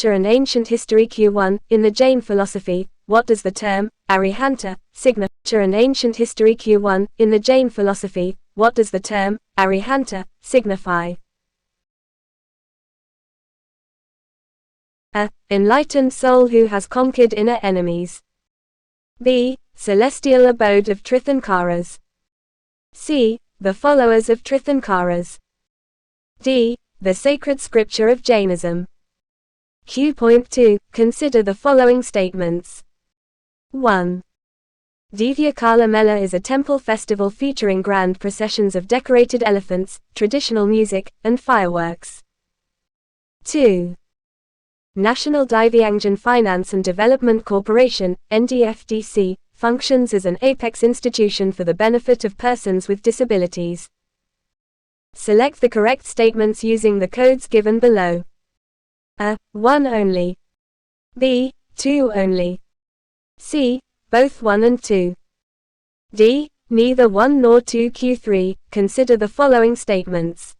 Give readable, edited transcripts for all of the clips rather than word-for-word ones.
signature and ancient history. Q1. In the Jain philosophy, what does the term Arihanta signature and ancient history? Q1. In the Jain philosophy, what does the term Arihanta signify? A. Enlightened soul who has conquered inner enemies. B. Celestial abode of Tirthankaras. C. The followers of Tirthankaras. D. The sacred scripture of Jainism. Q.2. Consider the following statements. 1. Divyakala Mela is a temple festival featuring grand processions of decorated elephants, traditional music, and fireworks. 2. National Divyangjan Finance and Development Corporation, NDFDC, functions as an apex institution for the benefit of persons with disabilities. Select the correct statements using the codes given below. A. 1 only. B. 2 only. C. Both 1 and 2. D. Neither 1 nor 2. Q3. Consider the following statements.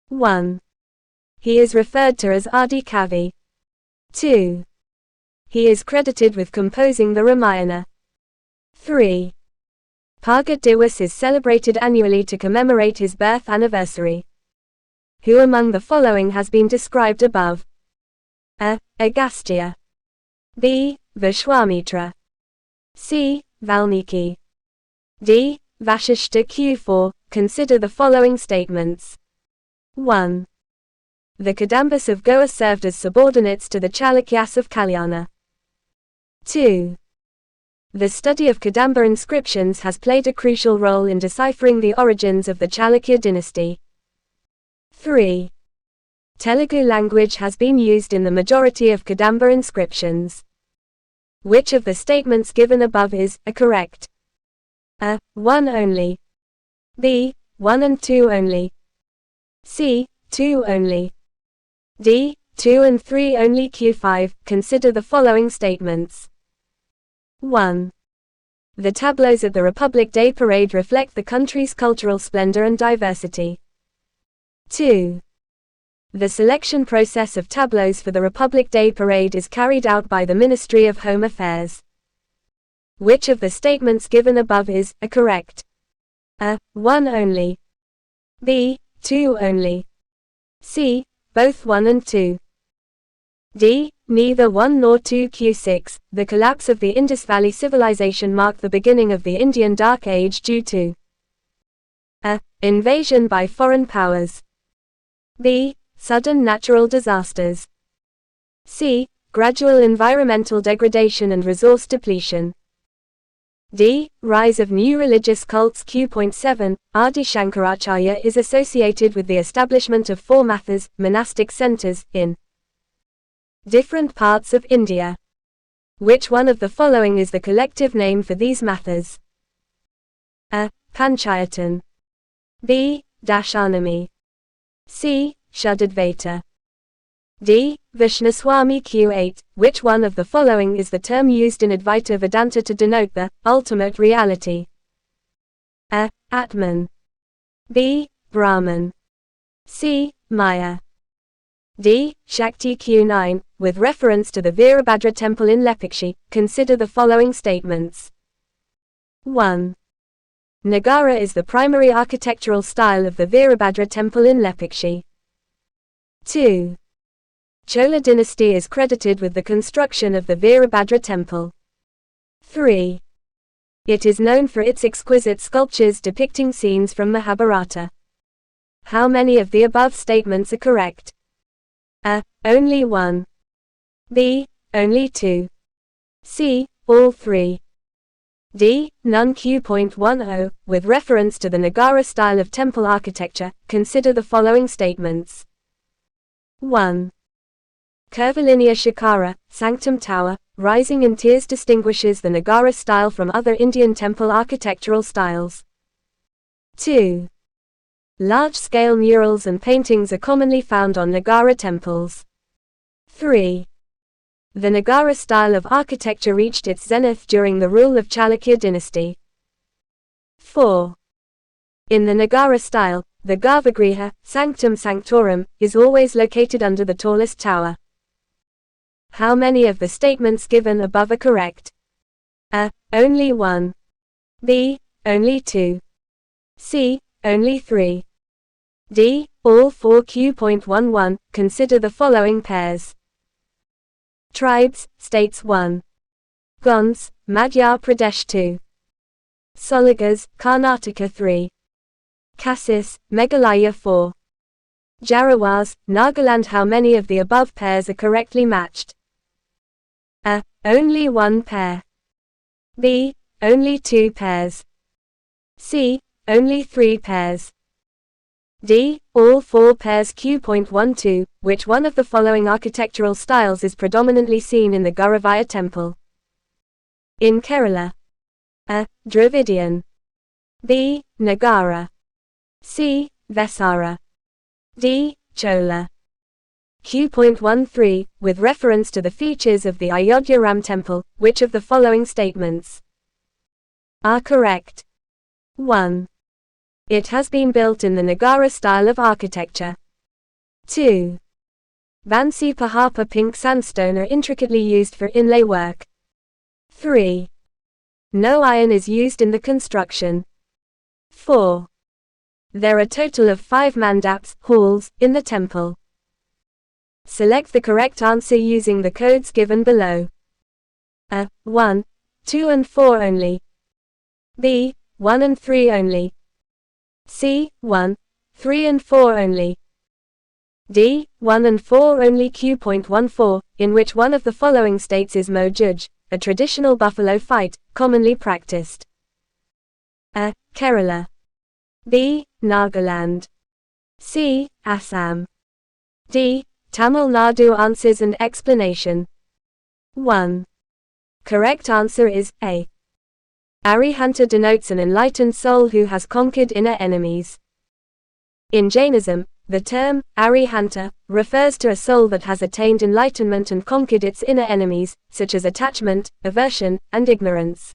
1. He is referred to as Adi Kavi. 2. He is credited with composing the Ramayana. 3. Pagat Diwas is celebrated annually to commemorate his birth anniversary. Who among the following has been described above? A. Agastya. B. Vishwamitra. C. Valmiki. D. Vashishta. Q4. Consider the following statements. 1. The Kadambas of Goa served as subordinates to the Chalukyas of Kalyana. 2. The study of Kadamba inscriptions has played a crucial role in deciphering the origins of the Chalukya dynasty. 3. Telugu language has been used in the majority of Kadamba inscriptions. Which of the statements given above is correct? A. 1 only. B. 1 and 2 only. C. 2 only. D. 2 and 3 only. Q5. Consider the following statements. 1. The tableaus at the Republic Day Parade reflect the country's cultural splendor and diversity. 2. The selection process of tableaus for the Republic Day Parade is carried out by the Ministry of Home Affairs. Which of the statements given above is correct? A. 1 only. B. 2 only. C. Both 1 and 2. D. Neither 1 nor 2. Q6. The collapse of the Indus Valley Civilization marked the beginning of the Indian Dark Age due to A. Invasion by foreign powers. B. Sudden natural disasters. C. Gradual environmental degradation and resource depletion. D. Rise of new religious cults. Q.7. Adi Shankaracharya is associated with the establishment of 4 mathas, monastic centers, in different parts of India. Which one of the following is the collective name for these mathas? A. Panchayatan. B. Dashanami. C. Shuddhadvaita. D. Vishnuswami. Q8. Which one of the following is the term used in Advaita Vedanta to denote the ultimate reality? A. Atman. B. Brahman. C. Maya. D. Shakti. Q9. With reference to the Virabhadra temple in Lepikshi, consider the following statements. 1. Nagara is the primary architectural style of the Virabhadra temple in Lepikshi. 2. Chola dynasty is credited with the construction of the Virabhadra temple. 3. It is known for its exquisite sculptures depicting scenes from Mahabharata. How many of the above statements are correct? A. Only 1. B. Only 2. C. All 3. D. None. Q.10. With reference to the Nagara style of temple architecture, consider the following statements. 1. Curvilinear Shikara, Sanctum Tower, rising in tiers distinguishes the Nagara style from other Indian temple architectural styles. 2. Large-scale murals and paintings are commonly found on Nagara temples. 3. The Nagara style of architecture reached its zenith during the rule of Chalukya dynasty. 4. In the Nagara style, the Garbhagriha, Sanctum Sanctorum, is always located under the tallest tower. how many of the statements given above are correct? A. Only 1. B. Only 2. C. Only 3. D. All 4. Q.11. Consider the following pairs. Tribes, states 1. Gonds, Madhya Pradesh 2. Soligas, Karnataka 3. Cassis, Meghalaya 4. Jarawas, Nagaland. How many of the above pairs are correctly matched? A. Only 1 pair. B. Only 2 pairs. C. Only 3 pairs. D. All 4 pairs. Q.12. Which one of the following architectural styles is predominantly seen in the Guruvaya temple? In Kerala. A. Dravidian. B. Nagara. C. Vesara. D. Chola. Q.13. With reference to the features of the Ayodhya Ram temple, which of the following statements are correct? 1. It has been built in the Nagara style of architecture. 2. Bansi Pahapa pink sandstone are intricately used for inlay work. 3. No iron is used in the construction. 4. There are a total of 5 mandaps, halls, in the temple. Select the correct answer using the codes given below. A. 1, 2 and 4 only. B. 1 and 3 only. C. 1, 3 and 4 only. D. 1 and 4 only. Q.14. In which one of the following states is Mo Juj, a traditional buffalo fight, commonly practiced? A. Kerala. B. Nagaland. C. Assam. D. Tamil Nadu. Answers and explanation. 1. Correct answer is A. Arihanta denotes an enlightened soul who has conquered inner enemies. In Jainism, the term Arihanta refers to a soul that has attained enlightenment and conquered its inner enemies, such as attachment, aversion, and ignorance.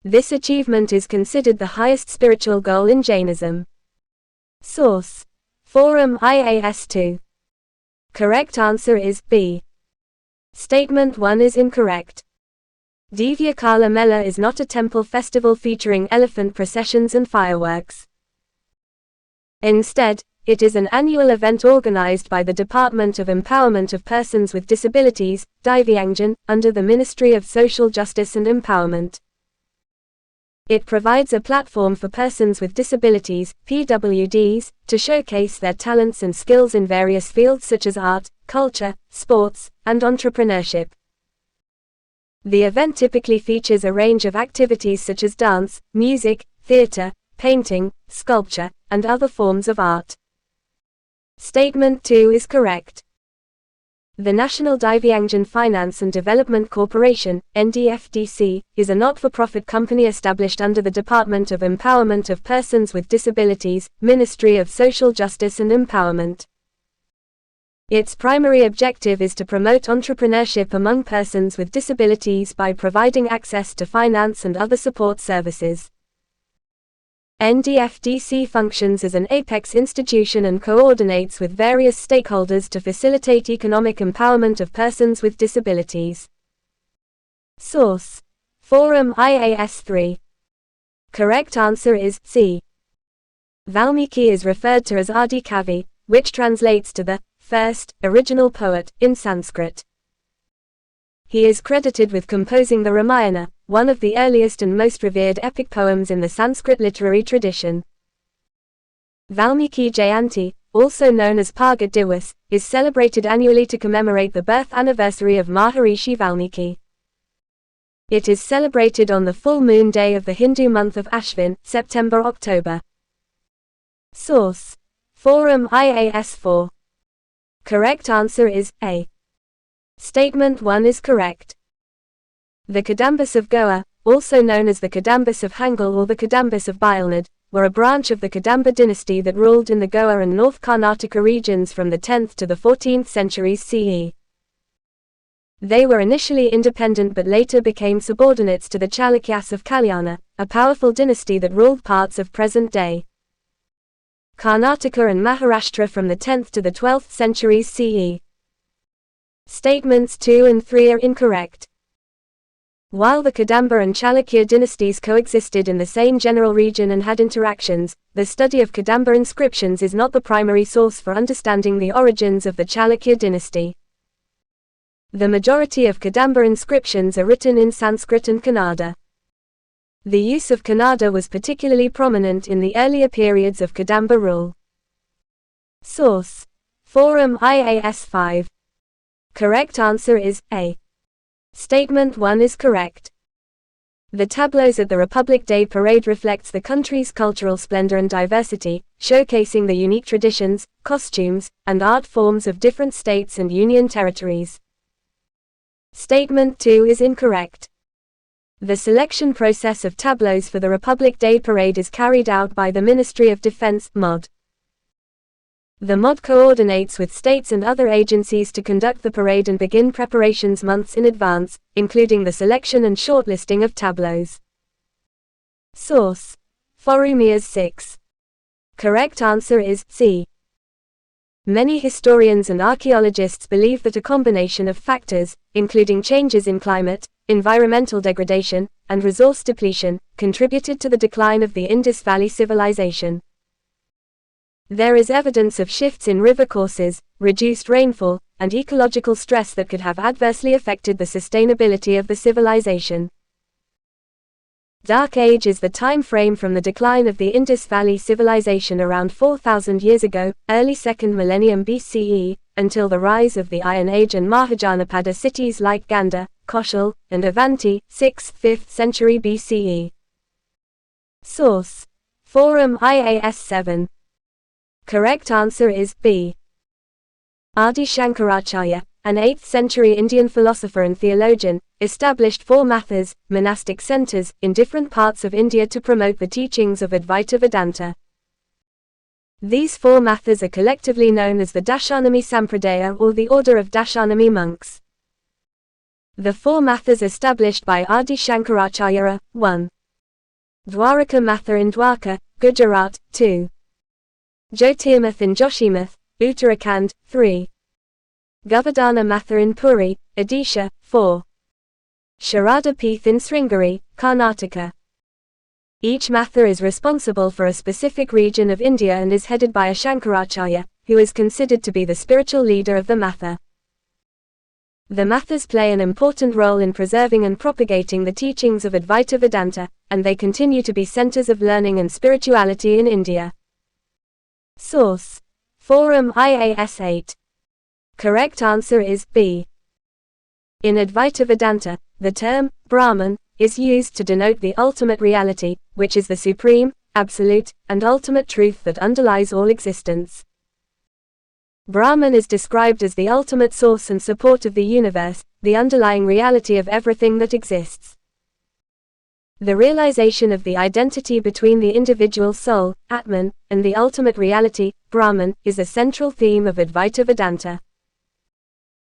This achievement is considered the highest spiritual goal in Jainism. Source: Forum IAS 2. Correct answer is B. Statement 1 is incorrect. Divyakala Mela is not a temple festival featuring elephant processions and fireworks. Instead, it is an annual event organized by the Department of Empowerment of Persons with Disabilities, Divyangjan, under the Ministry of Social Justice and Empowerment. It provides a platform for persons with disabilities, PWDs, to showcase their talents and skills in various fields such as art, culture, sports, and entrepreneurship. The event typically features a range of activities such as dance, music, theater, painting, sculpture, and other forms of art. Statement 2 is correct. The National Divyangjan Finance and Development Corporation, NDFDC, is a not-for-profit company established under the Department of Empowerment of Persons with Disabilities, Ministry of Social Justice and Empowerment. Its primary objective is to promote entrepreneurship among persons with disabilities by providing access to finance and other support services. NDFDC functions as an apex institution and coordinates with various stakeholders to facilitate economic empowerment of persons with disabilities. Source: Forum IAS 3. Correct answer is C. Valmiki is referred to as Adi Kavi, which translates to the first, original poet, in Sanskrit. He is credited with composing the Ramayana, one of the earliest and most revered epic poems in the Sanskrit literary tradition. Valmiki Jayanti, also known as Pagat Diwas, is celebrated annually to commemorate the birth anniversary of Maharishi Valmiki. It is celebrated on the full moon day of the Hindu month of Ashvin, September-October. Source: Forum IAS 4. Correct answer is A. Statement 1 is correct. The Kadambas of Goa, also known as the Kadambas of Hangal or the Kadambas of Bailnad, were a branch of the Kadamba dynasty that ruled in the Goa and North Karnataka regions from the 10th to the 14th centuries CE. They were initially independent but later became subordinates to the Chalukyas of Kalyana, a powerful dynasty that ruled parts of present-day Karnataka and Maharashtra from the 10th to the 12th centuries CE. Statements 2 and 3 are incorrect. While the Kadamba and Chalukya dynasties coexisted in the same general region and had interactions, the study of Kadamba inscriptions is not the primary source for understanding the origins of the Chalukya dynasty. The majority of Kadamba inscriptions are written in Sanskrit and Kannada. The use of Kannada was particularly prominent in the earlier periods of Kadamba rule. Source: Forum IAS 5. Correct answer is A. Statement 1 is correct. The tableaus at the Republic Day Parade reflects the country's cultural splendor and diversity, showcasing the unique traditions, costumes, and art forms of different states and union territories. Statement 2 is incorrect. The selection process of tableaus for the Republic Day Parade is carried out by the Ministry of Defense, MOD. The MOD coordinates with states and other agencies to conduct the parade and begin preparations months in advance, including the selection and shortlisting of tableaus. Source: Forum IAS 6. Correct answer is C. Many historians and archaeologists believe that a combination of factors, including changes in climate, environmental degradation, and resource depletion, contributed to the decline of the Indus Valley civilization. There is evidence of shifts in river courses, reduced rainfall, and ecological stress that could have adversely affected the sustainability of the civilization. Dark Age is the time frame from the decline of the Indus Valley civilization around 4,000 years ago, early 2nd millennium BCE, until the rise of the Iron Age and Mahajanapada cities like Ganda, Koshal, and Avanti, 6th–5th century BCE. Source: Forum IAS 7. Correct answer is B. Adi Shankaracharya, an 8th century Indian philosopher and theologian, established 4 mathas, monastic centers, in different parts of India to promote the teachings of Advaita Vedanta. These 4 mathas are collectively known as the Dashanami Sampradaya or the Order of Dashanami monks. The 4 mathas established by Adi Shankaracharya are: 1. Dwaraka Matha in Dwarka, Gujarat, 2. Jyotirmath in Joshimath, Uttarakhand, 3. Govardhana Matha in Puri, Odisha, 4. Sharada Peeth in Sringeri, Karnataka. Each matha is responsible for a specific region of India and is headed by a Shankaracharya, who is considered to be the spiritual leader of the matha. The mathas play an important role in preserving and propagating the teachings of Advaita Vedanta, and they continue to be centers of learning and spirituality in India. Source: Forum IAS 8. Correct answer is B. In Advaita Vedanta, the term Brahman is used to denote the ultimate reality, which is the supreme, absolute, and ultimate truth that underlies all existence. Brahman is described as the ultimate source and support of the universe, the underlying reality of everything that exists. The realization of the identity between the individual soul, Atman, and the ultimate reality, Brahman, is a central theme of Advaita Vedanta.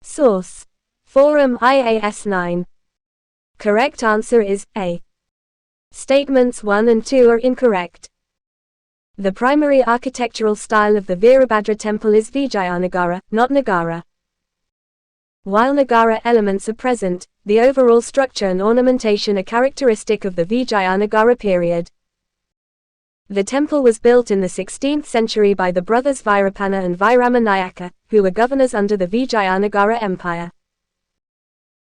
Source: Forum IAS 9. Correct answer is A. Statements 1 and 2 are incorrect. The primary architectural style of the Veerabhadra temple is Vijayanagara, not Nagara. While Nagara elements are present, the overall structure and ornamentation are characteristic of the Vijayanagara period. The temple was built in the 16th century by the brothers Vairapana and Vairama Nayaka, who were governors under the Vijayanagara Empire.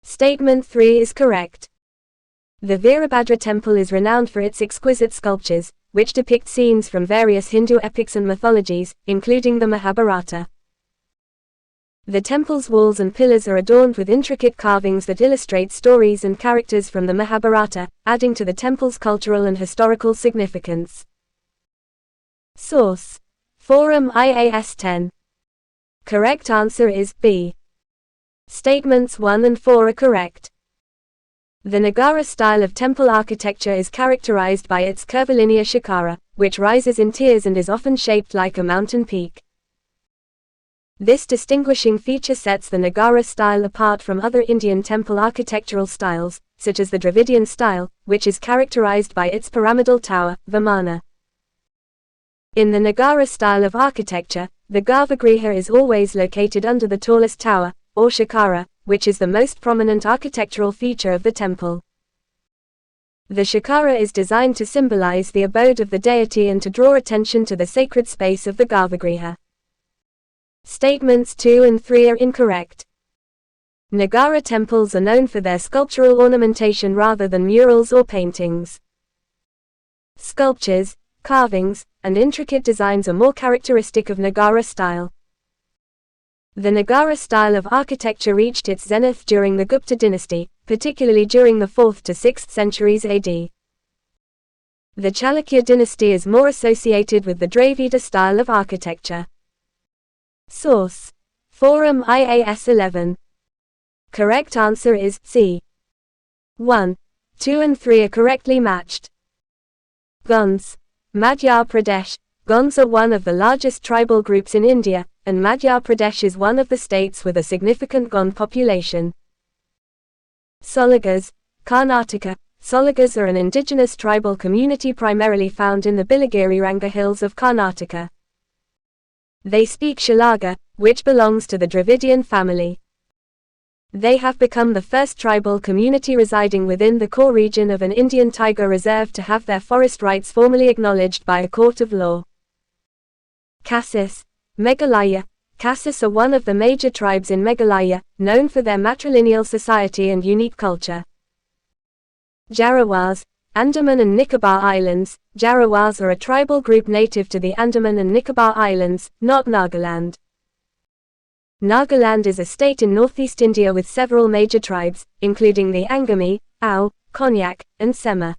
Statement 3 is correct. The Veerabhadra temple is renowned for its exquisite sculptures, which depict scenes from various Hindu epics and mythologies, including the Mahabharata. The temple's walls and pillars are adorned with intricate carvings that illustrate stories and characters from the Mahabharata, adding to the temple's cultural and historical significance. Source: Forum IAS 10. Correct answer is B. Statements 1 and 4 are correct. The Nagara style of temple architecture is characterized by its curvilinear shikara, which rises in tiers and is often shaped like a mountain peak. This distinguishing feature sets the Nagara style apart from other Indian temple architectural styles, such as the Dravidian style, which is characterized by its pyramidal tower, Vimana. In the Nagara style of architecture, the Garbhagriha is always located under the tallest tower, or shikara, which is the most prominent architectural feature of the temple. The shikara is designed to symbolize the abode of the deity and to draw attention to the sacred space of the Garbhagriha. Statements 2 and 3 are incorrect. Nagara temples are known for their sculptural ornamentation rather than murals or paintings. Sculptures, carvings, and intricate designs are more characteristic of Nagara style. The Nagara style of architecture reached its zenith during the Gupta dynasty, particularly during the 4th to 6th centuries AD. The Chalukya dynasty is more associated with the Dravida style of architecture. Source: Forum IAS 11. Correct answer is C. 1, 2 and 3 are correctly matched. Gonds. Madhya Pradesh. Gonds are one of the largest tribal groups in India, and Madhya Pradesh is one of the states with a significant Gond population. Soligas. Karnataka. Soligas are an indigenous tribal community primarily found in the Bilagiri-Ranga hills of Karnataka. They speak Shilaga, which belongs to the Dravidian family. They have become the first tribal community residing within the core region of an Indian tiger reserve to have their forest rights formally acknowledged by a court of law. Khasis. Meghalaya. Khasis are one of the major tribes in Meghalaya, known for their matrilineal society and unique culture. Jarawars. Andaman and Nicobar Islands. Jarawars are a tribal group native to the Andaman and Nicobar Islands, not Nagaland. Nagaland is a state in northeast India with several major tribes, including the Angami, Ao, Konyak, and Sema.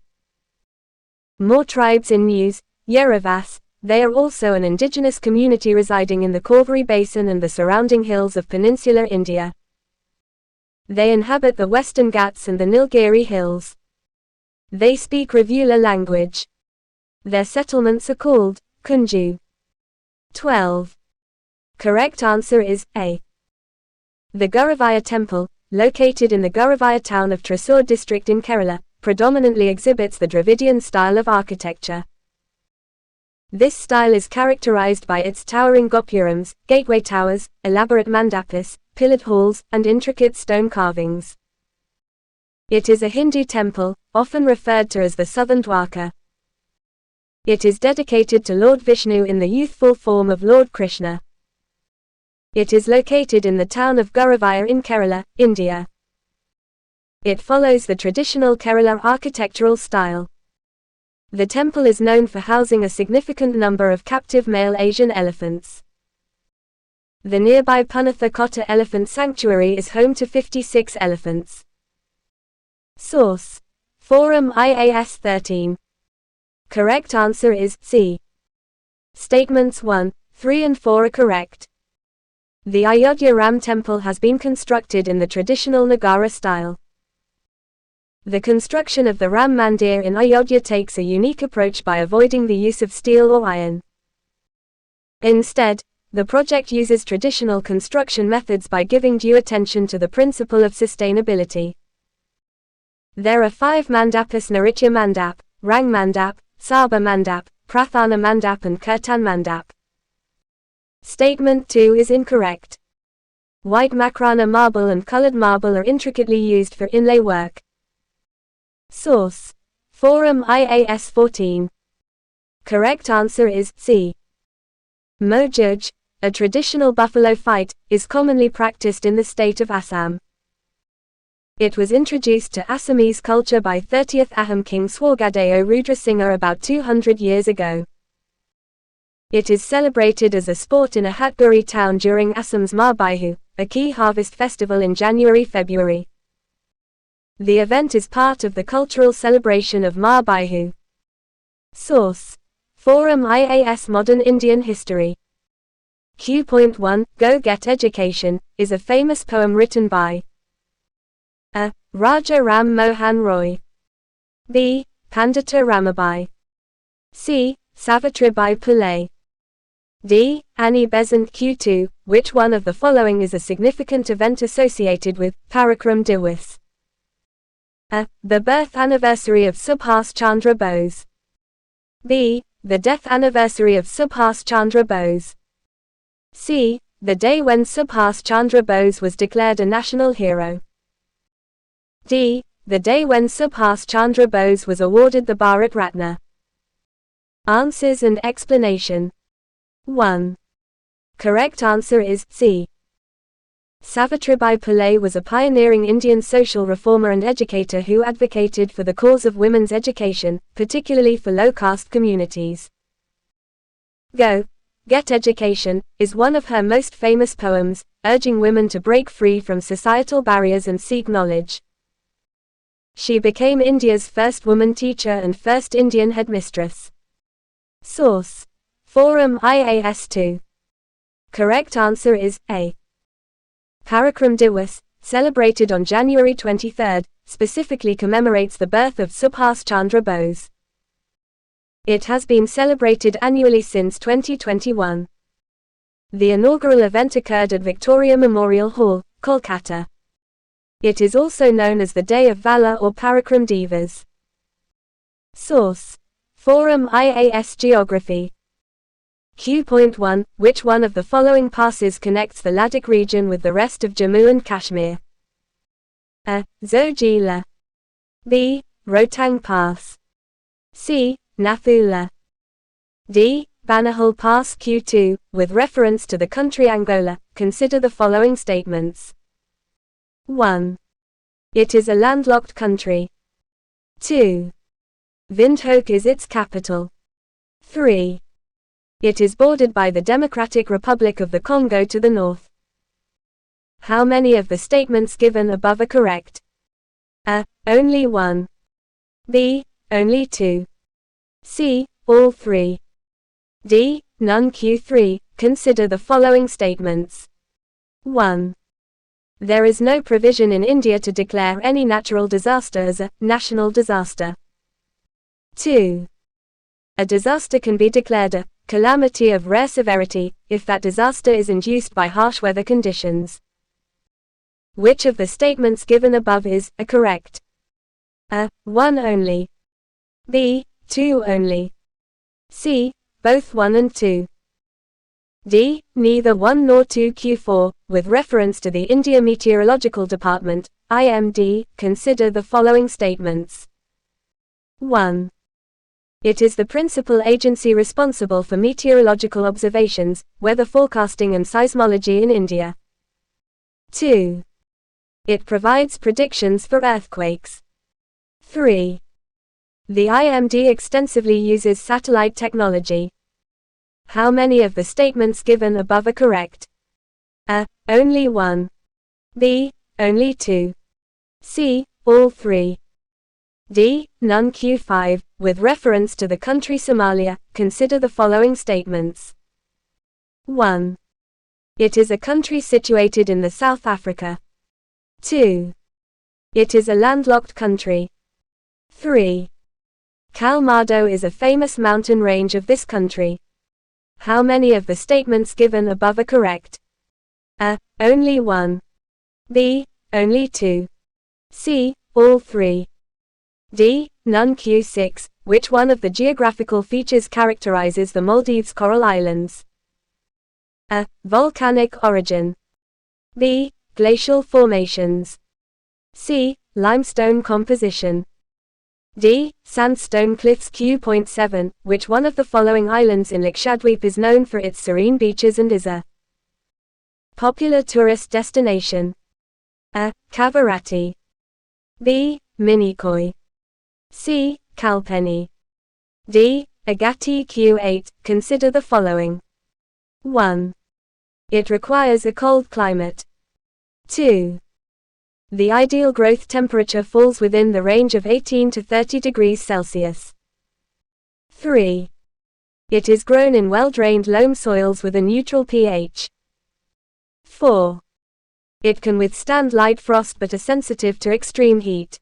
More tribes in News, Yeravas. They are also an indigenous community residing in the Cauvery Basin and the surrounding hills of peninsular India. They inhabit the Western Ghats and the Nilgiri Hills. They speak Ravula language. Their settlements are called Kunju. 12. Correct answer is A. The Guruvaya Temple, located in the Guruvaya town of Thrissur district in Kerala, predominantly exhibits the Dravidian style of architecture. This style is characterized by its towering gopurams, gateway towers, elaborate mandapas, pillared halls, and intricate stone carvings. It is a Hindu temple, often referred to as the Southern Dwarka. It is dedicated to Lord Vishnu in the youthful form of Lord Krishna. It is located in the town of Guruvaya in Kerala, India. It follows the traditional Kerala architectural style. The temple is known for housing a significant number of captive male Asian elephants. The nearby Punatha Kotta Elephant Sanctuary is home to 56 elephants. Source: Forum IAS 13. Correct answer is C. Statements 1, 3 and 4 are correct. The Ayodhya Ram Temple has been constructed in the traditional Nagara style. The construction of the Ram Mandir in Ayodhya takes a unique approach by avoiding the use of steel or iron. Instead, the project uses traditional construction methods by giving due attention to the principle of sustainability. There are 5 mandapas: Naritya Mandap, Rang Mandap, Sabha Mandap, Prathana Mandap and Kirtan Mandap. Statement 2 is incorrect. White Makrana marble and colored marble are intricately used for inlay work. Source: Forum IAS 14. Correct answer is C. Mojuj, a traditional buffalo fight, is commonly practiced in the state of Assam. It was introduced to Assamese culture by 30th Ahom king Swargadeo Rudrasingha about 200 years ago. It is celebrated as a sport in a Hatguri town during Assam's Mar Bihu, a key harvest festival in January-February. The event is part of the cultural celebration of Mar Bihu. Source: Forum IAS Modern Indian History. Q.1 Go Get Education is a famous poem written by A. Raja Ram Mohan Roy, B. Pandita Ramabai, C. Savitribai Phule, D. Annie Besant. Q2 Which one of the following is a significant event associated with Parakram Divas? A. The birth anniversary of Subhas Chandra Bose, B. The death anniversary of Subhas Chandra Bose, C. the day when Subhas Chandra Bose was declared a national hero. D. The day when Subhas Chandra Bose was awarded the Bharat Ratna. Answers and explanation. 1. Correct answer is C. Savitribai Phule was a pioneering Indian social reformer and educator who advocated for the cause of women's education, particularly for low-caste communities. Go, Get Education is one of her most famous poems, urging women to break free from societal barriers and seek knowledge. She became India's first woman teacher and first Indian headmistress. Source: Forum IAS 2. Correct answer is A. Parakram Divas, celebrated on January 23, specifically commemorates the birth of Subhas Chandra Bose. It has been celebrated annually since 2021. The inaugural event occurred at Victoria Memorial Hall, Kolkata. It is also known as the Day of Valor or Parakram Divas. Source: Forum IAS Geography. Q.1 Which one of the following passes connects the Ladakh region with the rest of Jammu and Kashmir? A. Zojila. B. Rotang Pass. C. Nathula. D. Banahal Pass. Q2 With reference to the country Angola, consider the following statements. 1. It is a landlocked country. 2. Windhoek is its capital. 3. It is bordered by the Democratic Republic of the Congo to the north. How many of the statements given above are correct? A. Only 1. B. Only 2. C. All 3. D. None. Q3 Consider the following statements. 1. There is no provision in India to declare any natural disaster as a national disaster. 2. A disaster can be declared a calamity of rare severity if that disaster is induced by harsh weather conditions. Which of the statements given above is correct? A. 1 only. B. 2 only. C. Both 1 and 2. D. Neither 1 nor 2. Q4 With reference to the India Meteorological Department, IMD, consider the following statements. 1. It is the principal agency responsible for meteorological observations, weather forecasting and seismology in India. 2. It provides predictions for earthquakes. 3. The IMD extensively uses satellite technology. How many of the statements given above are correct? A. Only 1. B. Only 2. C. All 3. D. None. Q5 With reference to the country Somalia, consider the following statements. 1. It is a country situated in the South Africa. 2. It is a landlocked country. 3. Kalmado is a famous mountain range of this country. How many of the statements given above are correct? A. Only 1. B. Only 2. C. All 3. D. None. Q6 Which one of the geographical features characterizes the Maldives Coral Islands? A. Volcanic origin. B. Glacial formations. C. Limestone composition. D. Sandstone cliffs. Q.7 Which one of the following islands in Lakshadweep is known for its serene beaches and is a popular tourist destination? A. Kavaratti. B. Minikoi. C. Kalpeni. D. Agatti. Q8 Consider the following. 1. It requires a cold climate. 2. The ideal growth temperature falls within the range of 18 to 30 degrees Celsius. 3. It is grown in well-drained loam soils with a neutral pH. 4. It can withstand light frost but are sensitive to extreme heat.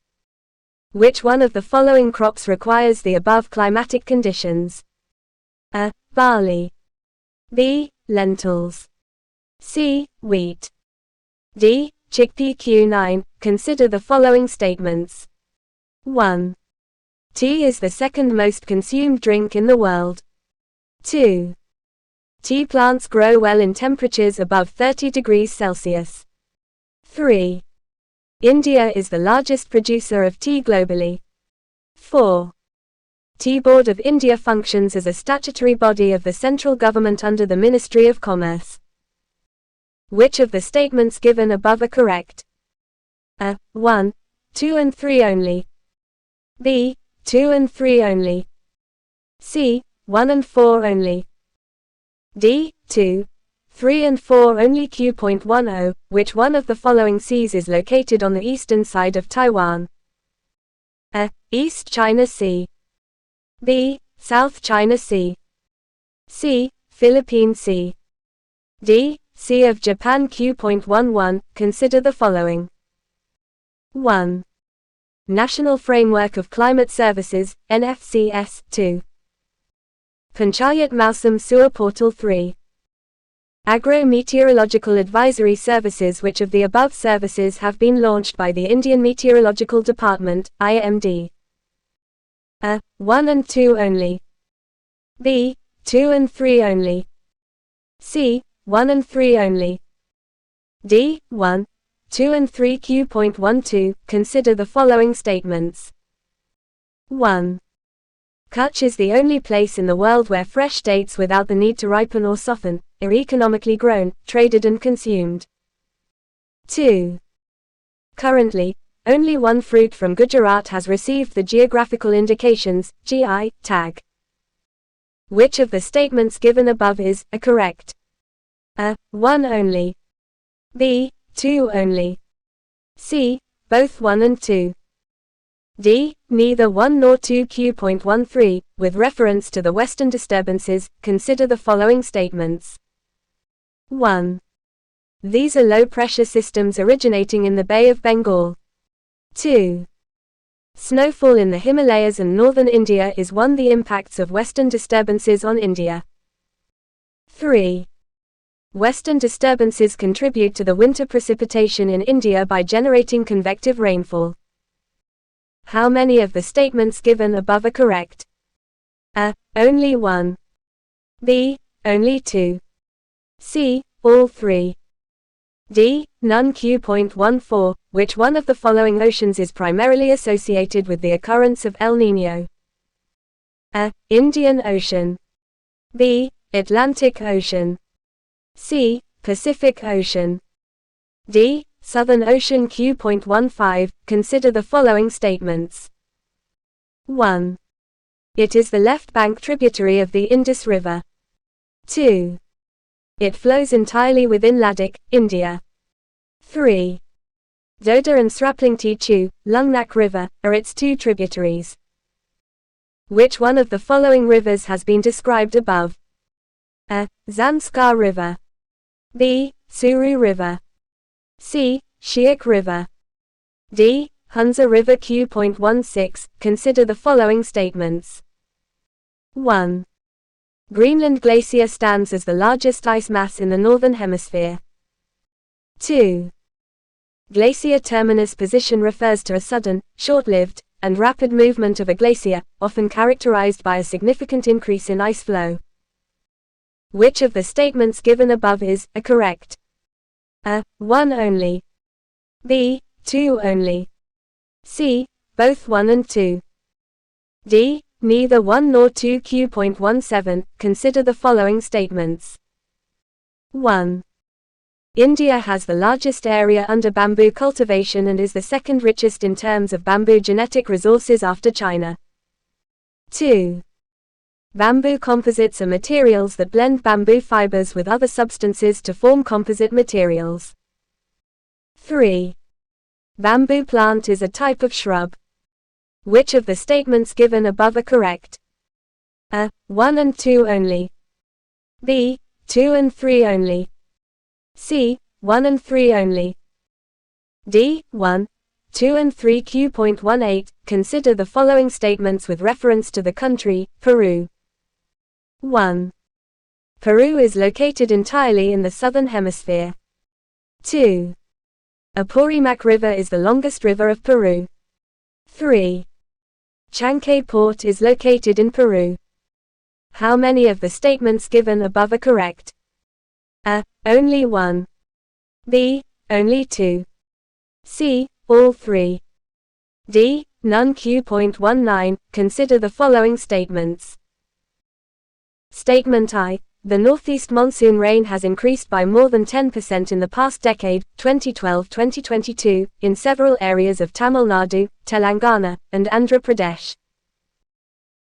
Which one of the following crops requires the above climatic conditions? A. Barley. B. Lentils. C. Wheat. D. Chickpea. Q9 Consider the following statements. 1. Tea is the second most consumed drink in the world. 2. Tea plants grow well in temperatures above 30 degrees Celsius. 3. India is the largest producer of tea globally. 4. Tea Board of India functions as a statutory body of the central government under the Ministry of Commerce. Which of the statements given above are correct? A. 1, 2 and 3 only. B. 2 and 3 only. C. 1 and 4 only. D. 2, 3 and 4 only. Q.10. Which one of the following seas is located on the eastern side of Taiwan? A. East China Sea. B. South China Sea. C. Philippine Sea. D. Sea of Japan. Q.11. Consider the following. 1. National Framework of Climate Services, NFCS. 2. Panchayat Mausam Sewer Portal. 3. Agro-Meteorological Advisory Services. Which of the above services have been launched by the Indian Meteorological Department, IMD? A. 1 and 2 only. B. 2 and 3 only. C. 1 and 3 only. D. 1, 2 and 3. Q.12. Consider the following statements. 1. Kutch is the only place in the world where fresh dates without the need to ripen or soften are economically grown, traded and consumed. 2. Currently, only one fruit from Gujarat has received the Geographical Indications (GI) tag. Which of the statements given above is correct? A. 1 only. B. 2 only. C. Both 1 and 2. D. Neither 1 nor 2. Q.13. With reference to the western disturbances, consider the following statements. 1. These are low-pressure systems originating in the Bay of Bengal. 2. Snowfall in the Himalayas and northern India is 1. The impacts of western disturbances on India. 3. Western disturbances contribute to the winter precipitation in India by generating convective rainfall. How many of the statements given above are correct? A. Only 1. B. Only 2. C. All 3. D. None. Q.14. Which one of the following oceans is primarily associated with the occurrence of El Niño? A. Indian Ocean. B. Atlantic Ocean. C. Pacific Ocean. D. Southern Ocean. Q.15. Consider the following statements. 1. It is the left bank tributary of the Indus River. 2. It flows entirely within Ladakh, India. 3. Doda and Sraplingti Chu, Lungnak River, are its 2 tributaries. Which one of the following rivers has been described above? A. Zanskar River. B. Suru River. C. Shiak River. D. Hunza River. Q.16. Consider the following statements. 1. Greenland Glacier stands as the largest ice mass in the northern hemisphere. 2. Glacier terminus position refers to a sudden, short-lived, and rapid movement of a glacier, often characterized by a significant increase in ice flow. Which of the statements given above is correct? A. 1 only. B. 2 only. C. Both 1 and 2. D. Neither 1 nor 2. Q.17. Consider the following statements. 1. India has the largest area under bamboo cultivation and is the second richest in terms of bamboo genetic resources after China. 2. Bamboo composites are materials that blend bamboo fibers with other substances to form composite materials. 3. Bamboo plant is a type of shrub. Which of the statements given above are correct? A. 1 and 2 only. B. 2 and 3 only. C. 1 and 3 only. D. 1, 2 and 3. Q.18. Consider the following statements with reference to the country, Peru. 1. Peru is located entirely in the southern hemisphere. 2. Apurimac River is the longest river of Peru. 3. Chancay Port is located in Peru. How many of the statements given above are correct? A. Only one. B. Only two. C. All three. D. None. Q.19. Consider the following statements. Statement I. The northeast monsoon rain has increased by more than 10% in the past decade, 2012-2022, in several areas of Tamil Nadu, Telangana, and Andhra Pradesh.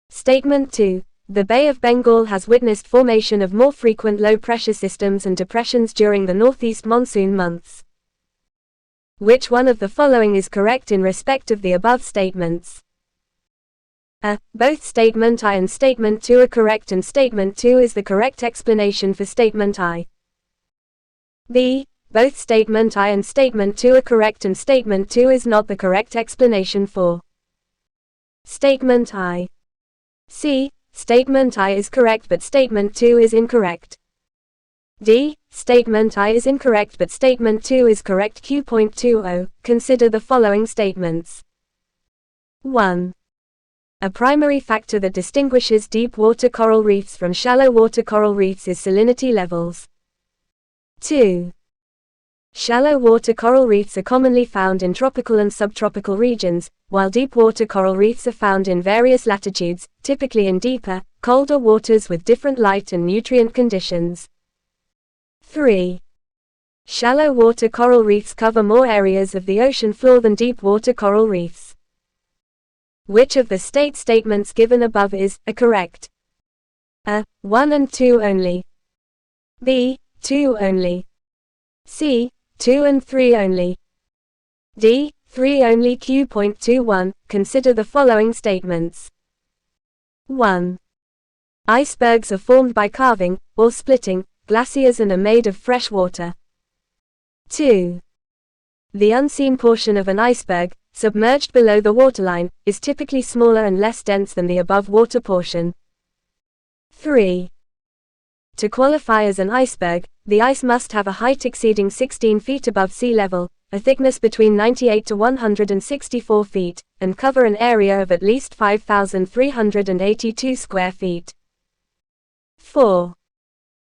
Statement 2. The Bay of Bengal has witnessed formation of more frequent low-pressure systems and depressions during the northeast monsoon months. Which one of the following is correct in respect of the above statements? A. Both Statement I and Statement 2 are correct and Statement 2 is the correct explanation for Statement I. B. Both Statement I and Statement 2 are correct and Statement 2 is not the correct explanation for Statement I. C. Statement I is correct but Statement 2 is incorrect. D. Statement I is incorrect but Statement 2 is correct. Q.20. Consider the following statements. 1. A primary factor that distinguishes deep water coral reefs from shallow water coral reefs is salinity levels. 2. Shallow water coral reefs are commonly found in tropical and subtropical regions, while deep water coral reefs are found in various latitudes, typically in deeper, colder waters with different light and nutrient conditions. 3. Shallow water coral reefs cover more areas of the ocean floor than deep water coral reefs. Which of the statements given above is correct? A. 1 and 2 only. B. 2 only. C. 2 and 3 only. D. 3 only. Q.21. Consider the following statements. 1. Icebergs are formed by calving, or splitting, glaciers and are made of fresh water. 2. The unseen portion of an iceberg, submerged below the waterline, is typically smaller and less dense than the above water portion. 3. To qualify as an iceberg, the ice must have a height exceeding 16 feet above sea level, a thickness between 98 to 164 feet, and cover an area of at least 5,382 square feet. 4.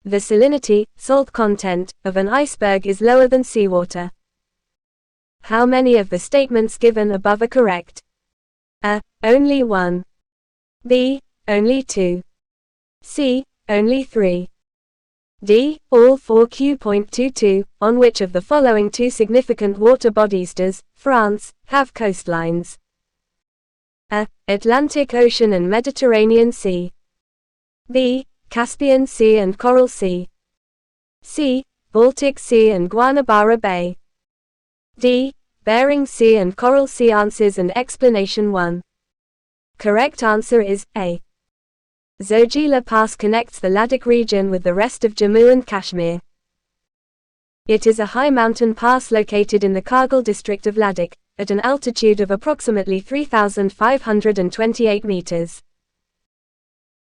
The salinity, salt content, of an iceberg is lower than seawater. How many of the statements given above are correct? A. Only 1. B. Only 2. C. Only 3. D. All 4. Q.22. On which of the following two significant water bodies does France have coastlines? A. Atlantic Ocean and Mediterranean Sea. B. Caspian Sea and Coral Sea. C. Baltic Sea and Guanabara Bay. D. Bering Sea and Coral Sea. Answers and explanation 1. Correct answer is A. Zojila Pass connects the Ladakh region with the rest of Jammu and Kashmir. It is a high mountain pass located in the Kargil district of Ladakh, at an altitude of approximately 3,528 meters.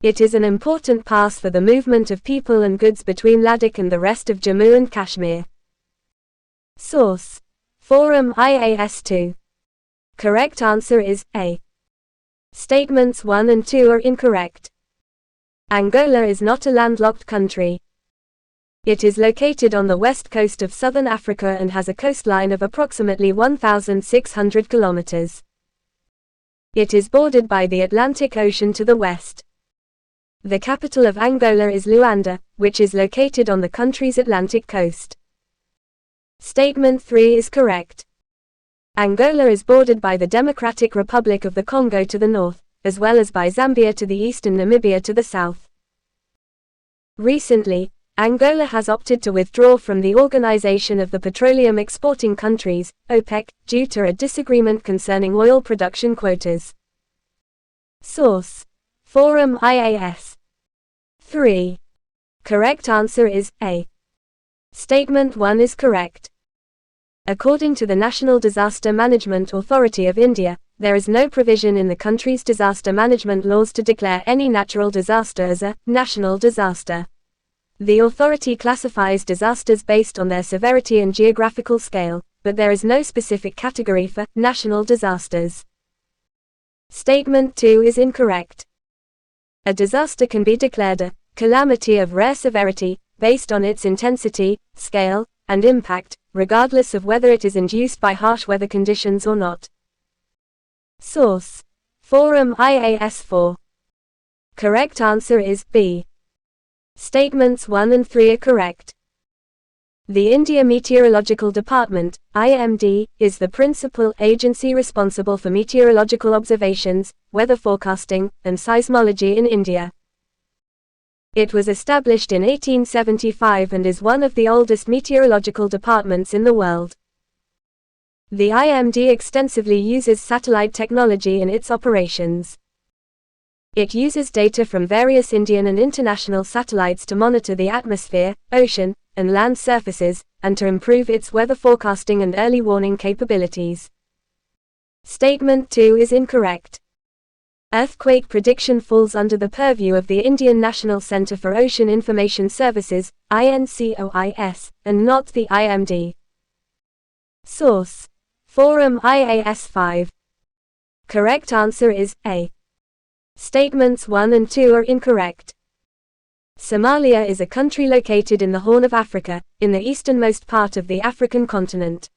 It is an important pass for the movement of people and goods between Ladakh and the rest of Jammu and Kashmir. Source: Forum IAS2. Correct answer is A. Statements 1 and 2 are incorrect. Angola is not a landlocked country. It is located on the west coast of southern Africa and has a coastline of approximately 1,600 kilometers. It is bordered by the Atlantic Ocean to the west. The capital of Angola is Luanda, which is located on the country's Atlantic coast. Statement 3 is correct. Angola is bordered by the Democratic Republic of the Congo to the north, as well as by Zambia to the east and Namibia to the south. Recently, Angola has opted to withdraw from the Organization of the Petroleum Exporting Countries, OPEC, due to a disagreement concerning oil production quotas. Source: Forum IAS. 3. Correct answer is A. Statement 1 is correct. According to the National Disaster Management Authority of India, there is no provision in the country's disaster management laws to declare any natural disaster as a national disaster. The authority classifies disasters based on their severity and geographical scale, but there is no specific category for national disasters. Statement 2 is incorrect. A disaster can be declared a calamity of rare severity, based on its intensity, scale, and impact, regardless of whether it is induced by harsh weather conditions or not. Source: Forum IAS 4. Correct answer is B. Statements 1 and 3 are correct. The India Meteorological Department, IMD, is the principal agency responsible for meteorological observations, weather forecasting, and seismology in India. It was established in 1875 and is one of the oldest meteorological departments in the world. The IMD extensively uses satellite technology in its operations. It uses data from various Indian and international satellites to monitor the atmosphere, ocean, and land surfaces, and to improve its weather forecasting and early warning capabilities. Statement 2 is incorrect. Earthquake prediction falls under the purview of the Indian National Centre for Ocean Information Services, INCOIS, and not the IMD. Source: Forum IAS 5. Correct answer is A. Statements 1 and 2 are incorrect. Somalia is a country located in the Horn of Africa, in the easternmost part of the African continent.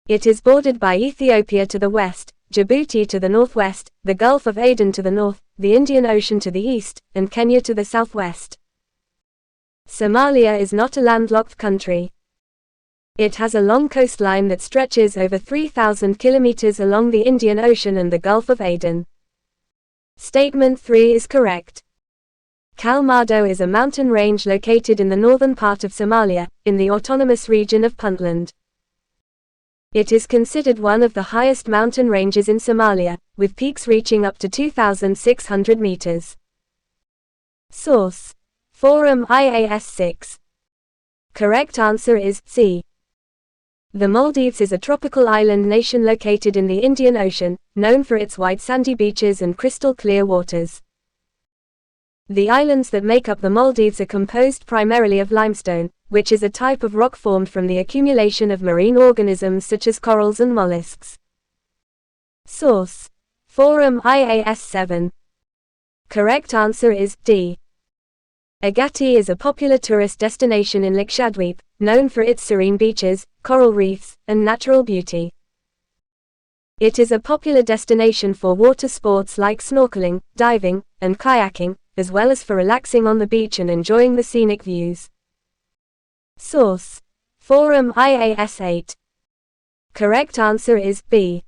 It is bordered by Ethiopia to the west, Djibouti to the northwest, the Gulf of Aden to the north, the Indian Ocean to the east, and Kenya to the southwest. Somalia is not a landlocked country. It has a long coastline that stretches over 3,000 kilometers along the Indian Ocean and the Gulf of Aden. Statement 3 is correct. Kalmado is a mountain range located in the northern part of Somalia, in the autonomous region of Puntland. It is considered one of the highest mountain ranges in Somalia, with peaks reaching up to 2,600 meters. Source: Forum IAS 6. Correct answer is C. The Maldives is a tropical island nation located in the Indian Ocean, known for its white sandy beaches and crystal clear waters. The islands that make up the Maldives are composed primarily of limestone, which is a type of rock formed from the accumulation of marine organisms such as corals and mollusks. Source: Forum IAS 7. Correct answer is D. Agatti is a popular tourist destination in Lakshadweep, known for its serene beaches, coral reefs, and natural beauty. It is a popular destination for water sports like snorkeling, diving, and kayaking, as well as for relaxing on the beach and enjoying the scenic views. Source: Forum IAS 8. Correct answer is B.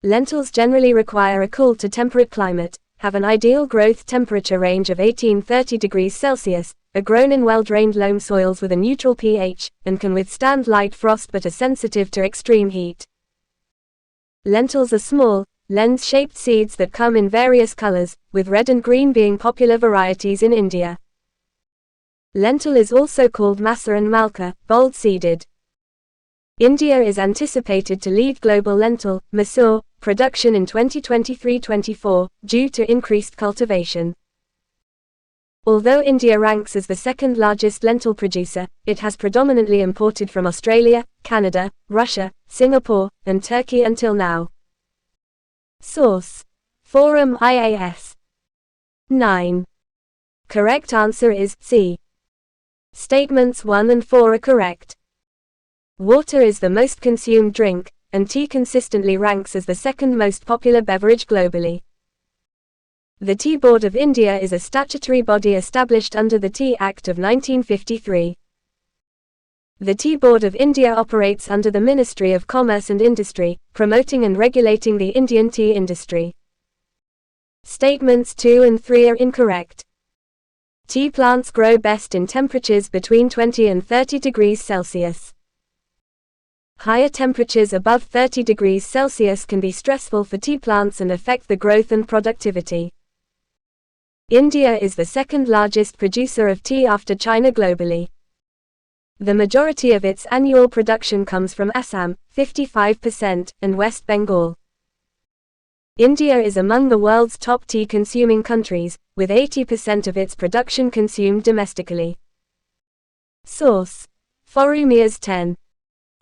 Lentils generally require a cool to temperate climate, have an ideal growth temperature range of 18–30 degrees Celsius, are grown in well-drained loam soils with a neutral pH, and can withstand light frost but are sensitive to extreme heat. Lentils are small, lens-shaped seeds that come in various colors, with red and green being popular varieties in India. Lentil is also called masa and malka, bold-seeded. India is anticipated to lead global lentil, masoor, production in 2023-24, due to increased cultivation. Although India ranks as the second largest lentil producer, it has predominantly imported from Australia, Canada, Russia, Singapore, and Turkey until now. Source: Forum IAS 9. Correct answer is C. Statements 1 and 4 are correct. Water is the most consumed drink, and tea consistently ranks as the second most popular beverage globally. The Tea Board of India is a statutory body established under the Tea Act of 1953. The Tea Board of India operates under the Ministry of Commerce and Industry, promoting and regulating the Indian tea industry. Statements 2 and 3 are incorrect. Tea plants grow best in temperatures between 20 and 30 degrees Celsius. Higher temperatures above 30 degrees Celsius can be stressful for tea plants and affect the growth and productivity. India is the second largest producer of tea after China globally. The majority of its annual production comes from Assam, 55%, and West Bengal. India is among the world's top tea-consuming countries, with 80% of its production consumed domestically. Source: Forumias 10.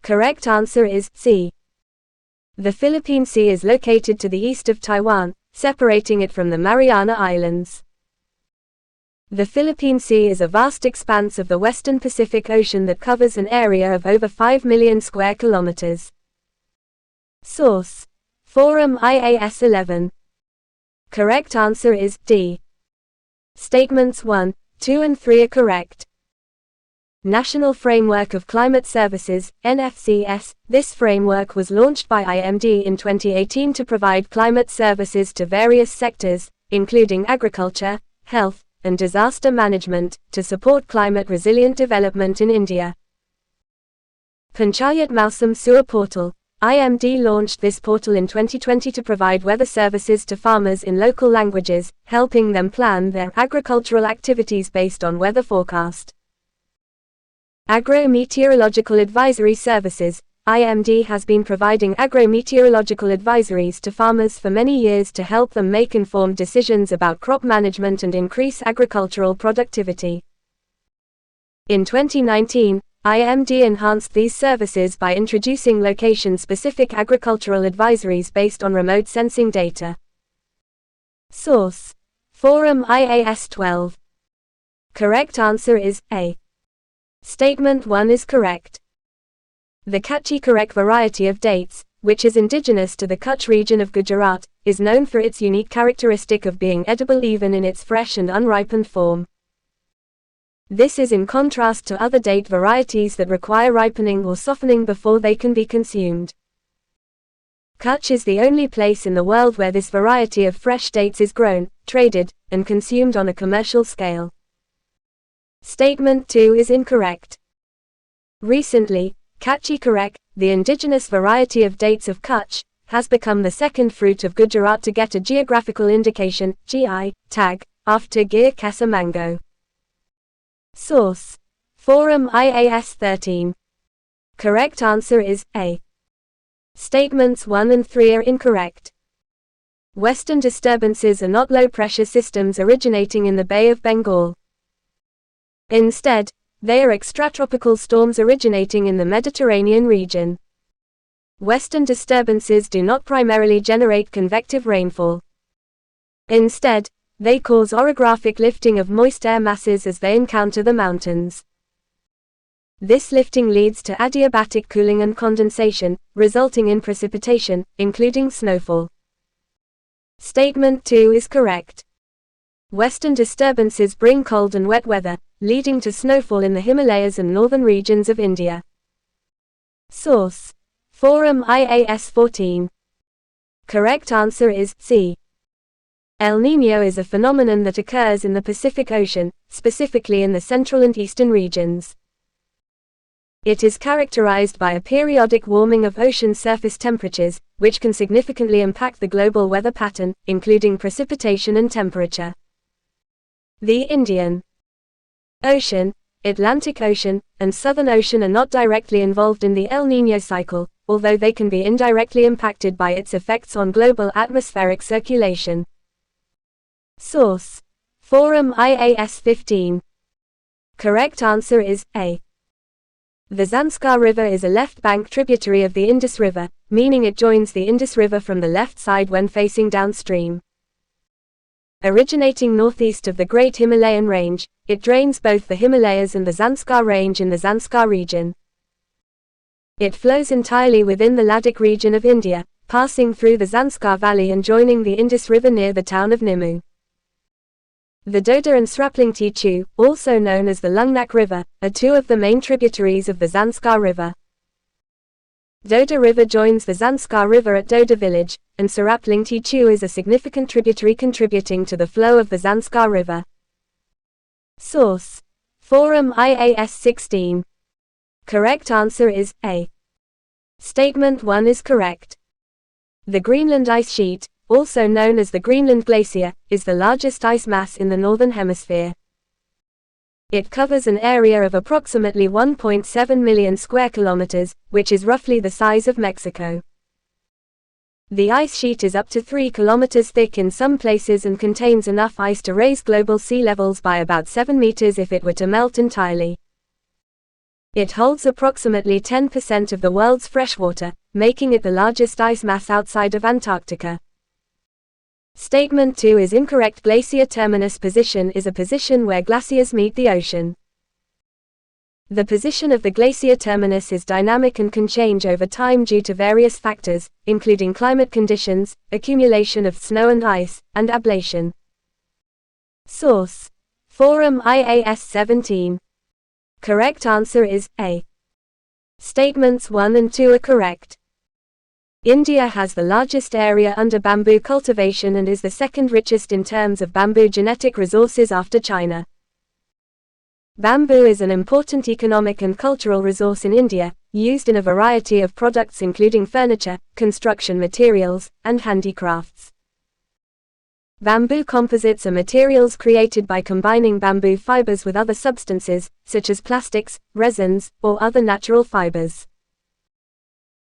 Correct answer is C. The Philippine Sea is located to the east of Taiwan, separating it from the Mariana Islands. The Philippine Sea is a vast expanse of the western Pacific Ocean that covers an area of over 5 million square kilometers. Source: Forum IAS 11. Correct answer is D. Statements 1, 2 and 3 are correct. National Framework of Climate Services, NFCS. This framework was launched by IMD in 2018 to provide climate services to various sectors, including agriculture, health, and disaster management, to support climate-resilient development in India. Panchayat Mausam Sewer Portal. IMD launched this portal in 2020 to provide weather services to farmers in local languages, helping them plan their agricultural activities based on weather forecast. Agro-meteorological advisory services. IMD has been providing agro-meteorological advisories to farmers for many years to help them make informed decisions about crop management and increase agricultural productivity. In 2019, IMD enhanced these services by introducing location-specific agricultural advisories based on remote sensing data. Source: Forum IAS 12. Correct answer is A. Statement 1 is correct. The Kutchi Korek variety of dates, which is indigenous to the Kutch region of Gujarat, is known for its unique characteristic of being edible even in its fresh and unripened form. This is in contrast to other date varieties that require ripening or softening before they can be consumed. Kutch is the only place in the world where this variety of fresh dates is grown, traded, and consumed on a commercial scale. Statement 2 is incorrect. Recently, Kutchi Korek, the indigenous variety of dates of Kutch, has become the second fruit of Gujarat to get a geographical indication (GI) tag, after Gir Kesa mango. Source: Forum IAS 13. Correct answer is A. Statements 1 and 3 are incorrect. Western disturbances are not low-pressure systems originating in the Bay of Bengal. Instead, they are extratropical storms originating in the Mediterranean region. Western disturbances do not primarily generate convective rainfall. Instead, they cause orographic lifting of moist air masses as they encounter the mountains. This lifting leads to adiabatic cooling and condensation, resulting in precipitation, including snowfall. Statement 2 is correct. Western disturbances bring cold and wet weather, leading to snowfall in the Himalayas and northern regions of India. Source: Forum IAS 14. Correct answer is C. El Niño is a phenomenon that occurs in the Pacific Ocean, specifically in the central and eastern regions. It is characterized by a periodic warming of ocean surface temperatures, which can significantly impact the global weather pattern, including precipitation and temperature. The Indian Ocean, Atlantic Ocean, and Southern Ocean are not directly involved in the El Niño cycle, although they can be indirectly impacted by its effects on global atmospheric circulation. Source: Forum IAS 15. Correct answer is A. The Zanskar River is a left bank tributary of the Indus River, meaning it joins the Indus River from the left side when facing downstream. Originating northeast of the Great Himalayan Range, it drains both the Himalayas and the Zanskar Range in the Zanskar region. It flows entirely within the Ladakh region of India, passing through the Zanskar Valley and joining the Indus River near the town of Nimmu. The Doda and Srapling Tichu, also known as the Lungnak River, are two of the main tributaries of the Zanskar River. Doda River joins the Zanskar River at Doda village, and Srapling Tichu is a significant tributary contributing to the flow of the Zanskar River. Source: Forum IAS 16. Correct answer is A. Statement 1 is correct. The Greenland ice sheet, also known as the Greenland Glacier, is the largest ice mass in the Northern Hemisphere. It covers an area of approximately 1.7 million square kilometers, which is roughly the size of Mexico. The ice sheet is up to 3 kilometers thick in some places and contains enough ice to raise global sea levels by about 7 meters if it were to melt entirely. It holds approximately 10% of the world's freshwater, making it the largest ice mass outside of Antarctica. Statement 2 is incorrect. Glacier terminus position is a position where glaciers meet the ocean. The position of the glacier terminus is dynamic and can change over time due to various factors, including climate conditions, accumulation of snow and ice, and ablation. Source: Forum IAS 17. Correct answer is A. Statements 1 and 2 are correct. India has the largest area under bamboo cultivation and is the second richest in terms of bamboo genetic resources after China. Bamboo is an important economic and cultural resource in India, used in a variety of products including furniture, construction materials, and handicrafts. Bamboo composites are materials created by combining bamboo fibers with other substances, such as plastics, resins, or other natural fibers.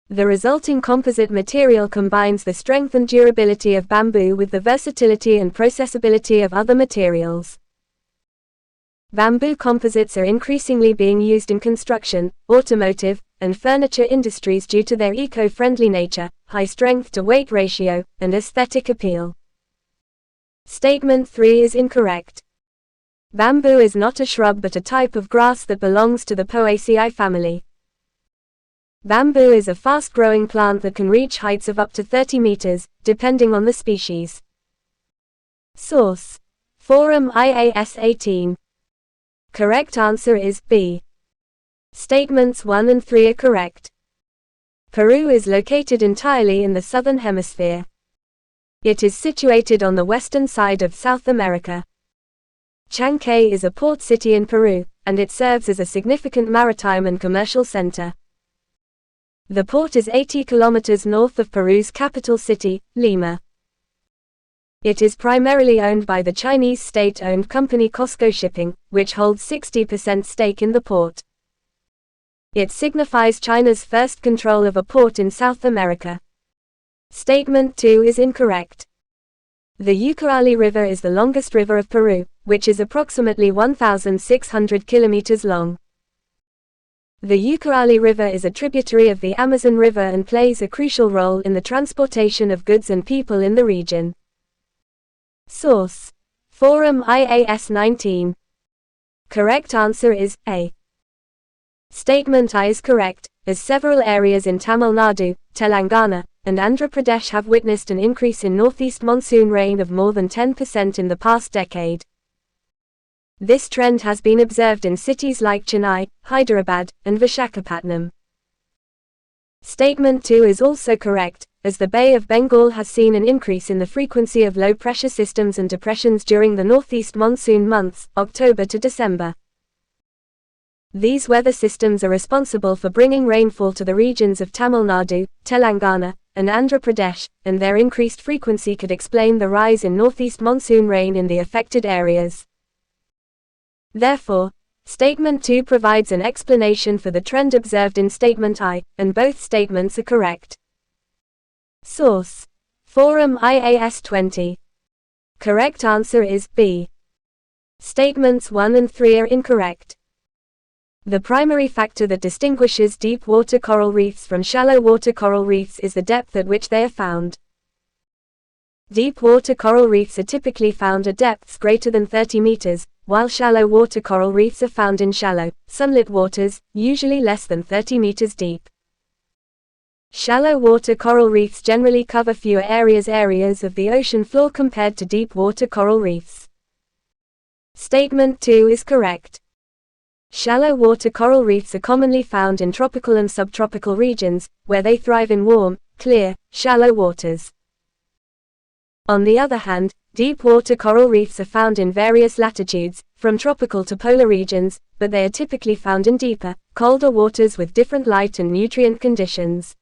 The resulting composite material combines the strength and durability of bamboo with the versatility and processability of other materials. Bamboo composites are increasingly being used in construction, automotive, and furniture industries due to their eco-friendly nature, high strength-to-weight ratio, and aesthetic appeal. Statement 3 is incorrect. Bamboo is not a shrub but a type of grass that belongs to the Poaceae family. Bamboo is a fast-growing plant that can reach heights of up to 30 meters, depending on the species. Source: Forum IAS 18. Correct answer is B. Statements 1 and 3 are correct. Peru is located entirely in the southern hemisphere. It is situated on the western side of South America. Chancay is a port city in Peru, and it serves as a significant maritime and commercial center. The port is 80 kilometers north of Peru's capital city, Lima. It is primarily owned by the Chinese state-owned company COSCO Shipping, which holds 60% stake in the port. It signifies China's first control of a port in South America. Statement 2 is incorrect. The Ucayali River is the longest river of Peru, which is approximately 1,600 kilometers long. The Ucayali River is a tributary of the Amazon River and plays a crucial role in the transportation of goods and people in the region. Source: Forum IAS 19. Correct answer is A. Statement I is correct, as several areas in Tamil Nadu, Telangana, and Andhra Pradesh have witnessed an increase in northeast monsoon rain of more than 10% in the past decade. This trend has been observed in cities like Chennai, Hyderabad, and Visakhapatnam. Statement 2 is also correct, as the Bay of Bengal has seen an increase in the frequency of low-pressure systems and depressions during the northeast monsoon months, October to December. These weather systems are responsible for bringing rainfall to the regions of Tamil Nadu, Telangana, and Andhra Pradesh, and their increased frequency could explain the rise in northeast monsoon rain in the affected areas. Therefore, Statement 2 provides an explanation for the trend observed in Statement I, and both statements are correct. Source: Forum IAS 20. Correct answer is B. Statements 1 and 3 are incorrect. The primary factor that distinguishes deep water coral reefs from shallow water coral reefs is the depth at which they are found. Deep water coral reefs are typically found at depths greater than 30 meters, while shallow water coral reefs are found in shallow, sunlit waters, usually less than 30 meters deep. Shallow water coral reefs generally cover fewer areas of the ocean floor compared to deep water coral reefs. Statement 2 is correct. Shallow water coral reefs are commonly found in tropical and subtropical regions, where they thrive in warm, clear, shallow waters. On the other hand, deep water coral reefs are found in various latitudes, from tropical to polar regions, but they are typically found in deeper, colder waters with different light and nutrient conditions.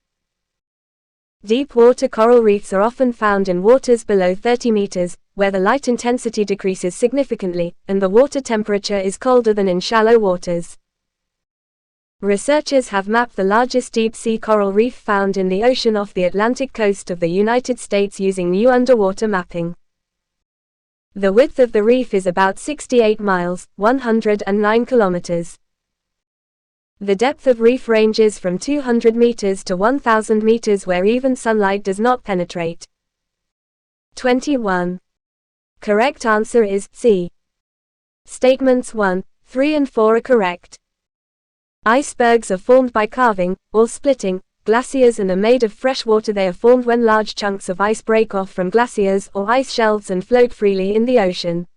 Deep water coral reefs are often found in waters below 30 meters, where the light intensity decreases significantly, and the water temperature is colder than in shallow waters. Researchers have mapped the largest deep-sea coral reef found in the ocean off the Atlantic coast of the United States using new underwater mapping. The width of the reef is about 68 miles, 109 kilometers. The depth of reef ranges from 200 meters to 1,000 meters where even sunlight does not penetrate. 21. Correct answer is C. Statements 1, 3 and 4 are correct. Icebergs are formed by calving, or splitting, glaciers and are made of fresh water. They are formed when large chunks of ice break off from glaciers or ice shelves and float freely in the ocean.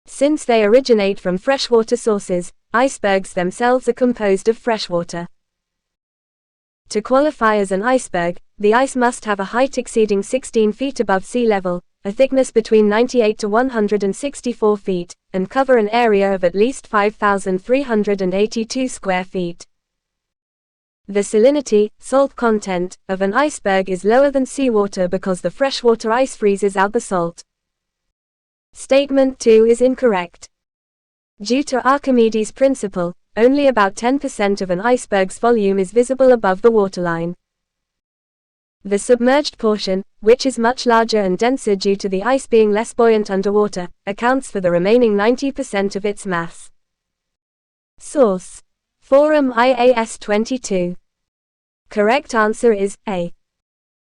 Since they originate from freshwater sources, icebergs themselves are composed of freshwater. To qualify as an iceberg, the ice must have a height exceeding 16 feet above sea level, a thickness between 98 to 164 feet, and cover an area of at least 5,382 square feet. The salinity, salt content, of an iceberg is lower than seawater because the freshwater ice freezes out the salt. Statement 2 is incorrect. Due to Archimedes' principle, only about 10% of an iceberg's volume is visible above the waterline. The submerged portion, which is much larger and denser due to the ice being less buoyant underwater, accounts for the remaining 90% of its mass. Source: Forum IAS 22. Correct answer is A.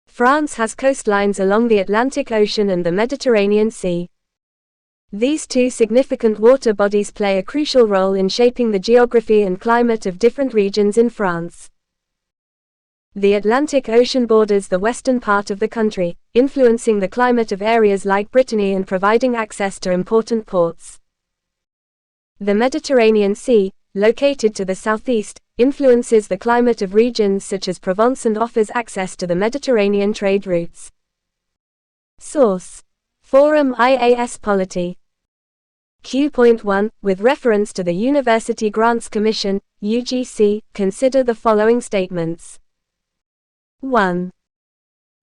France has coastlines along the Atlantic Ocean and the Mediterranean Sea. These two significant water bodies play a crucial role in shaping the geography and climate of different regions in France. The Atlantic Ocean borders the western part of the country, influencing the climate of areas like Brittany and providing access to important ports. The Mediterranean Sea, located to the southeast, influences the climate of regions such as Provence and offers access to the Mediterranean trade routes. Source: Forum IAS Polity. Q.1, with reference to the University Grants Commission, UGC, consider the following statements. 1.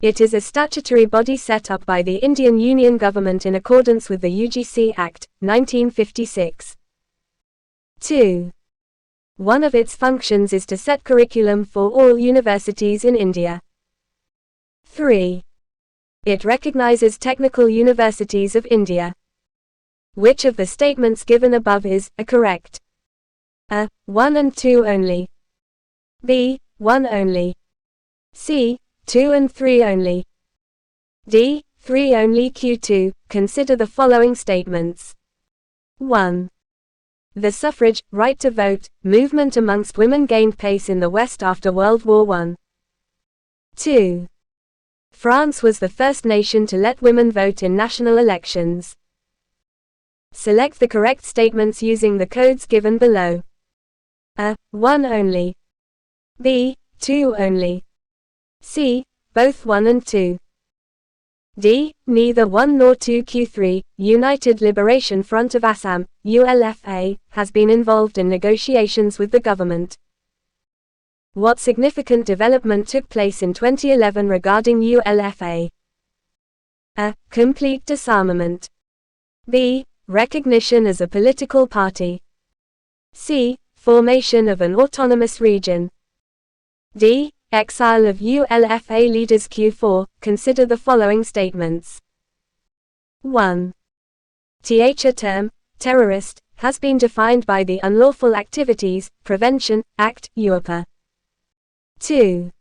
It is a statutory body set up by the Indian Union Government in accordance with the UGC Act, 1956. 2. One of its functions is to set curriculum for all universities in India. 3. It recognizes technical universities of India. Which of the statements given above is correct? A. 1 and 2 only. B. 1 only. C. 2 and 3 only. D. 3 only. Q2. Consider the following statements. 1. The suffrage, right to vote, movement amongst women gained pace in the West after World War I. 2. France was the first nation to let women vote in national elections. Select the correct statements using the codes given below. A. 1 only. B. 2 only. C. Both 1 and 2. D. Neither 1 nor 2. Q3. United Liberation Front of Assam, ULFA, has been involved in negotiations with the government. What significant development took place in 2011 regarding ULFA? A. Complete disarmament. B. Recognition as a political party. C. Formation of an autonomous region. D. Exile of ULFA leaders. Q4. Consider the following statements. 1. A term, terrorist, has been defined by the Unlawful Activities Prevention Act, UAPA. 2.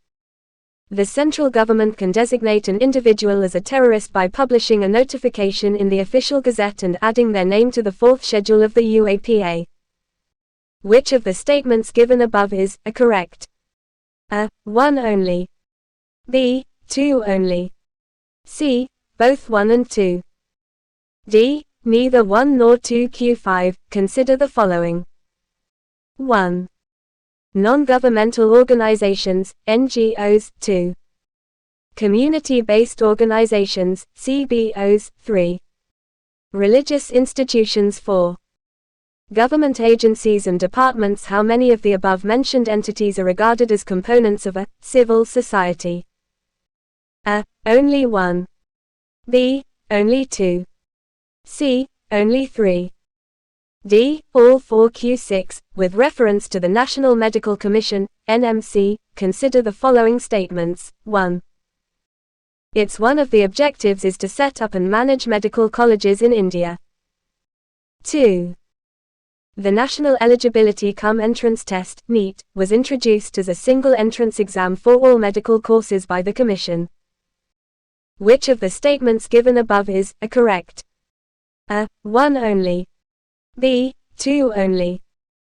The central government can designate an individual as a terrorist by publishing a notification in the official gazette and adding their name to the 4th schedule of the UAPA. Which of the statements given above is correct? A. 1 only. B. 2 only. C. Both 1 and 2. D. Neither 1 nor 2. Q5. Consider the following. 1. Non-governmental organizations, NGOs. 2. Community-based organizations, CBOs. 3. Religious institutions. 4. Government agencies and departments. How many of the above-mentioned entities are regarded as components of a civil society? A. Only 1. B. Only 2. C. Only 3. D. All 4. Q6. With reference to the National Medical Commission, NMC, consider the following statements. 1. Its one of the objectives is to set up and manage medical colleges in India. 2. The National Eligibility Cum Entrance Test, NEET, was introduced as a single entrance exam for all medical courses by the Commission. Which of the statements given above is correct? A. 1 only. B. 2 only.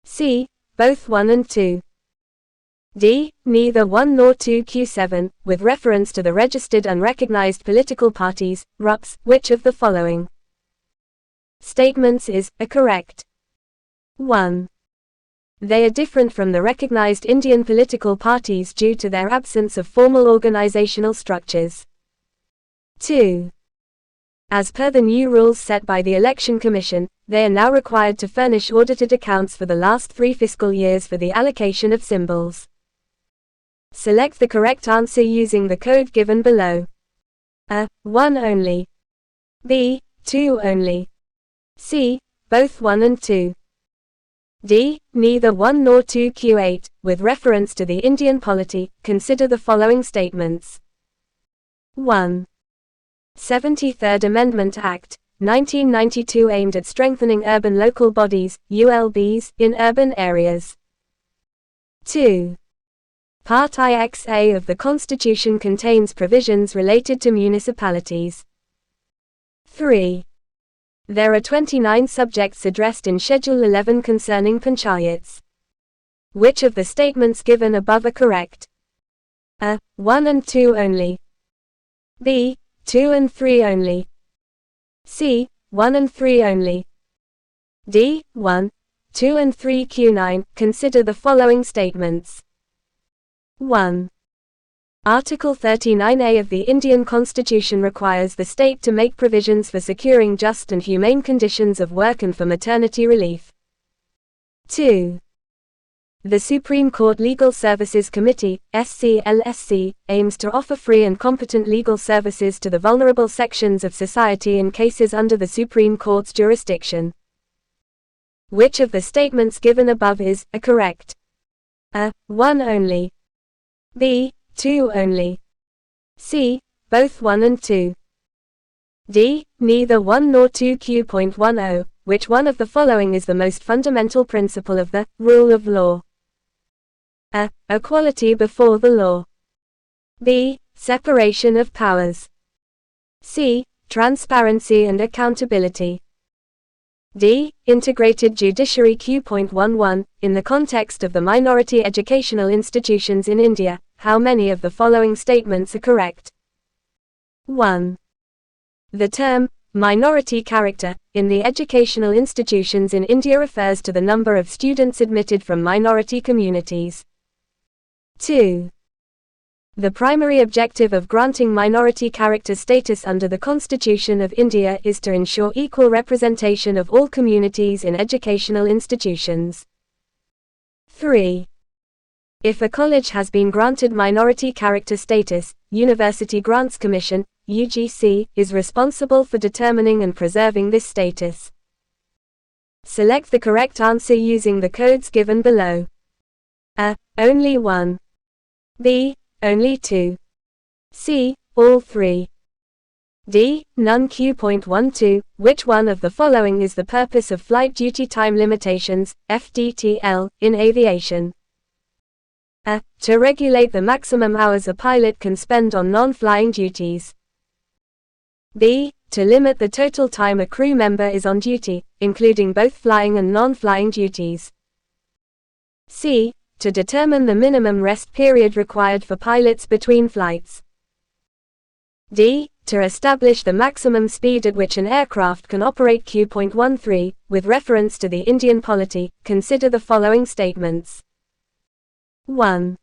C. Both 1 and 2. D. Neither 1 nor 2. Q7. With reference to the registered unrecognized political parties, RUPs, which of the following statements is correct? 1. They are different from the recognized Indian political parties due to their absence of formal organizational structures. 2. As per the new rules set by the Election Commission, they are now required to furnish audited accounts for the last 3 fiscal years for the allocation of symbols. Select the correct answer using the code given below. A. 1 only. B. 2 only. C. Both 1 and 2. D. Neither 1 nor 2. Q8. With reference to the Indian polity, consider the following statements. 1. 73rd Amendment Act, 1992 aimed at strengthening urban local bodies, ULBs, in urban areas. 2. Part IXA of the Constitution contains provisions related to municipalities. 3. There are 29 subjects addressed in Schedule 11 concerning panchayats. Which of the statements given above are correct? A. 1 and 2 only. B. 2 and 3 only. C. 1 and 3 only. D. 1, 2 and 3. Q9. Consider the following statements. 1. Article 39A of the Indian Constitution requires the state to make provisions for securing just and humane conditions of work and for maternity relief. 2. The Supreme Court Legal Services Committee, SCLSC, aims to offer free and competent legal services to the vulnerable sections of society in cases under the Supreme Court's jurisdiction. Which of the statements given above is correct? A. 1 only. B. 2 only. C. Both 1 and 2. D. Neither 1 nor 2. Q.10. Which one of the following is the most fundamental principle of the rule of law? A. Equality before the law. B. Separation of powers. C. Transparency and accountability. D. Integrated judiciary. Q.11. In the context of the minority educational institutions in India, how many of the following statements are correct? 1. The term minority character in the educational institutions in India refers to the number of students admitted from minority communities. 2. The primary objective of granting minority character status under the Constitution of India is to ensure equal representation of all communities in educational institutions. 3. If a college has been granted minority character status, University Grants Commission, UGC, is responsible for determining and preserving this status. Select the correct answer using the codes given below. A. Only 1. B. Only 2. C. All 3. D. None. Q.12. Which one of the following is the purpose of flight duty time limitations, FDTL, in aviation? A. To regulate the maximum hours a pilot can spend on non-flying duties. B. To limit the total time a crew member is on duty, including both flying and non-flying duties. C. To determine the minimum rest period required for pilots between flights. D. To establish the maximum speed at which an aircraft can operate. Q.13. With reference to the Indian polity, consider the following statements. 1.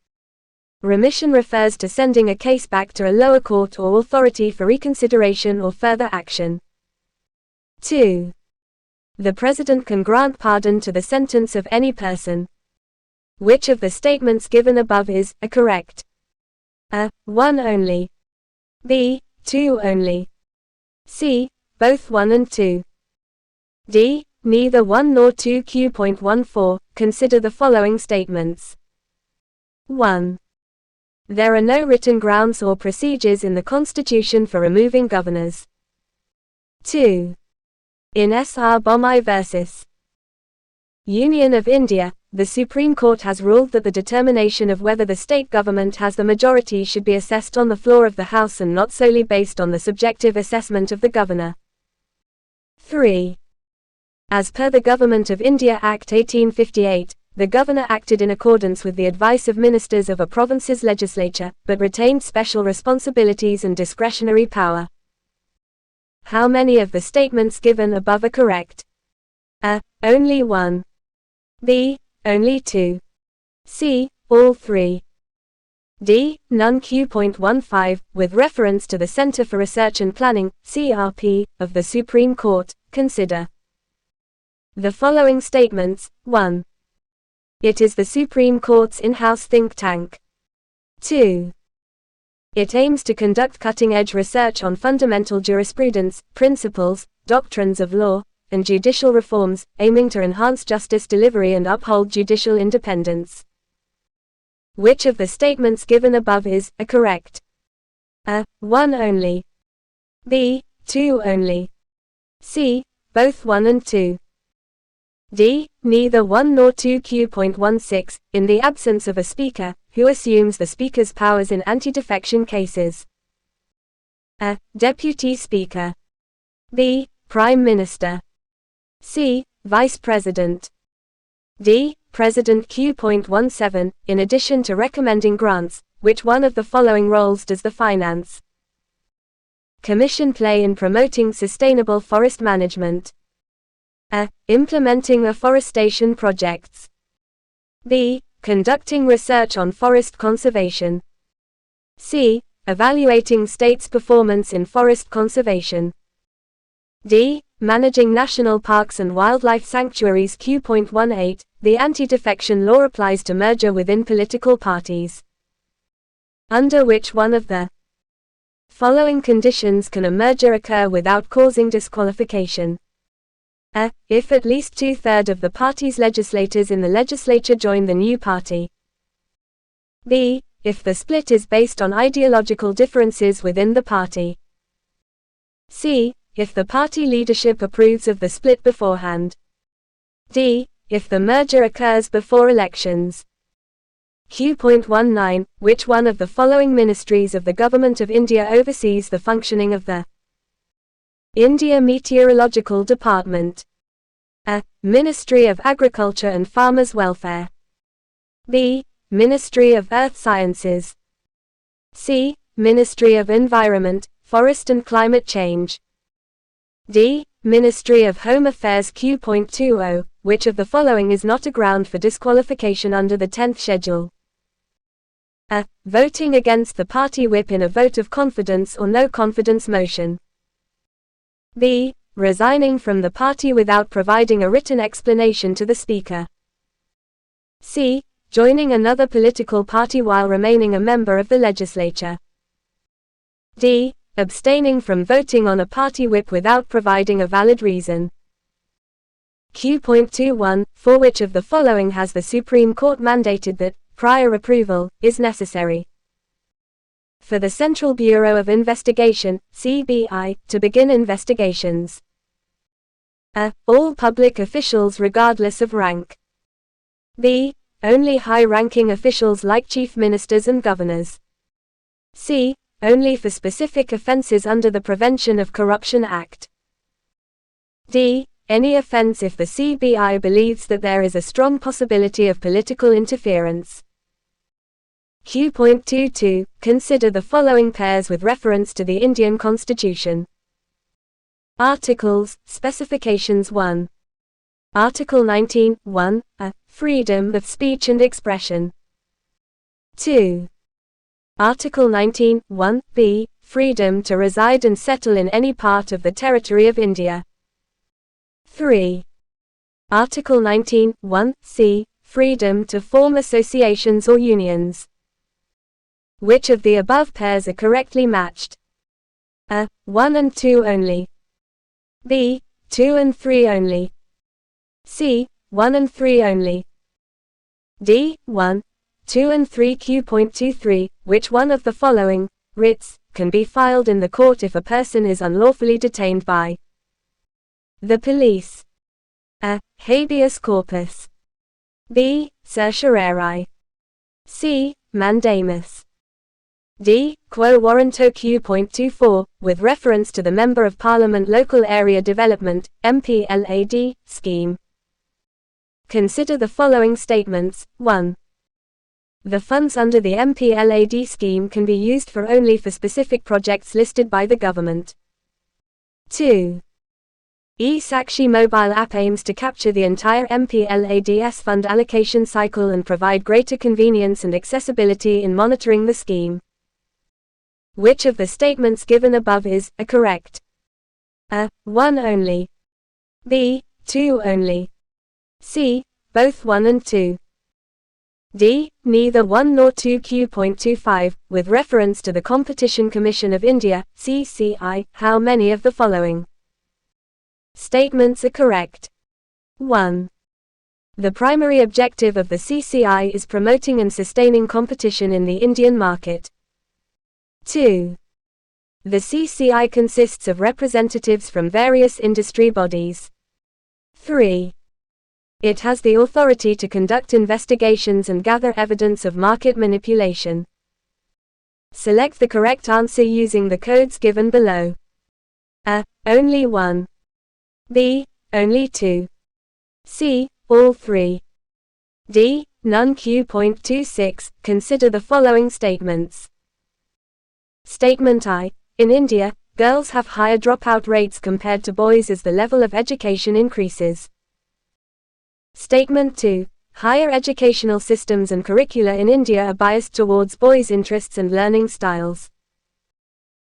Remission refers to sending a case back to a lower court or authority for reconsideration or further action. 2. The President can grant pardon to the sentence of any person. Which of the statements given above is correct? A. 1 only. B. 2 only. C. Both 1 and 2. D. Neither 1 nor 2. Q.14. Consider the following statements. 1. There are no written grounds or procedures in the Constitution for removing governors. 2. In S.R. Bommai vs. Union of India, the Supreme Court has ruled that the determination of whether the state government has the majority should be assessed on the floor of the House and not solely based on the subjective assessment of the governor. 3. As per the Government of India Act 1858, the governor acted in accordance with the advice of ministers of a province's legislature, but retained special responsibilities and discretionary power. How many of the statements given above are correct? A. Only 1. B. Only 2. C. All 3. D. None. Q.15, with reference to the Centre for Research and Planning, CRP, of the Supreme Court, consider the following statements. 1. It is the Supreme Court's in-house think tank. 2. It aims to conduct cutting-edge research on fundamental jurisprudence, principles, doctrines of law, and judicial reforms, aiming to enhance justice delivery and uphold judicial independence. Which of the statements given above is correct? A. 1 only. B. 2 only. C. Both 1 and 2. D. Neither 1 nor 2. Q.16, in the absence of a speaker, who assumes the speaker's powers in anti-defection cases? A. Deputy Speaker. B. Prime Minister. C. Vice President. D. President. Q.17, in addition to recommending grants, which one of the following roles does the Finance Commission play in promoting sustainable forest management? A. Implementing afforestation projects. B. Conducting research on forest conservation. C. Evaluating states' performance in forest conservation. D. Managing national parks and wildlife sanctuaries. Q.18, the anti-defection law applies to merger within political parties. Under which one of the following conditions can a merger occur without causing disqualification? A. If at least 2/3 of the party's legislators in the legislature join the new party. B. If the split is based on ideological differences within the party. C. If the party leadership approves of the split beforehand. D. If the merger occurs before elections. Q.19, which one of the following ministries of the Government of India oversees the functioning of the India Meteorological Department? A. Ministry of Agriculture and Farmers' Welfare. B. Ministry of Earth Sciences. C. Ministry of Environment, Forest and Climate Change. D. Ministry of Home Affairs. Q.20, which of the following is not a ground for disqualification under the 10th schedule? A. Voting against the party whip in a vote of confidence or no confidence motion. B. Resigning from the party without providing a written explanation to the Speaker. C. Joining another political party while remaining a member of the legislature. D. Abstaining from voting on a party whip without providing a valid reason. Q.21, for which of the following has the Supreme Court mandated that prior approval is necessary? For the Central Bureau of Investigation, CBI, to begin investigations. A. All public officials regardless of rank. B. Only high-ranking officials like chief ministers and governors. C. Only for specific offences under the Prevention of Corruption Act. D. Any offence if the CBI believes that there is a strong possibility of political interference. Q.22, consider the following pairs with reference to the Indian Constitution. Articles, Specifications 1. Article 19, 1, a. Freedom of speech and expression. 2. Article 19, 1, b. Freedom to reside and settle in any part of the territory of India. 3. Article 19, 1, c. Freedom to form associations or unions. Which of the above pairs are correctly matched? A. 1 and 2 only. B. 2 and 3 only. C. 1 and 3 only. D. 1, 2 and 3. Q.23, which one of the following writs can be filed in the court if a person is unlawfully detained by the police? A. Habeas corpus. B. Certiorari. C. Mandamus. D. Quo warranto Q.24, with reference to the Member of Parliament Local Area Development, MPLAD, scheme. Consider the following statements. 1. The funds under the MPLAD scheme can be used only for specific projects listed by the government. 2. E-Sakshi mobile app aims to capture the entire MPLAD's fund allocation cycle and provide greater convenience and accessibility in monitoring the scheme. Which of the statements given above is correct? A. 1 only. B. 2 only. C. Both 1 and 2. D. Neither 1 nor 2. Q.25, with reference to the Competition Commission of India, CCI, how many of the following statements are correct? 1. The primary objective of the CCI is promoting and sustaining competition in the Indian market. 2. The CCI consists of representatives from various industry bodies. 3. It has the authority to conduct investigations and gather evidence of market manipulation. Select the correct answer using the codes given below. A. Only 1. B. Only 2. C. All 3. D. None. Q.26, consider the following statements. Statement I. In India, girls have higher dropout rates compared to boys as the level of education increases. Statement 2. Higher educational systems and curricula in India are biased towards boys' interests and learning styles.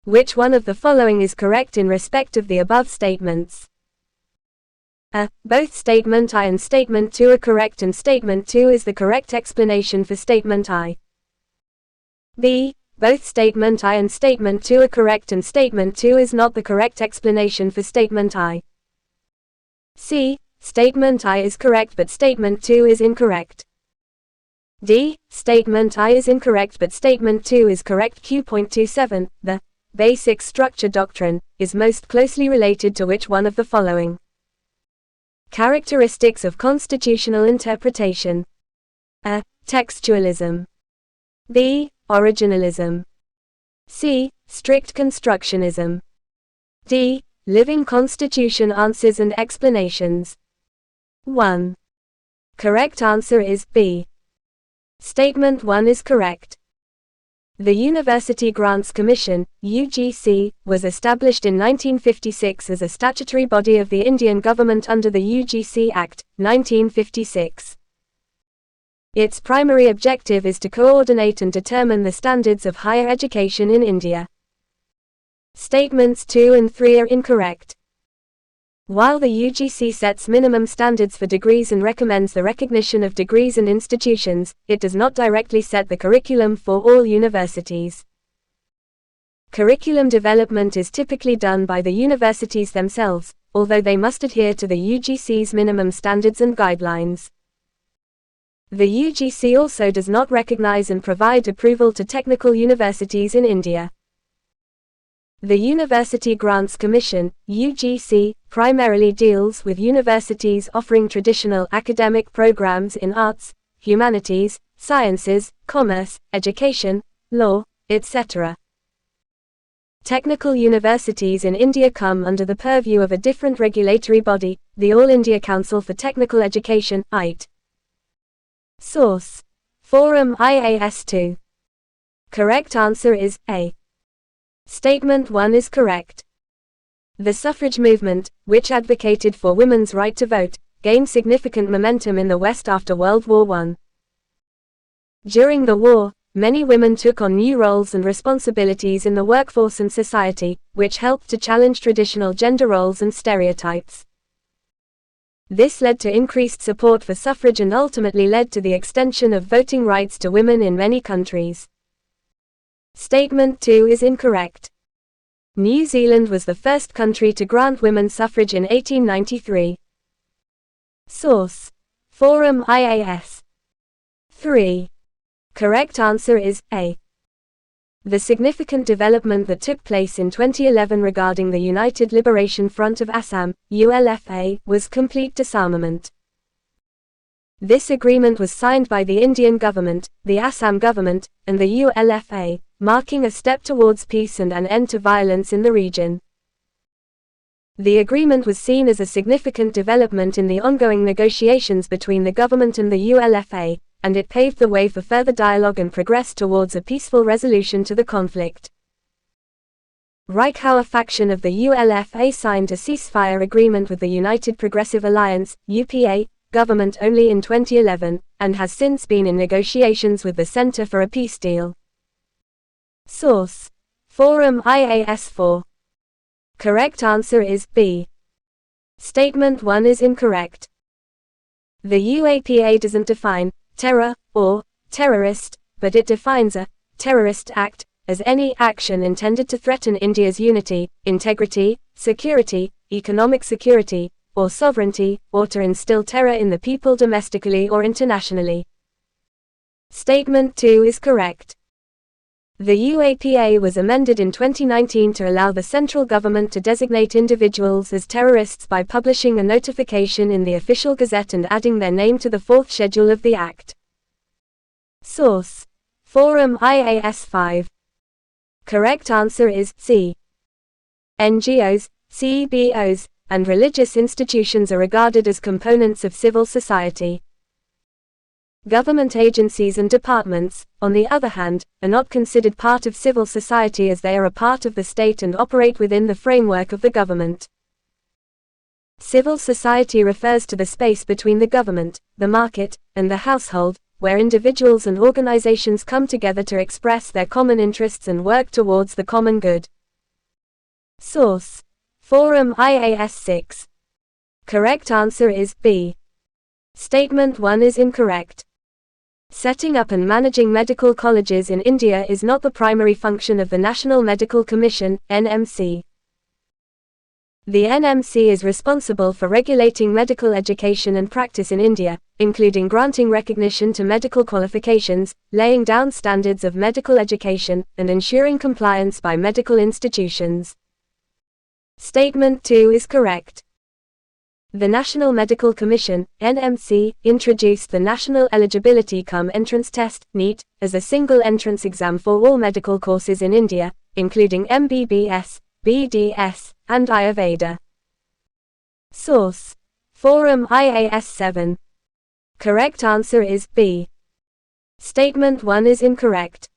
Which one of the following is correct in respect of the above statements? A. Both Statement I and Statement 2 are correct and Statement 2 is the correct explanation for Statement I. B. Both Statement I and Statement 2 are correct and Statement 2 is not the correct explanation for Statement I. C. Statement I is correct but Statement 2 is incorrect. D. Statement I is incorrect but Statement 2 is correct. Q.27, the basic structure doctrine, is most closely related to which one of the following characteristics of constitutional interpretation? A. Textualism. B. Originalism. C. Strict constructionism. D. Living constitution answers and explanations. 1. Correct answer is B. Statement 1 is correct. The University Grants Commission, UGC, was established in 1956 as a statutory body of the Indian government under the UGC Act, 1956. Its primary objective is to coordinate and determine the standards of higher education in India. Statements 2 and 3 are incorrect. While the UGC sets minimum standards for degrees and recommends the recognition of degrees and institutions, it does not directly set the curriculum for all universities. Curriculum development is typically done by the universities themselves, although they must adhere to the UGC's minimum standards and guidelines. The UGC also does not recognize and provide approval to technical universities in India. The University Grants Commission, UGC, primarily deals with universities offering traditional academic programs in arts, humanities, sciences, commerce, education, law, etc. Technical universities in India come under the purview of a different regulatory body, the All India Council for Technical Education, AIT. Source: Forum IAS2. Correct answer is A. Statement 1 is correct. The suffrage movement, which advocated for women's right to vote, gained significant momentum in the West after World War I. During the war, many women took on new roles and responsibilities in the workforce and society, which helped to challenge traditional gender roles and stereotypes. This led to increased support for suffrage and ultimately led to the extension of voting rights to women in many countries. Statement 2 is incorrect. New Zealand was the first country to grant women suffrage in 1893. Source: Forum IAS. 3. Correct answer is A. The significant development that took place in 2011 regarding the United Liberation Front of Assam, ULFA, was complete disarmament. This agreement was signed by the Indian government, the Assam government, and the ULFA, marking a step towards peace and an end to violence in the region. The agreement was seen as a significant development in the ongoing negotiations between the government and the ULFA, and it paved the way for further dialogue and progress towards a peaceful resolution to the conflict. Reichauer faction of the ULFA signed a ceasefire agreement with the United Progressive Alliance, UPA, government only in 2011, and has since been in negotiations with the Center for a Peace Deal. Source: Forum IAS4. Correct answer is B. Statement 1 is incorrect. The UAPA doesn't define terror or terrorist, but it defines a terrorist act as any action intended to threaten India's unity, integrity, security, economic security, or sovereignty, or to instill terror in the people domestically or internationally. Statement 2 is correct. The UAPA was amended in 2019 to allow the central government to designate individuals as terrorists by publishing a notification in the official gazette and adding their name to the fourth schedule of the Act. Source: Forum IAS5. Correct answer is C. NGOs, CBOs, and religious institutions are regarded as components of civil society. Government agencies and departments, on the other hand, are not considered part of civil society as they are a part of the state and operate within the framework of the government. Civil society refers to the space between the government, the market, and the household, where individuals and organizations come together to express their common interests and work towards the common good. Source: Forum IAS6. Correct answer is B. Statement 1 is incorrect. Setting up and managing medical colleges in India is not the primary function of the National Medical Commission, NMC. The NMC is responsible for regulating medical education and practice in India, including granting recognition to medical qualifications, laying down standards of medical education, and ensuring compliance by medical institutions. Statement 2 is correct. The National Medical Commission, NMC, introduced the National Eligibility Entrance Test, NEET, as a single entrance exam for all medical courses in India, including MBBS, BDS, and Ayurveda. Source: Forum IAS7. Correct answer is B. Statement 1 is incorrect.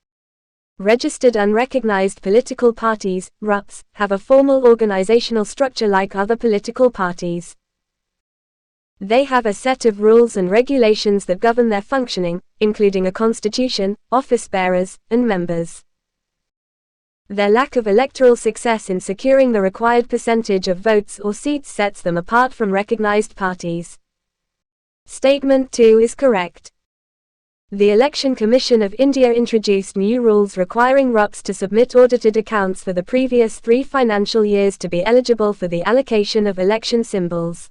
Registered unrecognized political parties, RUPs, have a formal organizational structure like other political parties. They have a set of rules and regulations that govern their functioning, including a constitution, office bearers, and members. Their lack of electoral success in securing the required percentage of votes or seats sets them apart from recognized parties. Statement 2 is correct. The Election Commission of India introduced new rules requiring RUPs to submit audited accounts for the previous 3 financial years to be eligible for the allocation of election symbols.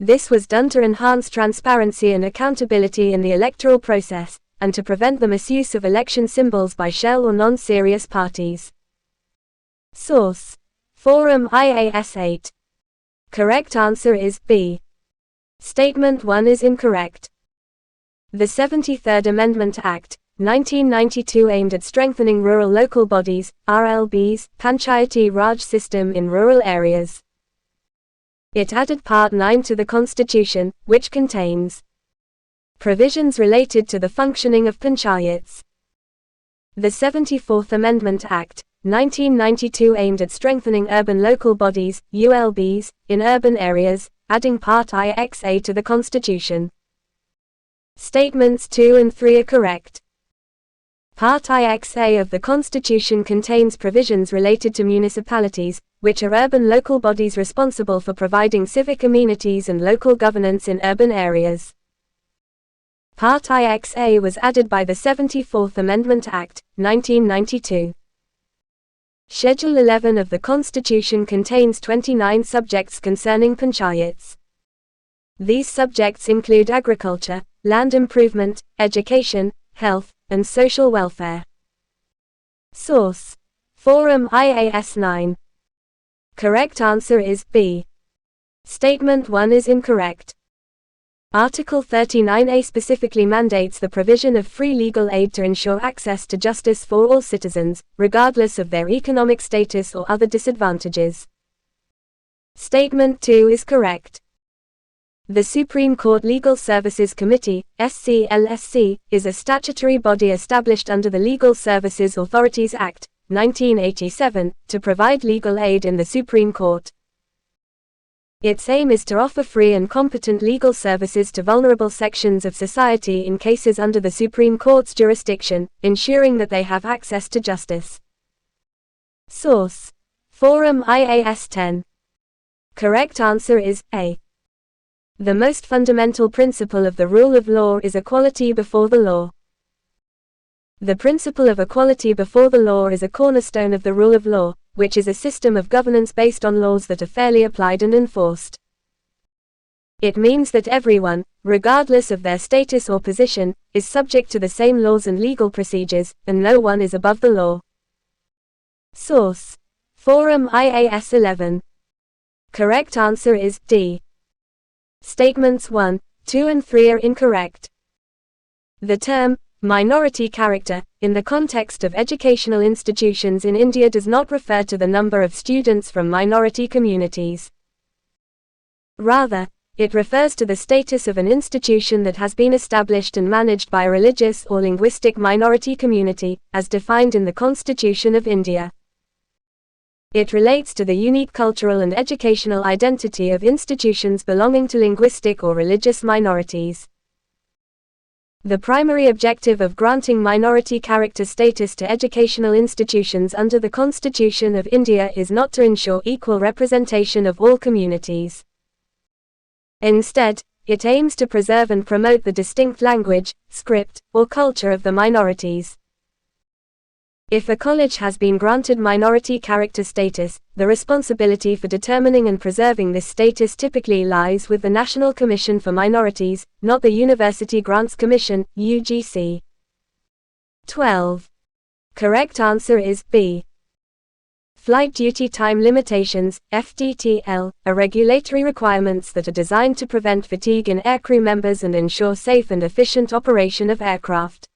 This was done to enhance transparency and accountability in the electoral process, and to prevent the misuse of election symbols by shell or non-serious parties. Source: Forum IAS8. Correct answer is B. Statement 1 is incorrect. The 73rd Amendment Act, 1992 aimed at strengthening rural local bodies, RLBs, Panchayati Raj system in rural areas. It added Part 9 to the Constitution, which contains provisions related to the functioning of panchayats. The 74th Amendment Act, 1992 aimed at strengthening urban local bodies, ULBs, in urban areas, adding Part IXA to the Constitution. Statements 2 and 3 are correct. Part IXA of the Constitution contains provisions related to municipalities, which are urban local bodies responsible for providing civic amenities and local governance in urban areas. Part IXA was added by the 74th Amendment Act, 1992. Schedule 11 of the Constitution contains 29 subjects concerning panchayats. These subjects include agriculture, land improvement, education, health, and social welfare. Source: Forum IAS 9. Correct answer is B. Statement 1 is incorrect. Article 39A specifically mandates the provision of free legal aid to ensure access to justice for all citizens, regardless of their economic status or other disadvantages. Statement 2 is correct. The Supreme Court Legal Services Committee, SCLSC, is a statutory body established under the Legal Services Authorities Act, 1987, to provide legal aid in the Supreme Court. Its aim is to offer free and competent legal services to vulnerable sections of society in cases under the Supreme Court's jurisdiction, ensuring that they have access to justice. Source: Forum IAS 10. Correct answer is A. The most fundamental principle of the rule of law is equality before the law. The principle of equality before the law is a cornerstone of the rule of law, which is a system of governance based on laws that are fairly applied and enforced. It means that everyone, regardless of their status or position, is subject to the same laws and legal procedures, and no one is above the law. Source: Forum IAS 11. Correct answer is D. Statements 1, 2 and 3 are incorrect. The term minority character, in the context of educational institutions in India, does not refer to the number of students from minority communities. Rather, it refers to the status of an institution that has been established and managed by a religious or linguistic minority community, as defined in the Constitution of India. It relates to the unique cultural and educational identity of institutions belonging to linguistic or religious minorities. The primary objective of granting minority character status to educational institutions under the Constitution of India is not to ensure equal representation of all communities. Instead, it aims to preserve and promote the distinct language, script, or culture of the minorities. If a college has been granted minority character status, the responsibility for determining and preserving this status typically lies with the National Commission for Minorities, not the University Grants Commission, UGC. 12. Correct answer is B. Flight duty time limitations, FDTL, are regulatory requirements that are designed to prevent fatigue in aircrew members and ensure safe and efficient operation of aircraft.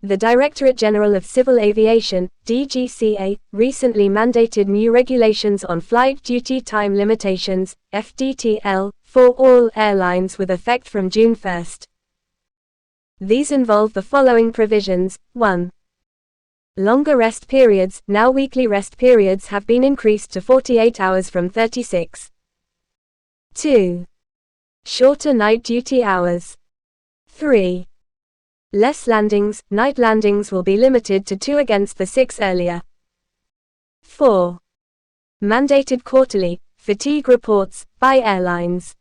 The Directorate General of Civil Aviation, DGCA, recently mandated new regulations on flight duty time limitations, FDTL, for all airlines with effect from June 1. These involve the following provisions. 1. Longer rest periods. Now weekly rest periods have been increased to 48 hours from 36. 2. Shorter night duty hours. 3. Less landings. Night landings will be limited to 2 against the 6 earlier. 4. Mandated quarterly fatigue reports by airlines.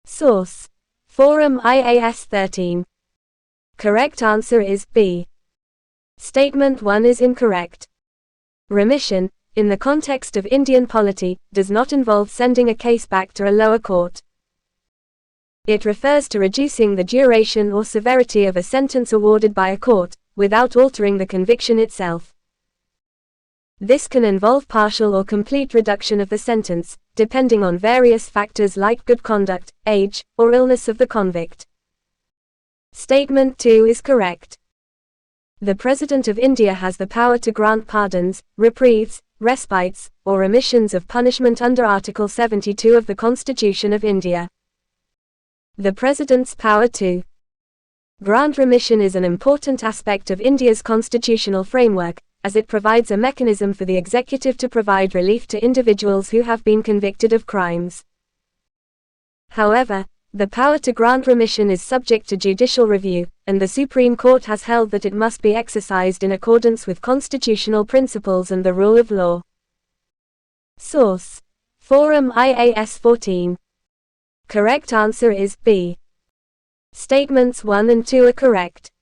Source: Forum IAS 13. Correct answer is B. Statement 1 is incorrect. Remission, in the context of Indian polity, does not involve sending a case back to a lower court. It refers to reducing the duration or severity of a sentence awarded by a court, without altering the conviction itself. This can involve partial or complete reduction of the sentence, depending on various factors like good conduct, age, or illness of the convict. Statement 2 is correct. The President of India has the power to grant pardons, reprieves, respites, or remissions of punishment under Article 72 of the Constitution of India. The President's power to grant remission is an important aspect of India's constitutional framework, as it provides a mechanism for the executive to provide relief to individuals who have been convicted of crimes. However, the power to grant remission is subject to judicial review, and the Supreme Court has held that it must be exercised in accordance with constitutional principles and the rule of law. Source: Forum IAS 14. Correct answer is B. Statements 1 and 2 are correct.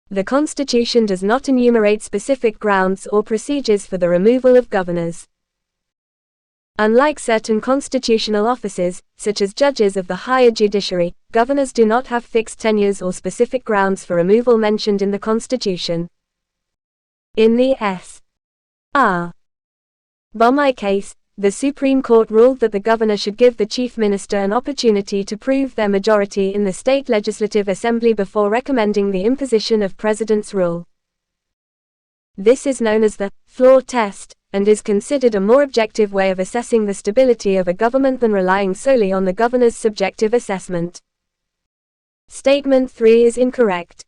The Constitution does not enumerate specific grounds or procedures for the removal of governors. Unlike certain constitutional offices, such as judges of the higher judiciary, governors do not have fixed tenures or specific grounds for removal mentioned in the Constitution. In the S.R. Bommai case, the Supreme Court ruled that the governor should give the chief minister an opportunity to prove their majority in the state legislative assembly before recommending the imposition of president's rule. This is known as the floor test, and is considered a more objective way of assessing the stability of a government than relying solely on the governor's subjective assessment. Statement 3 is incorrect.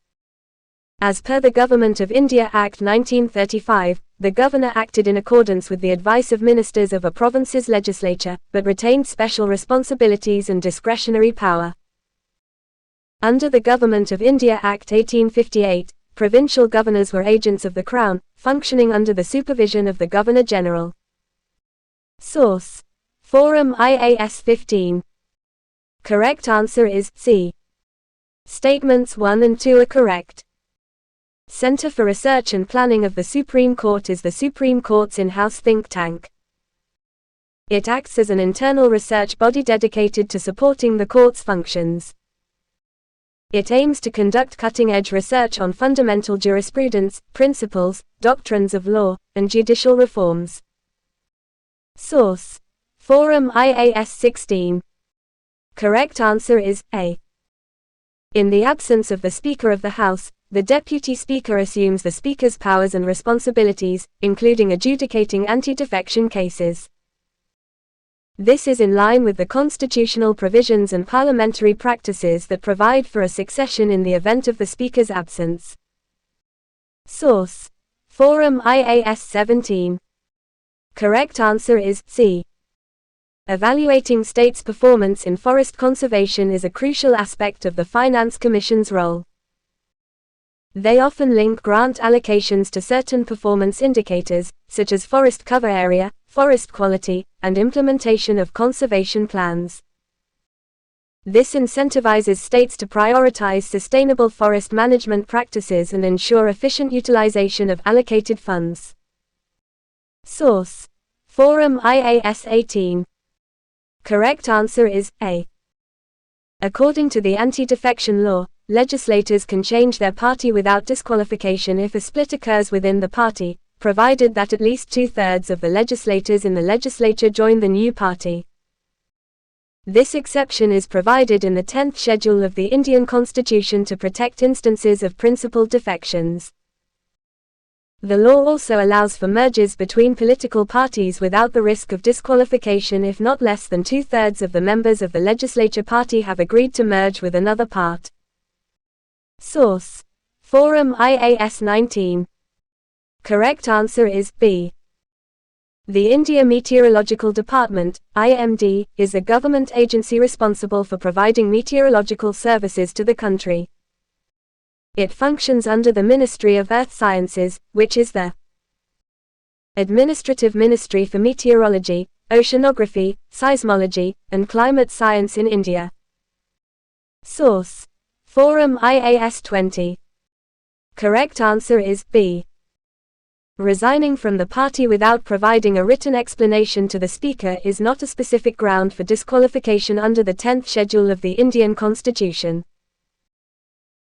As per the Government of India Act 1935, the governor acted in accordance with the advice of ministers of a province's legislature, but retained special responsibilities and discretionary power. Under the Government of India Act 1858, provincial governors were agents of the Crown, functioning under the supervision of the Governor-General. Source: Forum IAS 15. Correct answer is C. Statements 1 and 2 are correct. Center for Research and Planning of the Supreme Court is the Supreme Court's in-house think tank. It acts as an internal research body dedicated to supporting the court's functions. It aims to conduct cutting-edge research on fundamental jurisprudence, principles, doctrines of law, and judicial reforms. Source: Forum IAS 16. Correct answer is A. In the absence of the Speaker of the House, the Deputy Speaker assumes the Speaker's powers and responsibilities, including adjudicating anti-defection cases. This is in line with the constitutional provisions and parliamentary practices that provide for a succession in the event of the Speaker's absence. Source: Forum IAS 17. Correct answer is C. Evaluating states' performance in forest conservation is a crucial aspect of the Finance Commission's role. They often link grant allocations to certain performance indicators, such as forest cover area, forest quality, and implementation of conservation plans. This incentivizes states to prioritize sustainable forest management practices and ensure efficient utilization of allocated funds. Source: Forum IAS 18. Correct answer is A. According to the anti-defection law, legislators can change their party without disqualification if a split occurs within the party, provided that at least 2/3 of the legislators in the legislature join the new party. This exception is provided in the 10th schedule of the Indian Constitution to protect instances of principled defections. The law also allows for mergers between political parties without the risk of disqualification if not less than 2/3 of the members of the legislature party have agreed to merge with another part. Source: Forum IAS 19. Correct answer is B. The India Meteorological Department, IMD, is a government agency responsible for providing meteorological services to the country. It functions under the Ministry of Earth Sciences, which is the administrative ministry for meteorology, oceanography, seismology, and climate science in India. Source: Forum IAS 20. Correct answer is B. Resigning from the party without providing a written explanation to the Speaker is not a specific ground for disqualification under the 10th schedule of the Indian Constitution.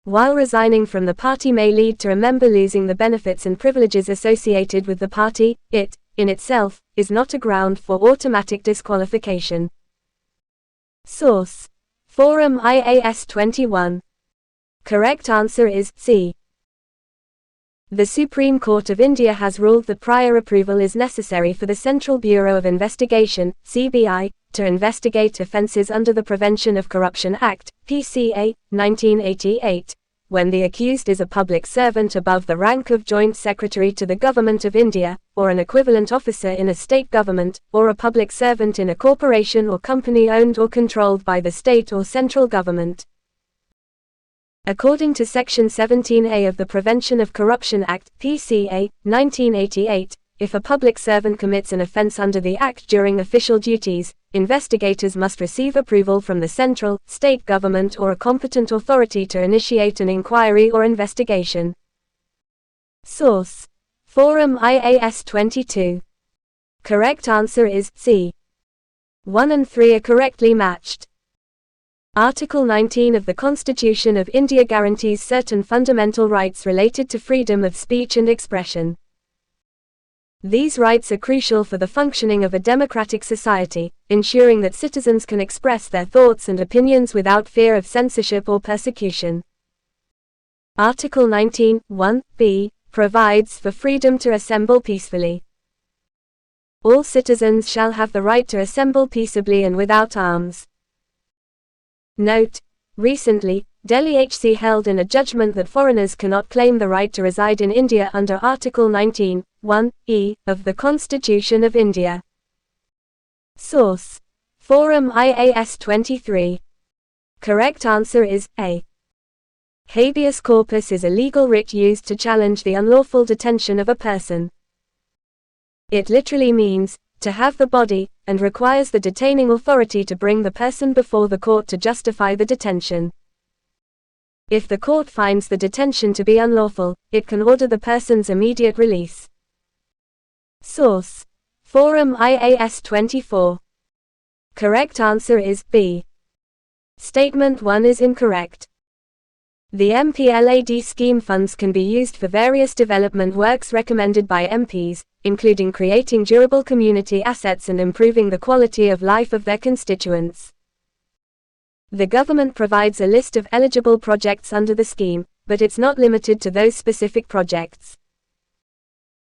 While resigning from the party may lead to a member losing the benefits and privileges associated with the party, it, in itself, is not a ground for automatic disqualification. Source: Forum IAS 21. Correct answer is C. The Supreme Court of India has ruled that prior approval is necessary for the Central Bureau of Investigation, CBI, to investigate offences under the Prevention of Corruption Act, PCA, 1988, when the accused is a public servant above the rank of Joint Secretary to the Government of India, or an equivalent officer in a state government, or a public servant in a corporation or company owned or controlled by the state or central government. According to Section 17A of the Prevention of Corruption Act, PCA, 1988, if a public servant commits an offence under the Act during official duties, investigators must receive approval from the central, state government or a competent authority to initiate an inquiry or investigation. Source: Forum IAS 22. Correct answer is C. 1 and 3 are correctly matched. Article 19 of the Constitution of India guarantees certain fundamental rights related to freedom of speech and expression. These rights are crucial for the functioning of a democratic society, ensuring that citizens can express their thoughts and opinions without fear of censorship or persecution. Article 19, 1b, provides for freedom to assemble peacefully. All citizens shall have the right to assemble peaceably and without arms. Note: recently, Delhi HC held in a judgment that foreigners cannot claim the right to reside in India under Article 19, 1e, of the Constitution of India. Source: Forum IAS 23. Correct answer is A. Habeas corpus is a legal writ used to challenge the unlawful detention of a person. It literally means, to have the body, and requires the detaining authority to bring the person before the court to justify the detention. If the court finds the detention to be unlawful, it can order the person's immediate release. Source: Forum IAS 24. Correct answer is B. Statement 1 is incorrect. The MPLAD scheme funds can be used for various development works recommended by MPs, including creating durable community assets and improving the quality of life of their constituents. The government provides a list of eligible projects under the scheme, but it's not limited to those specific projects.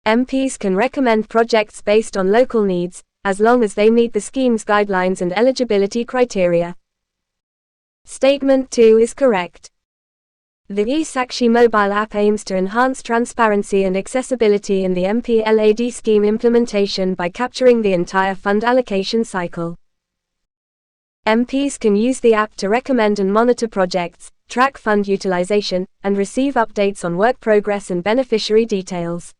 MPs can recommend projects based on local needs, as long as they meet the scheme's guidelines and eligibility criteria. Statement 2 is correct. The eSakshi mobile app aims to enhance transparency and accessibility in the MPLAD scheme implementation by capturing the entire fund allocation cycle. MPs can use the app to recommend and monitor projects, track fund utilization, and receive updates on work progress and beneficiary details.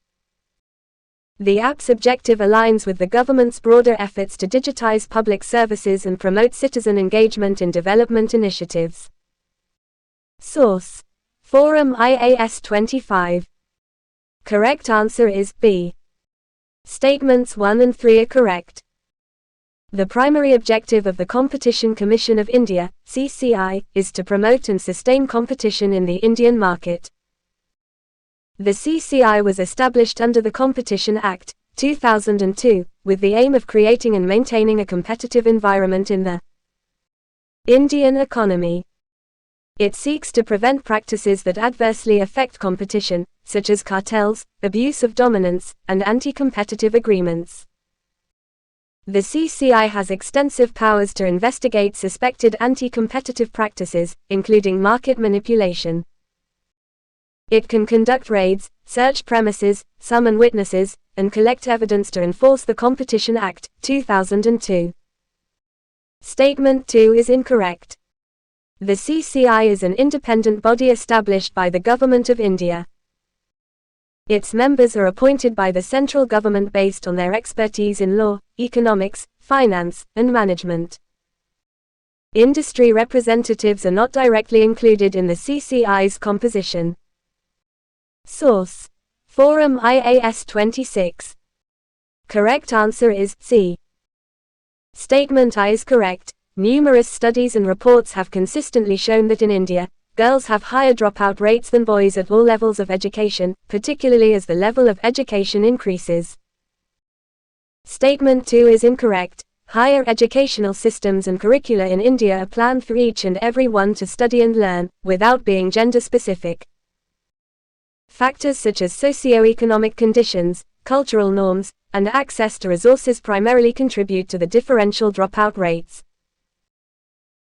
The app's objective aligns with the government's broader efforts to digitize public services and promote citizen engagement in development initiatives. Source: Forum IAS 25. Correct answer is B. Statements 1 and 3 are correct. The primary objective of the Competition Commission of India, CCI, is to promote and sustain competition in the Indian market. The CCI was established under the Competition Act, 2002, with the aim of creating and maintaining a competitive environment in the Indian economy. It seeks to prevent practices that adversely affect competition, such as cartels, abuse of dominance, and anti-competitive agreements. The CCI has extensive powers to investigate suspected anti-competitive practices, including market manipulation. It can conduct raids, search premises, summon witnesses, and collect evidence to enforce the Competition Act, 2002. Statement 2 is incorrect. The CCI is an independent body established by the Government of India. Its members are appointed by the central government based on their expertise in law, economics, finance, and management. Industry representatives are not directly included in the CCI's composition. Source: Forum IAS 26. Correct answer is C. Statement I is correct. Numerous studies and reports have consistently shown that in India, girls have higher dropout rates than boys at all levels of education, particularly as the level of education increases. Statement 2 is incorrect. Higher educational systems and curricula in India are planned for each and every one to study and learn, without being gender-specific. Factors such as socio-economic conditions, cultural norms, and access to resources primarily contribute to the differential dropout rates.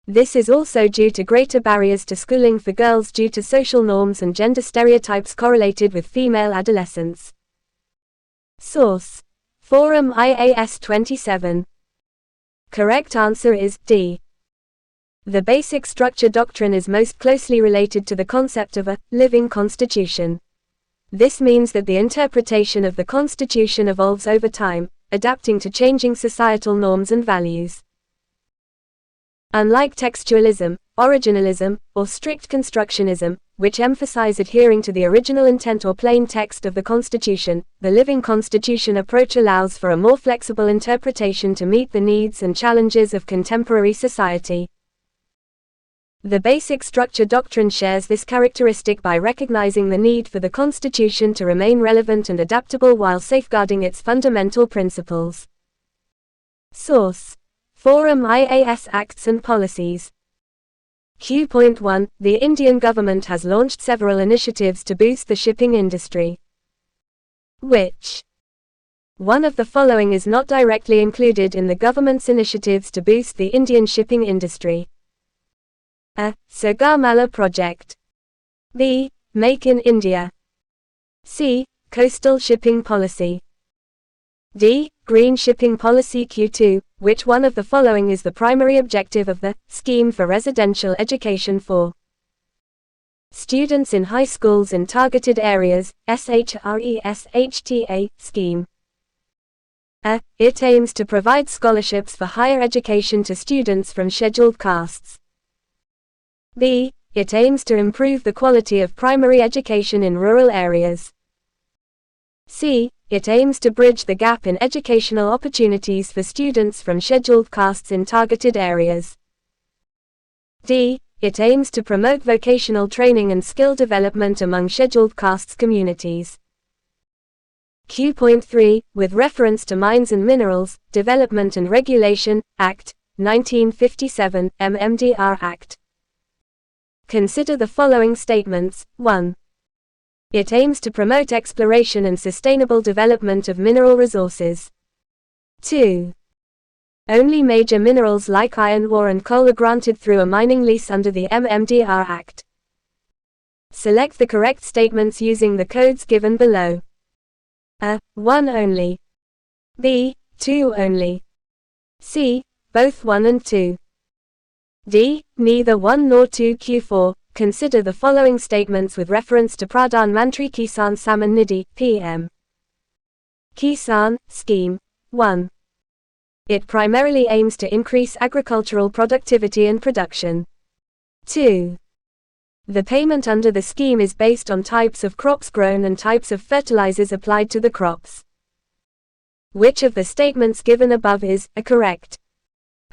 This is also due to greater barriers to schooling for girls due to social norms and gender stereotypes correlated with female adolescence. Source: Forum IAS 27. Correct answer is D. The basic structure doctrine is most closely related to the concept of a living constitution. This means that the interpretation of the constitution evolves over time, adapting to changing societal norms and values. Unlike textualism, originalism, or strict constructionism, which emphasize adhering to the original intent or plain text of the Constitution, the living constitution approach allows for a more flexible interpretation to meet the needs and challenges of contemporary society. The basic structure doctrine shares this characteristic by recognizing the need for the Constitution to remain relevant and adaptable while safeguarding its fundamental principles. Source: Forum IAS Acts and Policies. Q.1 The Indian government has launched several initiatives to boost the shipping industry. Which one of the following is not directly included in the government's initiatives to boost the Indian shipping industry? A. Sagarmala Project. B. Make in India. C. Coastal Shipping Policy. D. Green Shipping Policy. Q2 Which one of the following is the primary objective of the Scheme for Residential Education for Students in High Schools in Targeted Areas, SHRESHTA, scheme? A. It aims to provide scholarships for higher education to students from scheduled castes. B. It aims to improve the quality of primary education in rural areas. C. It aims to bridge the gap in educational opportunities for students from scheduled castes in targeted areas. D. It aims to promote vocational training and skill development among scheduled castes communities. Q.3 With reference to Mines and Minerals, Development and Regulation, Act, 1957, MMDR Act. Consider the following statements. 1. It aims to promote exploration and sustainable development of mineral resources. 2. Only major minerals like iron ore and coal are granted through a mining lease under the MMDR Act. Select the correct statements using the codes given below. A. 1 only. B. 2 only. C. Both 1 and 2. D. Neither 1 nor 2. Q4 Consider the following statements with reference to Pradhan Mantri Kisan Samman Nidhi, PM. Kisan Scheme. 1. It primarily aims to increase agricultural productivity and production. 2. The payment under the scheme is based on types of crops grown and types of fertilizers applied to the crops. Which of the statements given above is correct?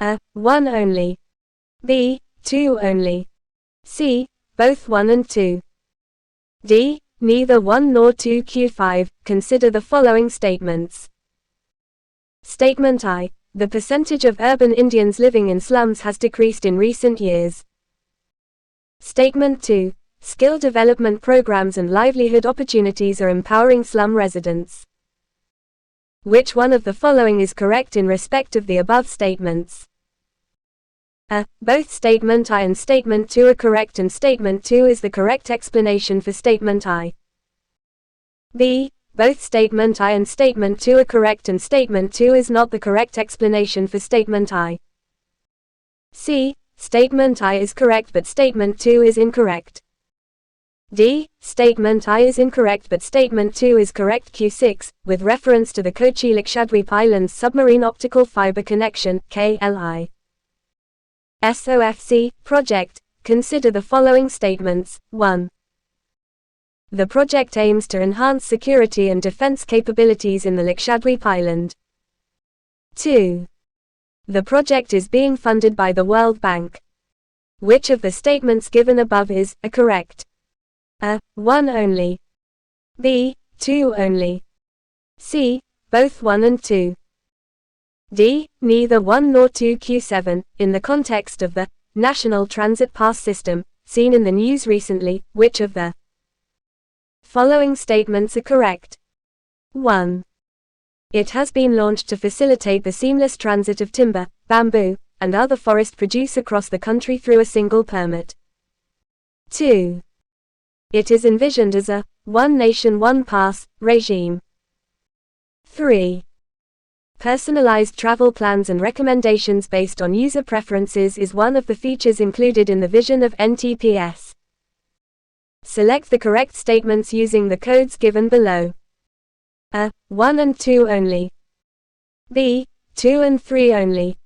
A. 1 only. B. 2 only. C. Both 1 and 2. D. Neither 1 nor 2. Q5 Consider the following statements. Statement I. The percentage of urban Indians living in slums has decreased in recent years. Statement 2. Skill development programs and livelihood opportunities are empowering slum residents. Which one of the following is correct in respect of the above statements? A. Both Statement I and Statement 2 are correct and Statement 2 is the correct explanation for Statement I. B. Both Statement I and Statement 2 are correct and Statement 2 is not the correct explanation for Statement I. C. Statement I is correct but Statement 2 is incorrect. D. Statement I is incorrect but Statement 2 is correct. Q6 With reference to the Kochi Lakshadweep Islands Submarine Optical Fiber Connection, KLI. SOFC project, consider the following statements. 1. The project aims to enhance security and defense capabilities in the Lakshadweep Island. 2. The project is being funded by the World Bank. Which of the statements given above is correct? A. 1 only. B. 2 only. C. Both 1 and 2. D. Neither 1 nor 2. Q7 In the context of the National Transit Pass System, seen in the news recently, which of the following statements are correct? 1. It has been launched to facilitate the seamless transit of timber, bamboo, and other forest produce across the country through a single permit. 2. It is envisioned as a one nation one pass regime. 3. Personalized travel plans and recommendations based on user preferences is one of the features included in the vision of NTPS. Select the correct statements using the codes given below. A. 1 and 2 only. B. 2 and 3 only.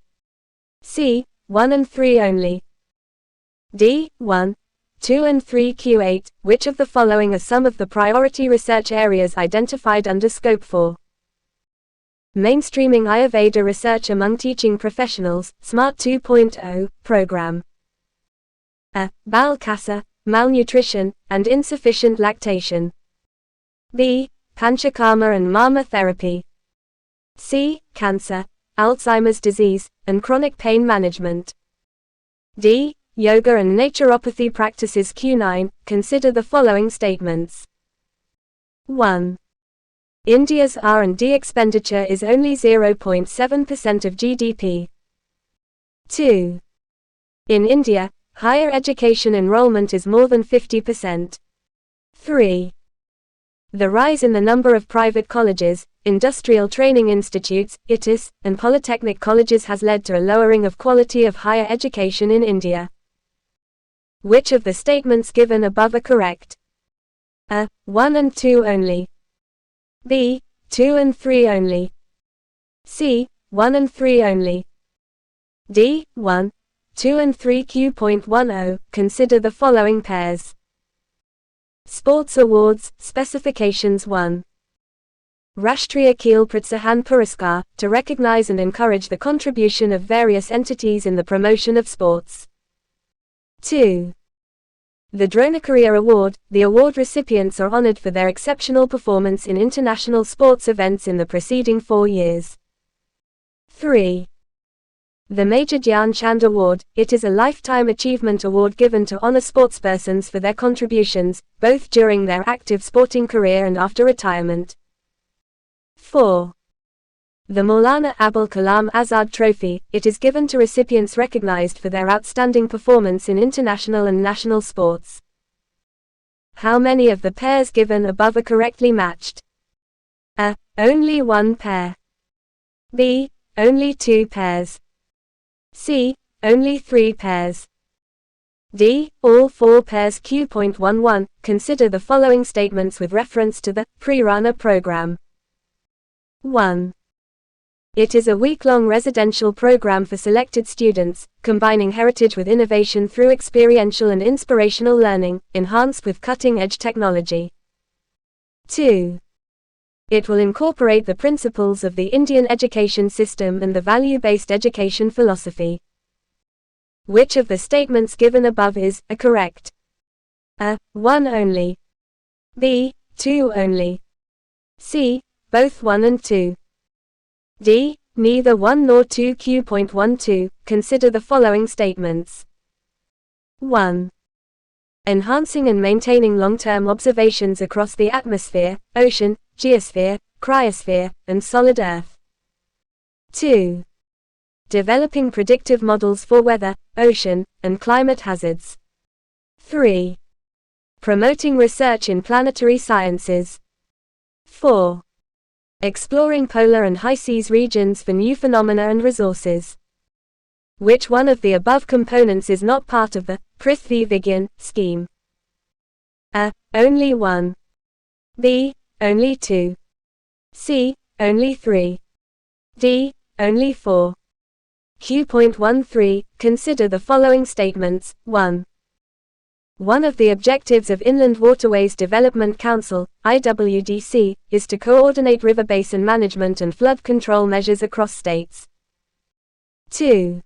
C. 1 and 3 only. D. 1, 2 and 3. Q8 Which of the following are some of the priority research areas identified under Scope 4? Mainstreaming Ayurveda research among teaching professionals, SMART 2.0 program. A. Bowel cancer, malnutrition, and insufficient lactation. B. Panchakarma and Mama therapy. C. Cancer, Alzheimer's disease, and chronic pain management. D. Yoga and naturopathy practices. Q9. Consider the following statements. 1. India's R&D expenditure is only 0.7% of GDP. 2. In India, higher education enrollment is more than 50%. 3. The rise in the number of private colleges, industrial training institutes, ITIS, and polytechnic colleges has led to a lowering of quality of higher education in India. Which of the statements given above are correct? A. 1 and 2 only. B. 2 and 3 only. C. 1 and 3 only. D. 1, 2 and 3. Q.10. Consider the following pairs. Sports Awards, Specifications 1. Rashtriya Khel Protsahan Puraskar, to recognize and encourage the contribution of various entities in the promotion of sports. 2. The Dronacharya Award, the award recipients are honored for their exceptional performance in international sports events in the preceding 4 years. 3. The Major Dhyan Chand Award, it is a lifetime achievement award given to honor sportspersons for their contributions, both during their active sporting career and after retirement. 4. The Maulana Abul Kalam Azad Trophy, it is given to recipients recognized for their outstanding performance in international and national sports. How many of the pairs given above are correctly matched? A. Only 1 pair. B. Only 2 pairs. C. Only 3 pairs. D. All 4 pairs. Q.11. Consider the following statements with reference to the Pre-Rana program. 1. It is a week-long residential program for selected students, combining heritage with innovation through experiential and inspirational learning, enhanced with cutting-edge technology. 2. It will incorporate the principles of the Indian education system and the value-based education philosophy. Which of the statements given above is correct? A. 1 only. B. 2 only. C. Both 1 and 2. D. Neither 1 nor 2. Q.12. Consider the following statements. 1. Enhancing and maintaining long-term observations across the atmosphere, ocean, geosphere, cryosphere, and solid Earth. 2. Developing predictive models for weather, ocean, and climate hazards. 3. Promoting research in planetary sciences. 4. Exploring polar and high seas regions for new phenomena and resources. Which one of the above components is not part of the Prithvi Vigyan scheme? A. Only 1. B. Only 2. C. Only 3. D. Only 4. Q.13. Consider the following statements. 1. One of the objectives of Inland Waterways Development Council, IWDC, is to coordinate river basin management and flood control measures across states. 2.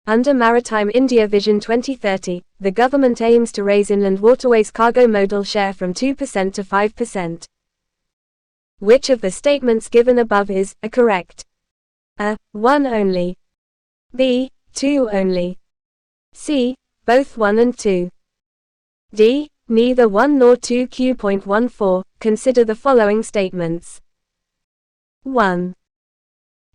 Under Maritime India Vision 2030, the government aims to raise inland waterways cargo modal share from 2% to 5%. Which of the statements given above is correct? A. 1 only. B. 2 only. C. Both 1 and 2. D. Neither 1 nor 2. Q.14. Consider the following statements. 1.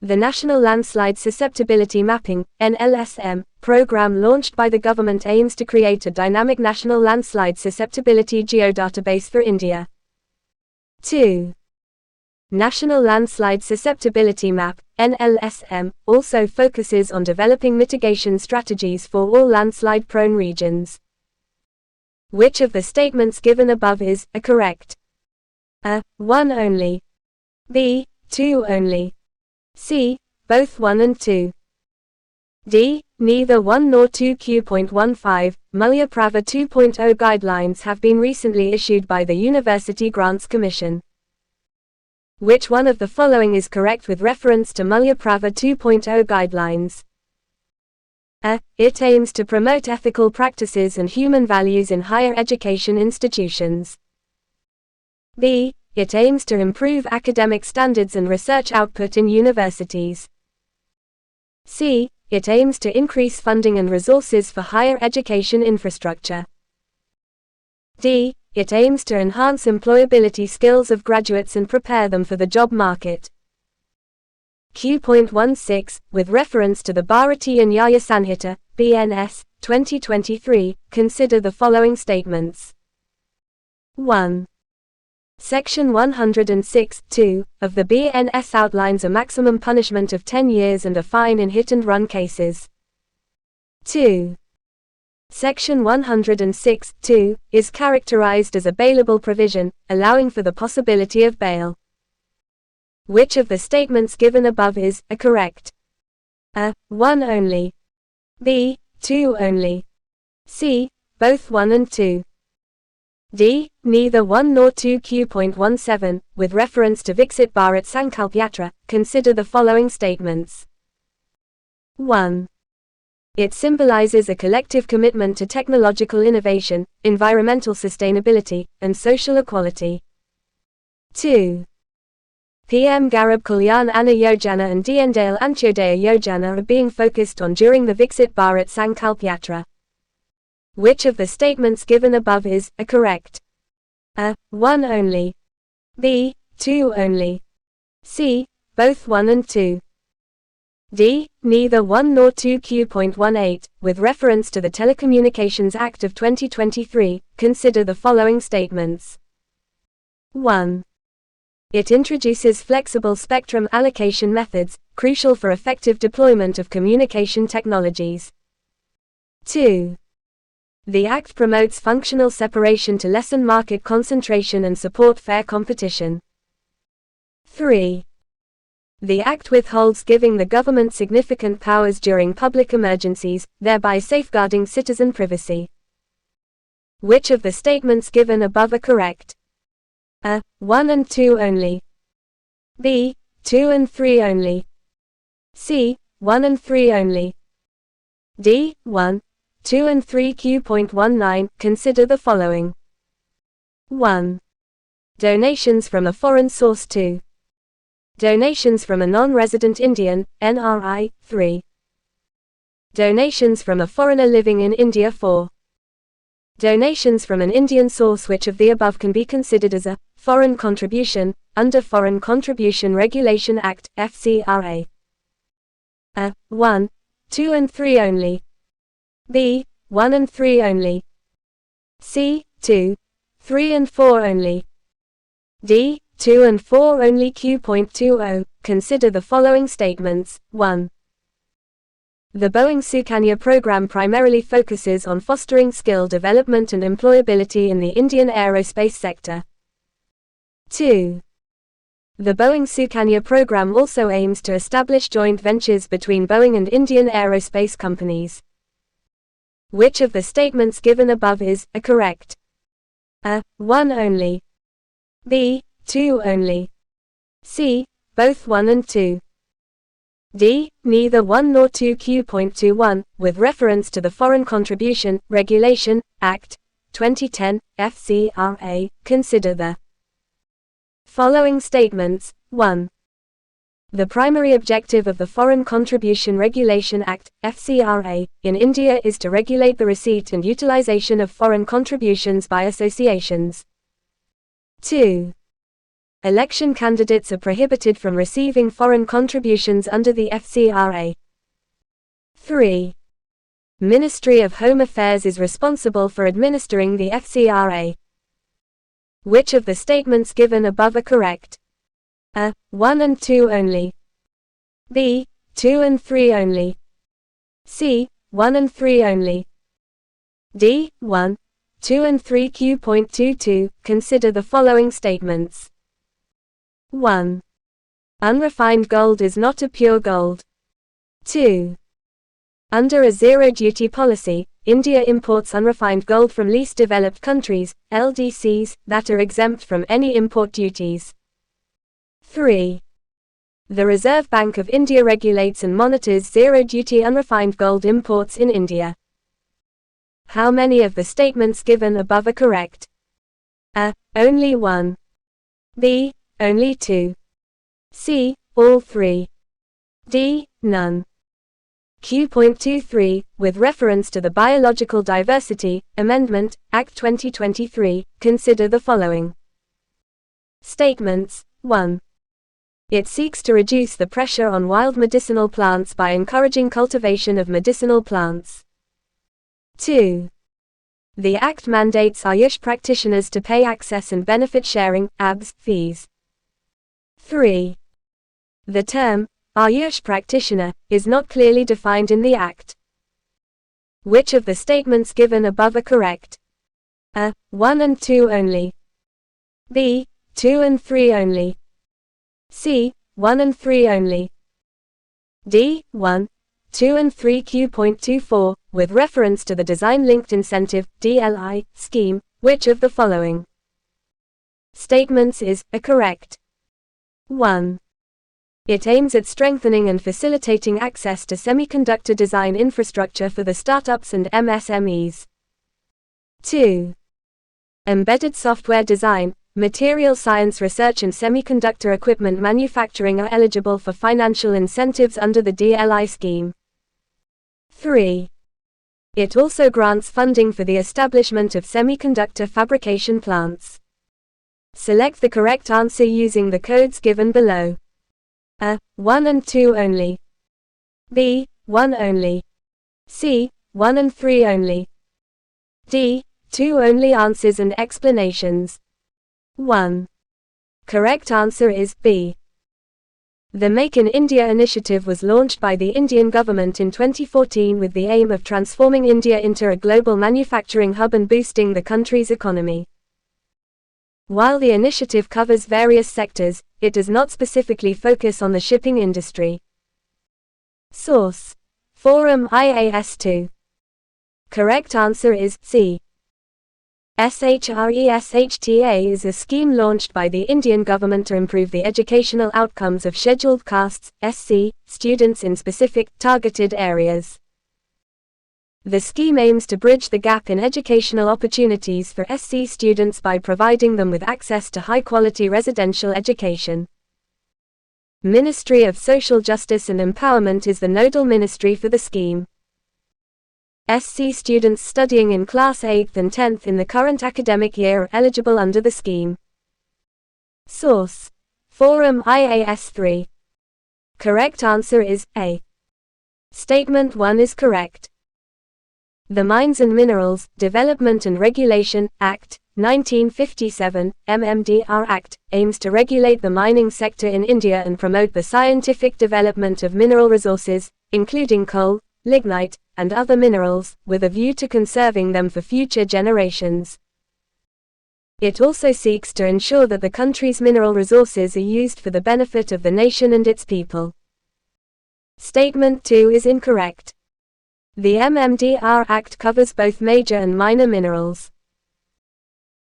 The National Landslide Susceptibility Mapping (NLSM) program launched by the government aims to create a dynamic national landslide susceptibility geodatabase for India. 2. National Landslide Susceptibility Map (NLSM) also focuses on developing mitigation strategies for all landslide-prone regions. Which of the statements given above is correct? A. 1 only. B. 2 only. C. Both 1 and 2. D. Neither 1 nor 2. Q.15. Mulya Prava 2.0 guidelines have been recently issued by the University Grants Commission. Which one of the following is correct with reference to Mulya Prava 2.0 guidelines? A. It aims to promote ethical practices and human values in higher education institutions. B. It aims to improve academic standards and research output in universities. C. It aims to increase funding and resources for higher education infrastructure. D. It aims to enhance employability skills of graduates and prepare them for the job market. Q.16, with reference to the Bharatiya Nyaya Sanhita, BNS, 2023, consider the following statements. 1. Section 106(2) of the BNS outlines a maximum punishment of 10 years and a fine in hit-and-run cases. 2. Section 106(2) is characterized as a bailable provision, allowing for the possibility of bail. Which of the statements given above is correct? A. 1 only. B. 2 only. C. Both 1 and 2. D. Neither 1 nor 2. Q.17, with reference to Viksit Bharat Sankalp Yatra, consider the following statements. 1. It symbolizes a collective commitment to technological innovation, environmental sustainability, and social equality. 2. PM Garib Kalyan Anna Yojana and Deen Dayal Antyodaya Yojana are being focused on during the Viksit Bharat Sankalp Yatra. Which of the statements given above is correct? A. 1 only. B. 2 only. C. Both 1 and 2. D. Neither 1 nor 2. Q.18, with reference to the Telecommunications Act of 2023, consider the following statements. 1. It introduces flexible spectrum allocation methods, crucial for effective deployment of communication technologies. 2. The Act promotes functional separation to lessen market concentration and support fair competition. 3. The Act withholds giving the government significant powers during public emergencies, thereby safeguarding citizen privacy. Which of the statements given above are correct? A. 1 and 2 only. B. 2 and 3 only. C. 1 and 3 only. D. 1, 2 and 3. Q.19, consider the following. 1. Donations from a foreign source. 2. Donations from a non-resident Indian, NRI, 3. Donations from a foreigner living in India. 4. Donations from an Indian source. Which of the above can be considered as a foreign contribution, under Foreign Contribution Regulation Act, FCRA? A. 1, 2 and 3 only. B. 1 and 3 only. C. 2, 3 and 4 only. D. 2 and 4 only. Q.20, consider the following statements. 1. The Boeing Sukanya program primarily focuses on fostering skill development and employability in the Indian aerospace sector. 2. The Boeing Sukanya program also aims to establish joint ventures between Boeing and Indian aerospace companies. Which of the statements given above is correct? A. 1 only. B. 2 only. C. Both 1 and 2. D. Neither 1 nor 2. Q.21, with reference to the Foreign Contribution Regulation Act, 2010, FCRA, consider the following statements. 1. The primary objective of the Foreign Contribution Regulation Act, FCRA, in India is to regulate the receipt and utilization of foreign contributions by associations. 2. Election candidates are prohibited from receiving foreign contributions under the FCRA. 3. Ministry of Home Affairs is responsible for administering the FCRA. Which of the statements given above are correct? A. 1 and 2 only. B. 2 and 3 only. C. 1 and 3 only. D. 1, 2 and 3. Q.22, consider the following statements. 1. Unrefined gold is not a pure gold. 2. Under a zero-duty policy, India imports unrefined gold from least developed countries, LDCs, that are exempt from any import duties. 3. The Reserve Bank of India regulates and monitors zero-duty unrefined gold imports in India. How many of the statements given above are correct? A. Only 1. B. Only 2. C. All 3. D. None. Q.23, with reference to the Biological Diversity Amendment Act 2023, consider the following statements. 1. It seeks to reduce the pressure on wild medicinal plants by encouraging cultivation of medicinal plants. 2. The Act mandates Ayush practitioners to pay access and benefit sharing (ABS) fees. 3. The term Ayush practitioner is not clearly defined in the Act. Which of the statements given above are correct? A. 1 and 2 only. B. 2 and 3 only. C. 1 and 3 only. D. 1, 2 and 3. Q.24, with reference to the Design-Linked Incentive (DLI) scheme, which of the following statements is correct? 1. It aims at strengthening and facilitating access to semiconductor design infrastructure for the startups and MSMEs. 2. Embedded software design, material science research and semiconductor equipment manufacturing are eligible for financial incentives under the DLI scheme. 3. It also grants funding for the establishment of semiconductor fabrication plants. Select the correct answer using the codes given below. A. 1 and 2 only. B. 1 only. C. 1 and 3 only. D. 2 only. Answers and explanations. 1. Correct answer is B. The Make in India initiative was launched by the Indian government in 2014 with the aim of transforming India into a global manufacturing hub and boosting the country's economy. While the initiative covers various sectors, it does not specifically focus on the shipping industry. Source: Forum IAS2. Correct answer is C. SHRESHTA is a scheme launched by the Indian government to improve the educational outcomes of scheduled castes (SC) students in specific, targeted areas. The scheme aims to bridge the gap in educational opportunities for SC students by providing them with access to high-quality residential education. Ministry of Social Justice and Empowerment is the nodal ministry for the scheme. SC students studying in class 8th and 10th in the current academic year are eligible under the scheme. Source: Forum IAS3. Correct answer is A. Statement 1 is correct. The Mines and Minerals Development and Regulation Act, 1957, MMDR Act, aims to regulate the mining sector in India and promote the scientific development of mineral resources, including coal, lignite, and other minerals, with a view to conserving them for future generations. It also seeks to ensure that the country's mineral resources are used for the benefit of the nation and its people. Statement 2 is incorrect. The MMDR Act covers both major and minor minerals.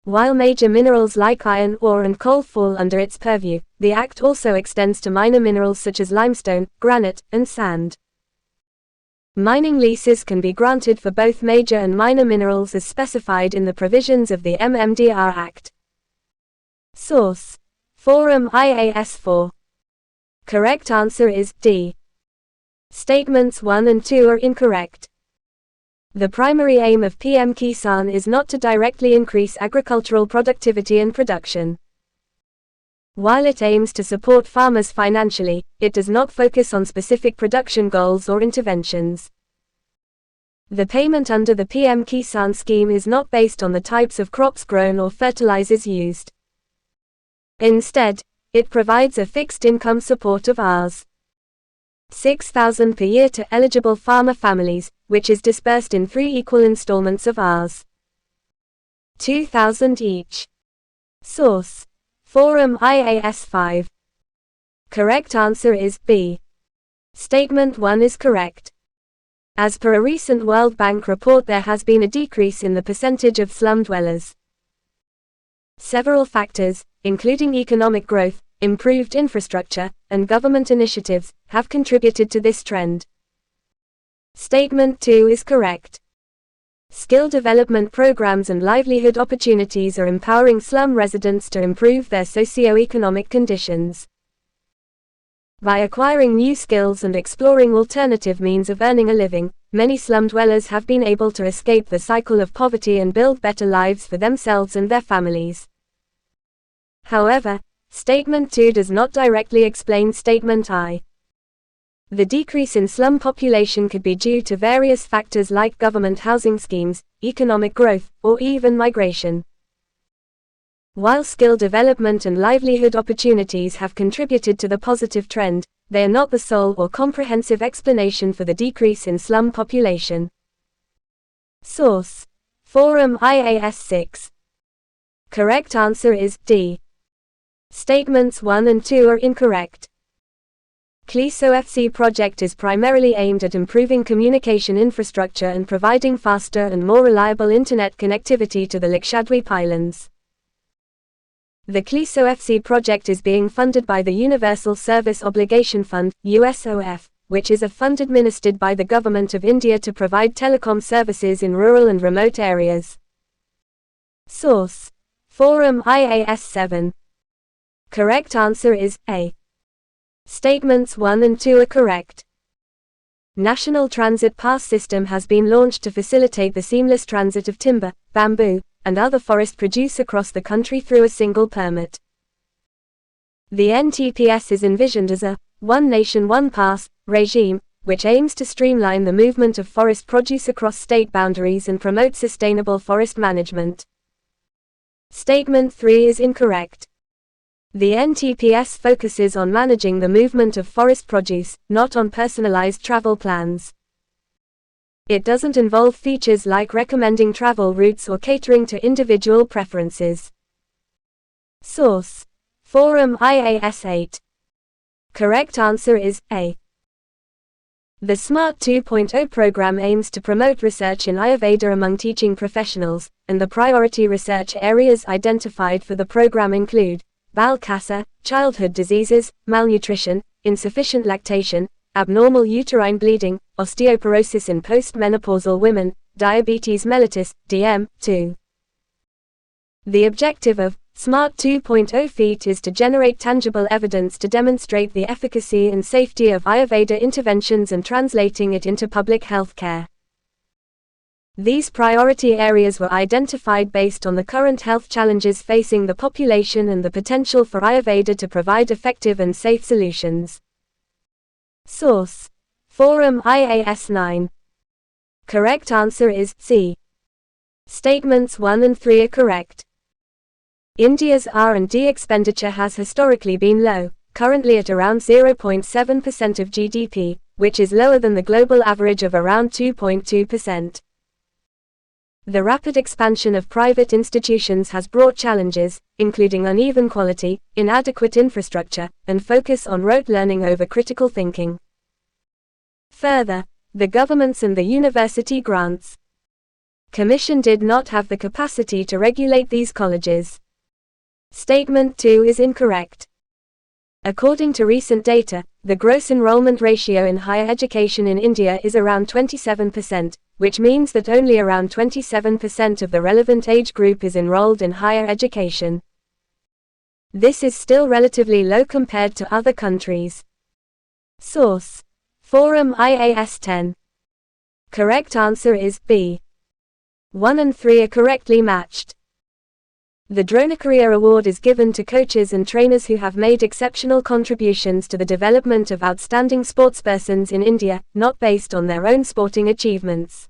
While major minerals like iron ore and coal fall under its purview, the Act also extends to minor minerals such as limestone, granite, and sand. Mining leases can be granted for both major and minor minerals as specified in the provisions of the MMDR Act. Source: Forum IAS4. Correct answer is D. Statements 1 and 2 are incorrect. The primary aim of PM Kisan is not to directly increase agricultural productivity and production. While it aims to support farmers financially, it does not focus on specific production goals or interventions. The payment under the PM Kisan scheme is not based on the types of crops grown or fertilizers used. Instead, it provides a fixed income support of Rs. 6,000 per year to eligible farmer families, which is dispersed in 3 equal installments of Rs. 2,000 each. Source: Forum IAS5. Correct answer is B. Statement 1 is correct. As per a recent World Bank report, there has been a decrease in the percentage of slum dwellers. Several factors, including economic growth, improved infrastructure, and government initiatives have contributed to this trend. Statement 2 is correct. Skill development programs and livelihood opportunities are empowering slum residents to improve their socio-economic conditions. By acquiring new skills and exploring alternative means of earning a living, many slum dwellers have been able to escape the cycle of poverty and build better lives for themselves and their families. However, Statement 2 does not directly explain Statement I. The decrease in slum population could be due to various factors like government housing schemes, economic growth, or even migration. While skill development and livelihood opportunities have contributed to the positive trend, they are not the sole or comprehensive explanation for the decrease in slum population. Source: Forum IAS 6. Correct answer is D. Statements 1 and 2 are incorrect. CLISO-FC project is primarily aimed at improving communication infrastructure and providing faster and more reliable internet connectivity to the Lakshadweep Islands. The CLISO-FC project is being funded by the Universal Service Obligation Fund, USOF, which is a fund administered by the Government of India to provide telecom services in rural and remote areas. Source: Forum IAS 7. Correct answer is A. Statements 1 and 2 are correct. National Transit Pass System has been launched to facilitate the seamless transit of timber, bamboo, and other forest produce across the country through a single permit. The NTPS is envisioned as a one nation one pass regime, which aims to streamline the movement of forest produce across state boundaries and promote sustainable forest management. Statement 3 is incorrect. The NTPS focuses on managing the movement of forest produce, not on personalized travel plans. It doesn't involve features like recommending travel routes or catering to individual preferences. Source: Forum IAS 8. Correct answer is A. The SMART 2.0 program aims to promote research in Ayurveda among teaching professionals, and the priority research areas identified for the program include bowel cancer, childhood diseases, malnutrition, insufficient lactation, abnormal uterine bleeding, osteoporosis in postmenopausal women, diabetes mellitus, DM2. The objective of SMART 2.0 FEAT is to generate tangible evidence to demonstrate the efficacy and safety of Ayurveda interventions and translating it into public health care. These priority areas were identified based on the current health challenges facing the population and the potential for Ayurveda to provide effective and safe solutions. Source: Forum IAS 9. Correct answer is C. Statements 1 and 3 are correct. India's R&D expenditure has historically been low, currently at around 0.7% of GDP, which is lower than the global average of around 2.2%. The rapid expansion of private institutions has brought challenges, including uneven quality, inadequate infrastructure, and focus on rote learning over critical thinking. Further, the governments and the University Grants Commission did not have the capacity to regulate these colleges. Statement 2 is incorrect. According to recent data, the gross enrollment ratio in higher education in India is around 27%, which means that only around 27% of the relevant age group is enrolled in higher education. This is still relatively low compared to other countries. Source: Forum IAS 10. Correct answer is B. 1 and 3 are correctly matched. The Dronacharya Award is given to coaches and trainers who have made exceptional contributions to the development of outstanding sportspersons in India, not based on their own sporting achievements.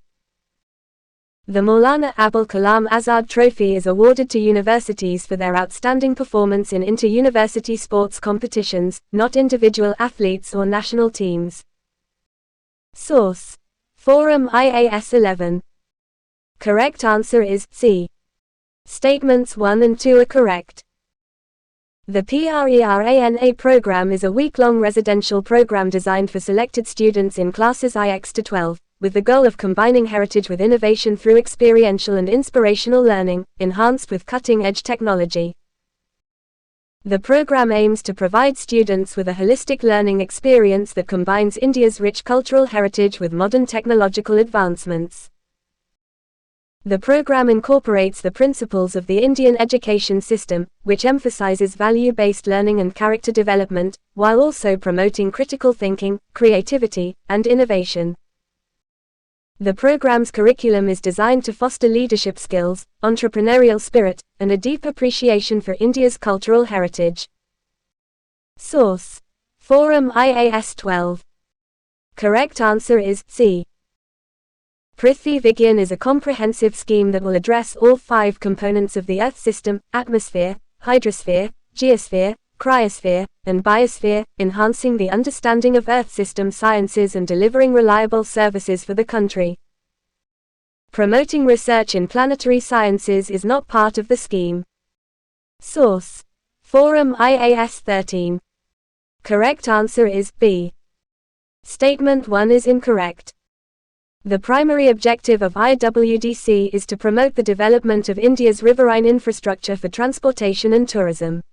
The Maulana Abul Kalam Azad Trophy is awarded to universities for their outstanding performance in inter-university sports competitions, not individual athletes or national teams. Source: Forum IAS 11. Correct answer is C. Statements 1 and 2 are correct. The PRERANA program is a week-long residential program designed for selected students in classes IX to 12, with the goal of combining heritage with innovation through experiential and inspirational learning, enhanced with cutting-edge technology. The program aims to provide students with a holistic learning experience that combines India's rich cultural heritage with modern technological advancements. The program incorporates the principles of the Indian education system, which emphasizes value-based learning and character development, while also promoting critical thinking, creativity, and innovation. The program's curriculum is designed to foster leadership skills, entrepreneurial spirit, and a deep appreciation for India's cultural heritage. Source: Forum IAS 12. Correct answer is C. Prithvi Vigyan is a comprehensive scheme that will address all 5 components of the Earth system: atmosphere, hydrosphere, geosphere, cryosphere, and biosphere, enhancing the understanding of Earth system sciences and delivering reliable services for the country. Promoting research in planetary sciences is not part of the scheme. Source: Forum IAS 13. Correct answer is B. Statement 1 is incorrect. The primary objective of IWDC is to promote the development of India's riverine infrastructure for transportation and tourism.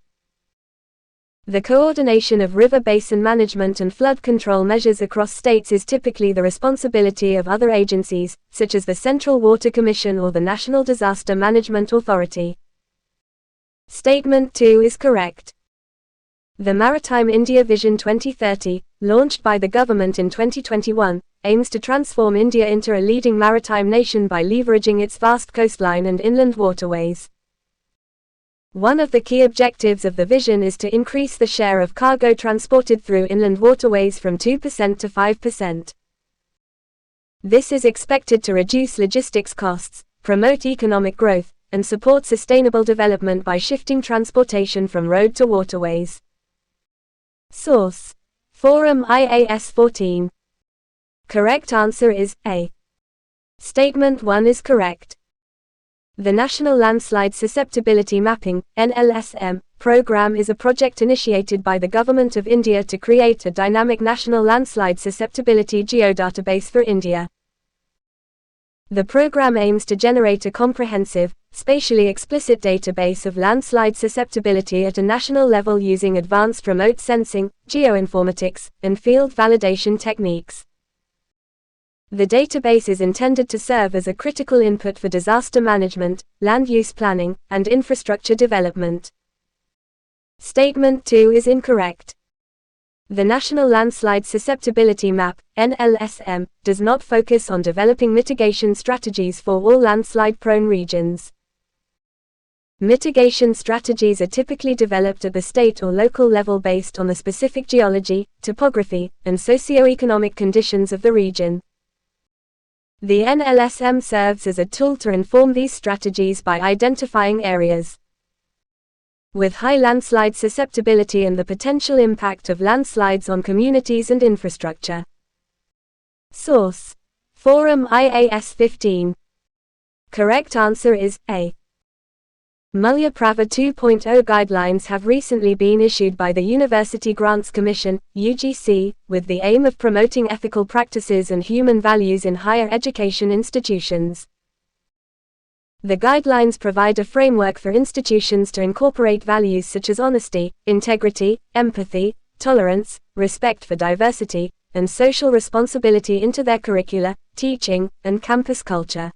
The coordination of river basin management and flood control measures across states is typically the responsibility of other agencies, such as the Central Water Commission or the National Disaster Management Authority. Statement 2 is correct. The Maritime India Vision 2030, launched by the government in 2021, aims to transform India into a leading maritime nation by leveraging its vast coastline and inland waterways. One of the key objectives of the vision is to increase the share of cargo transported through inland waterways from 2% to 5%. This is expected to reduce logistics costs, promote economic growth, and support sustainable development by shifting transportation from road to waterways. Source: Forum IAS 14. Correct answer is A. Statement 1 is correct. The National Landslide Susceptibility Mapping (NLSM) program is a project initiated by the Government of India to create a dynamic national landslide susceptibility geodatabase for India. The program aims to generate a comprehensive, spatially explicit database of landslide susceptibility at a national level using advanced remote sensing, geoinformatics, and field validation techniques. The database is intended to serve as a critical input for disaster management, land use planning, and infrastructure development. Statement 2 is incorrect. The National Landslide Susceptibility Map (NLSM) does not focus on developing mitigation strategies for all landslide-prone regions. Mitigation strategies are typically developed at the state or local level based on the specific geology, topography, and socio-economic conditions of the region. The NLSM serves as a tool to inform these strategies by identifying areas with high landslide susceptibility and the potential impact of landslides on communities and infrastructure. Source: Forum IAS 15. Correct answer is A. Mulya Prava 2.0 guidelines have recently been issued by the University Grants Commission, UGC, with the aim of promoting ethical practices and human values in higher education institutions. The guidelines provide a framework for institutions to incorporate values such as honesty, integrity, empathy, tolerance, respect for diversity, and social responsibility into their curricula, teaching, and campus culture.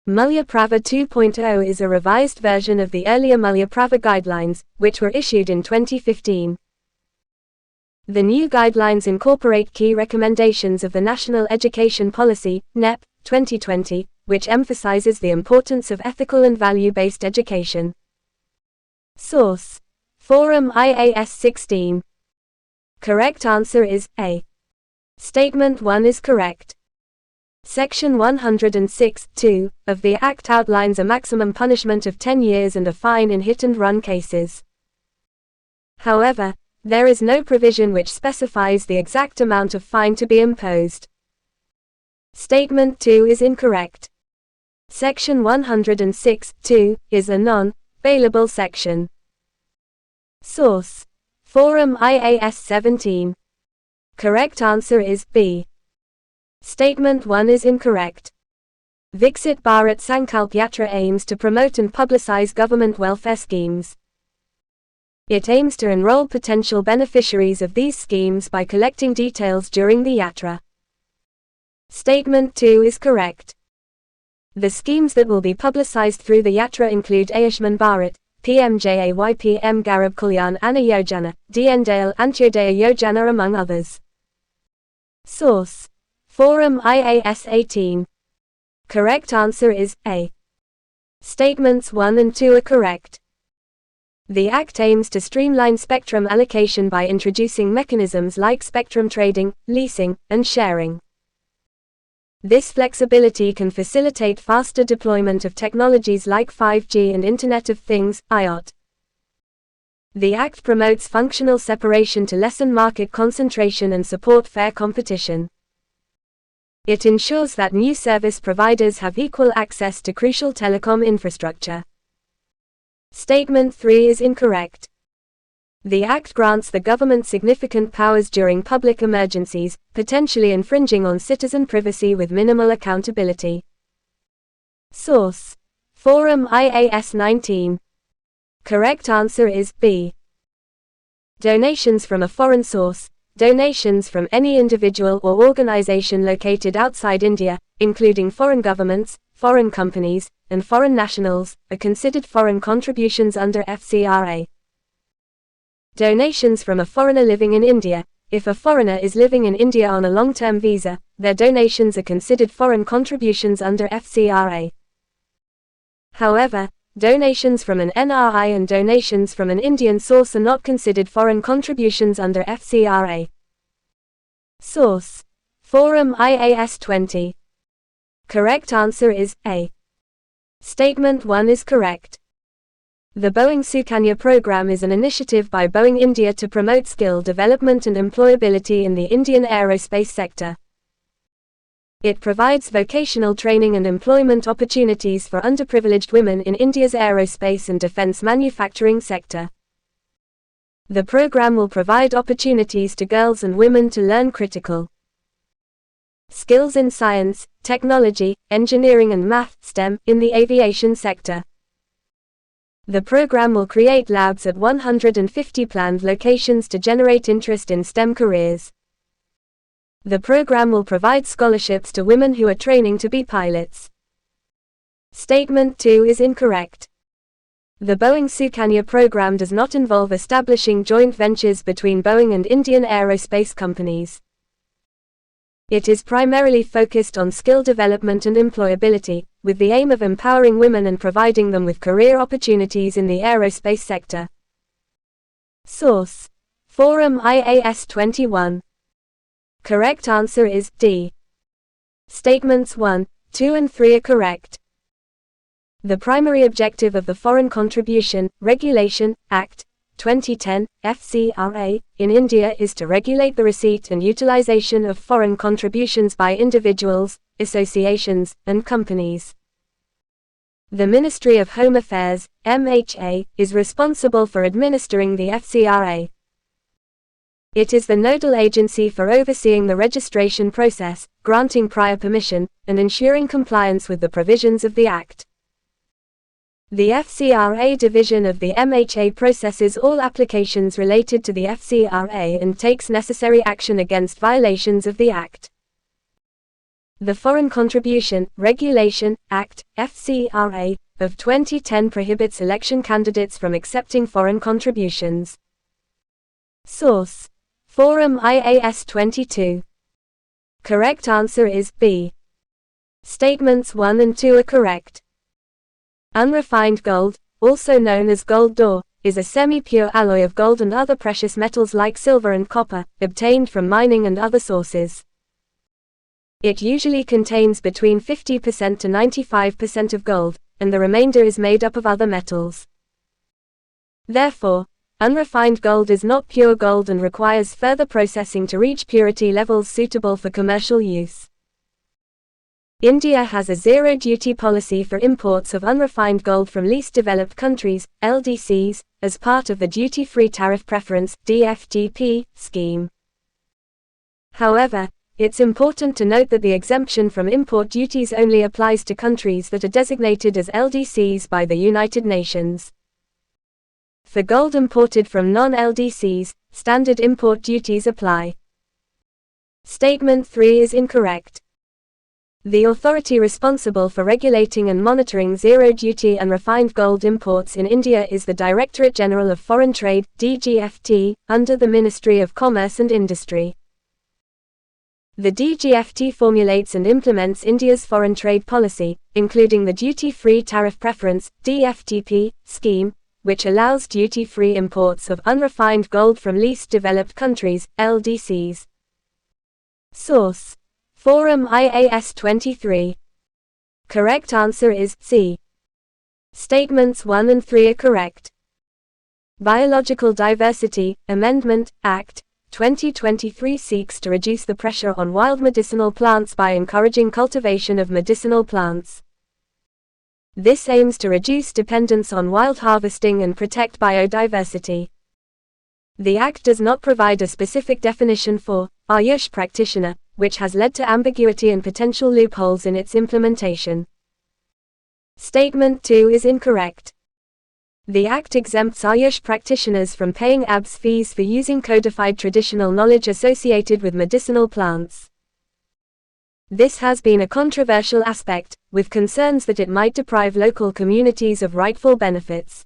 Mulya Prava 2.0 is a revised version of the earlier Mulya Prava guidelines, which were issued in 2015. The new guidelines incorporate key recommendations of the National Education Policy, (NEP) 2020, which emphasizes the importance of ethical and value-based education. Source: Forum IAS 16. Correct answer is A. Statement 1 is correct. Section 106(2) of the Act outlines a maximum punishment of 10 years and a fine in hit-and-run cases. However, there is no provision which specifies the exact amount of fine to be imposed. Statement 2 is incorrect. Section 106(2) is a non-bailable section. Source: Forum IAS 17. Correct answer is B. Statement 1 is incorrect. Viksit Bharat Sankalp Yatra aims to promote and publicize government welfare schemes. It aims to enroll potential beneficiaries of these schemes by collecting details during the yatra. Statement 2 is correct. The schemes that will be publicized through the yatra include Ayushman Bharat, PMJAY PM Garib Kalyan Anna Yojana, Deen Dayal Antyodaya Yojana among others. Source: Forum IAS 18. Correct answer is A. Statements 1 and 2 are correct. The Act aims to streamline spectrum allocation by introducing mechanisms like spectrum trading, leasing, and sharing. This flexibility can facilitate faster deployment of technologies like 5G and Internet of Things, IoT. The Act promotes functional separation to lessen market concentration and support fair competition. It ensures that new service providers have equal access to crucial telecom infrastructure. Statement 3 is incorrect. The Act grants the government significant powers during public emergencies, potentially infringing on citizen privacy with minimal accountability. Source: Forum IAS 19. Correct answer is B. Donations from a foreign source. Donations from any individual or organization located outside India, including foreign governments, foreign companies, and foreign nationals, are considered foreign contributions under FCRA. Donations from a foreigner living in India. If a foreigner is living in India on a long-term visa, their donations are considered foreign contributions under FCRA. However, donations from an NRI and donations from an Indian source are not considered foreign contributions under FCRA. Source: Forum IAS 20. Correct answer is A. Statement 1 is correct. The Boeing Sukanya program is an initiative by Boeing India to promote skill development and employability in the Indian aerospace sector. It provides vocational training and employment opportunities for underprivileged women in India's aerospace and defense manufacturing sector. The program will provide opportunities to girls and women to learn critical skills in science, technology, engineering and math (STEM) in the aviation sector. The program will create labs at 150 planned locations to generate interest in STEM careers. The program will provide scholarships to women who are training to be pilots. Statement 2 is incorrect. The Boeing Sukanya program does not involve establishing joint ventures between Boeing and Indian aerospace companies. It is primarily focused on skill development and employability, with the aim of empowering women and providing them with career opportunities in the aerospace sector. Source: Forum IAS 21. Correct answer is D. Statements 1, 2 and 3 are correct. The primary objective of the Foreign Contribution Regulation Act 2010 (FCRA) in India is to regulate the receipt and utilization of foreign contributions by individuals, associations, and companies. The Ministry of Home Affairs (MHA) is responsible for administering the FCRA. It is the nodal agency for overseeing the registration process, granting prior permission, and ensuring compliance with the provisions of the Act. The FCRA division of the MHA processes all applications related to the FCRA and takes necessary action against violations of the Act. The Foreign Contribution Regulation Act (FCRA) of 2010 prohibits election candidates from accepting foreign contributions. Source: Forum IAS 22. Correct answer is B. Statements 1 and 2 are correct. Unrefined gold, also known as gold d'or, is a semi-pure alloy of gold and other precious metals like silver and copper, obtained from mining and other sources. It usually contains between 50% to 95% of gold, and the remainder is made up of other metals. Therefore, unrefined gold is not pure gold and requires further processing to reach purity levels suitable for commercial use. India has a zero-duty policy for imports of unrefined gold from least developed countries, LDCs, as part of the Duty-Free Tariff Preference (DFTP) scheme. However, it's important to note that the exemption from import duties only applies to countries that are designated as LDCs by the United Nations. For gold imported from non-LDCs, standard import duties apply. Statement 3 is incorrect. The authority responsible for regulating and monitoring zero-duty unrefined gold imports in India is the Directorate General of Foreign Trade, DGFT, under the Ministry of Commerce and Industry. The DGFT formulates and implements India's foreign trade policy, including the Duty-Free Tariff Preference (DFTP) scheme, which allows duty-free imports of unrefined gold from least developed countries, LDCs. Source: Forum IAS 23. Correct answer is C. Statements 1 and 3 are correct. Biological Diversity Amendment Act 2023 seeks to reduce the pressure on wild medicinal plants by encouraging cultivation of medicinal plants. This aims to reduce dependence on wild harvesting and protect biodiversity. The Act does not provide a specific definition for Ayush practitioner, which has led to ambiguity and potential loopholes in its implementation. Statement 2 is incorrect. The Act exempts Ayush practitioners from paying ABS fees for using codified traditional knowledge associated with medicinal plants. This has been a controversial aspect, with concerns that it might deprive local communities of rightful benefits.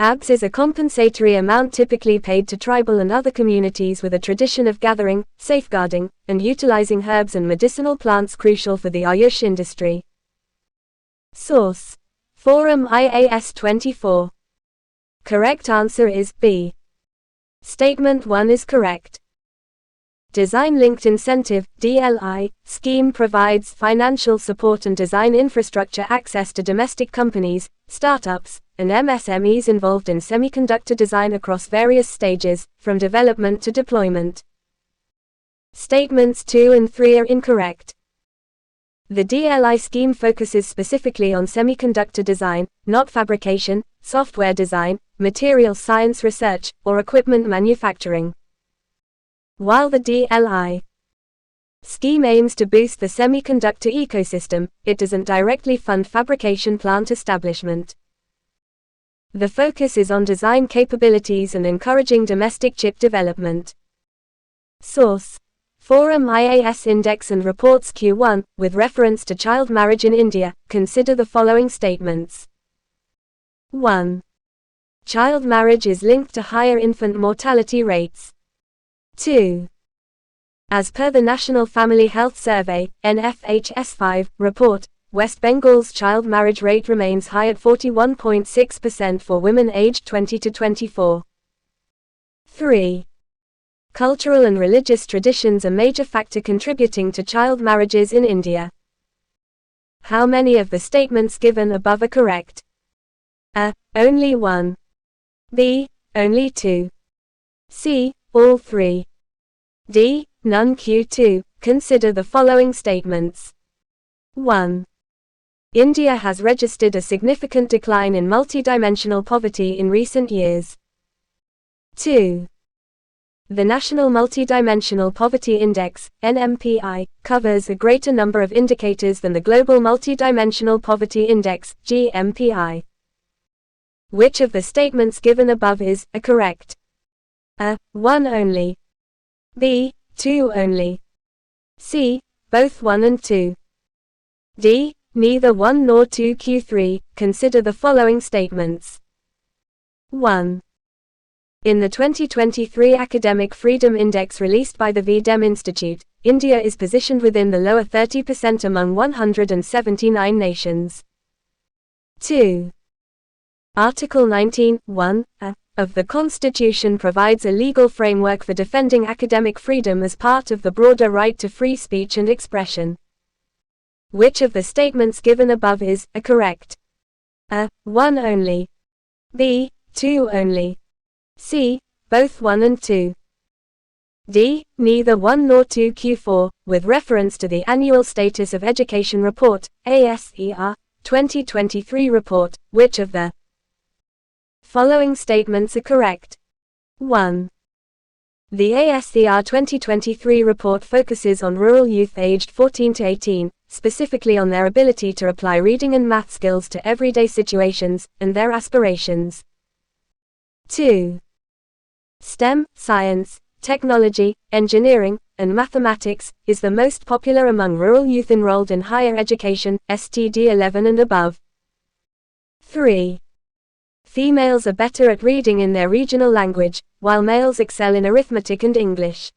ABS is a compensatory amount typically paid to tribal and other communities with a tradition of gathering, safeguarding, and utilizing herbs and medicinal plants crucial for the Ayush industry. Source: Forum IAS 24. Correct answer is B. Statement 1 is correct. Design-Linked Incentive (DLI) scheme provides financial support and design infrastructure access to domestic companies, startups, and MSMEs involved in semiconductor design across various stages, from development to deployment. Statements 2 and 3 are incorrect. The DLI scheme focuses specifically on semiconductor design, not fabrication, software design, materials science research, or equipment manufacturing. While the DLI scheme aims to boost the semiconductor ecosystem, it doesn't directly fund fabrication plant establishment. The focus is on design capabilities and encouraging domestic chip development. Source: Forum IAS Index and Reports Q1. With reference to child marriage in India, consider the following statements. 1. Child marriage is linked to higher infant mortality rates. 2. As per the National Family Health Survey, NFHS5, report, West Bengal's child marriage rate remains high at 41.6% for women aged 20 to 24. 3. Cultural and religious traditions are a major factor contributing to child marriages in India. How many of the statements given above are correct? A. Only 1. B. Only 2. C. All 3. D. None. Q2. Consider the following statements. 1. India has registered a significant decline in multidimensional poverty in recent years. 2. The National Multidimensional Poverty Index, NMPI, covers a greater number of indicators than the Global Multidimensional Poverty Index, GMPI. Which of the statements given above is correct? A. 1 only. B. 2 only. C. Both 1 and 2. D. Neither 1 nor 2. Q3. Consider the following statements. 1. In the 2023 Academic Freedom Index released by the VDEM Institute, India is positioned within the lower 30% among 179 nations. 2. Article 19(1) of the Constitution provides a legal framework for defending academic freedom as part of the broader right to free speech and expression. Which of the statements given above is correct? A. 1 only. B. 2 only. C. Both 1 and 2. D. Neither 1 nor 2. Q4. With reference to the Annual Status of Education Report, ASER, 2023 report, which of the following statements are correct? 1. The ASER 2023 report focuses on rural youth aged 14 to 18, specifically on their ability to apply reading and math skills to everyday situations, and their aspirations. 2. STEM, science, technology, engineering, and mathematics, is the most popular among rural youth enrolled in higher education, STD 11 and above. 3. Females are better at reading in their regional language, while males excel in arithmetic and English.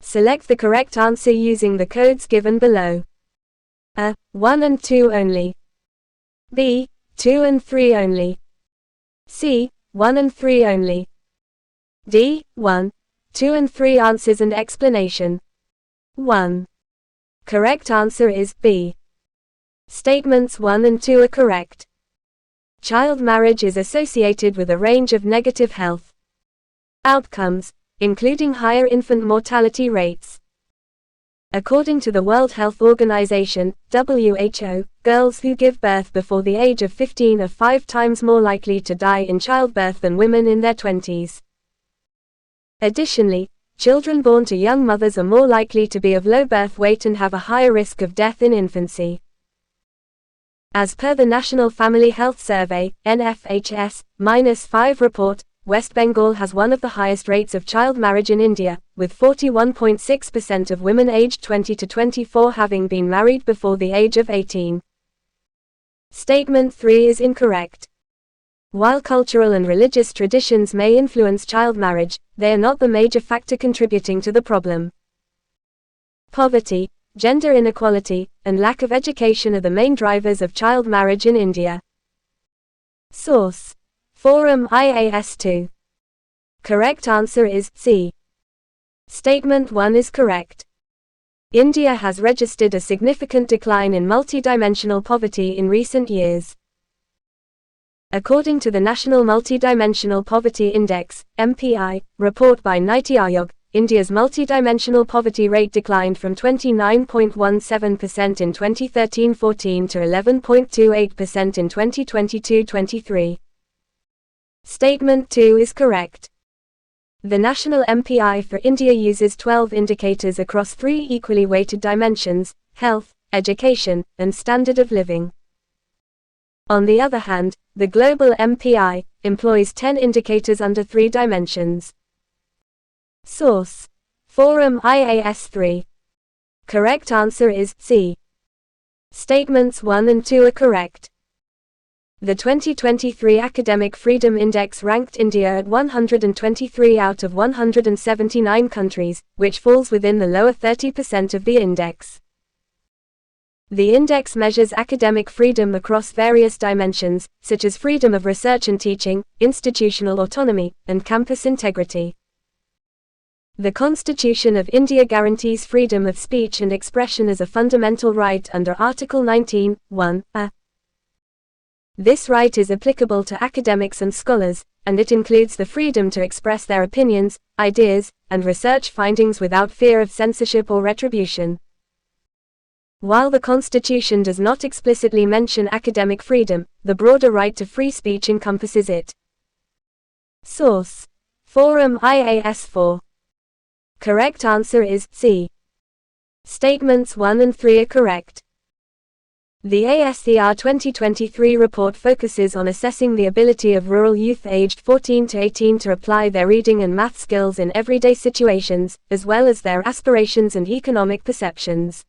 Select the correct answer using the codes given below. A. 1 and 2 only. B. 2 and 3 only. C. 1 and 3 only. D. 1, 2 and 3 answers and explanation. 1. Correct answer is B. Statements 1 and 2 are correct. Child marriage is associated with a range of negative health outcomes, including higher infant mortality rates. According to the World Health Organization, WHO, girls who give birth before the age of 15 are 5 times more likely to die in childbirth than women in their 20s. Additionally, children born to young mothers are more likely to be of low birth weight and have a higher risk of death in infancy. As per the National Family Health Survey, NFHS-5 report, West Bengal has one of the highest rates of child marriage in India, with 41.6% of women aged 20 to 24 having been married before the age of 18. Statement 3 is incorrect. While cultural and religious traditions may influence child marriage, they are not the major factor contributing to the problem. Poverty, gender inequality, and lack of education are the main drivers of child marriage in India. Source: Forum IAS2. Correct answer is C. Statement 1 is correct. India has registered a significant decline in multidimensional poverty in recent years. According to the National Multidimensional Poverty Index, MPI, report by Niti Aayog, India's multidimensional poverty rate declined from 29.17% in 2013-14 to 11.28% in 2022-23. Statement 2 is correct. The national MPI for India uses 12 indicators across 3 equally weighted dimensions: health, education, and standard of living. On the other hand, the global MPI employs 10 indicators under 3 dimensions. Source: Forum IAS3. Correct answer is C. Statements 1 and 2 are correct. The 2023 Academic Freedom Index ranked India at 123 out of 179 countries, which falls within the lower 30% of the index. The index measures academic freedom across various dimensions, such as freedom of research and teaching, institutional autonomy, and campus integrity. The Constitution of India guarantees freedom of speech and expression as a fundamental right under Article 19(1)(a). This right is applicable to academics and scholars, and it includes the freedom to express their opinions, ideas, and research findings without fear of censorship or retribution. While the Constitution does not explicitly mention academic freedom, the broader right to free speech encompasses it. Source: Forum IAS4. Correct answer is C. Statements 1 and 3 are correct. The ASER 2023 report focuses on assessing the ability of rural youth aged 14 to 18 to apply their reading and math skills in everyday situations, as well as their aspirations and economic perceptions.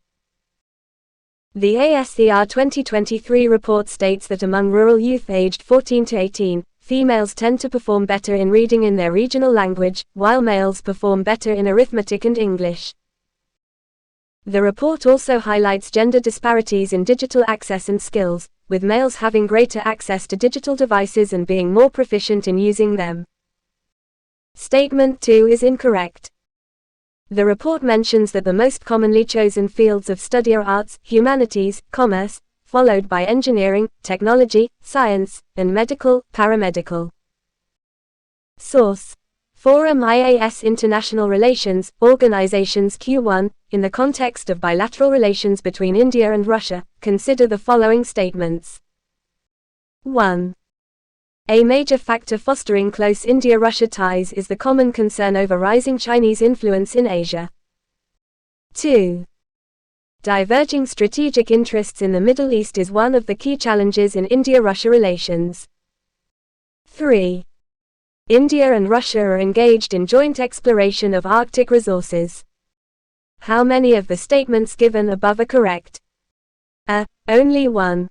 The ASER 2023 report states that among rural youth aged 14 to 18, females tend to perform better in reading in their regional language, while males perform better in arithmetic and English. The report also highlights gender disparities in digital access and skills, with males having greater access to digital devices and being more proficient in using them. Statement 2 is incorrect. The report mentions that the most commonly chosen fields of study are arts, humanities, commerce, followed by engineering, technology, science, and medical, paramedical. Source: Forum IAS International Relations, Organizations Q1. In the context of bilateral relations between India and Russia, consider the following statements. 1. A major factor fostering close India-Russia ties is the common concern over rising Chinese influence in Asia. 2. Diverging strategic interests in the Middle East is one of the key challenges in India-Russia relations. 3. India and Russia are engaged in joint exploration of Arctic resources. How many of the statements given above are correct? A. Only one.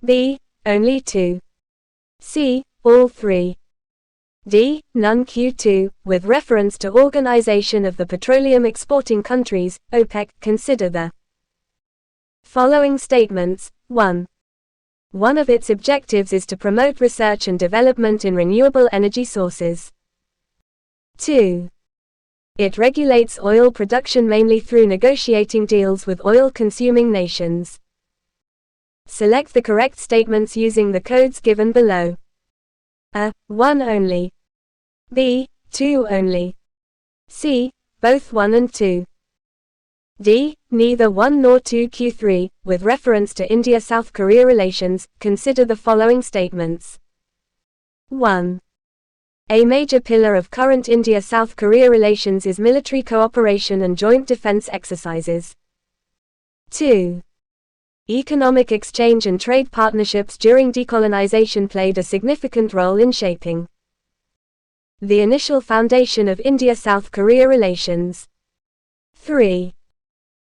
B. Only two. C. All three. D. None. Q2. With reference to Organization of the Petroleum Exporting Countries, OPEC, consider the following statements. 1. One of its objectives is to promote research and development in renewable energy sources. 2. It regulates oil production mainly through negotiating deals with oil-consuming nations. Select the correct statements using the codes given below. A. 1 only. B. 2 only. C. Both 1 and 2. D. Neither 1 nor 2. Q3. With reference to India-South Korea relations, consider the following statements. 1. A major pillar of current India-South Korea relations is military cooperation and joint defense exercises. 2. Economic exchange and trade partnerships during decolonization played a significant role in shaping the initial foundation of India-South Korea relations. 3.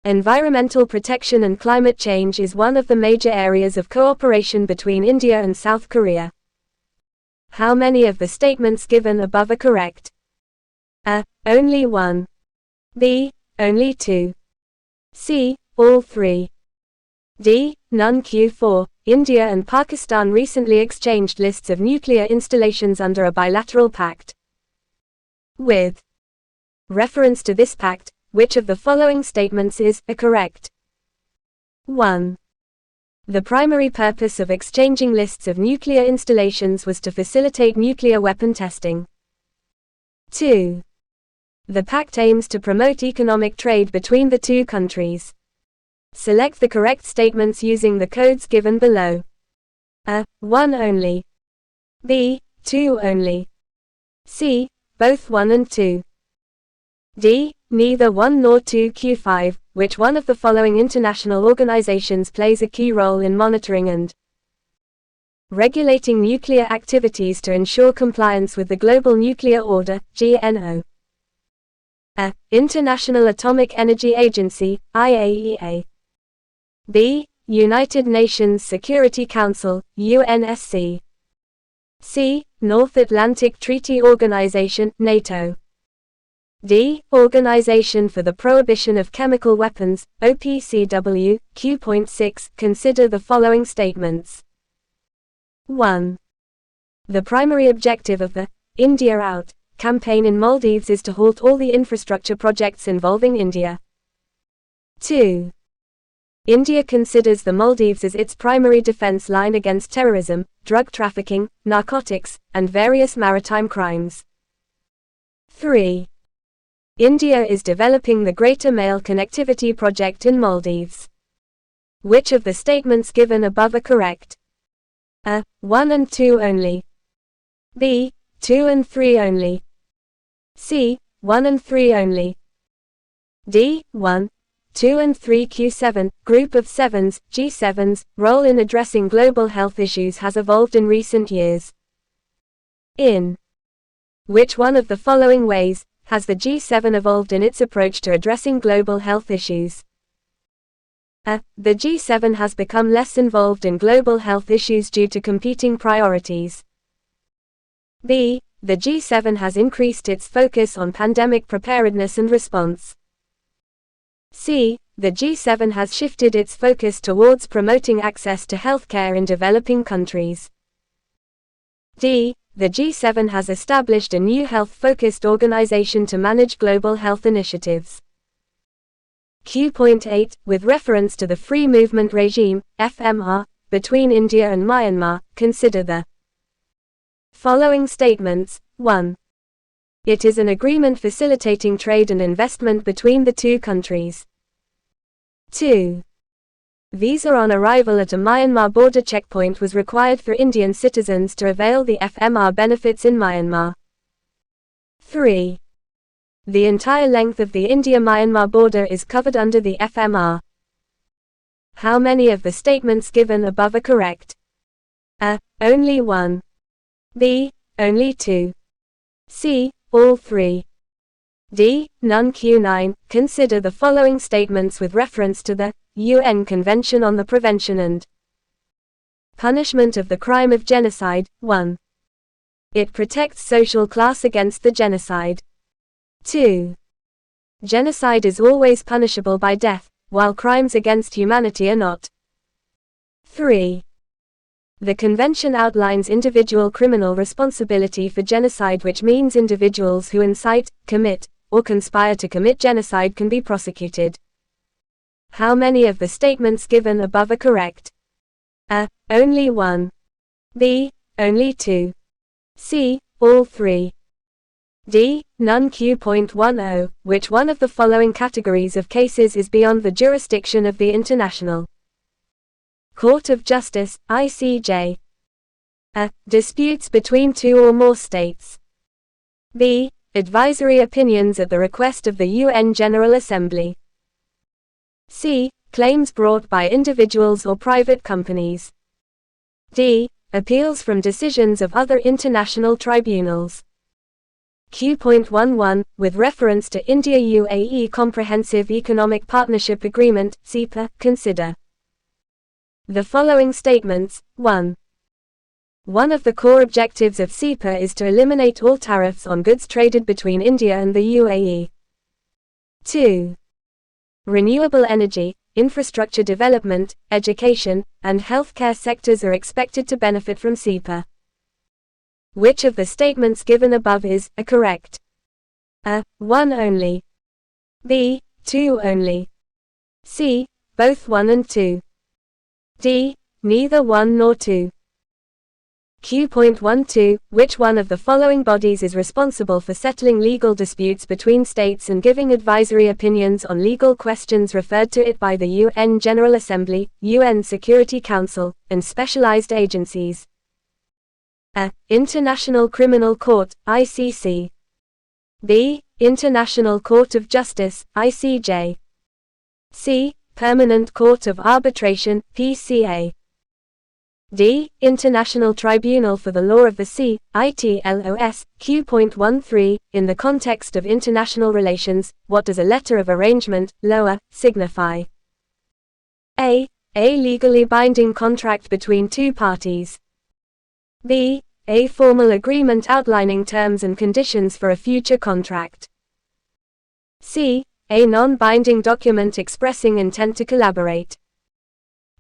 Environmental protection and climate change is one of the major areas of cooperation between India and South Korea. How many of the statements given above are correct? A. Only one. B. Only two. C. All three. D. None. Q4. India and Pakistan recently exchanged lists of nuclear installations under a bilateral pact. With reference to this pact, which of the following statements is correct? 1. The primary purpose of exchanging lists of nuclear installations was to facilitate nuclear weapon testing. 2. The pact aims to promote economic trade between the two countries. Select the correct statements using the codes given below. A. 1 only. B. 2 only. C. Both 1 and 2. D. Neither 1 nor 2. Q5. Which one of the following international organizations plays a key role in monitoring and regulating nuclear activities to ensure compliance with the Global Nuclear Order, GNO? A. International Atomic Energy Agency, IAEA. B. United Nations Security Council, UNSC. C. North Atlantic Treaty Organization, NATO. D. Organization for the Prohibition of Chemical Weapons, OPCW. Q.6. Consider the following statements. 1. The primary objective of the India Out campaign in Maldives is to halt all the infrastructure projects involving India. 2. India considers the Maldives as its primary defense line against terrorism, drug trafficking, narcotics, and various maritime crimes. 3. India is developing the Greater Mail Connectivity Project in Maldives. Which of the statements given above are correct? A. 1 and 2 only. B. 2 and 3 only. C. 1 and 3 only. D. 1, 2 and 3. Q7. Group of Sevens, G7's, role in addressing global health issues has evolved in recent years. In which one of the following ways has the G7 evolved in its approach to addressing global health issues? A. The G7 has become less involved in global health issues due to competing priorities. B. The G7 has increased its focus on pandemic preparedness and response. C. The G7 has shifted its focus towards promoting access to healthcare in developing countries. D. The G7 has established a new health-focused organization to manage global health initiatives. Q.8. With reference to the Free Movement Regime, FMR, between India and Myanmar, consider the following statements. 1. It is an agreement facilitating trade and investment between the two countries. 2. Visa on arrival at a Myanmar border checkpoint was required for Indian citizens to avail the FMR benefits in Myanmar. 3. The entire length of the India-Myanmar border is covered under the FMR. How many of the statements given above are correct? A. Only 1. B. Only 2. C. All three. D. None. Q9. Consider the following statements with reference to the UN Convention on the Prevention and Punishment of the Crime of Genocide. 1. It protects social class against the genocide. 2. Genocide is always punishable by death, while crimes against humanity are not. 3. The Convention outlines individual criminal responsibility for genocide, which means individuals who incite, commit, or conspire to commit genocide can be prosecuted. How many of the statements given above are correct? A. Only 1. B. Only 2. C. All 3. D. None. Q.10. Which one of the following categories of cases is beyond the jurisdiction of the International Court of Justice, ICJ? A. Disputes between two or more states. B. Advisory opinions at the request of the UN General Assembly. C. Claims brought by individuals or private companies. D. Appeals from decisions of other international tribunals. Q.11. With reference to India-UAE Comprehensive Economic Partnership Agreement, CEPA, consider the following statements. 1. One of the core objectives of CEPA is to eliminate all tariffs on goods traded between India and the UAE. 2. Renewable energy, infrastructure development, education, and healthcare sectors are expected to benefit from CEPA. Which of the statements given above is correct? A. 1 only. B. 2 only. C. Both 1 and 2. D. Neither 1 nor 2. Q.12. Which one of the following bodies is responsible for settling legal disputes between states and giving advisory opinions on legal questions referred to it by the UN General Assembly, UN Security Council, and specialized agencies? A. International Criminal Court, ICC. B. International Court of Justice, ICJ. C. Permanent Court of Arbitration, PCA. D. International Tribunal for the Law of the Sea, ITLOS. Q.13. In the context of international relations, what does a letter of arrangement, LOA, signify? A. A legally binding contract between two parties. B. A formal agreement outlining terms and conditions for a future contract. C. A non-binding document expressing intent to collaborate.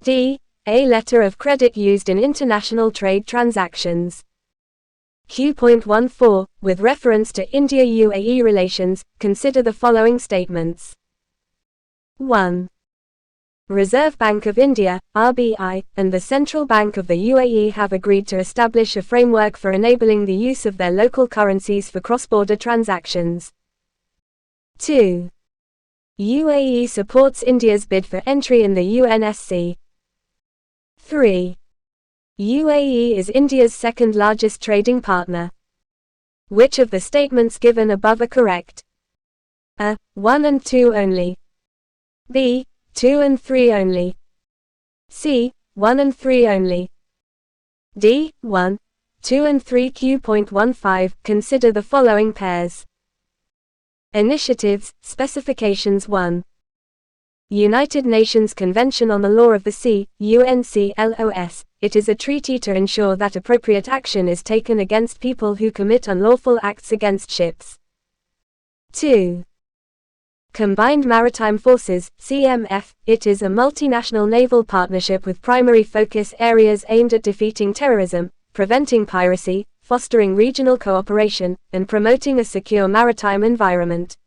D. A letter of credit used in international trade transactions. Q.14. With reference to India-UAE relations, consider the following statements. 1. Reserve Bank of India, RBI, and the Central Bank of the UAE have agreed to establish a framework for enabling the use of their local currencies for cross-border transactions. 2. UAE supports India's bid for entry in the UNSC. 3. UAE is India's second largest trading partner. Which of the statements given above are correct? A. 1 and 2 only. B. 2 and 3 only. C. 1 and 3 only. D. 1, 2 and 3. Q.15. Consider the following pairs. Initiatives, Specifications. 1. United Nations Convention on the Law of the Sea, UNCLOS. It is a treaty to ensure that appropriate action is taken against people who commit unlawful acts against ships. 2. Combined Maritime Forces, CMF. It is a multinational naval partnership with primary focus areas aimed at defeating terrorism, preventing piracy, fostering regional cooperation, and promoting a secure maritime environment.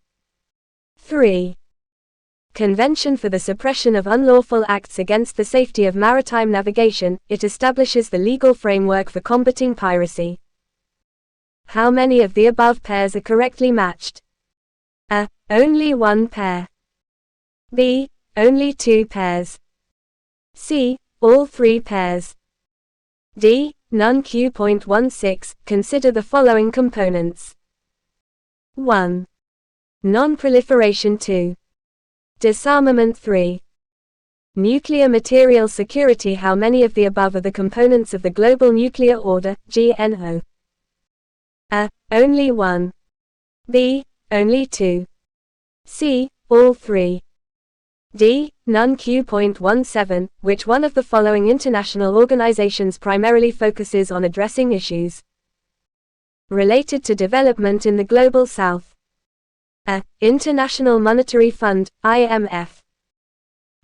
3. Convention for the Suppression of Unlawful Acts Against the Safety of Maritime Navigation. It establishes the legal framework for combating piracy. How many of the above pairs are correctly matched? A. Only 1 pair. B. Only 2 pairs. C. All 3 pairs. D. None. Q.16. Consider the following components. 1. Non-proliferation. 2. Disarmament. 3. Nuclear material security. How many of the above are the components of the Global Nuclear Order, GNO? A. Only one. B. Only two. C. All three. D. None. Q.17. Which one of the following international organizations primarily focuses on addressing issues related to development in the Global South? A. International Monetary Fund, IMF.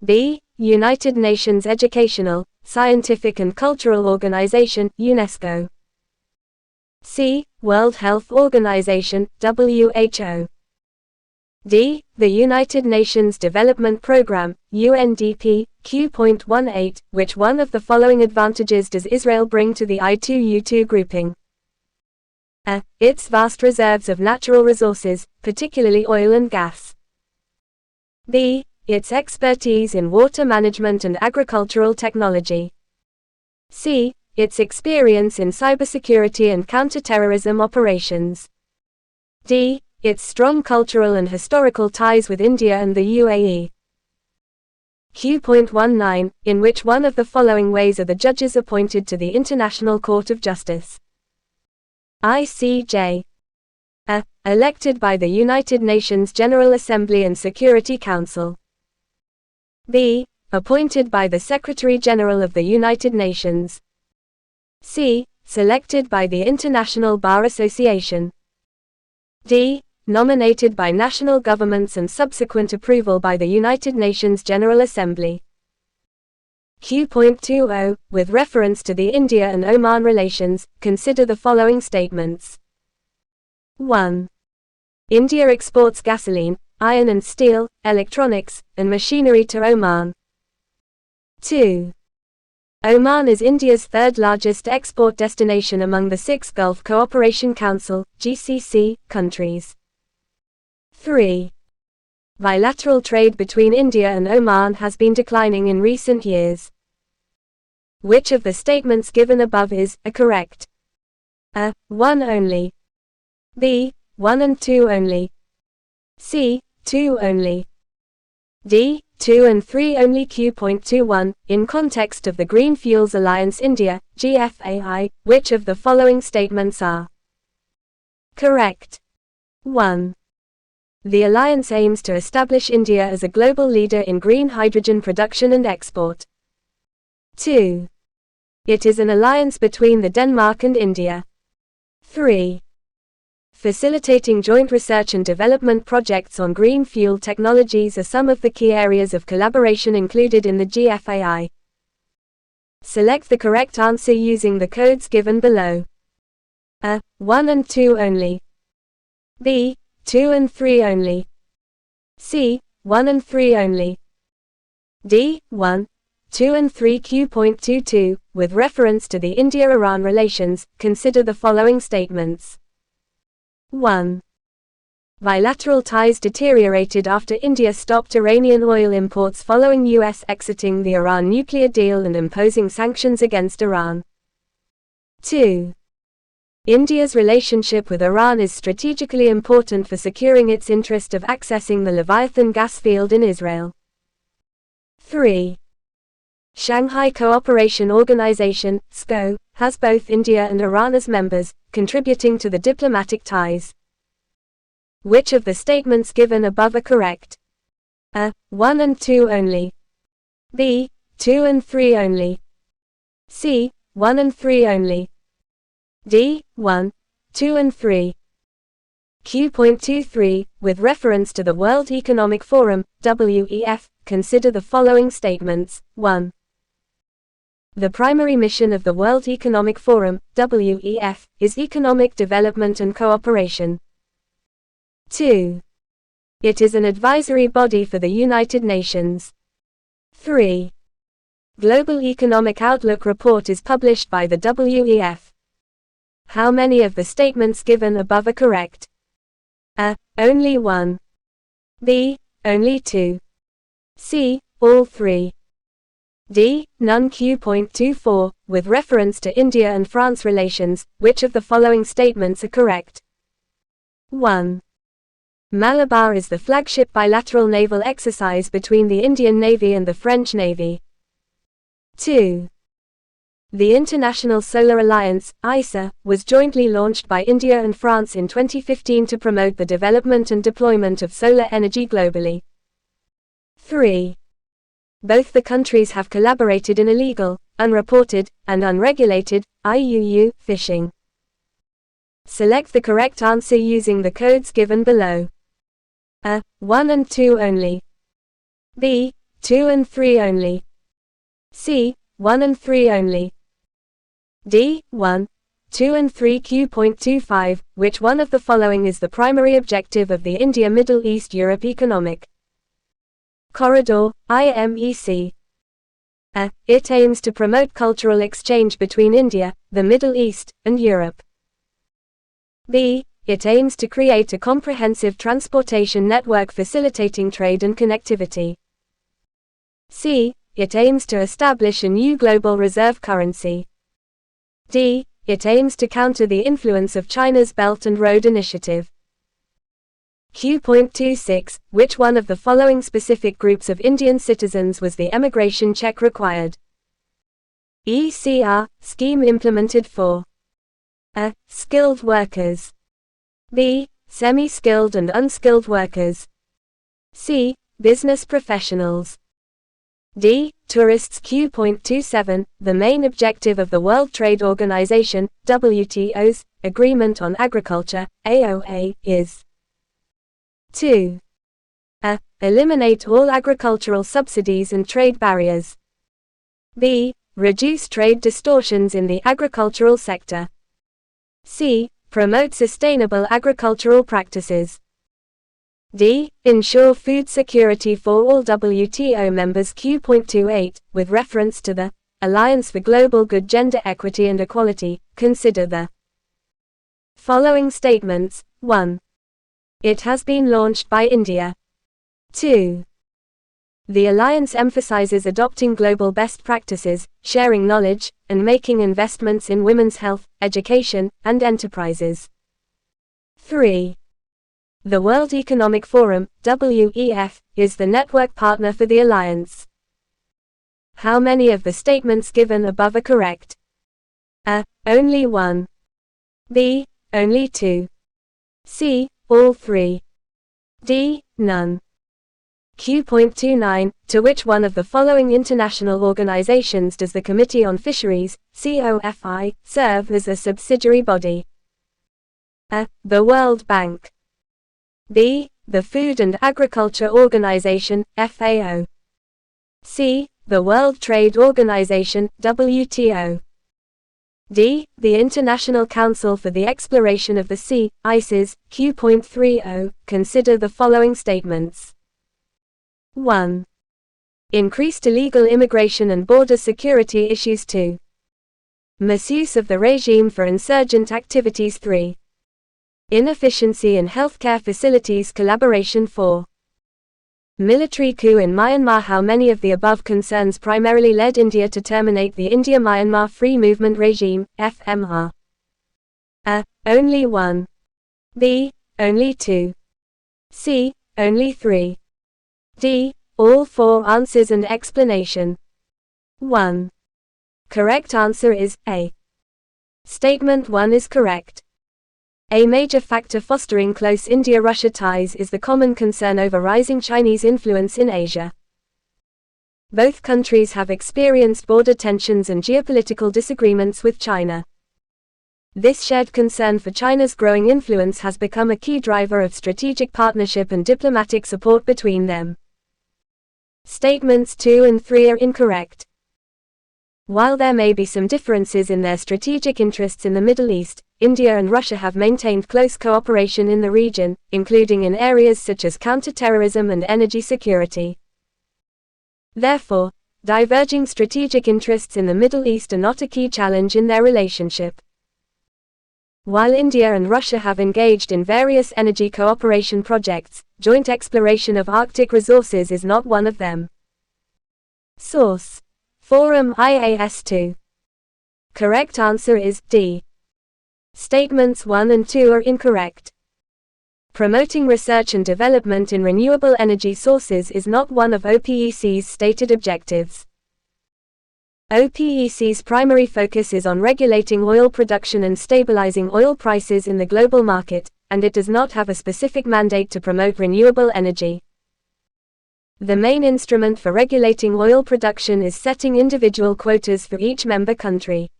B. United Nations Educational, Scientific and Cultural Organization, UNESCO. C. World Health Organization, WHO. D. The United Nations Development Programme, UNDP, Q.18. Which one of the following advantages does Israel bring to the I2U2 grouping? A. Its vast reserves of natural resources, particularly oil and gas. B. Its expertise in water management and agricultural technology. C. Its experience in cybersecurity and counterterrorism operations. D. Its strong cultural and historical ties with India and the UAE. Q.19. In which one of the following ways are the judges appointed to the International Court of Justice? ICJ. A. Elected by the United Nations General Assembly and Security Council. B. Appointed by the Secretary-General of the United Nations. C. Selected by the International Bar Association. D. Nominated by national governments and subsequent approval by the United Nations General Assembly. Q.20. With reference to the India and Oman relations, consider the following statements. 1. India exports gasoline, iron and steel, electronics, and machinery to Oman. 2. Oman is India's third largest export destination among the 6 Gulf Cooperation Council, GCC, countries. 3. Bilateral trade between India and Oman has been declining in recent years. Which of the statements given above is correct? A. 1 only. B. 1 and 2 only. C. 2 only. D. 2 and 3 only. Q.21. In context of the Green Fuels Alliance India, GFAI, which of the following statements are correct? 1. The alliance aims to establish India as a global leader in green hydrogen production and export. 2. It is an alliance between the Denmark and India. 3. Facilitating joint research and development projects on green fuel technologies are some of the key areas of collaboration included in the GFAI. Select the correct answer using the codes given below. A. 1 and 2 only. B. 2 and 3 only. C. 1 and 3 only. D. 1, 2 and 3. Q.22. With reference to the India-Iran relations, consider the following statements. 1. Bilateral ties deteriorated after India stopped Iranian oil imports following US exiting the Iran nuclear deal and imposing sanctions against Iran. 2. India's relationship with Iran is strategically important for securing its interest of accessing the Leviathan gas field in Israel. 3. Shanghai Cooperation Organization, SCO, has both India and Iran as members, contributing to the diplomatic ties. Which of the statements given above are correct? A. 1 and 2 only. B. 2 and 3 only. C. 1 and 3 only. D. 1, 2 and 3. Q.23. With reference to the World Economic Forum, WEF, consider the following statements. 1. The primary mission of the World Economic Forum, WEF, is economic development and cooperation. 2. It is an advisory body for the United Nations. 3. Global Economic Outlook report is published by the WEF. How many of the statements given above are correct? A. Only 1. B. Only 2. C. All 3. D. None. Q.24. With reference to India and France relations, which of the following statements are correct? 1. Malabar is the flagship bilateral naval exercise between the Indian Navy and the French Navy. 2. The International Solar Alliance, ISA, was jointly launched by India and France in 2015 to promote the development and deployment of solar energy globally. 3. Both the countries have collaborated in illegal, unreported, and unregulated, IUU, fishing. Select the correct answer using the codes given below. A. 1 and 2 only. B. 2 and 3 only. C. 1 and 3 only. D. 1, 2 and 3 Q.25, which one of the following is the primary objective of the India-Middle East-Europe Economic Corridor, IMEC? A. It aims to promote cultural exchange between India, the Middle East, and Europe. B. It aims to create a comprehensive transportation network facilitating trade and connectivity. C. It aims to establish a new global reserve currency. D. It aims to counter the influence of China's Belt and Road Initiative. Q.26, which one of the following specific groups of Indian citizens was the emigration check required? ECR, scheme implemented for A. Skilled workers. B. Semi-skilled and unskilled workers. C. Business professionals. D. Tourists. Q.27, the main objective of the World Trade Organization, WTO's, Agreement on Agriculture, AOA, is 2. A. Eliminate all agricultural subsidies and trade barriers. B. Reduce trade distortions in the agricultural sector. C. Promote sustainable agricultural practices. D. Ensure food security for all WTO members. Q.28, with reference to the Alliance for Global Good Gender Equity and Equality, consider the following statements. 1. It has been launched by India. 2. The alliance emphasizes adopting global best practices, sharing knowledge, and making investments in women's health, education, and enterprises. 3. The World Economic Forum, WEF, is the network partner for the alliance. How many of the statements given above are correct? A. Only 1. B. Only 2. C. All 3. D. None. Q.29, to which one of the following international organizations does the Committee on Fisheries, COFI, serve as a subsidiary body? A. The World Bank. B. The Food and Agriculture Organization, FAO. C. The World Trade Organization, WTO. D. The International Council for the Exploration of the Sea, ICES, Q.30. Consider the following statements. 1. Increased illegal immigration and border security issues. 2. Misuse of the regime for insurgent activities. 3. Inefficiency in healthcare facilities. Collaboration. 4. Military coup in Myanmar. How many of the above concerns primarily led India to terminate the India-Myanmar Free Movement Regime, FMR? A. Only 1. B. Only 2. C. Only 3. D. All 4 answers and explanation. 1. Correct answer is A. Statement 1 is correct. A major factor fostering close India-Russia ties is the common concern over rising Chinese influence in Asia. Both countries have experienced border tensions and geopolitical disagreements with China. This shared concern for China's growing influence has become a key driver of strategic partnership and diplomatic support between them. Statements 2 and 3 are incorrect. While there may be some differences in their strategic interests in the Middle East, India and Russia have maintained close cooperation in the region, including in areas such as counterterrorism and energy security. Therefore, diverging strategic interests in the Middle East are not a key challenge in their relationship. While India and Russia have engaged in various energy cooperation projects, joint exploration of Arctic resources is not one of them. Source: Forum IAS2. Correct answer is D. Statements 1 and 2 are incorrect. Promoting research and development in renewable energy sources is not one of OPEC's stated objectives. OPEC's primary focus is on regulating oil production and stabilizing oil prices in the global market, and it does not have a specific mandate to promote renewable energy. The main instrument for regulating oil production is setting individual quotas for each member country.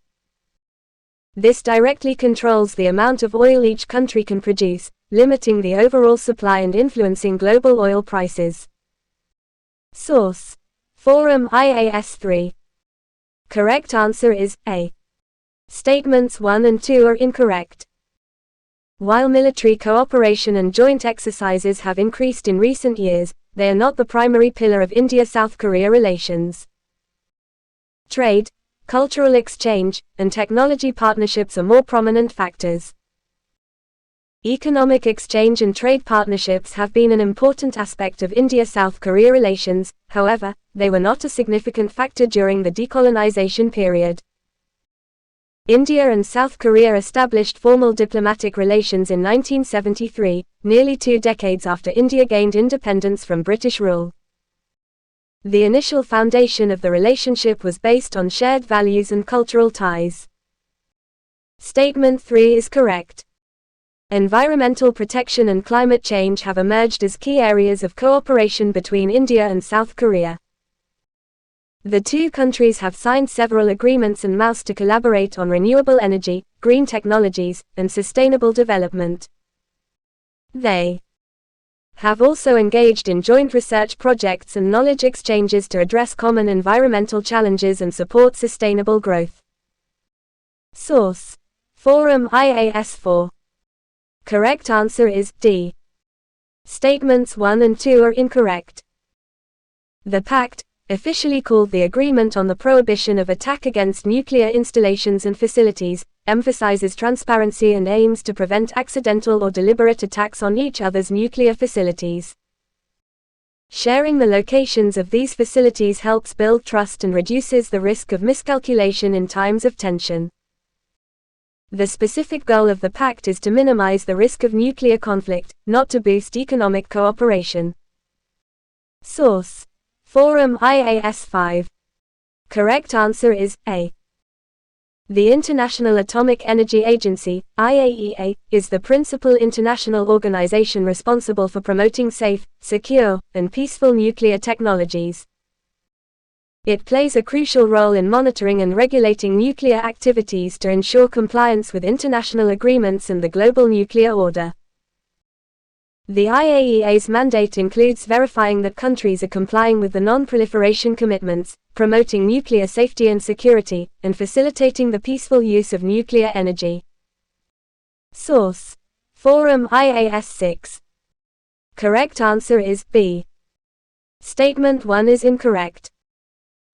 This directly controls the amount of oil each country can produce, limiting the overall supply and influencing global oil prices. Source: Forum IAS 3. Correct answer is A. Statements 1 and 2 are incorrect. While military cooperation and joint exercises have increased in recent years, they are not the primary pillar of India-South Korea relations. Trade, cultural exchange, and technology partnerships are more prominent factors. Economic exchange and trade partnerships have been an important aspect of India-South Korea relations, however, they were not a significant factor during the decolonization period. India and South Korea established formal diplomatic relations in 1973, nearly 2 decades after India gained independence from British rule. The initial foundation of the relationship was based on shared values and cultural ties. Statement 3 is correct. Environmental protection and climate change have emerged as key areas of cooperation between India and South Korea. The two countries have signed several agreements and MoUs to collaborate on renewable energy, green technologies, and sustainable development. They have also engaged in joint research projects and knowledge exchanges to address common environmental challenges and support sustainable growth. Source: Forum IAS 4. Correct answer is D. Statements 1 and 2 are incorrect. The pact, officially called the Agreement on the Prohibition of Attack Against Nuclear Installations and Facilities, emphasizes transparency and aims to prevent accidental or deliberate attacks on each other's nuclear facilities. Sharing the locations of these facilities helps build trust and reduces the risk of miscalculation in times of tension. The specific goal of the pact is to minimize the risk of nuclear conflict, not to boost economic cooperation. Source: Forum IAS 5. Correct answer is A. The International Atomic Energy Agency, IAEA, is the principal international organization responsible for promoting safe, secure, and peaceful nuclear technologies. It plays a crucial role in monitoring and regulating nuclear activities to ensure compliance with international agreements and the global nuclear order. The IAEA's mandate includes verifying that countries are complying with the non-proliferation commitments, promoting nuclear safety and security, and facilitating the peaceful use of nuclear energy. Source: Forum IAS 6. Correct answer is B. Statement 1 is incorrect.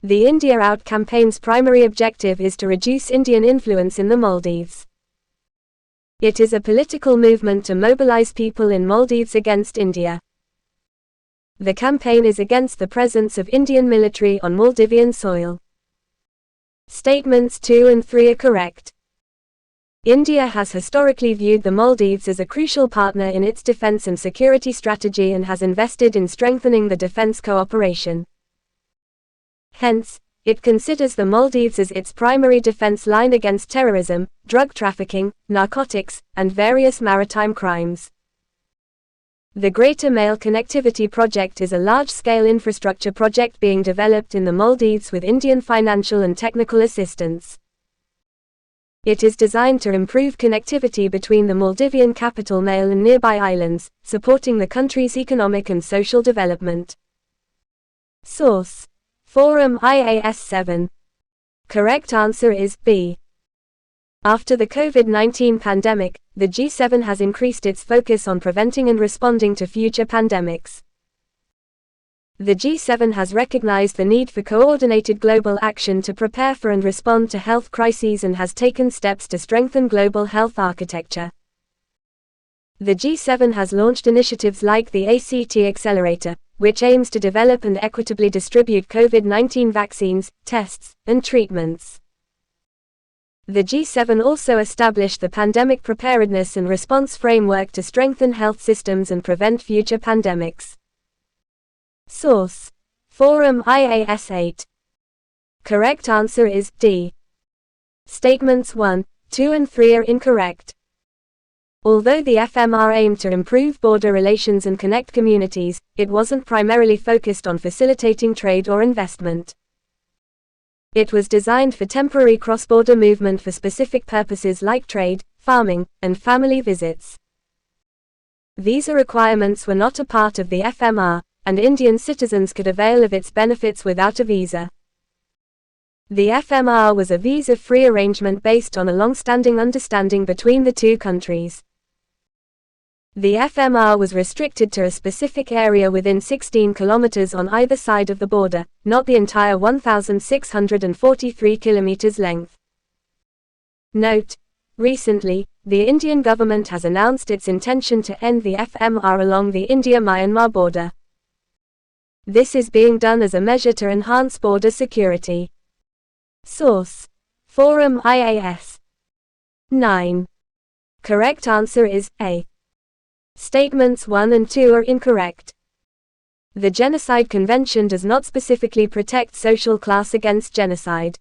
The India Out campaign's primary objective is to reduce Indian influence in the Maldives. It is a political movement to mobilize people in Maldives against India. The campaign is against the presence of Indian military on Maldivian soil. Statements 2 and 3 are correct. India has historically viewed the Maldives as a crucial partner in its defense and security strategy and has invested in strengthening the defense cooperation. Hence, it considers the Maldives as its primary defense line against terrorism, drug trafficking, narcotics, and various maritime crimes. The Greater Mail Connectivity Project is a large-scale infrastructure project being developed in the Maldives with Indian financial and technical assistance. It is designed to improve connectivity between the Maldivian capital Mail and nearby islands, supporting the country's economic and social development. Source: Forum IAS 7. Correct answer is B. After the COVID-19 pandemic, the G7 has increased its focus on preventing and responding to future pandemics. The G7 has recognized the need for coordinated global action to prepare for and respond to health crises and has taken steps to strengthen global health architecture. The G7 has launched initiatives like the ACT Accelerator, which aims to develop and equitably distribute COVID-19 vaccines, tests, and treatments. The G7 also established the Pandemic Preparedness and Response Framework to strengthen health systems and prevent future pandemics. Source: Forum IAS 8. Correct answer is D. Statements 1, 2 and 3 are incorrect. Although the FMR aimed to improve border relations and connect communities, it wasn't primarily focused on facilitating trade or investment. It was designed for temporary cross-border movement for specific purposes like trade, farming, and family visits. Visa requirements were not a part of the FMR, and Indian citizens could avail of its benefits without a visa. The FMR was a visa-free arrangement based on a long-standing understanding between the two countries. The FMR was restricted to a specific area within 16 kilometers on either side of the border, not the entire 1,643 kilometers length. Note: recently, the Indian government has announced its intention to end the FMR along the India-Myanmar border. This is being done as a measure to enhance border security. Source: Forum IAS. 9. Correct answer is A. Statements 1 and 2 are incorrect. The Genocide Convention does not specifically protect social class against genocide.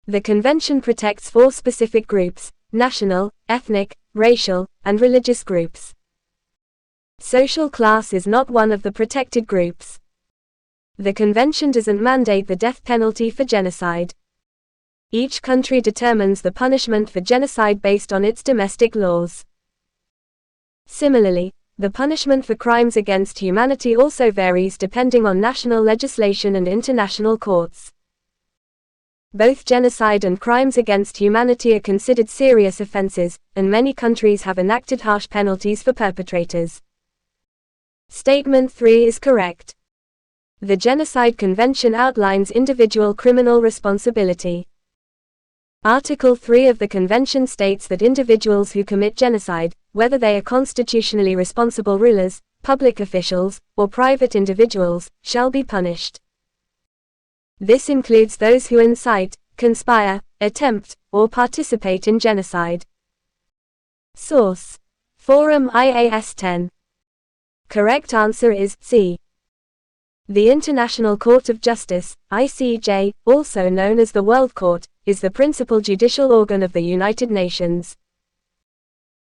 The convention protects 4 specific groups: national, ethnic, racial, and religious groups. Social class is not one of the protected groups. The convention doesn't mandate the death penalty for genocide. Each country determines the punishment for genocide based on its domestic laws. Similarly, the punishment for crimes against humanity also varies depending on national legislation and international courts. Both genocide and crimes against humanity are considered serious offenses, and many countries have enacted harsh penalties for perpetrators. Statement 3 is correct. The Genocide Convention outlines individual criminal responsibility. Article 3 of the Convention states that individuals who commit genocide, whether they are constitutionally responsible rulers, public officials, or private individuals, shall be punished. This includes those who incite, conspire, attempt, or participate in genocide. Source: Forum IAS 10. Correct answer is C. The International Court of Justice, ICJ, also known as the World Court, is the principal judicial organ of the United Nations.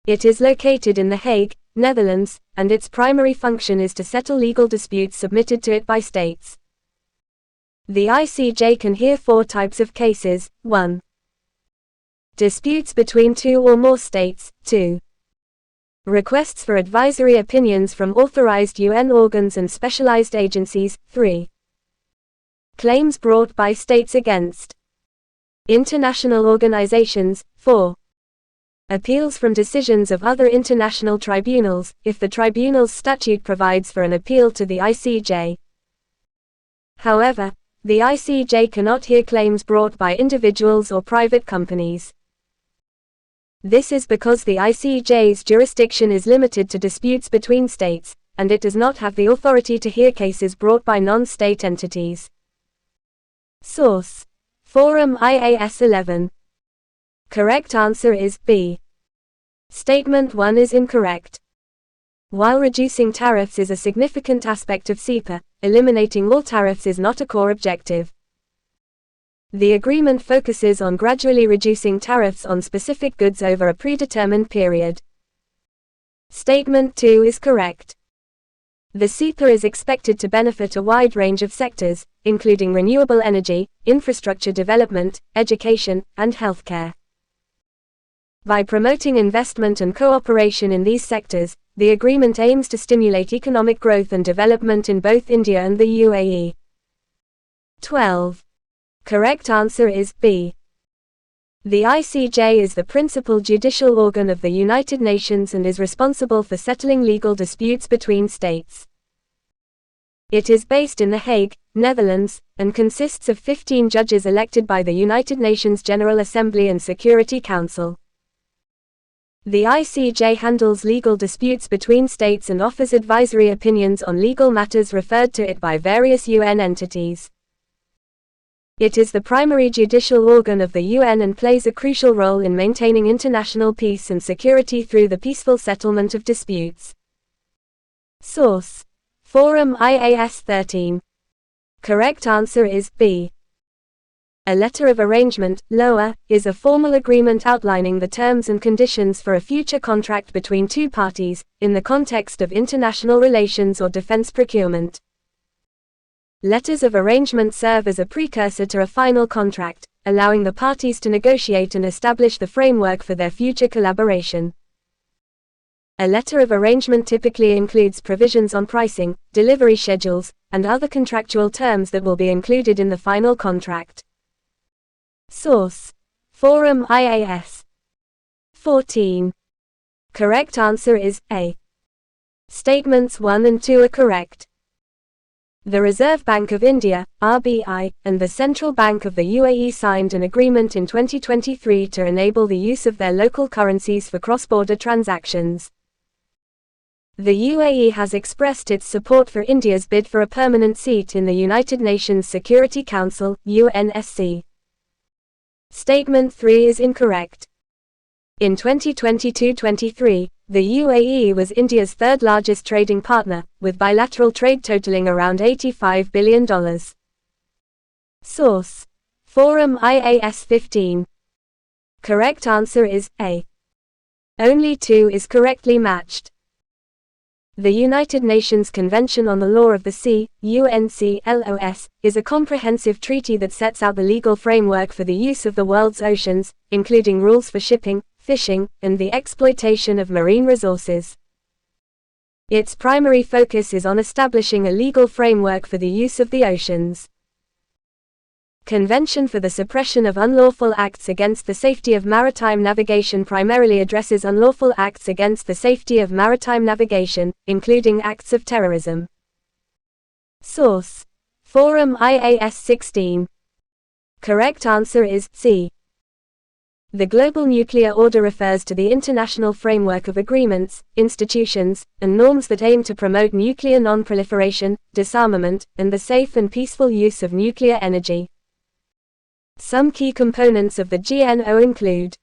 It is located in The Hague, Netherlands, and its primary function is to settle legal disputes submitted to it by states. The ICJ can hear 4 types of cases: 1. Disputes between 2 or more states; 2. Requests for advisory opinions from authorized UN organs and specialized agencies; 3. Claims brought by states against international organizations; 4. Appeals from decisions of other international tribunals, if the tribunal's statute provides for an appeal to the ICJ. However, the ICJ cannot hear claims brought by individuals or private companies. This is because the ICJ's jurisdiction is limited to disputes between states, and it does not have the authority to hear cases brought by non-state entities. Source: Forum IAS 11. Correct answer is B. Statement 1 is incorrect. While reducing tariffs is a significant aspect of CEPA, eliminating all tariffs is not a core objective. The agreement focuses on gradually reducing tariffs on specific goods over a predetermined period. Statement 2 is correct. The CEPA is expected to benefit a wide range of sectors, including renewable energy, infrastructure development, education, and healthcare. By promoting investment and cooperation in these sectors, the agreement aims to stimulate economic growth and development in both India and the UAE. 12. Correct answer is B. The ICJ is the principal judicial organ of the United Nations and is responsible for settling legal disputes between states. It is based in The Hague, Netherlands, and consists of 15 judges elected by the United Nations General Assembly and Security Council. The ICJ handles legal disputes between states and offers advisory opinions on legal matters referred to it by various UN entities. It is the primary judicial organ of the UN and plays a crucial role in maintaining international peace and security through the peaceful settlement of disputes. Source: Forum IAS 13. Correct answer is B. A letter of arrangement, LOA, is a formal agreement outlining the terms and conditions for a future contract between two parties, in the context of international relations or defense procurement. Letters of arrangement serve as a precursor to a final contract, allowing the parties to negotiate and establish the framework for their future collaboration. A letter of arrangement typically includes provisions on pricing, delivery schedules, and other contractual terms that will be included in the final contract. Source: Forum IAS. 14. Correct answer is A. Statements 1 and 2 are correct. The Reserve Bank of India, RBI, and the Central Bank of the UAE signed an agreement in 2023 to enable the use of their local currencies for cross-border transactions. The UAE has expressed its support for India's bid for a permanent seat in the United Nations Security Council, UNSC. Statement 3 is incorrect. In 2022-23, the UAE was India's third largest trading partner, with bilateral trade totaling around $85 billion. Source: Forum IAS 15. Correct answer is A. Only 2 is correctly matched. The United Nations Convention on the Law of the Sea, UNCLOS, is a comprehensive treaty that sets out the legal framework for the use of the world's oceans, including rules for shipping, fishing, and the exploitation of marine resources. Its primary focus is on establishing a legal framework for the use of the oceans. Convention for the Suppression of Unlawful Acts Against the Safety of Maritime Navigation primarily addresses unlawful acts against the safety of maritime navigation, including acts of terrorism. Source: Forum IAS 16. Correct answer is C. The Global Nuclear Order refers to the international framework of agreements, institutions, and norms that aim to promote nuclear non-proliferation, disarmament, and the safe and peaceful use of nuclear energy. Some key components of the GNO include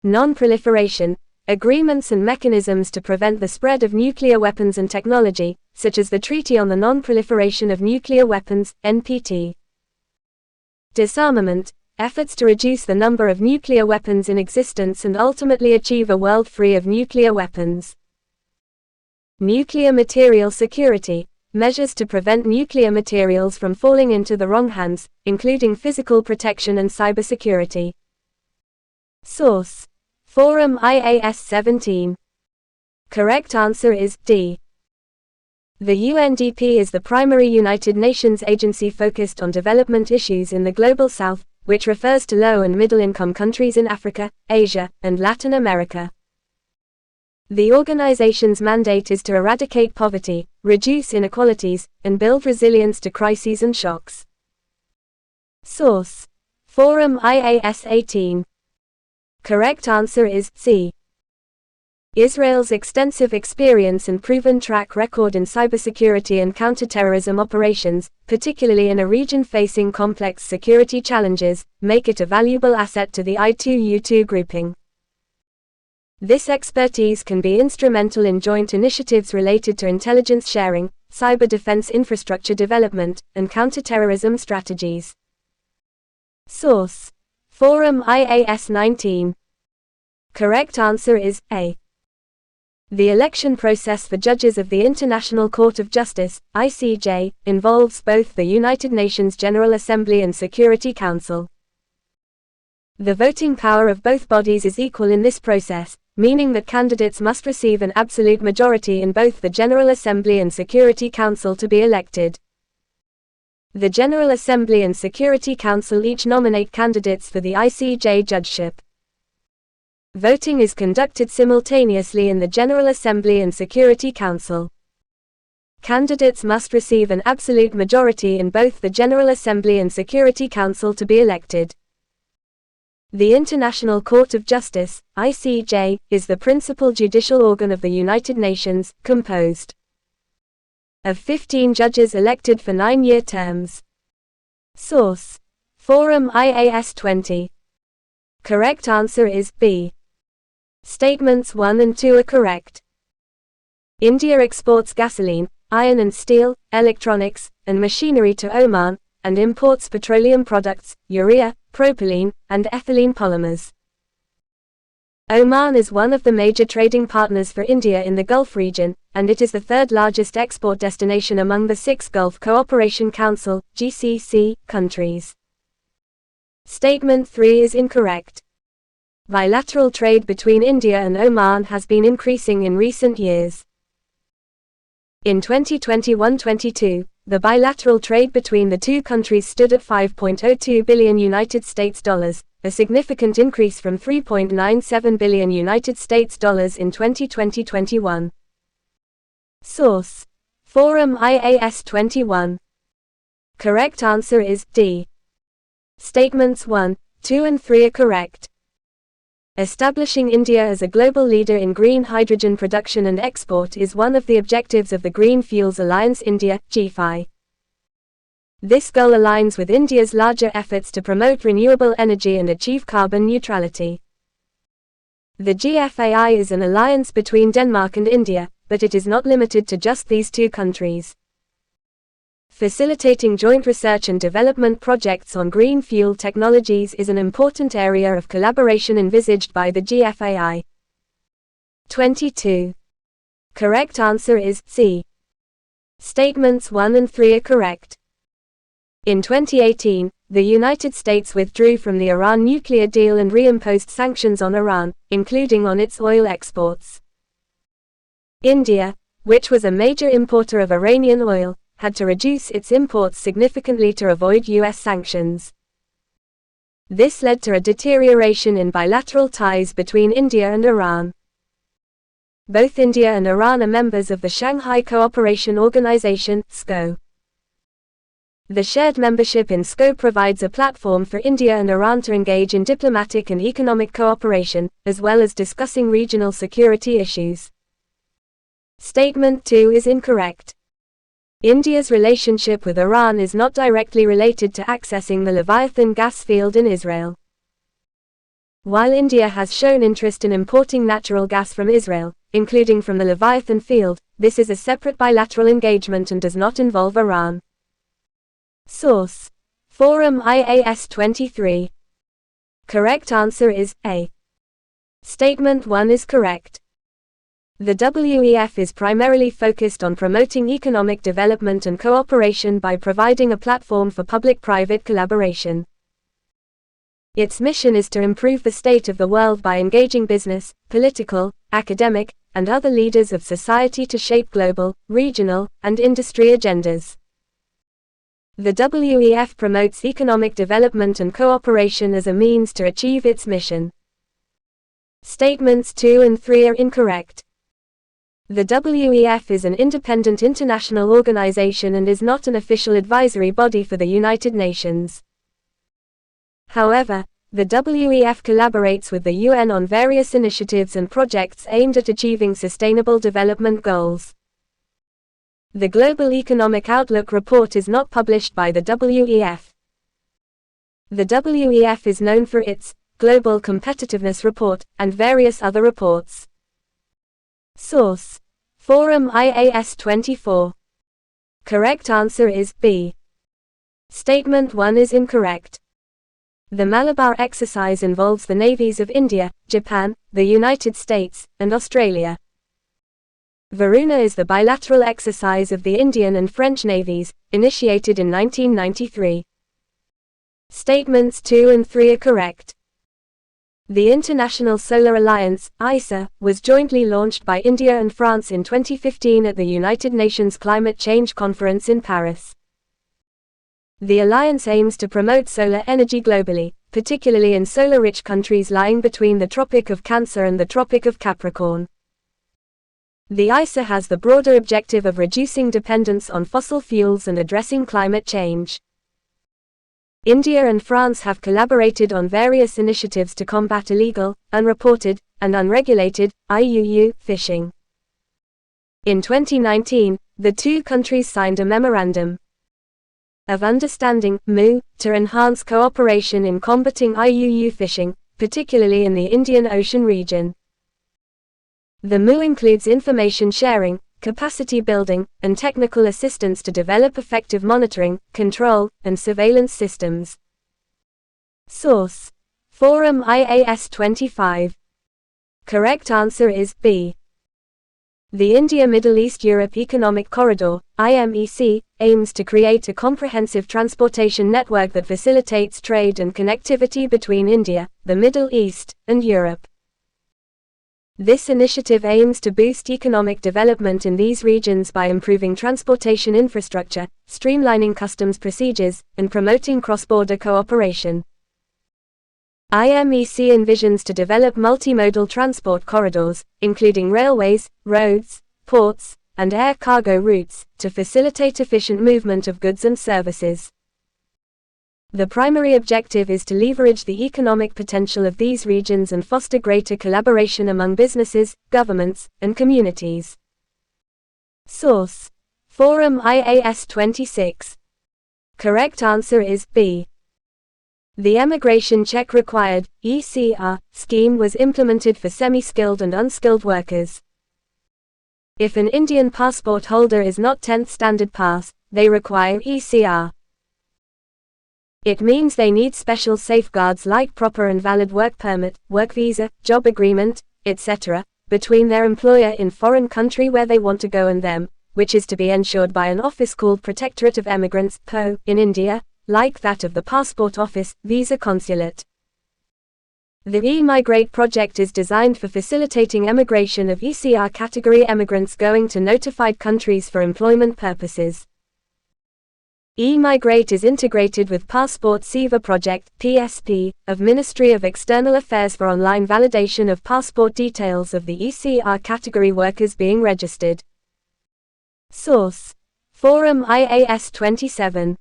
non-proliferation, agreements and mechanisms to prevent the spread of nuclear weapons and technology, such as the Treaty on the Non-Proliferation of Nuclear Weapons, NPT. Disarmament, efforts to reduce the number of nuclear weapons in existence and ultimately achieve a world free of nuclear weapons. Nuclear material security, measures to prevent nuclear materials from falling into the wrong hands, including physical protection and cybersecurity. Source: Forum IAS 17. Correct answer is D. The UNDP is the primary United Nations agency focused on development issues in the Global South, which refers to low- and middle-income countries in Africa, Asia, and Latin America. The organization's mandate is to eradicate poverty, reduce inequalities, and build resilience to crises and shocks. Source: Forum IAS 18. Correct answer is C. Israel's extensive experience and proven track record in cybersecurity and counterterrorism operations, particularly in a region facing complex security challenges, make it a valuable asset to the I2U2 grouping. This expertise can be instrumental in joint initiatives related to intelligence sharing, cyber defense infrastructure development, and counterterrorism strategies. Source: Forum IAS 19. Correct answer is A. The election process for judges of the International Court of Justice, ICJ, involves both the United Nations General Assembly and Security Council. The voting power of both bodies is equal in this process, meaning that candidates must receive an absolute majority in both the General Assembly and Security Council to be elected. The General Assembly and Security Council each nominate candidates for the ICJ judgeship. Voting is conducted simultaneously in the General Assembly and Security Council. Candidates must receive an absolute majority in both the General Assembly and Security Council to be elected. The International Court of Justice, ICJ, is the principal judicial organ of the United Nations, composed of 15 judges elected for 9-year terms. Source: Forum IAS 20. Correct answer is B. Statements 1 and 2 are correct. India exports gasoline, iron and steel, electronics, and machinery to Oman, and imports petroleum products, urea, propylene, and ethylene polymers. Oman is one of the major trading partners for India in the Gulf region, and it is the third largest export destination among the 6 Gulf Cooperation Council (GCC) countries. Statement 3 is incorrect. Bilateral trade between India and Oman has been increasing in recent years. In 2021-22, the bilateral trade between the two countries stood at $5.02 billion United States dollars, a significant increase from $3.97 billion United States dollars in 2020-21. Source: Forum IAS 21. Correct answer is D. Statements 1, 2 and 3 are correct. Establishing India as a global leader in green hydrogen production and export is one of the objectives of the Green Fuels Alliance India, GFI. This goal aligns with India's larger efforts to promote renewable energy and achieve carbon neutrality. The GFAI is an alliance between Denmark and India, but it is not limited to just these two countries. Facilitating joint research and development projects on green fuel technologies is an important area of collaboration envisaged by the GFAI. 22. Correct answer is C. Statements 1 and 3 are correct. In 2018, the United States withdrew from the Iran nuclear deal and reimposed sanctions on Iran, including on its oil exports. India, which was a major importer of Iranian oil, had to reduce its imports significantly to avoid U.S. sanctions. This led to a deterioration in bilateral ties between India and Iran. Both India and Iran are members of the Shanghai Cooperation Organization, SCO. The shared membership in SCO provides a platform for India and Iran to engage in diplomatic and economic cooperation, as well as discussing regional security issues. Statement 2 is incorrect. India's relationship with Iran is not directly related to accessing the Leviathan gas field in Israel. While India has shown interest in importing natural gas from Israel, including from the Leviathan field, this is a separate bilateral engagement and does not involve Iran. Source: Forum IAS 23. Correct answer is A. Statement 1 is correct. The WEF is primarily focused on promoting economic development and cooperation by providing a platform for public-private collaboration. Its mission is to improve the state of the world by engaging business, political, academic, and other leaders of society to shape global, regional, and industry agendas. The WEF promotes economic development and cooperation as a means to achieve its mission. Statements 2 and 3 are incorrect. The WEF is an independent international organization and is not an official advisory body for the United Nations. However, the WEF collaborates with the UN on various initiatives and projects aimed at achieving sustainable development goals. The Global Economic Outlook report is not published by the WEF. The WEF is known for its Global Competitiveness Report and various other reports. Source: Forum IAS 24. Correct answer is B. Statement 1 is incorrect. The Malabar exercise involves the navies of India, Japan, the United States, and Australia. Varuna is the bilateral exercise of the Indian and French navies, initiated in 1993. Statements 2 and 3 are correct. The International Solar Alliance, ISA, was jointly launched by India and France in 2015 at the United Nations Climate Change Conference in Paris. The alliance aims to promote solar energy globally, particularly in solar-rich countries lying between the Tropic of Cancer and the Tropic of Capricorn. The ISA has the broader objective of reducing dependence on fossil fuels and addressing climate change. India and France have collaborated on various initiatives to combat illegal, unreported, and unregulated IUU fishing. In 2019, the two countries signed a Memorandum of Understanding (MoU) to enhance cooperation in combating IUU fishing, particularly in the Indian Ocean region. The MoU includes information sharing, capacity building, and technical assistance to develop effective monitoring, control, and surveillance systems. Source: Forum IAS 25. Correct answer is B. The India-Middle East-Europe Economic Corridor, IMEC, aims to create a comprehensive transportation network that facilitates trade and connectivity between India, the Middle East, and Europe. This initiative aims to boost economic development in these regions by improving transportation infrastructure, streamlining customs procedures, and promoting cross-border cooperation. IMEC envisions to develop multimodal transport corridors, including railways, roads, ports, and air cargo routes, to facilitate efficient movement of goods and services. The primary objective is to leverage the economic potential of these regions and foster greater collaboration among businesses, governments, and communities. Source: Forum IAS 26. Correct answer is B. The Emigration Check Required (ECR) scheme was implemented for semi-skilled and unskilled workers. If an Indian passport holder is not 10th Standard Pass, they require ECR. It means they need special safeguards like proper and valid work permit, work visa, job agreement, etc., between their employer in foreign country where they want to go and them, which is to be ensured by an office called Protectorate of Emigrants (PO) in India, like that of the Passport Office, Visa Consulate. The e-Migrate project is designed for facilitating emigration of ECR category emigrants going to notified countries for employment purposes. e-Migrate is integrated with Passport Seva Project (PSP) of Ministry of External Affairs for online validation of passport details of the ECR category workers being registered. Source: Forum IAS 27.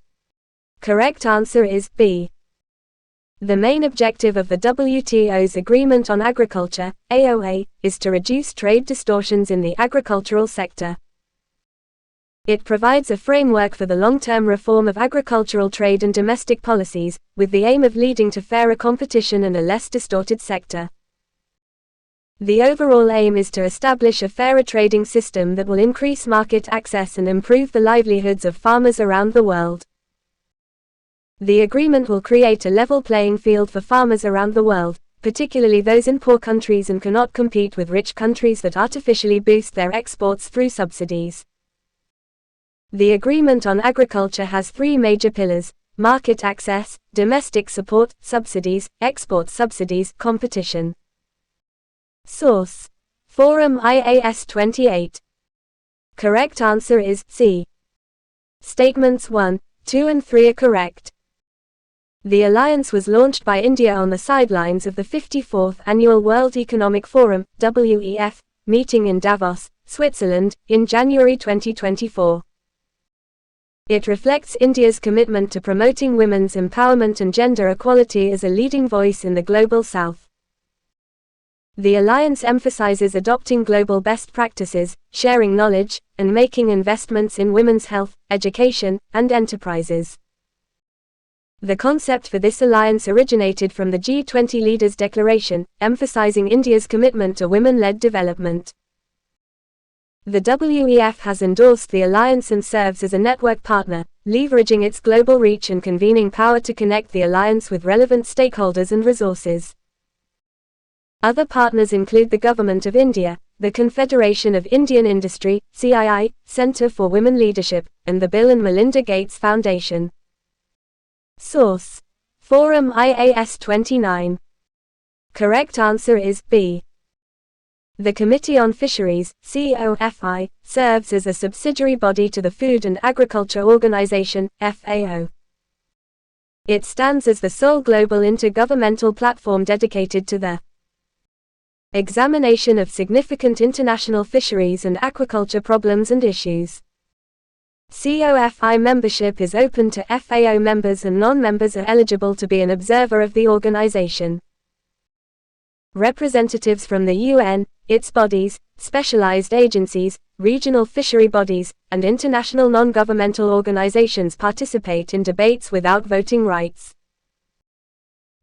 Correct answer is B. The main objective of the WTO's Agreement on Agriculture, AOA, is to reduce trade distortions in the agricultural sector. It provides a framework for the long-term reform of agricultural trade and domestic policies, with the aim of leading to fairer competition and a less distorted sector. The overall aim is to establish a fairer trading system that will increase market access and improve the livelihoods of farmers around the world. The agreement will create a level playing field for farmers around the world, particularly those in poor countries and cannot compete with rich countries that artificially boost their exports through subsidies. The Agreement on Agriculture has three major pillars: market access, domestic support, subsidies, export subsidies, competition. Source: Forum IAS 28. Correct answer is C. Statements 1, 2 and 3 are correct. The alliance was launched by India on the sidelines of the 54th Annual World Economic Forum, WEF, meeting in Davos, Switzerland, in January 2024. It reflects India's commitment to promoting women's empowerment and gender equality as a leading voice in the Global South. The alliance emphasizes adopting global best practices, sharing knowledge, and making investments in women's health, education, and enterprises. The concept for this alliance originated from the G20 Leaders' Declaration, emphasizing India's commitment to women-led development. The WEF has endorsed the alliance and serves as a network partner, leveraging its global reach and convening power to connect the alliance with relevant stakeholders and resources. Other partners include the Government of India, the Confederation of Indian Industry, CII, Centre for Women Leadership, and the Bill and Melinda Gates Foundation. Source: Forum IAS 29. Correct answer is B. The Committee on Fisheries, COFI, serves as a subsidiary body to the Food and Agriculture Organization, FAO. It stands as the sole global intergovernmental platform dedicated to the examination of significant international fisheries and aquaculture problems and issues. COFI membership is open to FAO members, and non-members are eligible to be an observer of the organization. Representatives from the UN, its bodies, specialized agencies, regional fishery bodies, and international non-governmental organizations participate in debates without voting rights.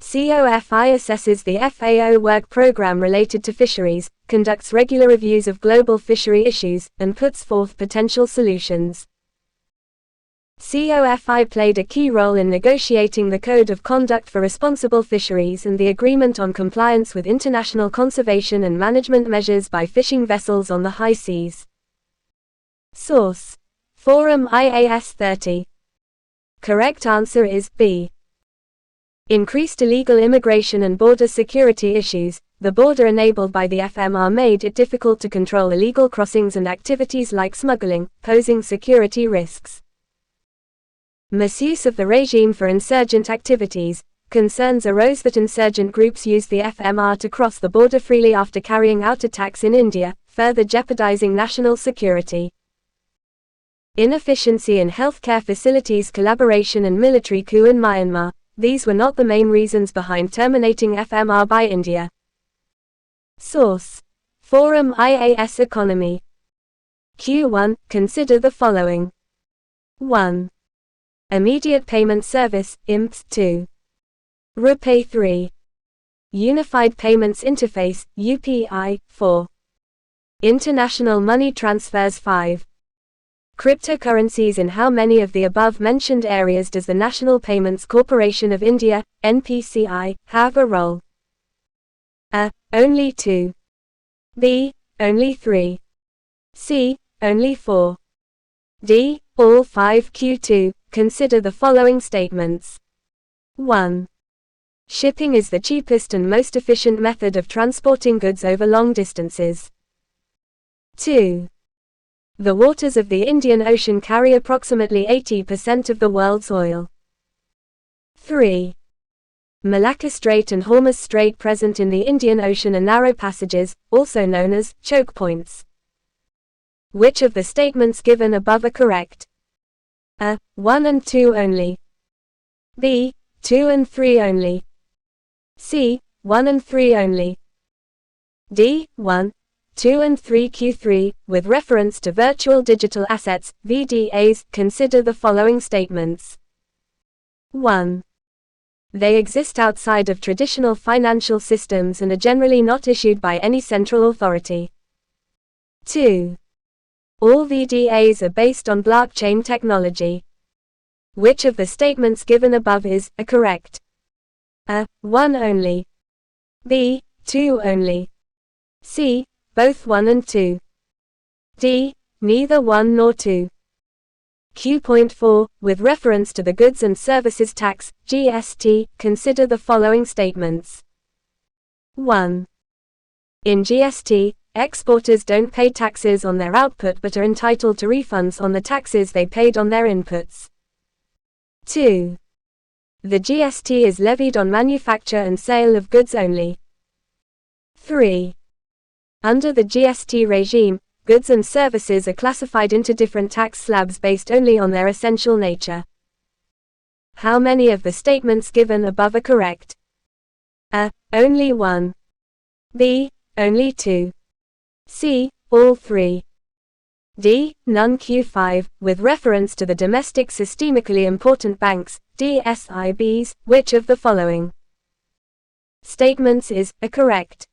COFI assesses the FAO work program related to fisheries, conducts regular reviews of global fishery issues, and puts forth potential solutions. COFI played a key role in negotiating the Code of Conduct for Responsible Fisheries and the Agreement on Compliance with International Conservation and Management Measures by Fishing Vessels on the High Seas. Source: Forum IAS 30. Correct answer is B. Increased illegal immigration and border security issues. The border enabled by the FMR made it difficult to control illegal crossings and activities like smuggling, posing security risks. Misuse of the regime for insurgent activities. Concerns arose that insurgent groups used the FMR to cross the border freely after carrying out attacks in India, further jeopardizing national security. Inefficiency in healthcare facilities, collaboration and military coup in Myanmar. These were not the main reasons behind terminating FMR by India. Source: Forum IAS Economy. Q1. Consider the following. 1. Immediate Payment Service, IMPS. 2. RuPay. 3. Unified Payments Interface, UPI. 4. International Money Transfers. 5. Cryptocurrencies. In how many of the above-mentioned areas does the National Payments Corporation of India, NPCI, have a role? A. Only 2. B. Only 3. C. Only 4. D. All 5. Q2. Consider the following statements. 1. Shipping is the cheapest and most efficient method of transporting goods over long distances. 2. The waters of the Indian Ocean carry approximately 80% of the world's oil. 3. Malacca Strait and Hormuz Strait present in the Indian Ocean are narrow passages, also known as choke points. Which of the statements given above are correct? A. 1 and 2 only. B. 2 and 3 only. C. 1 and 3 only. D. 1, 2 and 3. Q3. With reference to virtual digital assets, VDAs, consider the following statements. 1. They exist outside of traditional financial systems and are generally not issued by any central authority. 2. All VDAs are based on blockchain technology. Which of the statements given above is correct? A. 1 only. B. 2 only. C. Both 1 and 2. D. Neither 1 nor 2. Q.4. With reference to the Goods and Services Tax, GST, consider the following statements. 1. In GST, exporters don't pay taxes on their output but are entitled to refunds on the taxes they paid on their inputs. 2. The GST is levied on manufacture and sale of goods only. 3. Under the GST regime, goods and services are classified into different tax slabs based only on their essential nature. How many of the statements given above are correct? A. Only 1. B. Only 2. C. All 3. D. None. Q5. With reference to the domestic systemically important banks, DSIBs, which of the following statements is correct?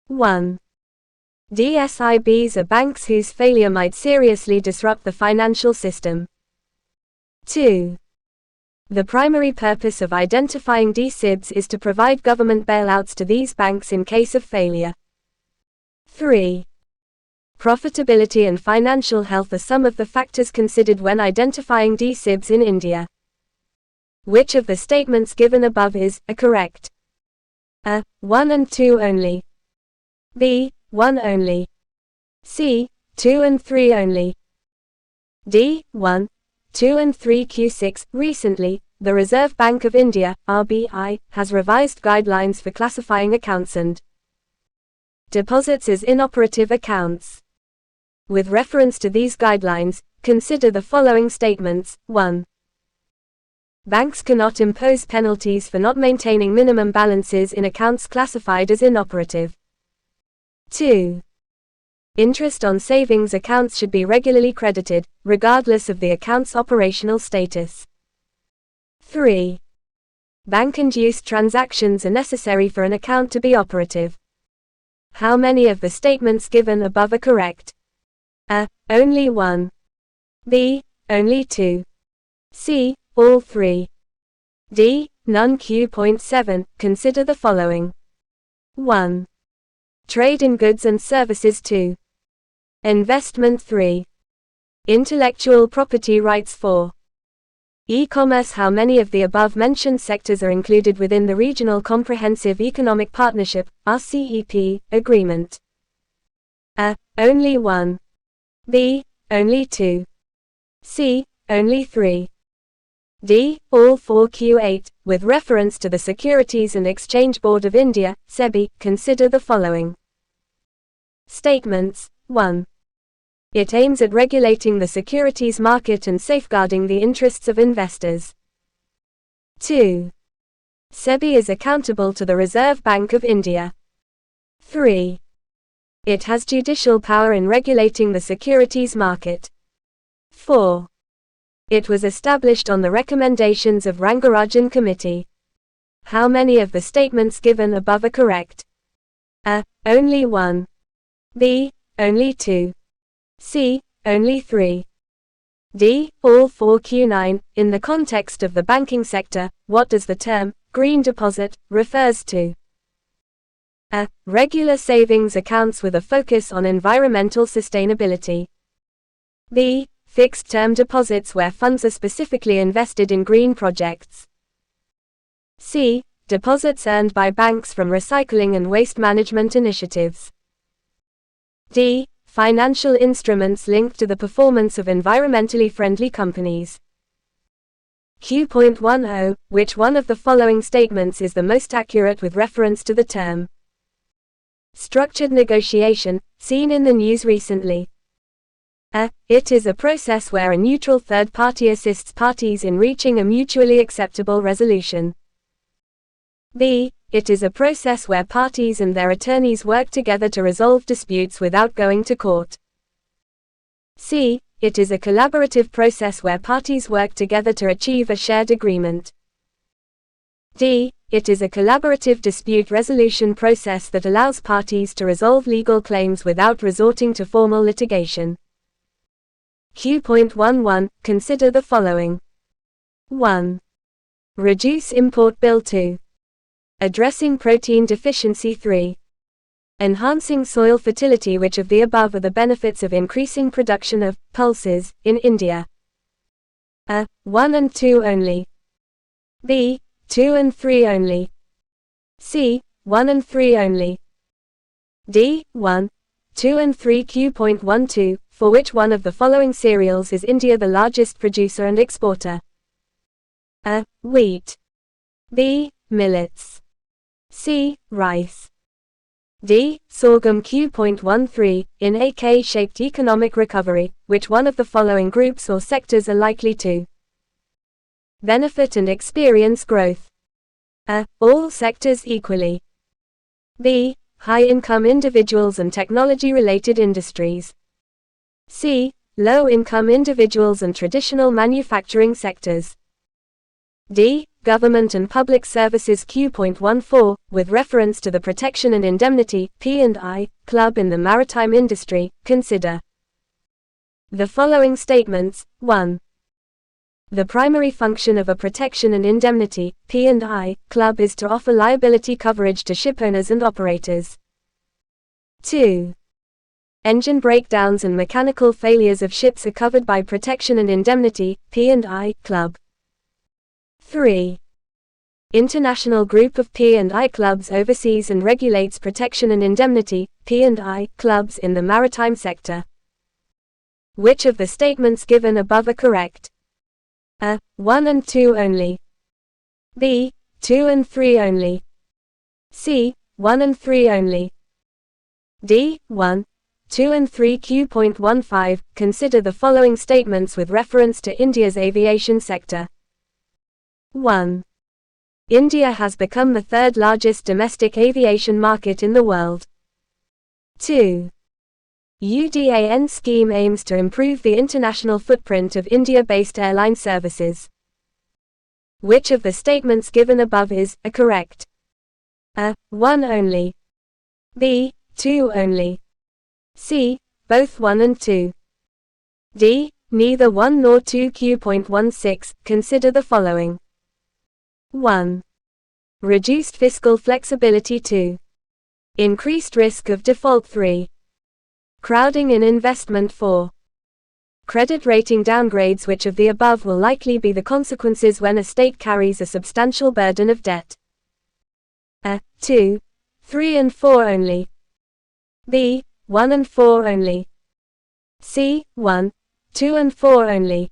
1. DSIBs are banks whose failure might seriously disrupt the financial system. 2. The primary purpose of identifying DSIBs is to provide government bailouts to these banks in case of failure. 3. Profitability and financial health are some of the factors considered when identifying DSIBs in India. Which of the statements given above is correct? A. 1 and 2 only. B. 1 only. C. 2 and 3 only. D. 1, 2 and 3. Q6. Recently, the Reserve Bank of India, RBI, has revised guidelines for classifying accounts and deposits as inoperative accounts. With reference to these guidelines, consider the following statements. 1. Banks cannot impose penalties for not maintaining minimum balances in accounts classified as inoperative. 2. Interest on savings accounts should be regularly credited, regardless of the account's operational status. 3. Bank-induced transactions are necessary for an account to be operative. How many of the statements given above are correct? A. Only one. B. Only two. C. All three. D. None. Q.7. Consider the following. 1. Trade in goods and services. 2. Investment. 3. Intellectual property rights. 4. E-commerce. How many of the above-mentioned sectors are included within the Regional Comprehensive Economic Partnership (RCEP) agreement? A. Only one. B. Only two. C. Only three. D. All four. Q8. With reference to the Securities and Exchange Board of India, SEBI, consider the following statements. 1. It aims at regulating the securities market and safeguarding the interests of investors. 2. SEBI is accountable to the Reserve Bank of India. 3. It has judicial power in regulating the securities market. 4. It was established on the recommendations of Rangarajan Committee. How many of the statements given above are correct? A. Only one. B. Only two. C. Only three. D. All four. Q9. In the context of the banking sector, what does the term green deposit refers to? A. Regular savings accounts with a focus on environmental sustainability. B. Fixed-term deposits where funds are specifically invested in green projects. C. Deposits earned by banks from recycling and waste management initiatives. D. Financial instruments linked to the performance of environmentally friendly companies. Q.10. Which one of the following statements is the most accurate with reference to the term structured negotiation, seen in the news recently? A. It is a process where a neutral third party assists parties in reaching a mutually acceptable resolution. B. It is a process where parties and their attorneys work together to resolve disputes without going to court. C. It is a collaborative process where parties work together to achieve a shared agreement. D. It is a collaborative dispute resolution process that allows parties to resolve legal claims without resorting to formal litigation. Q.11. Consider the following. 1. Reduce import bill. 2. Addressing protein deficiency. 3. Enhancing soil fertility. Which of the above are the benefits of increasing production of pulses in India? A. 1 and 2 only. B. 2 and 3 only. C. 1 and 3 only. D. 1, 2 and 3. Q.12. For which one of the following cereals is India the largest producer and exporter? A. Wheat. B. Millets. C. Rice. D. Sorghum. Q.13. In a K-shaped economic recovery, which one of the following groups or sectors are likely to benefit and experience growth? A. All sectors equally. B. High-income individuals and technology-related industries. C. Low-income individuals and traditional manufacturing sectors. D. Government and public services. Q.14. With reference to the Protection and Indemnity (P&I) Club in the maritime industry, consider the following statements. 1. The primary function of a Protection and Indemnity (P&I) Club is to offer liability coverage to shipowners and operators. 2. Engine breakdowns and mechanical failures of ships are covered by Protection and Indemnity (P&I) Club. 3. International group of P&I clubs oversees and regulates Protection and Indemnity (P&I) clubs in the maritime sector. Which of the statements given above are correct? A. 1 and 2 only. B. 2 and 3 only. C. 1 and 3 only. D. 1, 2 and 3. Q.15. Consider the following statements with reference to India's aviation sector. 1. India has become the third largest domestic aviation market in the world. 2. UDAN scheme aims to improve the international footprint of India-based airline services. Which of the statements given above is correct? A. 1 only. B. 2 only. C. Both 1 and 2. D. Neither 1 nor 2. Q.16. Consider the following. 1. Reduced fiscal flexibility. 2. Increased risk of default. 3. Crowding in investment. 4. Credit rating downgrades. Which of the above will likely be the consequences when a state carries a substantial burden of debt? A. 2, 3 and 4 only. B. 1 and 4 only. C. 1, 2 and 4 only.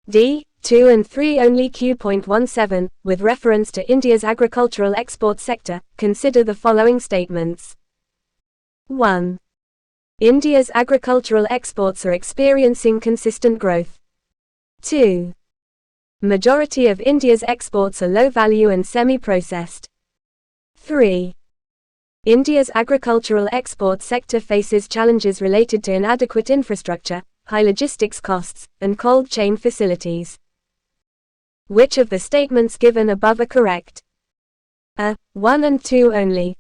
D. 2 and 3 only. Q.17. With reference to India's agricultural export sector, consider the following statements. 1. India's agricultural exports are experiencing consistent growth. 2. Majority of India's exports are low value and semi-processed. 3. India's agricultural export sector faces challenges related to inadequate infrastructure, high logistics costs, and cold chain facilities. Which of the statements given above are correct? A. 1 and 2 only.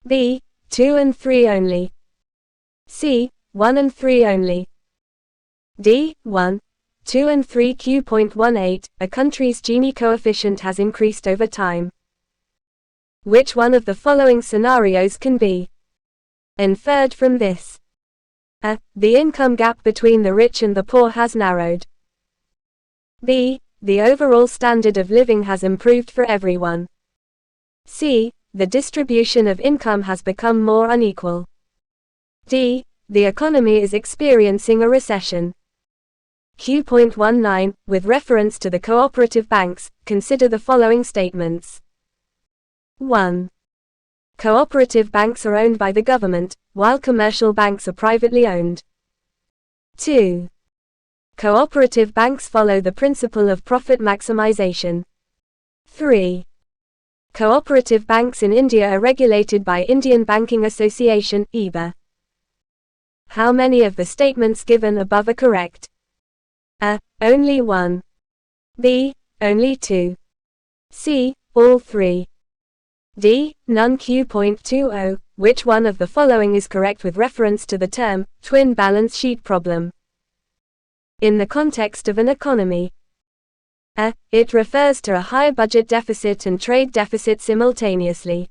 B. 2 and 3 only. C. 1 and 3 only. D. 1, 2 and 3. Q.18. A country's Gini coefficient has increased over time. Which one of the following scenarios can be inferred from this? A. The income gap between the rich and the poor has narrowed. B. The overall standard of living has improved for everyone. C. The distribution of income has become more unequal. D. The economy is experiencing a recession. Q.19. With reference to the cooperative banks, consider the following statements. 1. Cooperative banks are owned by the government, while commercial banks are privately owned. 2. Cooperative banks follow the principle of profit maximization. 3. Cooperative banks in India are regulated by Indian Banking Association, (IBA). How many of the statements given above are correct? A. Only 1. B. Only 2. C. All 3. D. None. Q.20. Which one of the following is correct with reference to the term twin balance sheet problem? In the context of an economy. A. It refers to a higher budget deficit and trade deficit simultaneously.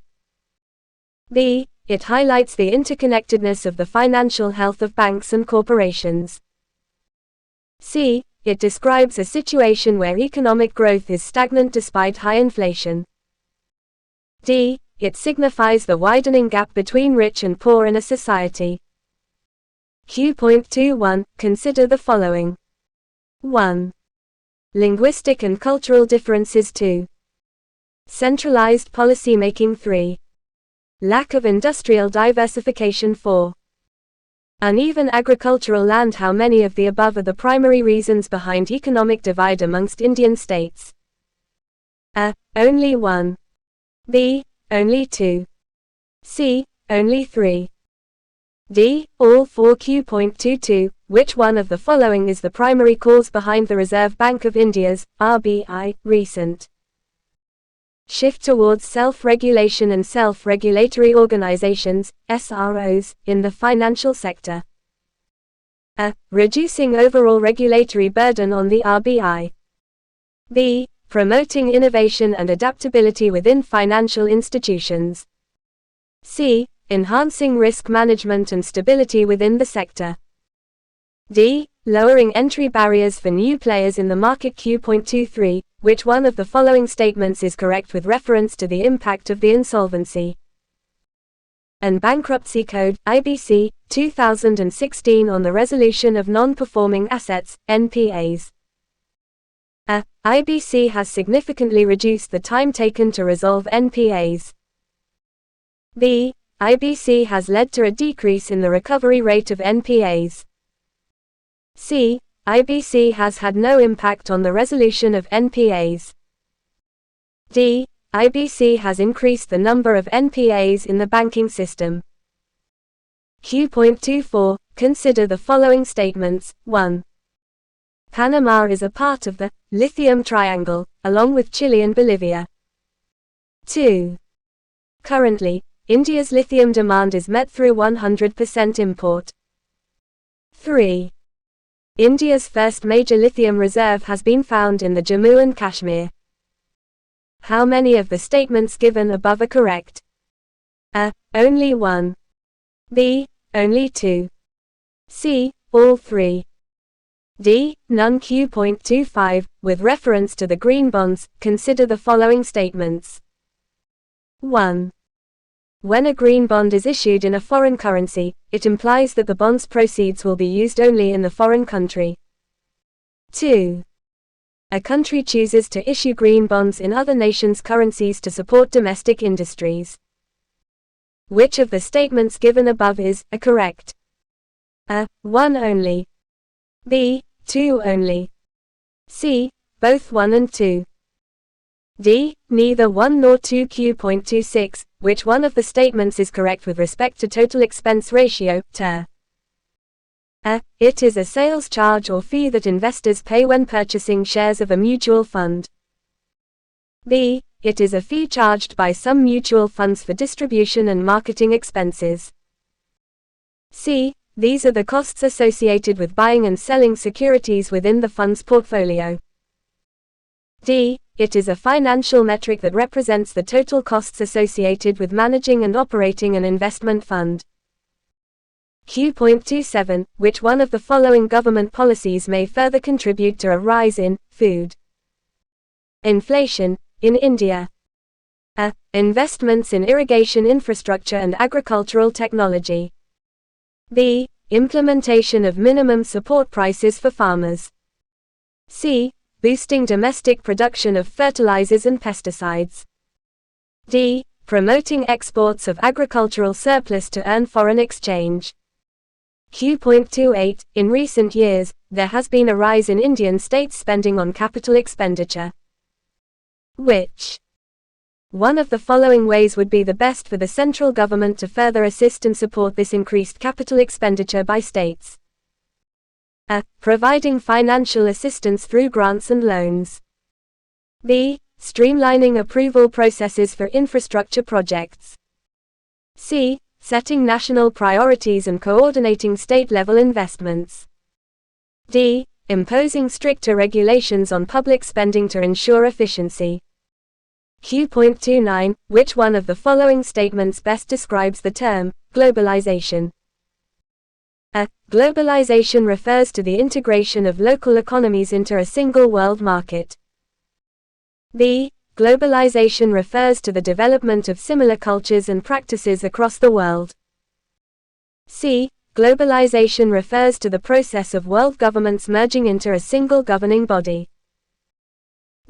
B. It highlights the interconnectedness of the financial health of banks and corporations. C. It describes a situation where economic growth is stagnant despite high inflation. D. It signifies the widening gap between rich and poor in a society. Q.21. Consider the following. 1. Linguistic and cultural differences. 2. Centralized policymaking. 3. Lack of industrial diversification. 4. Uneven agricultural land. How many of the above are the primary reasons behind economic divide amongst Indian states? A. Only 1. B. Only 2. C. Only 3. D. All 4. Q.22. Which one of the following is the primary cause behind the Reserve Bank of India's (RBI) recent shift towards self-regulation and self-regulatory organizations (SROs) in the financial sector? A. Reducing overall regulatory burden on the RBI. B. Promoting innovation and adaptability within financial institutions. C. Enhancing risk management and stability within the sector. D. Lowering entry barriers for new players in the market. Q.23. Which one of the following statements is correct with reference to the impact of the Insolvency and Bankruptcy Code, IBC, 2016 on the resolution of non-performing assets, NPAs? A. IBC has significantly reduced the time taken to resolve NPAs. B. IBC has led to a decrease in the recovery rate of NPAs. C. IBC has had no impact on the resolution of NPAs. D. IBC has increased the number of NPAs in the banking system. Q.24. Consider the following statements. 1. Panama is a part of the lithium triangle, along with Chile and Bolivia. 2. Currently, India's lithium demand is met through 100% import. 3. India's first major lithium reserve has been found in the Jammu and Kashmir. How many of the statements given above are correct? A. Only 1. B. Only 2. C. All 3. D. None. Q.25. With reference to the green bonds, consider the following statements. 1. When a green bond is issued in a foreign currency, it implies that the bond's proceeds will be used only in the foreign country. 2. A country chooses to issue green bonds in other nations' currencies to support domestic industries. Which of the statements given above is correct? A. 1 only. B. 2 only. C. Both 1 and 2. D. Neither 1 nor 2. Q.26. Which one of the statements is correct with respect to total expense ratio, TER? A. It is a sales charge or fee that investors pay when purchasing shares of a mutual fund. B. It is a fee charged by some mutual funds for distribution and marketing expenses. C. These are the costs associated with buying and selling securities within the fund's portfolio. D. It is a financial metric that represents the total costs associated with managing and operating an investment fund. Q.27. Which one of the following government policies may further contribute to a rise in food inflation in India? A. Investments in irrigation infrastructure and agricultural technology. B. Implementation of minimum support prices for farmers. C. Boosting domestic production of fertilizers and pesticides. D. Promoting exports of agricultural surplus to earn foreign exchange. Q.28. In recent years, there has been a rise in Indian states' spending on capital expenditure. Which one of the following ways would be the best for the central government to further assist and support this increased capital expenditure by states? A. Providing financial assistance through grants and loans. B. Streamlining approval processes for infrastructure projects. C. Setting national priorities and coordinating state-level investments. D. Imposing stricter regulations on public spending to ensure efficiency. Q.29. Which one of the following statements best describes the term globalization? A. Globalization refers to the integration of local economies into a single world market. B. Globalization refers to the development of similar cultures and practices across the world. C. Globalization refers to the process of world governments merging into a single governing body.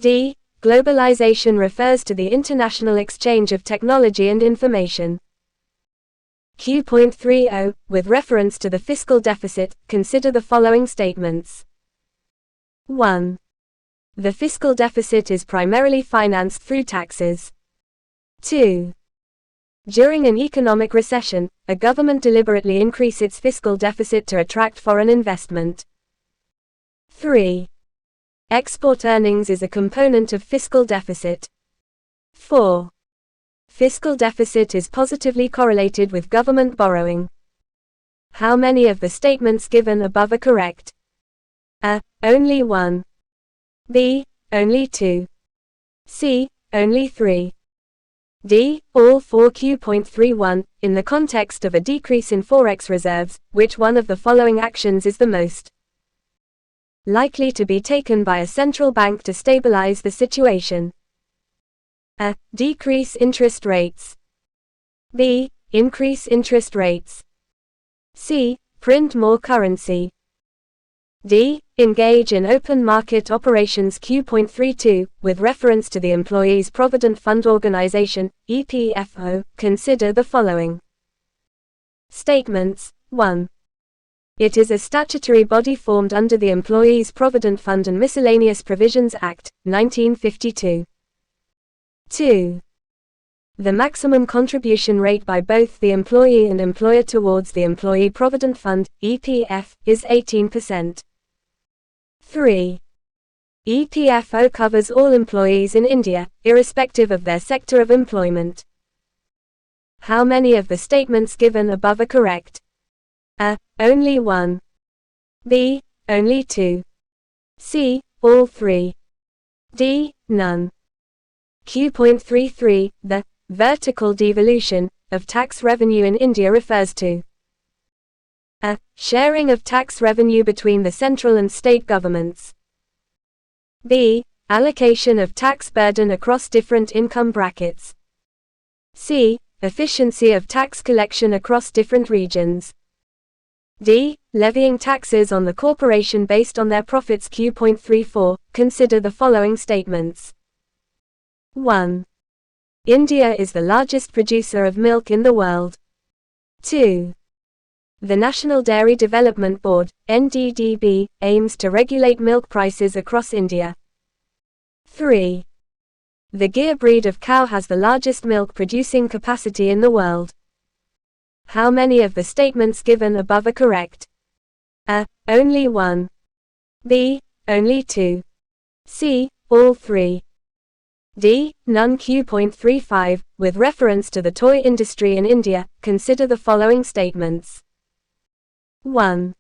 D. Globalization refers to the international exchange of technology and information. Q.30. With reference to the fiscal deficit, consider the following statements. 1. The fiscal deficit is primarily financed through taxes. 2. During an economic recession, a government deliberately increases its fiscal deficit to attract foreign investment. 3. Export earnings is a component of fiscal deficit. 4. Fiscal deficit is positively correlated with government borrowing. How many of the statements given above are correct? A. Only 1. B. Only 2. C. Only 3. D. All 4. Q.31. In the context of a decrease in forex reserves, which one of the following actions is the most likely to be taken by a central bank to stabilize the situation? A. Decrease interest rates. B. Increase interest rates. C. Print more currency. D. Engage in open market operations. Q.32. With reference to the Employees Provident Fund Organization, EPFO, consider the following statements. 1. It is a statutory body formed under the Employees Provident Fund and Miscellaneous Provisions Act, 1952. 2. The maximum contribution rate by both the employee and employer towards the Employee Provident Fund, EPF, is 18%. 3. EPFO covers all employees in India, irrespective of their sector of employment. How many of the statements given above are correct? A. Only 1. B. Only 2. C. All 3. D. None. Q.33 The vertical devolution of tax revenue in India refers to a. Sharing of tax revenue between the central and state governments. B. Allocation of tax burden across different income brackets. C. Efficiency of tax collection across different regions. D. Levying taxes on the corporation based on their profits. Q.34 Consider the following statements. 1. India is the largest producer of milk in the world. 2. The National Dairy Development Board, NDDB, aims to regulate milk prices across India. 3. The Gir breed of cow has the largest milk producing capacity in the world. How many of the statements given above are correct? A. Only 1. B. Only 2. C. All 3. D. None. Q.35 With reference to the toy industry in India, consider the following statements. 1.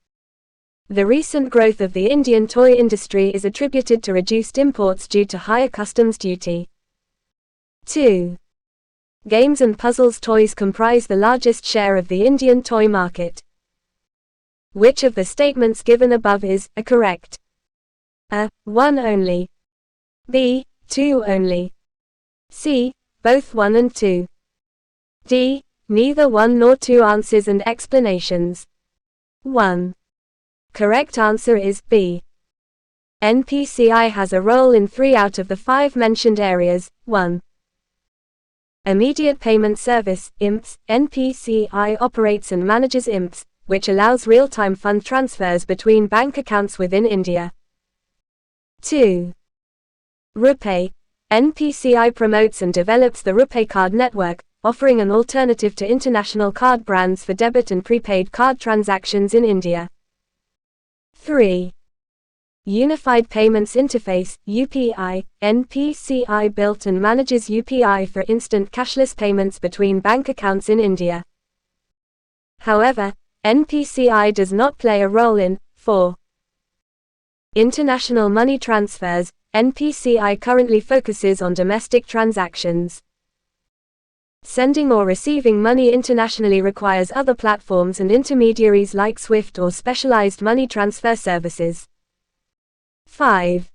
The recent growth of the Indian toy industry is attributed to reduced imports due to higher customs duty. 2. Games and puzzles toys comprise the largest share of the Indian toy market. Which of the statements given above is correct? A. 1 only. B. 2 only. C. Both 1 and 2. D. Neither 1 nor 2. Answers and explanations. 1. Correct answer is B. NPCI has a role in 3 out of the 5 mentioned areas. 1. Immediate Payment Service, IMPS. NPCI operates and manages IMPS, which allows real-time fund transfers between bank accounts within India. 2. RuPay. NPCI promotes and develops the RuPay card network, offering an alternative to international card brands for debit and prepaid card transactions in India. 3. Unified Payments Interface, UPI. NPCI built and manages UPI for instant cashless payments between bank accounts in India. However, NPCI does not play a role in 4. International money transfers. NPCI currently focuses on domestic transactions. Sending or receiving money internationally requires other platforms and intermediaries like SWIFT or specialized money transfer services. 5.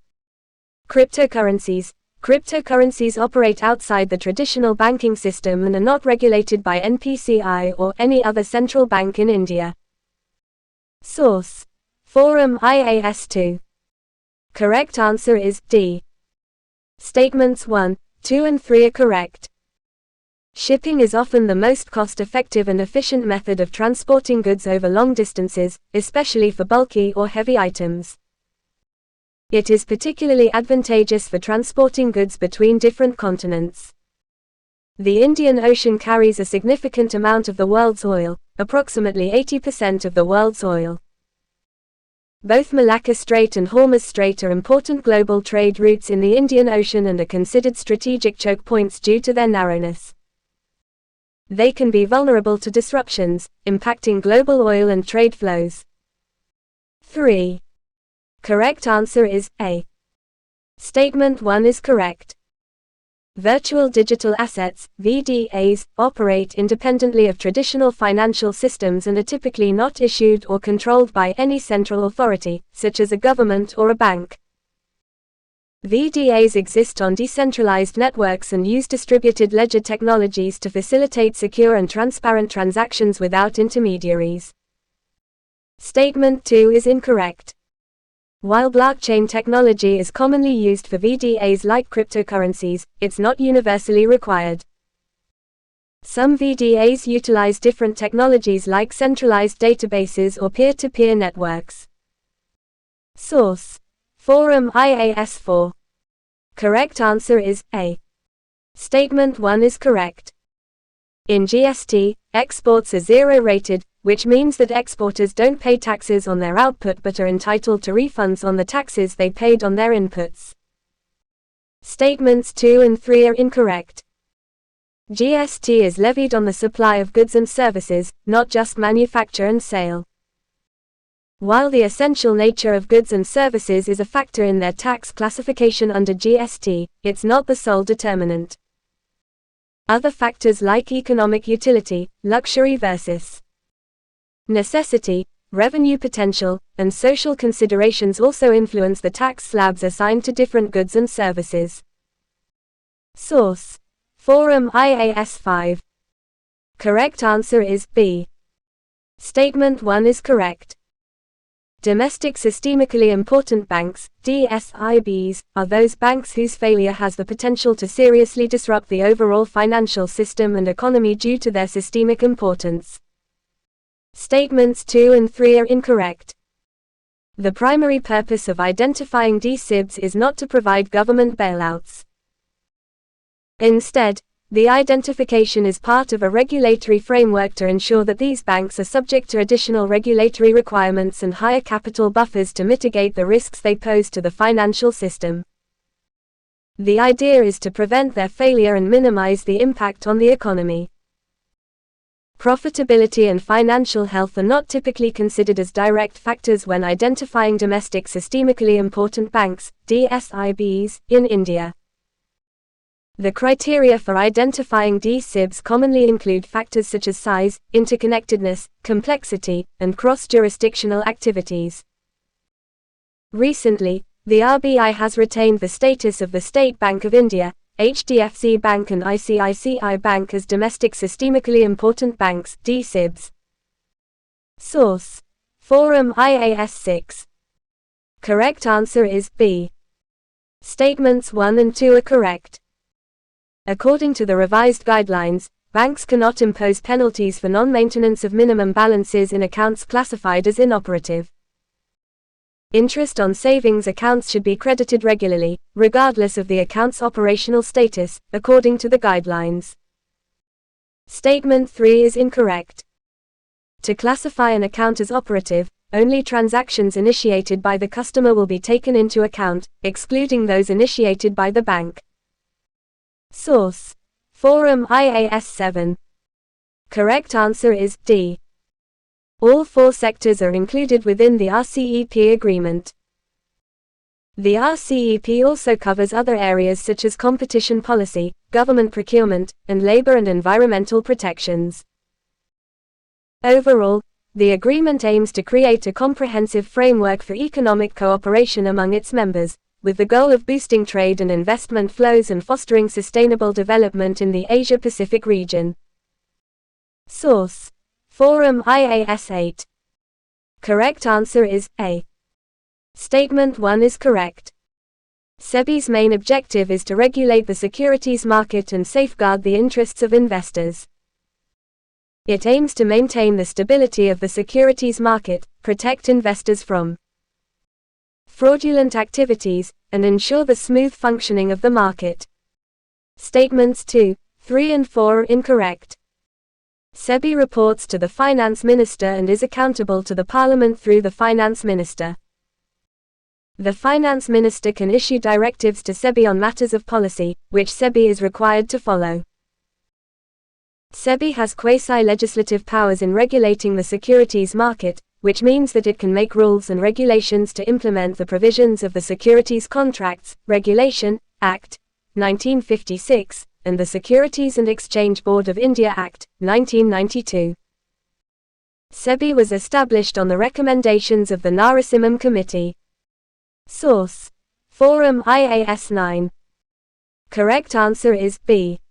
Cryptocurrencies. Cryptocurrencies operate outside the traditional banking system and are not regulated by NPCI or any other central bank in India. Source: Forum IAS2. Correct answer is D. Statements 1, 2 and 3 are correct. Shipping is often the most cost-effective and efficient method of transporting goods over long distances, especially for bulky or heavy items. It is particularly advantageous for transporting goods between different continents. The Indian Ocean carries a significant amount of the world's oil, approximately 80% of the world's oil. Both Malacca Strait and Hormuz Strait are important global trade routes in the Indian Ocean and are considered strategic choke points due to their narrowness. They can be vulnerable to disruptions, impacting global oil and trade flows. 3. Correct answer is A. Statement 1 is correct. Virtual digital assets, VDAs, operate independently of traditional financial systems and are typically not issued or controlled by any central authority, such as a government or a bank. VDAs exist on decentralized networks and use distributed ledger technologies to facilitate secure and transparent transactions without intermediaries. Statement 2 is incorrect. While blockchain technology is commonly used for VDAs like cryptocurrencies, it's not universally required. Some VDAs utilize different technologies like centralized databases or peer-to-peer networks. Source: Forum IAS4. Correct answer is A. Statement 1 is correct. In GST, exports are zero-rated, which means that exporters don't pay taxes on their output but are entitled to refunds on the taxes they paid on their inputs. Statements 2 and 3 are incorrect. GST is levied on the supply of goods and services, not just manufacture and sale. While the essential nature of goods and services is a factor in their tax classification under GST, it's not the sole determinant. Other factors like economic utility, luxury versus necessity, revenue potential, and social considerations also influence the tax slabs assigned to different goods and services. Source: Forum IAS 5. Correct answer is B. Statement 1 is correct. Domestic systemically important banks, DSIBs, are those banks whose failure has the potential to seriously disrupt the overall financial system and economy due to their systemic importance. Statements 2 and 3 are incorrect. The primary purpose of identifying DSIBs is not to provide government bailouts. Instead, the identification is part of a regulatory framework to ensure that these banks are subject to additional regulatory requirements and higher capital buffers to mitigate the risks they pose to the financial system. The idea is to prevent their failure and minimize the impact on the economy. Profitability and financial health are not typically considered as direct factors when identifying domestic systemically important banks, DSIBs, in India. The criteria for identifying DSIBs commonly include factors such as size, interconnectedness, complexity, and cross-jurisdictional activities. Recently, the RBI has retained the status of the State Bank of India, HDFC Bank and ICICI Bank as domestic systemically important banks, DSIBs. Source: Forum IAS 6. Correct answer is B. Statements 1 and 2 are correct. According to the revised guidelines, banks cannot impose penalties for non-maintenance of minimum balances in accounts classified as inoperative. Interest on savings accounts should be credited regularly, regardless of the account's operational status, according to the guidelines. Statement 3 is incorrect. To classify an account as operative, only transactions initiated by the customer will be taken into account, excluding those initiated by the bank. Source: Forum IAS 7. Correct answer is D. All 4 sectors are included within the RCEP agreement. The RCEP also covers other areas such as competition policy, government procurement, and labor and environmental protections. Overall, the agreement aims to create a comprehensive framework for economic cooperation among its members, with the goal of boosting trade and investment flows and fostering sustainable development in the Asia-Pacific region. Source: Forum IAS 8. Correct answer is A. Statement 1 is correct. SEBI's main objective is to regulate the securities market and safeguard the interests of investors. It aims to maintain the stability of the securities market, protect investors from fraudulent activities, and ensure the smooth functioning of the market. Statements 2, 3 and 4 are incorrect. SEBI reports to the Finance Minister and is accountable to the Parliament through the Finance Minister. The Finance Minister can issue directives to SEBI on matters of policy, which SEBI is required to follow. SEBI has quasi-legislative powers in regulating the securities market, which means that it can make rules and regulations to implement the provisions of the Securities Contracts Regulation Act 1956 and the Securities and Exchange Board of India Act 1992. SEBI was established on the recommendations of the Narasimham Committee. Source: Forum IAS 9. Correct answer is B.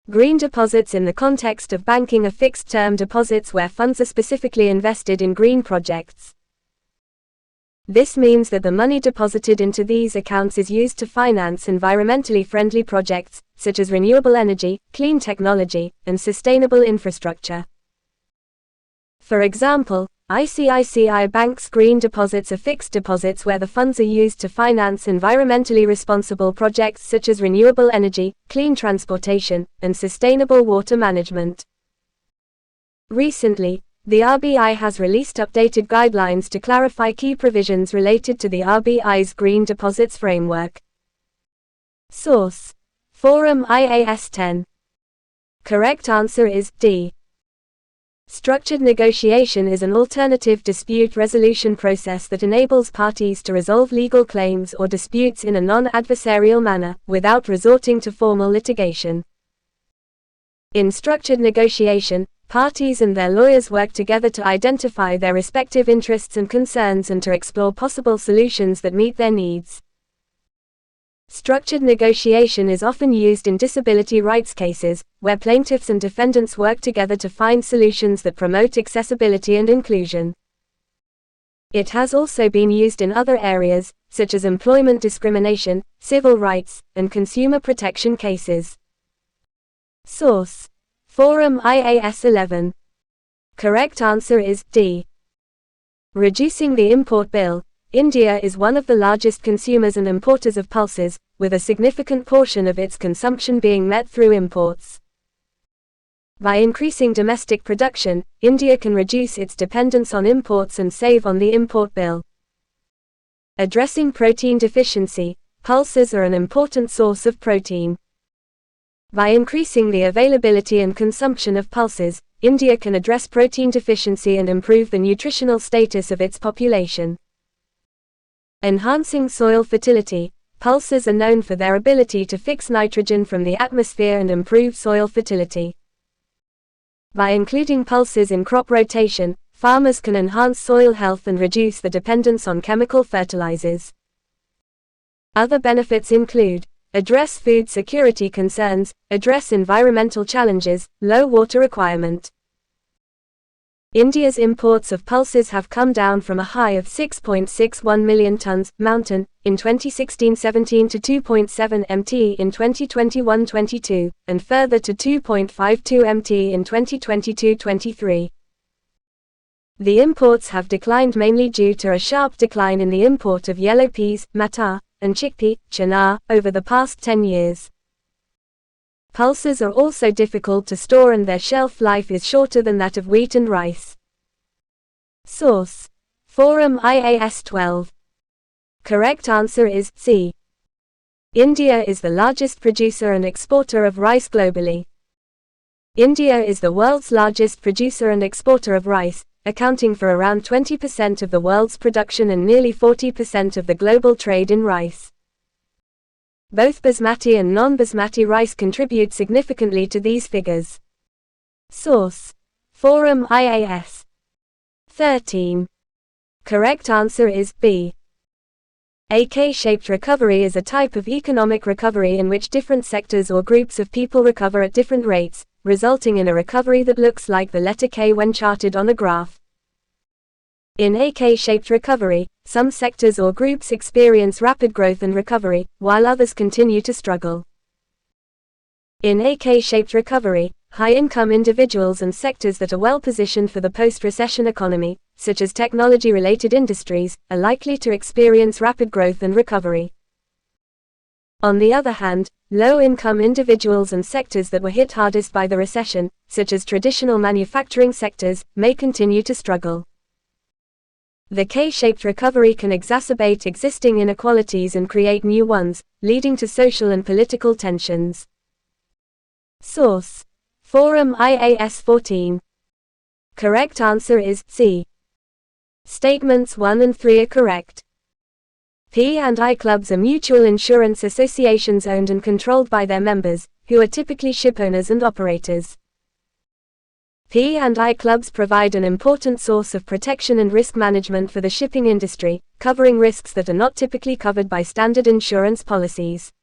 Green deposits in the context of banking are fixed-term deposits where funds are specifically invested in green projects. This means that the money deposited into these accounts is used to finance environmentally friendly projects, such as renewable energy, clean technology, and sustainable infrastructure. For example, ICICI Bank's green deposits are fixed deposits where the funds are used to finance environmentally responsible projects such as renewable energy, clean transportation, and sustainable water management. Recently, The RBI has released updated guidelines to clarify key provisions related to the RBI's Green Deposits Framework. Source: Forum IAS 10. Correct answer is D. Structured negotiation is an alternative dispute resolution process that enables parties to resolve legal claims or disputes in a non-adversarial manner, without resorting to formal litigation. In structured negotiation, parties and their lawyers work together to identify their respective interests and concerns and to explore possible solutions that meet their needs. Structured negotiation is often used in disability rights cases, where plaintiffs and defendants work together to find solutions that promote accessibility and inclusion. It has also been used in other areas, such as employment discrimination, civil rights, and consumer protection cases. Source: Forum IAS 11. Correct answer is D. Reducing the import bill. India is one of the largest consumers and importers of pulses, with a significant portion of its consumption being met through imports. By increasing domestic production, India can reduce its dependence on imports and save on the import bill. Addressing protein deficiency, pulses are an important source of protein. By increasing the availability and consumption of pulses, India can address protein deficiency and improve the nutritional status of its population. Enhancing soil fertility. Pulses are known for their ability to fix nitrogen from the atmosphere and improve soil fertility. By including pulses in crop rotation, farmers can enhance soil health and reduce the dependence on chemical fertilizers. Other benefits include: address food security concerns, address environmental challenges, low water requirement. India's imports of pulses have come down from a high of 6.61 million tons, mountain, in 2016-17 to 2.7 mt in 2021-22, and further to 2.52 mt in 2022-23. The imports have declined mainly due to a sharp decline in the import of yellow peas, matar, and chickpea, chana, over the past 10 years. Pulses are also difficult to store and their shelf life is shorter than that of wheat and rice. Source: Forum IAS 12. Correct answer is C. India is the largest producer and exporter of rice globally. India is the world's largest producer and exporter of rice, accounting for around 20% of the world's production and nearly 40% of the global trade in rice. Both basmati and non-basmati rice contribute significantly to these figures. Source: Forum IAS 13. Correct answer is B. A K-shaped recovery is a type of economic recovery in which different sectors or groups of people recover at different rates, resulting in a recovery that looks like the letter K when charted on a graph. In a K-shaped recovery, some sectors or groups experience rapid growth and recovery, while others continue to struggle. In a K-shaped recovery, high-income individuals and sectors that are well-positioned for the post-recession economy, such as technology-related industries, are likely to experience rapid growth and recovery. On the other hand, low-income individuals and sectors that were hit hardest by the recession, such as traditional manufacturing sectors, may continue to struggle. The K-shaped recovery can exacerbate existing inequalities and create new ones, leading to social and political tensions. Source: Forum IAS 14. Correct answer is C. Statements 1 and 3 are correct. P&I clubs are mutual insurance associations owned and controlled by their members, who are typically shipowners and operators. P&I clubs provide an important source of protection and risk management for the shipping industry, covering risks that are not typically covered by standard insurance policies.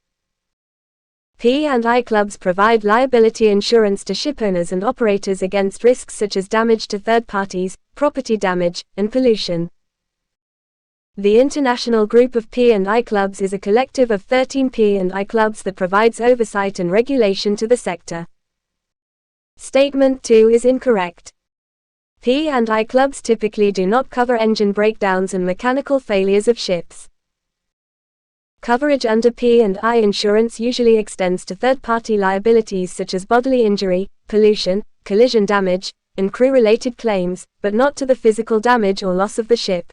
P&I clubs provide liability insurance to shipowners and operators against risks such as damage to third parties, property damage, and pollution. The International Group of P&I Clubs is a collective of 13 P&I clubs that provides oversight and regulation to the sector. Statement 2 is incorrect. P&I clubs typically do not cover engine breakdowns and mechanical failures of ships. Coverage under P&I insurance usually extends to third-party liabilities such as bodily injury, pollution, collision damage, and crew-related claims, but not to the physical damage or loss of the ship.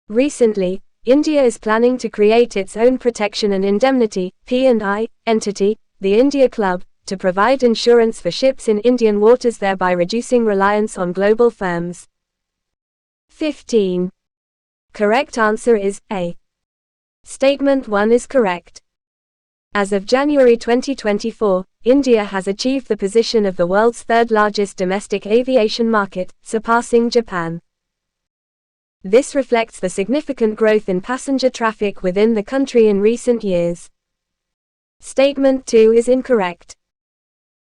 Recently, India is planning to create its own protection and indemnity (P&I) entity, the India Club, to provide insurance for ships in Indian waters, thereby reducing reliance on global firms. 15. Correct answer is A. Statement 1 is correct. As of January 2024, India has achieved the position of the world's third largest domestic aviation market, surpassing Japan. This reflects the significant growth in passenger traffic within the country in recent years. Statement 2 is incorrect.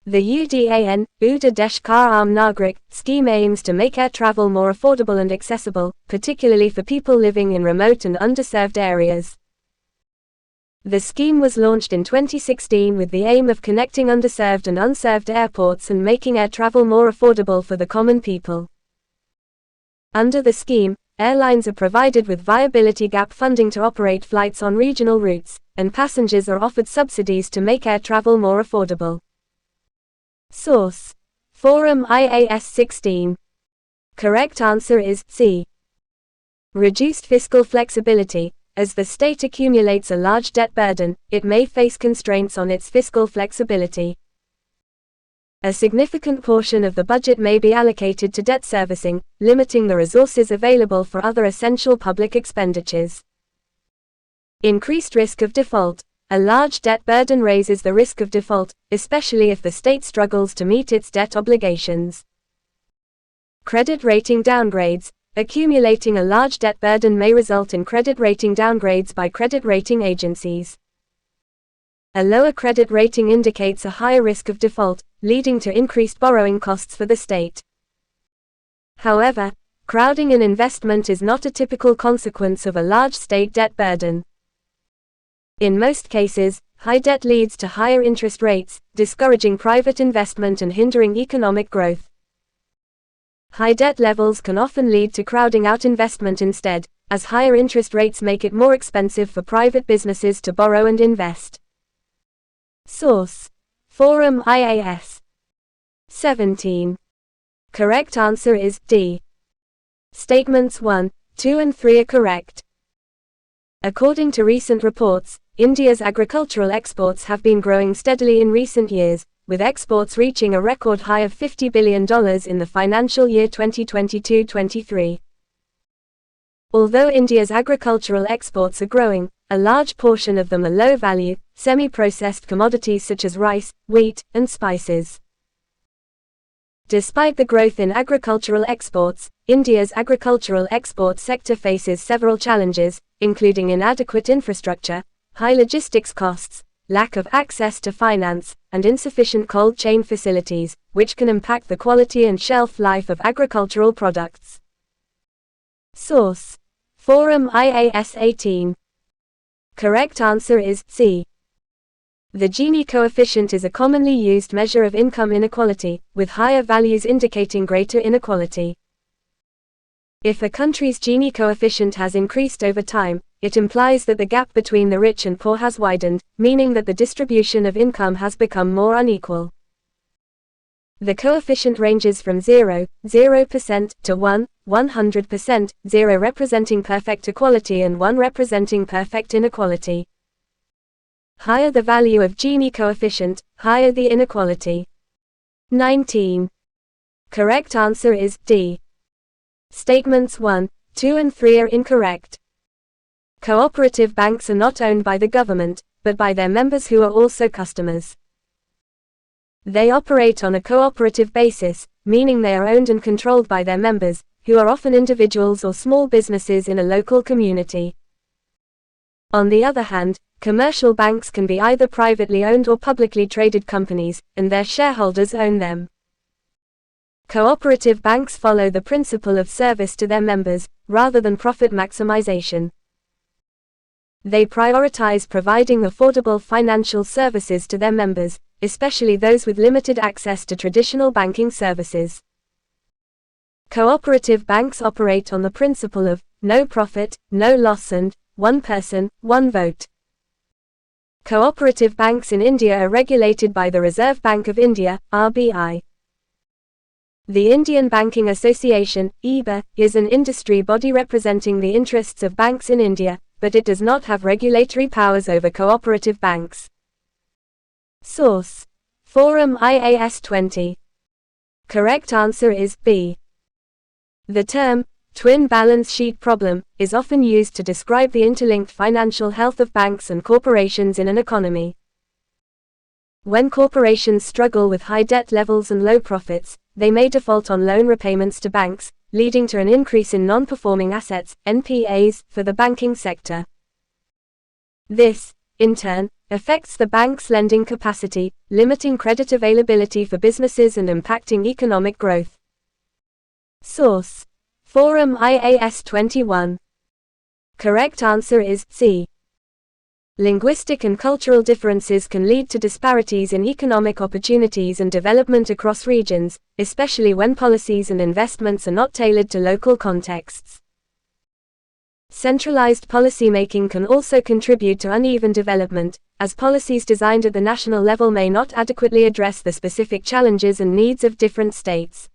The UDAN, Uda Desh Ka Aam Nagrik, scheme aims to make air travel more affordable and accessible, particularly for people living in remote and underserved areas. The scheme was launched in 2016 with the aim of connecting underserved and unserved airports and making air travel more affordable for the common people. Under the scheme, airlines are provided with viability gap funding to operate flights on regional routes, and passengers are offered subsidies to make air travel more affordable. Source: Forum IAS 16. Correct answer is C. Reduced fiscal flexibility. As the state accumulates a large debt burden, it may face constraints on its fiscal flexibility. A significant portion of the budget may be allocated to debt servicing, limiting the resources available for other essential public expenditures. Increased risk of default. A large debt burden raises the risk of default, especially if the state struggles to meet its debt obligations. Credit rating downgrades. Accumulating a large debt burden may result in credit rating downgrades by credit rating agencies. A lower credit rating indicates a higher risk of default, leading to increased borrowing costs for the state. However, crowding in investment is not a typical consequence of a large state debt burden. In most cases, high debt leads to higher interest rates, discouraging private investment and hindering economic growth. High debt levels can often lead to crowding out investment instead, as higher interest rates make it more expensive for private businesses to borrow and invest. Source: Forum IAS 17. Correct answer is D. Statements 1, 2 and 3 are correct. According to recent reports, India's agricultural exports have been growing steadily in recent years, with exports reaching a record high of $50 billion in the financial year 2022-23. Although India's agricultural exports are growing, a large portion of them are low-value, semi-processed commodities such as rice, wheat, and spices. Despite the growth in agricultural exports, India's agricultural export sector faces several challenges, including inadequate infrastructure, high logistics costs, lack of access to finance, and insufficient cold chain facilities, which can impact the quality and shelf life of agricultural products. Source: Forum IAS 18. Correct answer is C. The Gini coefficient is a commonly used measure of income inequality, with higher values indicating greater inequality. If a country's Gini coefficient has increased over time, it implies that the gap between the rich and poor has widened, meaning that the distribution of income has become more unequal. The coefficient ranges from 0% to 100%, 0 representing perfect equality and 1 representing perfect inequality. Higher the value of Gini coefficient, higher the inequality. 19. Correct answer is D. Statements 1, 2 and 3 are incorrect. Cooperative banks are not owned by the government, but by their members who are also customers. They operate on a cooperative basis, meaning they are owned and controlled by their members, who are often individuals or small businesses in a local community. On the other hand, commercial banks can be either privately owned or publicly traded companies, and their shareholders own them. Cooperative banks follow the principle of service to their members, rather than profit maximization. They prioritize providing affordable financial services to their members, especially those with limited access to traditional banking services. Cooperative banks operate on the principle of no profit, no loss and one person, one vote. Cooperative banks in India are regulated by the Reserve Bank of India, RBI. The Indian Banking Association, IBA, is an industry body representing the interests of banks in India, but it does not have regulatory powers over cooperative banks. Source: Forum IAS 20. Correct answer is B. The term, twin balance sheet problem, is often used to describe the interlinked financial health of banks and corporations in an economy. When corporations struggle with high debt levels and low profits, they may default on loan repayments to banks, leading to an increase in non-performing assets, NPAs, for the banking sector. This, in turn, affects the bank's lending capacity, limiting credit availability for businesses and impacting economic growth. Source: Forum IAS 21. Correct answer is C. Linguistic and cultural differences can lead to disparities in economic opportunities and development across regions, especially when policies and investments are not tailored to local contexts. Centralized policymaking can also contribute to uneven development, as policies designed at the national level may not adequately address the specific challenges and needs of different states.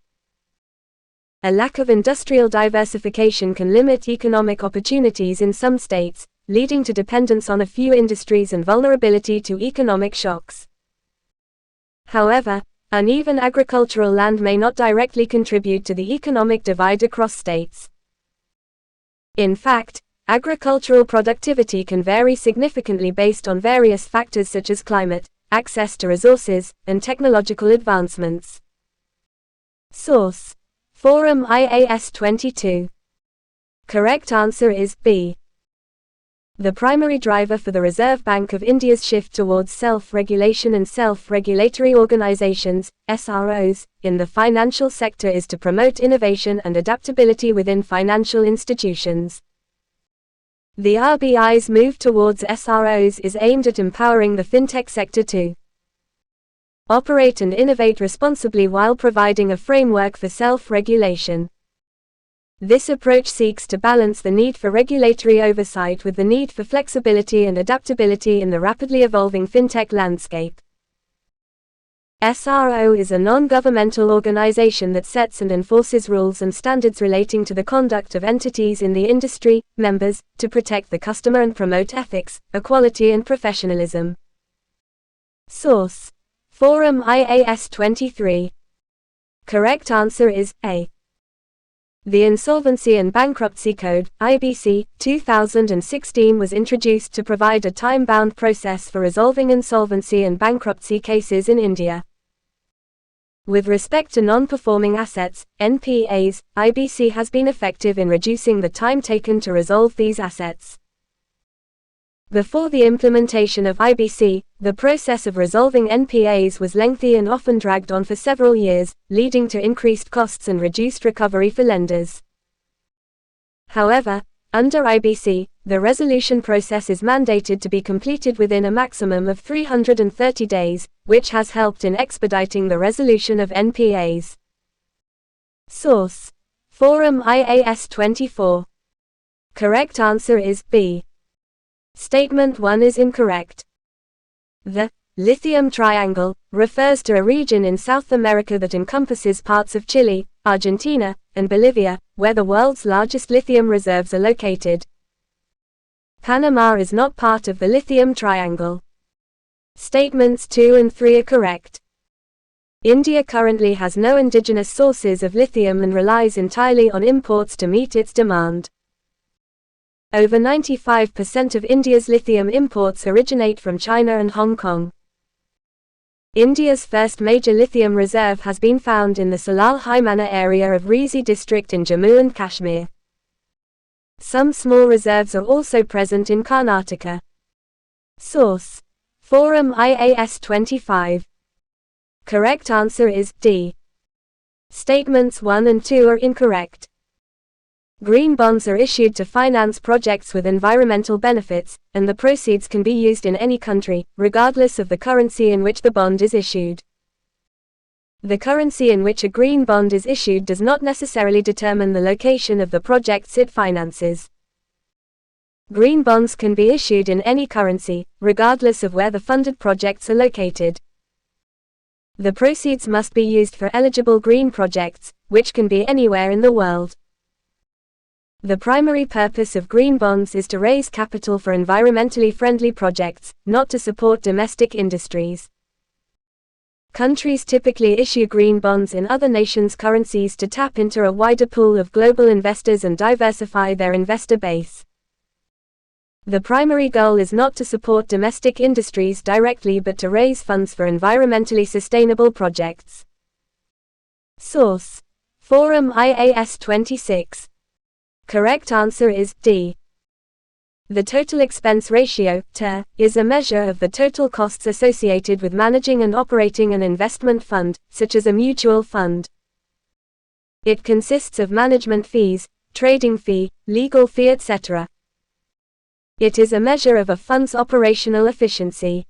A lack of industrial diversification can limit economic opportunities in some states, leading to dependence on a few industries and vulnerability to economic shocks. However, uneven agricultural land may not directly contribute to the economic divide across states. In fact, agricultural productivity can vary significantly based on various factors such as climate, access to resources, and technological advancements. Source: Forum IAS 22. Correct answer is B. The primary driver for the Reserve Bank of India's shift towards self-regulation and self-regulatory organizations, SROs, in the financial sector is to promote innovation and adaptability within financial institutions. The RBI's move towards SROs is aimed at empowering the fintech sector to operate and innovate responsibly while providing a framework for self-regulation. This approach seeks to balance the need for regulatory oversight with the need for flexibility and adaptability in the rapidly evolving fintech landscape. SRO is a non-governmental organization that sets and enforces rules and standards relating to the conduct of entities in the industry, members, to protect the customer and promote ethics, equality and professionalism. Source: Forum IAS 23. Correct answer is A. The Insolvency and Bankruptcy Code, IBC, 2016 was introduced to provide a time-bound process for resolving insolvency and bankruptcy cases in India. With respect to non-performing assets, NPAs, IBC has been effective in reducing the time taken to resolve these assets. Before the implementation of IBC, the process of resolving NPAs was lengthy and often dragged on for several years, leading to increased costs and reduced recovery for lenders. However, under IBC, the resolution process is mandated to be completed within a maximum of 330 days, which has helped in expediting the resolution of NPAs. Source: Forum IAS 24. Correct answer is B. Statement 1 is incorrect. The lithium triangle refers to a region in South America that encompasses parts of Chile, Argentina, and Bolivia, where the world's largest lithium reserves are located. Panama is not part of the lithium triangle. Statements 2 and 3 are correct. India currently has no indigenous sources of lithium and relies entirely on imports to meet its demand. Over 95% of India's lithium imports originate from China and Hong Kong. India's first major lithium reserve has been found in the Salal Haimana area of Reasi district in Jammu and Kashmir. Some small reserves are also present in Karnataka. Source: Forum IAS 25. Correct answer is D. Statements 1 and 2 are incorrect. Green bonds are issued to finance projects with environmental benefits, and the proceeds can be used in any country, regardless of the currency in which the bond is issued. The currency in which a green bond is issued does not necessarily determine the location of the projects it finances. Green bonds can be issued in any currency, regardless of where the funded projects are located. The proceeds must be used for eligible green projects, which can be anywhere in the world. The primary purpose of green bonds is to raise capital for environmentally friendly projects, not to support domestic industries. Countries typically issue green bonds in other nations' currencies to tap into a wider pool of global investors and diversify their investor base. The primary goal is not to support domestic industries directly but to raise funds for environmentally sustainable projects. Source: Forum IAS 26. Correct answer is D. The total expense ratio, TER, is a measure of the total costs associated with managing and operating an investment fund, such as a mutual fund. It consists of management fees, trading fee, legal fee, etc. It is a measure of a fund's operational efficiency.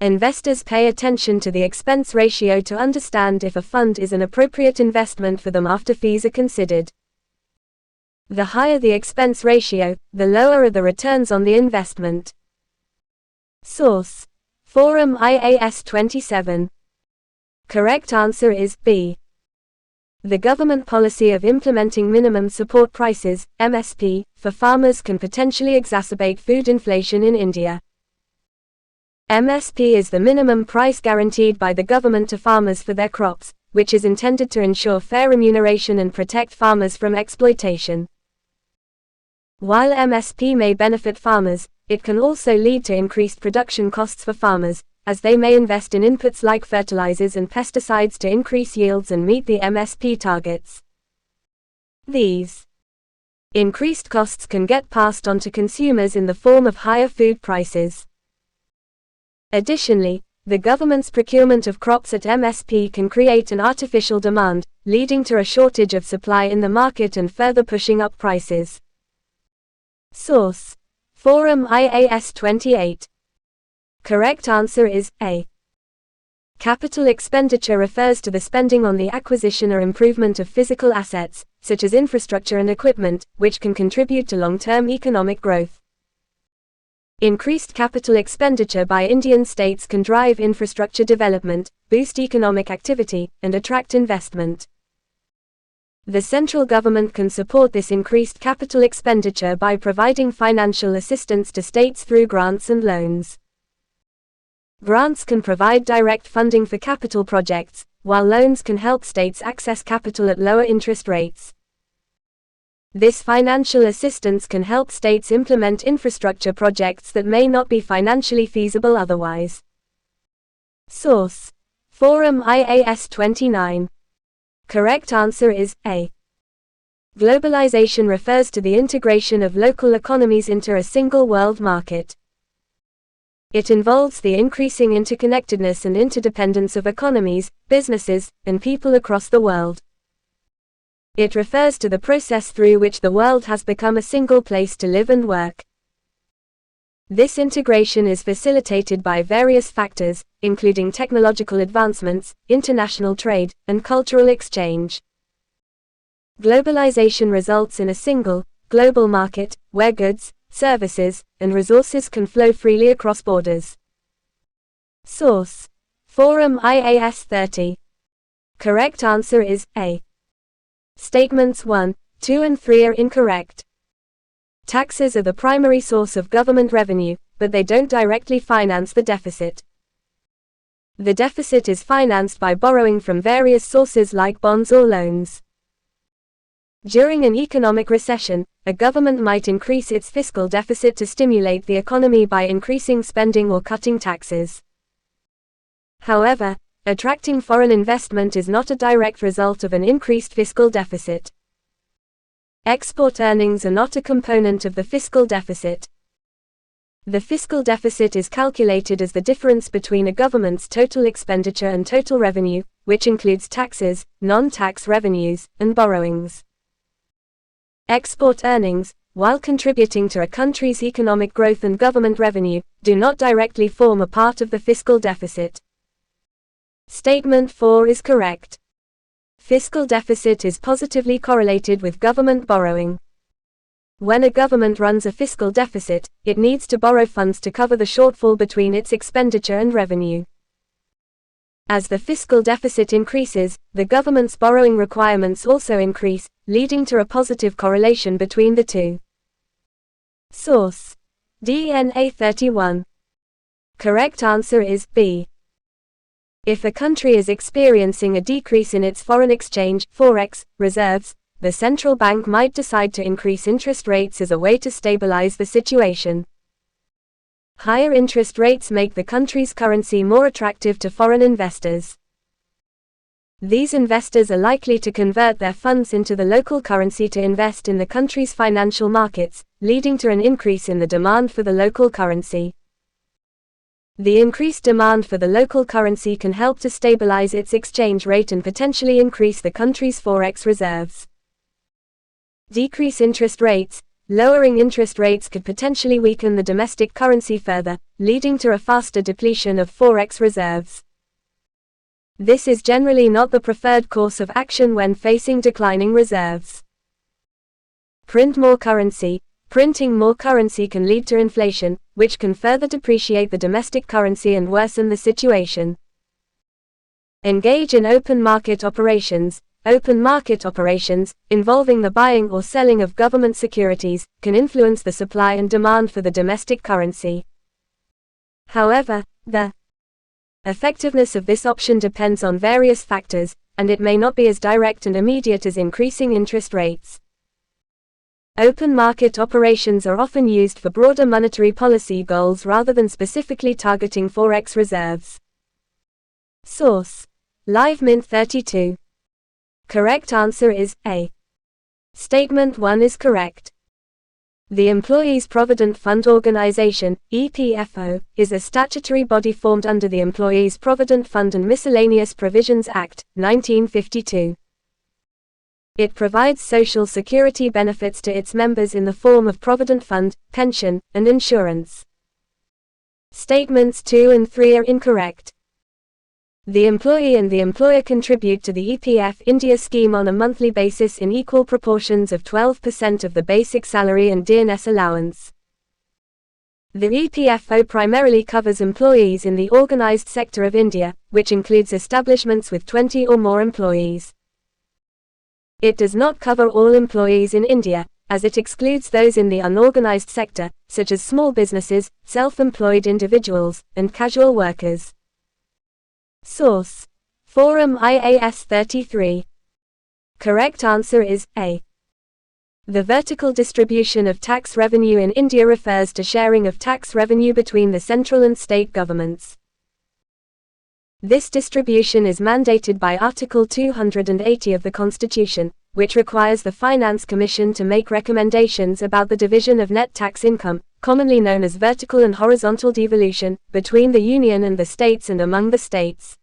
Investors pay attention to the expense ratio to understand if a fund is an appropriate investment for them after fees are considered. The higher the expense ratio, the lower are the returns on the investment. Source: Forum IAS 27. Correct answer is B. The government policy of implementing minimum support prices, MSP, for farmers can potentially exacerbate food inflation in India. MSP is the minimum price guaranteed by the government to farmers for their crops, which is intended to ensure fair remuneration and protect farmers from exploitation. While MSP may benefit farmers, it can also lead to increased production costs for farmers, as they may invest in inputs like fertilizers and pesticides to increase yields and meet the MSP targets. These increased costs can get passed on to consumers in the form of higher food prices. Additionally, the government's procurement of crops at MSP can create an artificial demand, leading to a shortage of supply in the market and further pushing up prices. Source: Forum IAS 28. Correct answer is A. Capital expenditure refers to the spending on the acquisition or improvement of physical assets, such as infrastructure and equipment, which can contribute to long-term economic growth. Increased capital expenditure by Indian states can drive infrastructure development, boost economic activity, and attract investment. The central government can support this increased capital expenditure by providing financial assistance to states through grants and loans. Grants can provide direct funding for capital projects, while loans can help states access capital at lower interest rates. This financial assistance can help states implement infrastructure projects that may not be financially feasible otherwise. Source: Forum IAS 29. Correct answer is A. Globalization refers to the integration of local economies into a single world market. It involves the increasing interconnectedness and interdependence of economies, businesses, and people across the world. It refers to the process through which the world has become a single place to live and work. This integration is facilitated by various factors, including technological advancements, international trade, and cultural exchange. Globalization results in a single, global market, where goods, services, and resources can flow freely across borders. Source: Forum IAS 30. Correct answer is A. Statements 1, 2 and 3 are incorrect. Taxes are the primary source of government revenue, but they don't directly finance the deficit. The deficit is financed by borrowing from various sources like bonds or loans. During an economic recession, a government might increase its fiscal deficit to stimulate the economy by increasing spending or cutting taxes. However, attracting foreign investment is not a direct result of an increased fiscal deficit. Export earnings are not a component of the fiscal deficit. The fiscal deficit is calculated as the difference between a government's total expenditure and total revenue, which includes taxes, non-tax revenues, and borrowings. Export earnings, while contributing to a country's economic growth and government revenue, do not directly form a part of the fiscal deficit. Statement 4 is correct. Fiscal deficit is positively correlated with government borrowing. When a government runs a fiscal deficit, it needs to borrow funds to cover the shortfall between its expenditure and revenue. As the fiscal deficit increases, the government's borrowing requirements also increase, leading to a positive correlation between the two. Source: DNA 31. Correct answer is B. If a country is experiencing a decrease in its foreign exchange (forex) reserves, the central bank might decide to increase interest rates as a way to stabilize the situation. Higher interest rates make the country's currency more attractive to foreign investors. These investors are likely to convert their funds into the local currency to invest in the country's financial markets, leading to an increase in the demand for the local currency. The increased demand for the local currency can help to stabilize its exchange rate and potentially increase the country's forex reserves. Decrease interest rates. Lowering interest rates could potentially weaken the domestic currency further, leading to a faster depletion of forex reserves. This is generally not the preferred course of action when facing declining reserves. Print more currency. Printing more currency can lead to inflation, which can further depreciate the domestic currency and worsen the situation. Engage in open market operations. Open market operations, involving the buying or selling of government securities, can influence the supply and demand for the domestic currency. However, the effectiveness of this option depends on various factors, and it may not be as direct and immediate as increasing interest rates. Open market operations are often used for broader monetary policy goals rather than specifically targeting forex reserves. Source: LiveMint 32. Correct answer is A. Statement 1 is correct. The Employees Provident Fund Organization, EPFO, is a statutory body formed under the Employees Provident Fund and Miscellaneous Provisions Act, 1952. It provides social security benefits to its members in the form of provident fund, pension, and insurance. Statements 2 and 3 are incorrect. The employee and the employer contribute to the EPF India scheme on a monthly basis in equal proportions of 12% of the basic salary and dearness allowance. The EPFO primarily covers employees in the organized sector of India, which includes establishments with 20 or more employees. It does not cover all employees in India, as it excludes those in the unorganized sector, such as small businesses, self-employed individuals, and casual workers. Source: Forum IAS 33. Correct answer is A. The vertical distribution of tax revenue in India refers to sharing of tax revenue between the central and state governments. This distribution is mandated by Article 280 of the Constitution, which requires the Finance Commission to make recommendations about the division of net tax income, commonly known as vertical and horizontal devolution, between the Union and the states and among the states.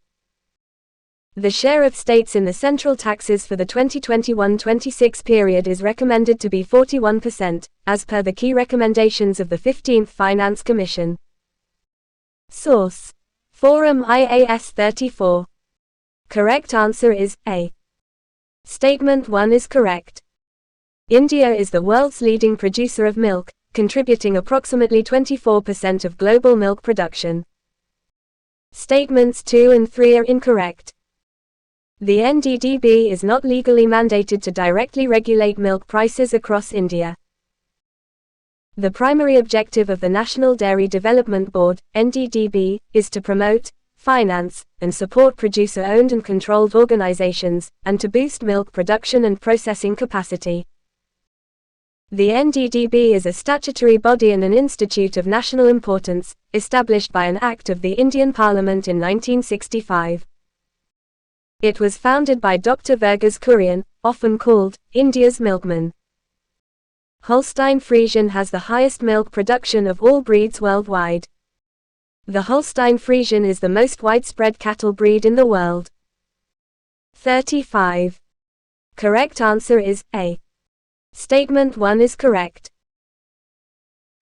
The share of states in the central taxes for the 2021-26 period is recommended to be 41%, as per the key recommendations of the 15th Finance Commission. Source: Forum IAS 34. Correct answer is A. Statement 1 is correct. India is the world's leading producer of milk, contributing approximately 24% of global milk production. Statements 2 and 3 are incorrect. The NDDB is not legally mandated to directly regulate milk prices across India. The primary objective of the National Dairy Development Board, NDDB, is to promote, finance, and support producer-owned and controlled organizations, and to boost milk production and processing capacity. The NDDB is a statutory body and an institute of national importance, established by an Act of the Indian Parliament in 1965. It was founded by Dr. Verghese Kurian, often called India's milkman. Holstein Friesian has the highest milk production of all breeds worldwide. The Holstein Friesian is the most widespread cattle breed in the world. 35. Correct answer is A. Statement 1 is correct.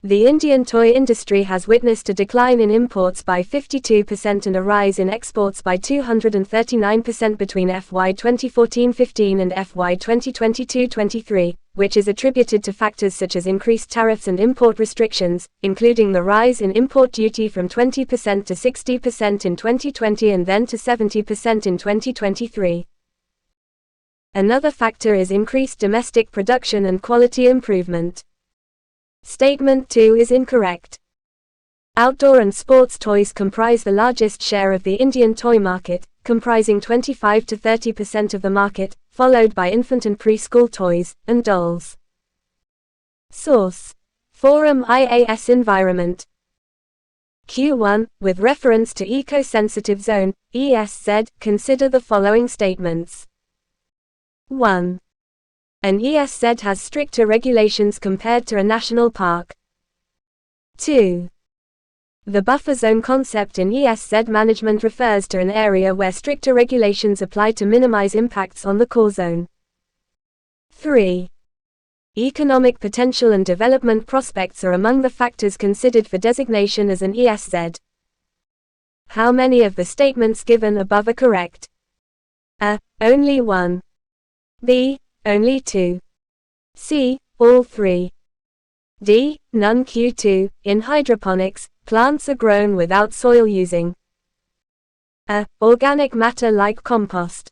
The Indian toy industry has witnessed a decline in imports by 52% and a rise in exports by 239% between FY 2014-15 and FY 2022-23, which is attributed to factors such as increased tariffs and import restrictions, including the rise in import duty from 20% to 60% in 2020 and then to 70% in 2023. Another factor is increased domestic production and quality improvement. Statement 2 is incorrect. Outdoor and sports toys comprise the largest share of the Indian toy market, comprising 25 to 30% of the market, followed by infant and preschool toys, and dolls. Source: Forum IAS Environment. Q1, with reference to eco-sensitive zone, ESZ, consider the following statements. 1. An ESZ has stricter regulations compared to a national park. 2. The buffer zone concept in ESZ management refers to an area where stricter regulations apply to minimize impacts on the core zone. 3. Economic potential and development prospects are among the factors considered for designation as an ESZ. How many of the statements given above are correct? A. Only 1. B. Only 2. C. All 3. D. None. Q2. In hydroponics, plants are grown without soil using A. Organic matter like compost.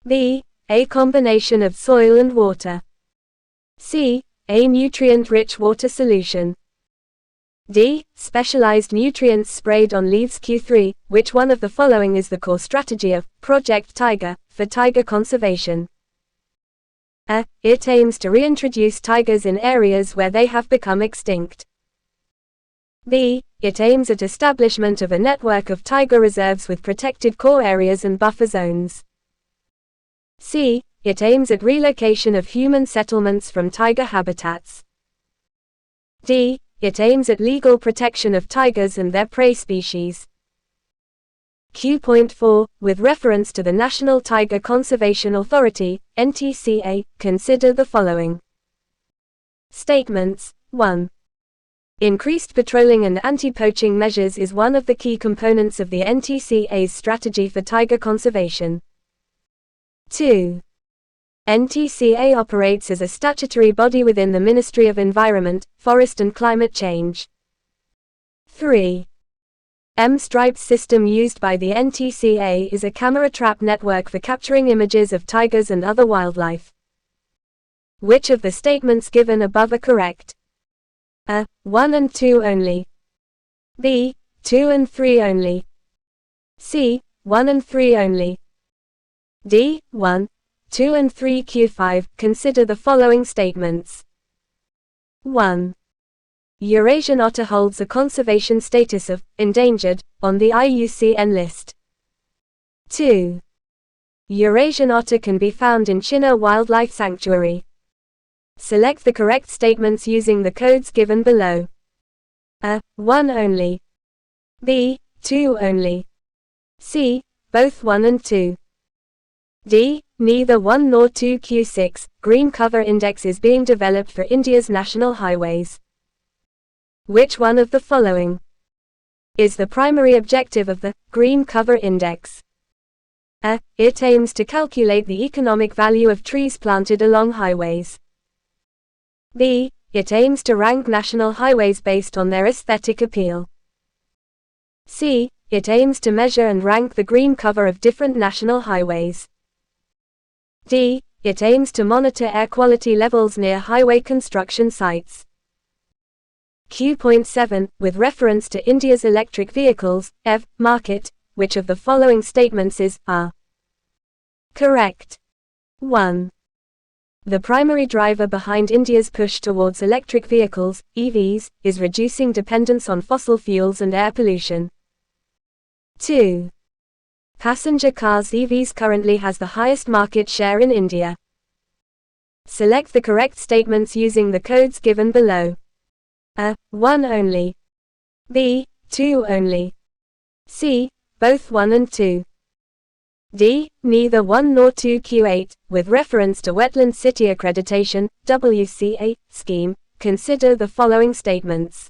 B. A combination of soil and water. C. A nutrient-rich water solution. D. Specialized nutrients sprayed on leaves. Q3. Which one of the following is the core strategy of Project Tiger for tiger conservation? A. It aims to reintroduce tigers in areas where they have become extinct. B. It aims at establishment of a network of tiger reserves with protected core areas and buffer zones. C. It aims at relocation of human settlements from tiger habitats. D. It aims at legal protection of tigers and their prey species. Q.4, with reference to the National Tiger Conservation Authority, NTCA, consider the following statements. 1. Increased patrolling and anti-poaching measures is one of the key components of the NTCA's strategy for tiger conservation. 2. NTCA operates as a statutory body within the Ministry of Environment, Forest and Climate Change. 3. M-Stripes system used by the NTCA is a camera trap network for capturing images of tigers and other wildlife. Which of the statements given above are correct? A. 1 and 2 only. B. 2 and 3 only. C. 1 and 3 only. D. 1, 2 and 3. Q5, consider the following statements. 1. Eurasian otter holds a conservation status of endangered on the IUCN list. 2. Eurasian otter can be found in Chinna Wildlife Sanctuary. Select the correct statements using the codes given below. A. 1 only. B. 2 only. C. Both 1 and 2. D. Neither 1 nor 2. Q6, Green Cover Index is being developed for India's national highways. Which one of the following is the primary objective of the Green Cover Index? A. It aims to calculate the economic value of trees planted along highways. B. It aims to rank national highways based on their aesthetic appeal. C. It aims to measure and rank the green cover of different national highways. D. It aims to monitor air quality levels near highway construction sites. Q.7, with reference to India's electric vehicles, EV, market, which of the following statements are correct? 1. The primary driver behind India's push towards electric vehicles, EVs, is reducing dependence on fossil fuels and air pollution. 2. Passenger cars EVs currently has the highest market share in India. Select the correct statements using the codes given below. A. 1 only. B. 2 only. C. Both 1 and 2. D. Neither 1 nor 2. Q8, with reference to Wetland City Accreditation, WCA, scheme, consider the following statements.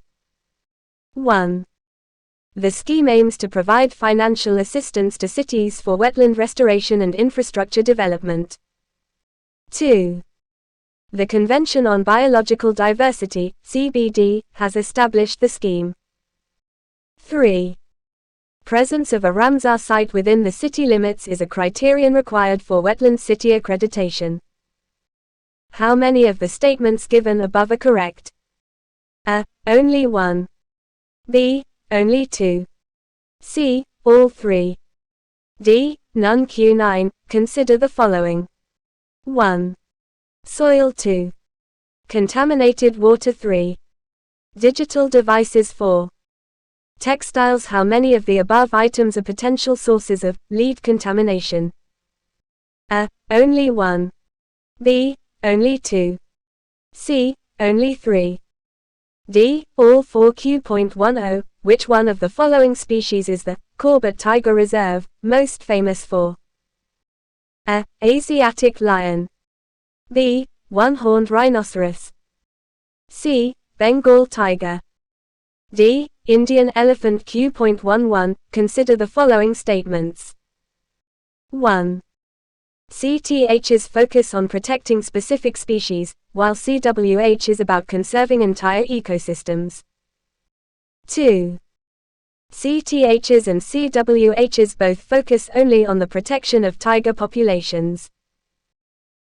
1. The scheme aims to provide financial assistance to cities for wetland restoration and infrastructure development. 2. The Convention on Biological Diversity, CBD, has established the scheme. 3. Presence of a Ramsar site within the city limits is a criterion required for wetland city accreditation. How many of the statements given above are correct? A. Only 1. B. Only 2. C. All 3. D. None. Q9. Consider the following. 1. Soil 2. Contaminated water 3. Digital devices 4. Textiles. How many of the above items are potential sources of lead contamination? A. Only 1. B. Only 2. C. Only 3. D. All 4. Q.10. Which one of the following species is the Corbett Tiger Reserve most famous for? A. Asiatic lion. B. One-horned rhinoceros. C. Bengal tiger. D. Indian elephant. Q.11. Consider the following statements. 1. CTHs focus on protecting specific species, while CWH is about conserving entire ecosystems. 2. CTHs and CWHs both focus only on the protection of tiger populations.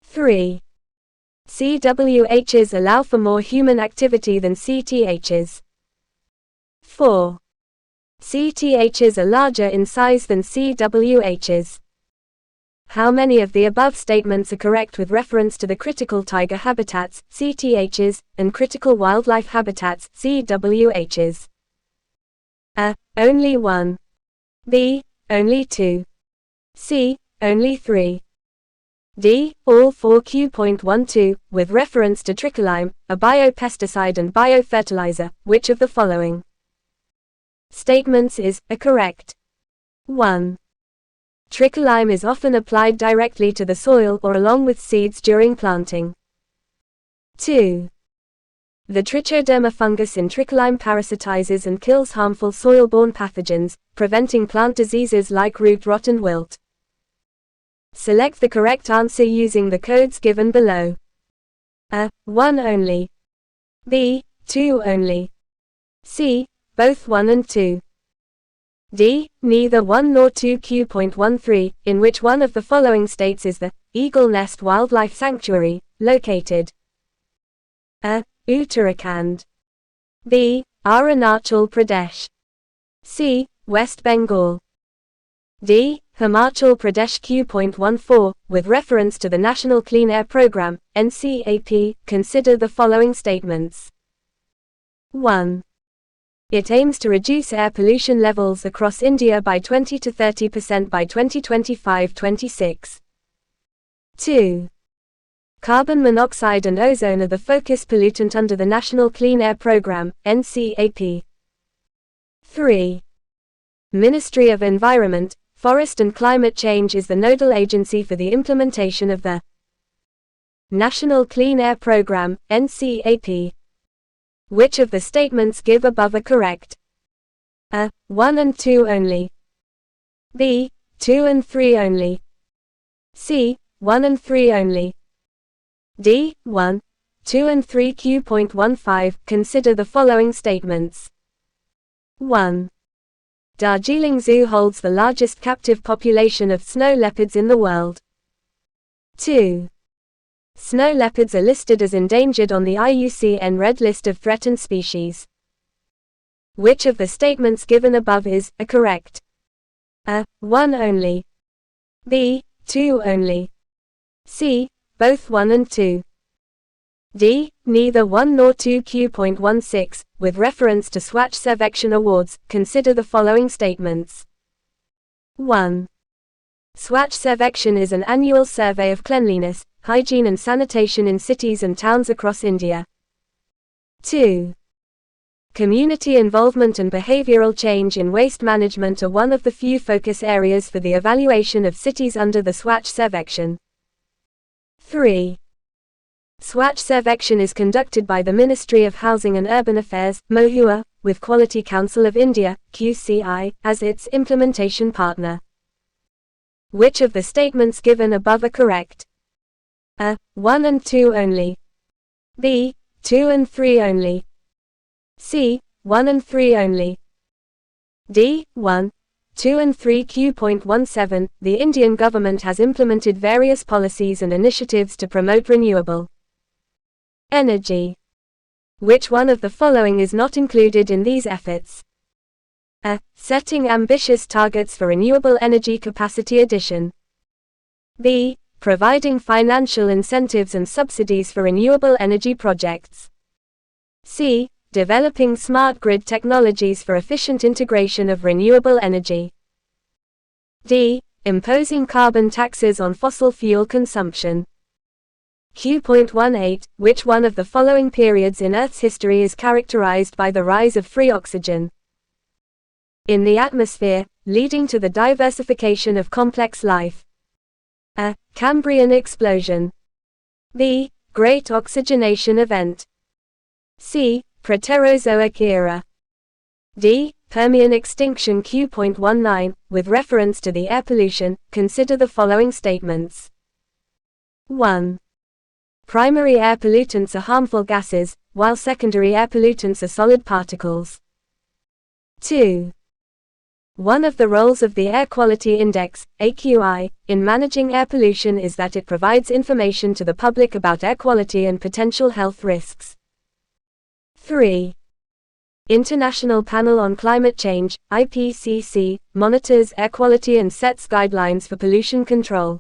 3. CWHs allow for more human activity than CTHs. 4. CTHs are larger in size than CWHs. How many of the above statements are correct with reference to the critical tiger habitats, CTHs, and critical wildlife habitats, CWHs? A. Only 1. B. Only 2. C. Only 3. D. All 4. Q.12. With reference to trichilime, a biopesticide and biofertilizer, which of the following statements is correct? 1. Trichilime is often applied directly to the soil or along with seeds during planting. 2. The trichoderma fungus in trichilime parasitizes and kills harmful soil-borne pathogens, preventing plant diseases like root rot and wilt. Select the correct answer using the codes given below. A. 1 only. B. 2 only. C. Both 1 and 2. D. Neither 1 nor 2. Q.13. In which one of the following states is the Eagle Nest Wildlife Sanctuary located? A. Uttarakhand. B. Arunachal Pradesh. C. West Bengal. D. Himachal Pradesh. Q.14. With reference to the National Clean Air Programme, NCAP, consider the following statements. 1. It aims to reduce air pollution levels across India by 20 to 30% by 2025-26. 2. Carbon monoxide and ozone are the focus pollutant under the National Clean Air Programme, NCAP. 3. Ministry of Environment, Forest and Climate Change is the nodal agency for the implementation of the National Clean Air Programme, NCAP. Which of the statements give above are correct? A. 1 and 2 only. B. 2 and 3 only. C. 1 and 3 only. D. 1, 2 and 3. Q.15. Consider the following statements. 1. Darjeeling Zoo holds the largest captive population of snow leopards in the world. 2. Snow leopards are listed as endangered on the IUCN Red List of Threatened Species. Which of the statements given above is correct? A. 1 only. B. 2 only. C. Both 1 and 2. D. Neither 1 nor 2. Q.16. With reference to Swachh Servekshan Awards, consider the following statements. 1. Swachh Servekshan is an annual survey of cleanliness, hygiene and sanitation in cities and towns across India. 2. Community involvement and behavioral change in waste management are one of the few focus areas for the evaluation of cities under the Swachh Servekshan. 3. Swatch Survection is conducted by the Ministry of Housing and Urban Affairs, MoHUA, with Quality Council of India, QCI, as its implementation partner. Which of the statements given above are correct? A. 1 and 2 only. B. 2 and 3 only. C. 1 and 3 only. D. 1, 2 and 3. Q.17 The Indian government has implemented various policies and initiatives to promote renewable energy. Which one of the following is not included in these efforts? A. Setting ambitious targets for renewable energy capacity addition. B. Providing financial incentives and subsidies for renewable energy projects. C. Developing smart grid technologies for efficient integration of renewable energy. D. Imposing carbon taxes on fossil fuel consumption. Q.18 Which one of the following periods in Earth's history is characterized by the rise of free oxygen in the atmosphere, leading to the diversification of complex life? A. Cambrian explosion. B. Great oxygenation event. C. Proterozoic era. D. Permian extinction. Q.19 With reference to the air pollution, consider the following statements. 1. Primary air pollutants are harmful gases, while secondary air pollutants are solid particles. 2. One of the roles of the Air Quality Index, AQI, in managing air pollution is that it provides information to the public about air quality and potential health risks. 3. International Panel on Climate Change, IPCC, monitors air quality and sets guidelines for pollution control.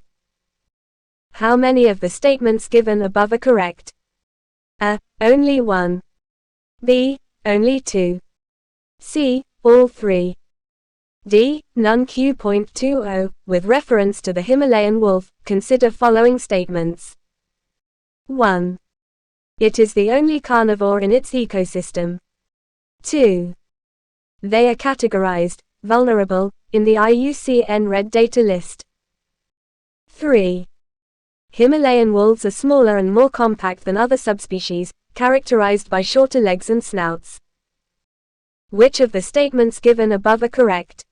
How many of the statements given above are correct? A. Only 1. B. Only 2. C. All 3. D. None. Q.20 With reference to the Himalayan wolf, consider following statements. 1. It is the only carnivore in its ecosystem. 2. They are categorized, vulnerable, in the IUCN Red Data List. 3. Himalayan wolves are smaller and more compact than other subspecies, characterized by shorter legs and snouts. Which of the statements given above are correct?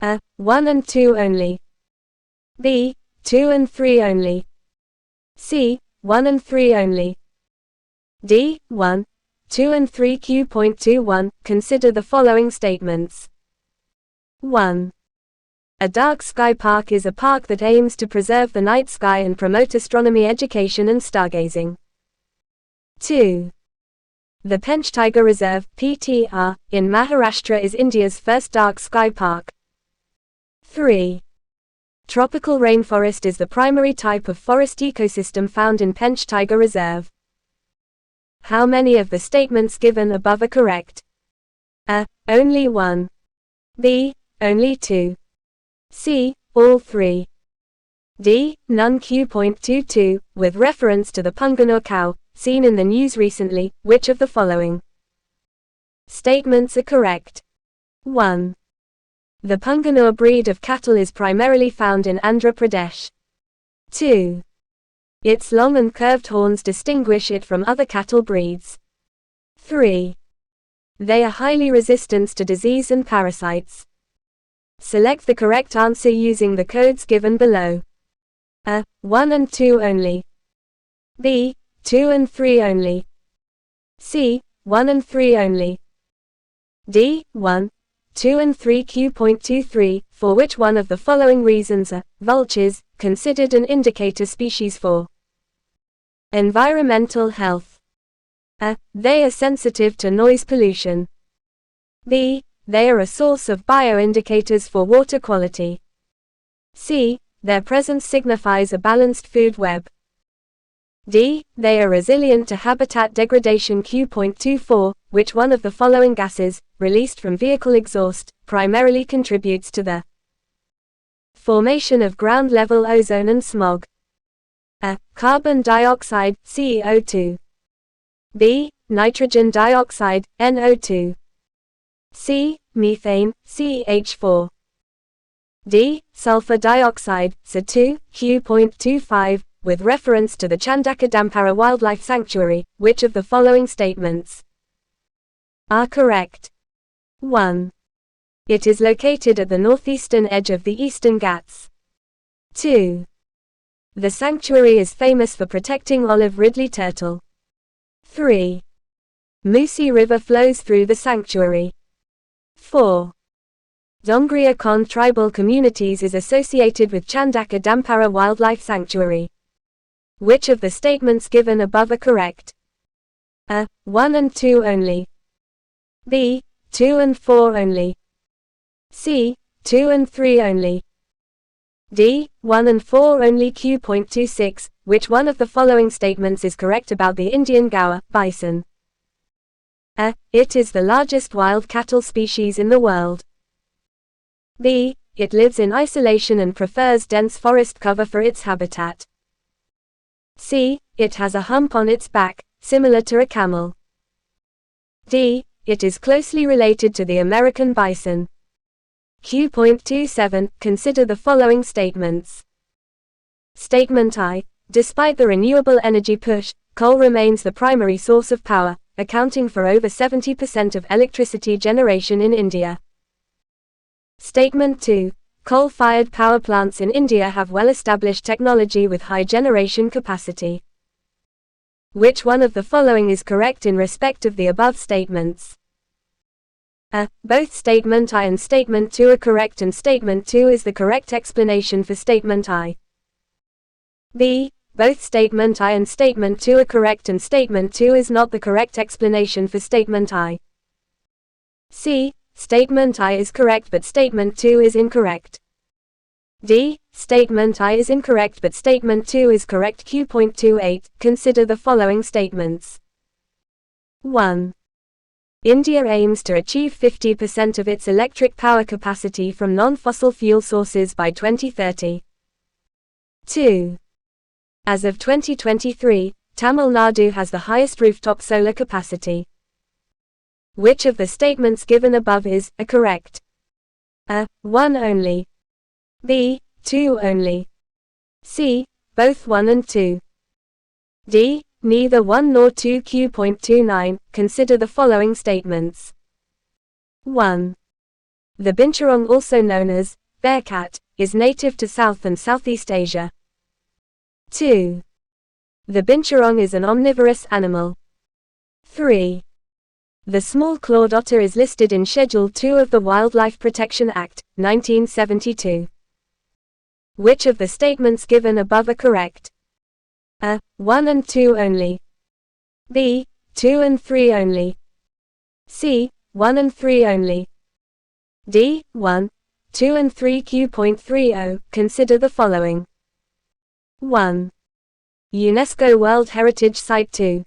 A. 1 and 2 only. B. 2 and 3 only. C. 1 and 3 only. D. 1, 2 and 3. Q.21 Consider the following statements. 1. A dark sky park is a park that aims to preserve the night sky and promote astronomy education and stargazing. 2. The Pench Tiger Reserve, PTR, in Maharashtra is India's first dark sky park. 3. Tropical rainforest is the primary type of forest ecosystem found in Pench Tiger Reserve. How many of the statements given above are correct? A. Only 1. B. Only 2. C. All 3. D. None. Q.22 With reference to the Punganore cow, seen in the news recently, which of the following statements are correct? 1. The Punganore breed of cattle is primarily found in Andhra Pradesh. 2. Its long and curved horns distinguish it from other cattle breeds. 3. They are highly resistant to disease and parasites. Select the correct answer using the codes given below. A. 1 and 2 only. B. 2 and 3 only. C. 1 and 3 only. D. 1, 2 and 3. Q.23 For which one of the following reasons are vultures considered an indicator species for environmental health? A. They are sensitive to noise pollution. B. They are a source of bioindicators for water quality. C. Their presence signifies a balanced food web. D. They are resilient to habitat degradation. Q.24 Which one of the following gases, released from vehicle exhaust, primarily contributes to the formation of ground-level ozone and smog? A. Carbon dioxide, CO2. B. Nitrogen dioxide, NO2. C. Methane, CH4. D. Sulfur dioxide, SO2. Q.25 with reference to the Chandaka Dampara Wildlife Sanctuary. Which of the following statements are correct? 1. It is located at the northeastern edge of the Eastern Ghats. 2. The sanctuary is famous for protecting olive ridley turtle. 3. Musi River flows through the sanctuary. 4. Dongria Kon tribal communities is associated with Chandaka Dampara Wildlife Sanctuary. Which of the statements given above are correct? A. 1 and 2 only. B. 2 and 4 only. C. 2 and 3 only. D. 1 and 4 only. Q.26. Which one of the following statements is correct about the Indian gaur, bison? A. It is the largest wild cattle species in the world. B. It lives in isolation and prefers dense forest cover for its habitat. C. It has a hump on its back, similar to a camel. D. It is closely related to the American bison. Q.27. Consider the following statements. Statement I. Despite the renewable energy push, coal remains the primary source of power, accounting for over 70% of electricity generation in India. Statement 2. Coal-fired power plants in India have well-established technology with high generation capacity. Which one of the following is correct in respect of the above statements? A. Both Statement I and Statement 2 are correct and Statement 2 is the correct explanation for Statement I. B. Both Statement I and Statement 2 are correct and Statement 2 is not the correct explanation for Statement I. C. Statement I is correct but Statement 2 is incorrect. D. Statement I is incorrect but Statement 2 is correct. Q.28. Consider the following statements. 1. India aims to achieve 50% of its electric power capacity from non-fossil fuel sources by 2030. 2. As of 2023, Tamil Nadu has the highest rooftop solar capacity. Which of the statements given above is correct? A. 1 only. B. 2 only. C. Both 1 and 2. D. Neither 1 nor 2. Q.29. Consider the following statements. 1. The binturong, also known as bearcat, is native to South and Southeast Asia. 2. The binturong is an omnivorous animal. 3. The small clawed otter is listed in Schedule 2 of the Wildlife Protection Act, 1972. Which of the statements given above are correct? A. 1 and 2 only. B. 2 and 3 only. C. 1 and 3 only. D. 1, 2 and 3. Q.30. Consider the following. 1. UNESCO World Heritage Site 2.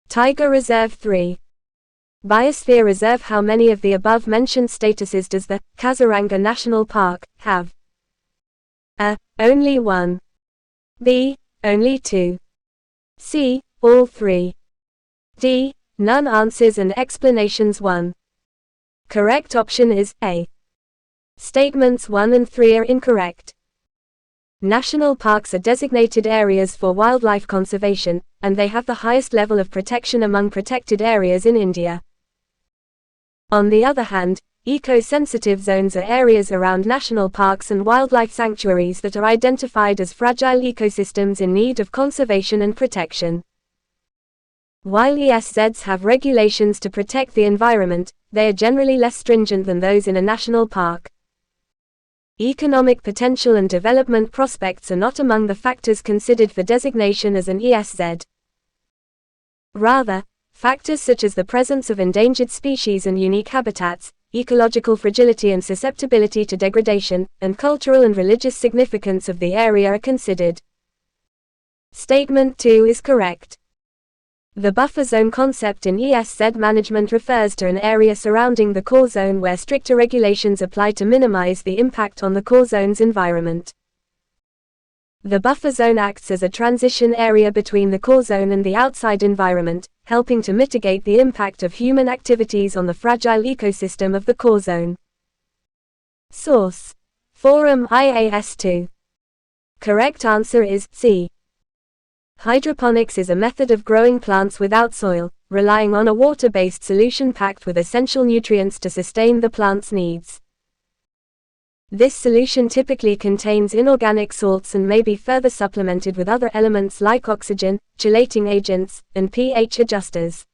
Tiger Reserve 3. Biosphere Reserve. How many of the above-mentioned statuses does the Kaziranga National Park have? A. Only 1. B. Only 2. C. All 3. D. None. Answers and explanations. 1. Correct option is A. Statements 1 and 3 are incorrect. National parks are designated areas for wildlife conservation, and they have the highest level of protection among protected areas in India. On the other hand, eco-sensitive zones are areas around national parks and wildlife sanctuaries that are identified as fragile ecosystems in need of conservation and protection. While ESZs have regulations to protect the environment, they are generally less stringent than those in a national park. Economic potential and development prospects are not among the factors considered for designation as an ESZ. Rather, factors such as the presence of endangered species and unique habitats, ecological fragility and susceptibility to degradation, and cultural and religious significance of the area are considered. Statement 2 is correct. The buffer zone concept in ESZ management refers to an area surrounding the core zone where stricter regulations apply to minimize the impact on the core zone's environment. The buffer zone acts as a transition area between the core zone and the outside environment, helping to mitigate the impact of human activities on the fragile ecosystem of the core zone. Source: Forum IAS2. Correct answer is C. Hydroponics is a method of growing plants without soil, relying on a water-based solution packed with essential nutrients to sustain the plant's needs. This solution typically contains inorganic salts and may be further supplemented with other elements like oxygen, chelating agents, and pH adjusters.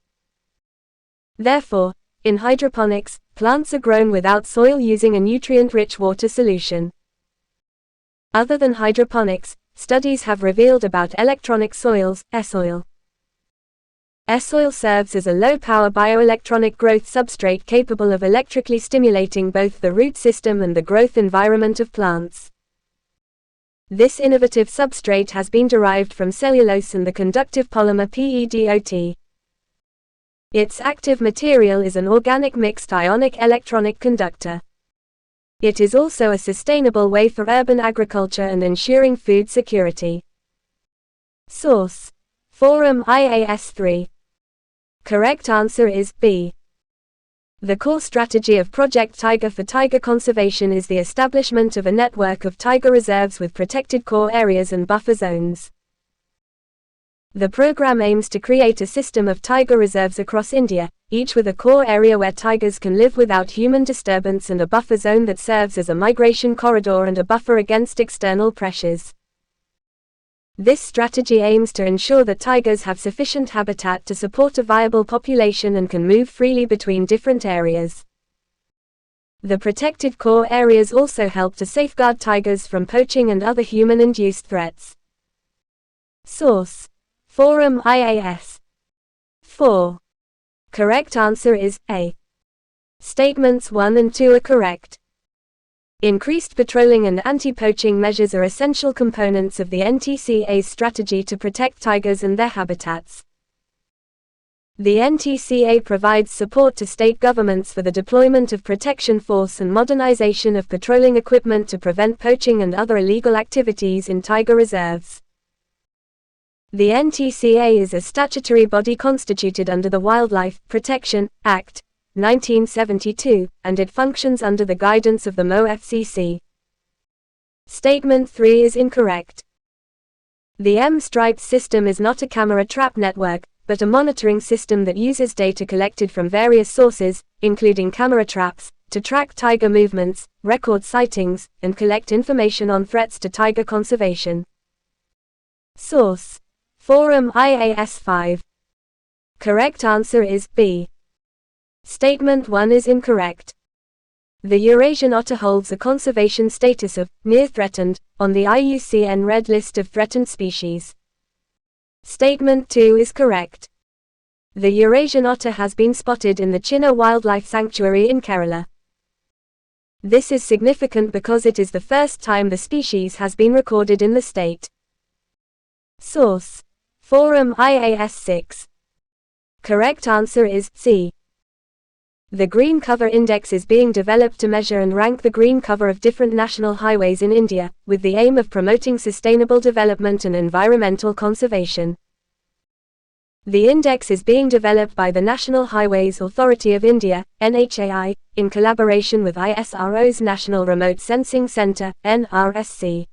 Therefore, in hydroponics, plants are grown without soil using a nutrient-rich water solution. Other than hydroponics, studies have revealed about electronic soils, S-soil. S-soil serves as a low-power bioelectronic growth substrate capable of electrically stimulating both the root system and the growth environment of plants. This innovative substrate has been derived from cellulose and the conductive polymer PEDOT. Its active material is an organic mixed ionic electronic conductor. It is also a sustainable way for urban agriculture and ensuring food security. Source: Forum IAS 3. Correct answer is B. The core strategy of Project Tiger for tiger conservation is the establishment of a network of tiger reserves with protected core areas and buffer zones. The program aims to create a system of tiger reserves across India, each with a core area where tigers can live without human disturbance and a buffer zone that serves as a migration corridor and a buffer against external pressures. This strategy aims to ensure that tigers have sufficient habitat to support a viable population and can move freely between different areas. The protected core areas also help to safeguard tigers from poaching and other human-induced threats. Source: Forum IAS 4. Correct answer is A. Statements 1 and 2 are correct. Increased patrolling and anti-poaching measures are essential components of the NTCA's strategy to protect tigers and their habitats. The NTCA provides support to state governments for the deployment of protection force and modernization of patrolling equipment to prevent poaching and other illegal activities in tiger reserves. The NTCA is a statutory body constituted under the Wildlife Protection Act, 1972, and it functions under the guidance of the MoFCC. Statement 3 is incorrect. The M-Stripes system is not a camera trap network, but a monitoring system that uses data collected from various sources, including camera traps, to track tiger movements, record sightings, and collect information on threats to tiger conservation. Source: Forum IAS 5. Correct answer is B. Statement 1 is incorrect. The Eurasian otter holds a conservation status of near threatened on the IUCN Red List of Threatened Species. Statement 2 is correct. The Eurasian otter has been spotted in the Chinna Wildlife Sanctuary in Kerala. This is significant because it is the first time the species has been recorded in the state. Source: Forum IAS 6. Correct answer is C. The Green Cover Index is being developed to measure and rank the green cover of different national highways in India, with the aim of promoting sustainable development and environmental conservation. The index is being developed by the National Highways Authority of India, NHAI, in collaboration with ISRO's National Remote Sensing Centre, NRSC.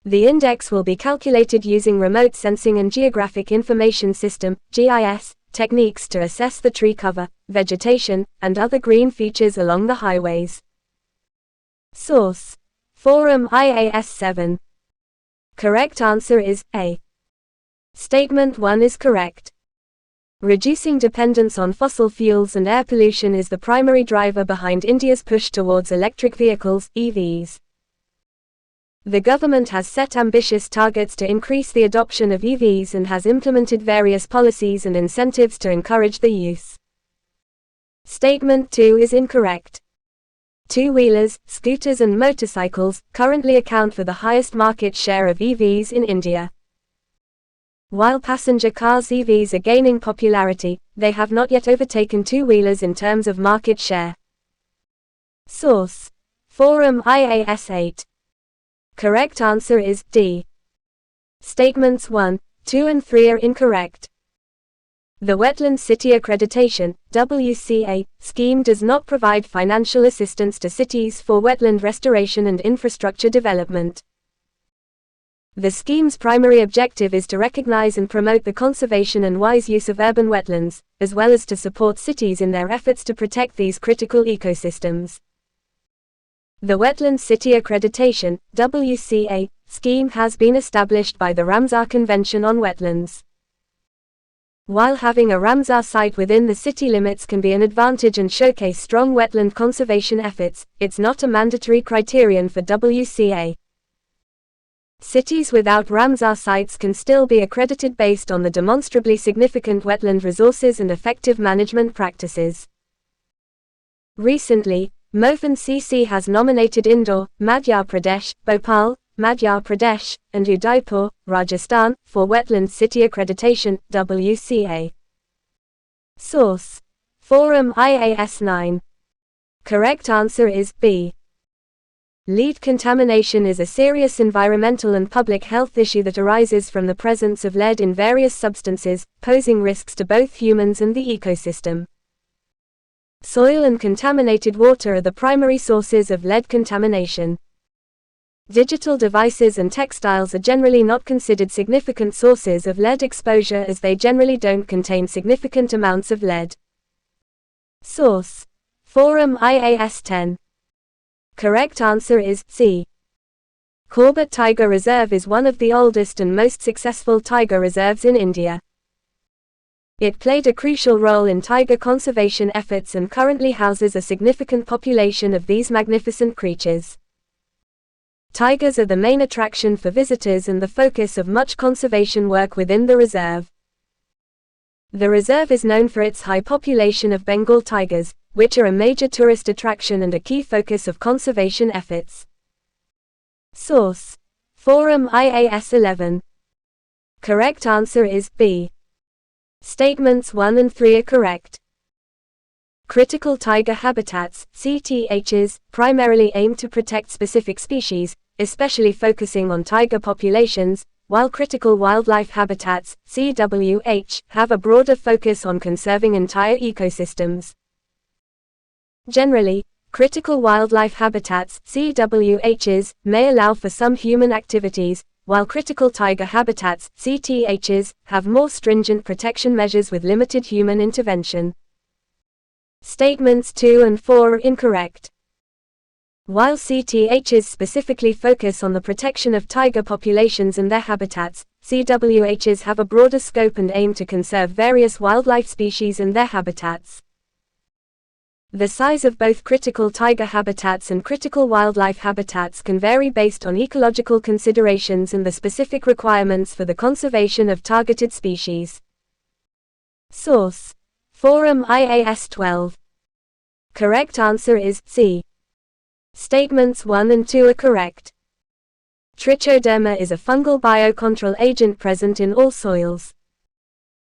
The index will be calculated using Remote Sensing and Geographic Information System, GIS, techniques to assess the tree cover, vegetation, and other green features along the highways. Source: Forum IAS 7. Correct answer is A. Statement 1 is correct. Reducing dependence on fossil fuels and air pollution is the primary driver behind India's push towards electric vehicles, EVs. The government has set ambitious targets to increase the adoption of EVs and has implemented various policies and incentives to encourage the use. Statement 2 is incorrect. Two-wheelers, scooters and motorcycles currently account for the highest market share of EVs in India. While passenger cars EVs are gaining popularity, they have not yet overtaken two-wheelers in terms of market share. Source: Forum IAS 8. Correct answer is D. Statements 1, 2 and 3 are incorrect. The Wetland City Accreditation (WCA) scheme does not provide financial assistance to cities for wetland restoration and infrastructure development. The scheme's primary objective is to recognize and promote the conservation and wise use of urban wetlands, as well as to support cities in their efforts to protect these critical ecosystems. The Wetland City Accreditation (WCA) scheme has been established by the Ramsar Convention on Wetlands. While having a Ramsar site within the city limits can be an advantage and showcase strong wetland conservation efforts, it's not a mandatory criterion for WCA. Cities without Ramsar sites can still be accredited based on the demonstrably significant wetland resources and effective management practices. Recently, MOFN CC has nominated Indore, Madhya Pradesh, Bhopal, Madhya Pradesh, and Udaipur, Rajasthan, for Wetland City Accreditation (WCA). Source: Forum IAS 9. Correct answer is B. Lead contamination is a serious environmental and public health issue that arises from the presence of lead in various substances, posing risks to both humans and the ecosystem. Soil and contaminated water are the primary sources of lead contamination. Digital devices and textiles are generally not considered significant sources of lead exposure as they generally don't contain significant amounts of lead. Source: Forum IAS 10. Correct answer is C. Corbett Tiger Reserve is one of the oldest and most successful tiger reserves in India. It played a crucial role in tiger conservation efforts and currently houses a significant population of these magnificent creatures. Tigers are the main attraction for visitors and the focus of much conservation work within the reserve. The reserve is known for its high population of Bengal tigers, which are a major tourist attraction and a key focus of conservation efforts. Source: Forum IAS 11. Correct answer is B. Statements 1 and 3 are correct. Critical tiger habitats, CTHs, primarily aim to protect specific species, especially focusing on tiger populations, while critical wildlife habitats, CWH, have a broader focus on conserving entire ecosystems. Generally, critical wildlife habitats, CWHs, may allow for some human activities, while critical tiger habitats, CTHs, have more stringent protection measures with limited human intervention. Statements 2 and 4 are incorrect. While CTHs specifically focus on the protection of tiger populations and their habitats, CWHs have a broader scope and aim to conserve various wildlife species and their habitats. The size of both critical tiger habitats and critical wildlife habitats can vary based on ecological considerations and the specific requirements for the conservation of targeted species. Source: Forum IAS 12. Correct answer is C. Statements 1 and 2 are correct. Trichoderma is a fungal biocontrol agent present in all soils.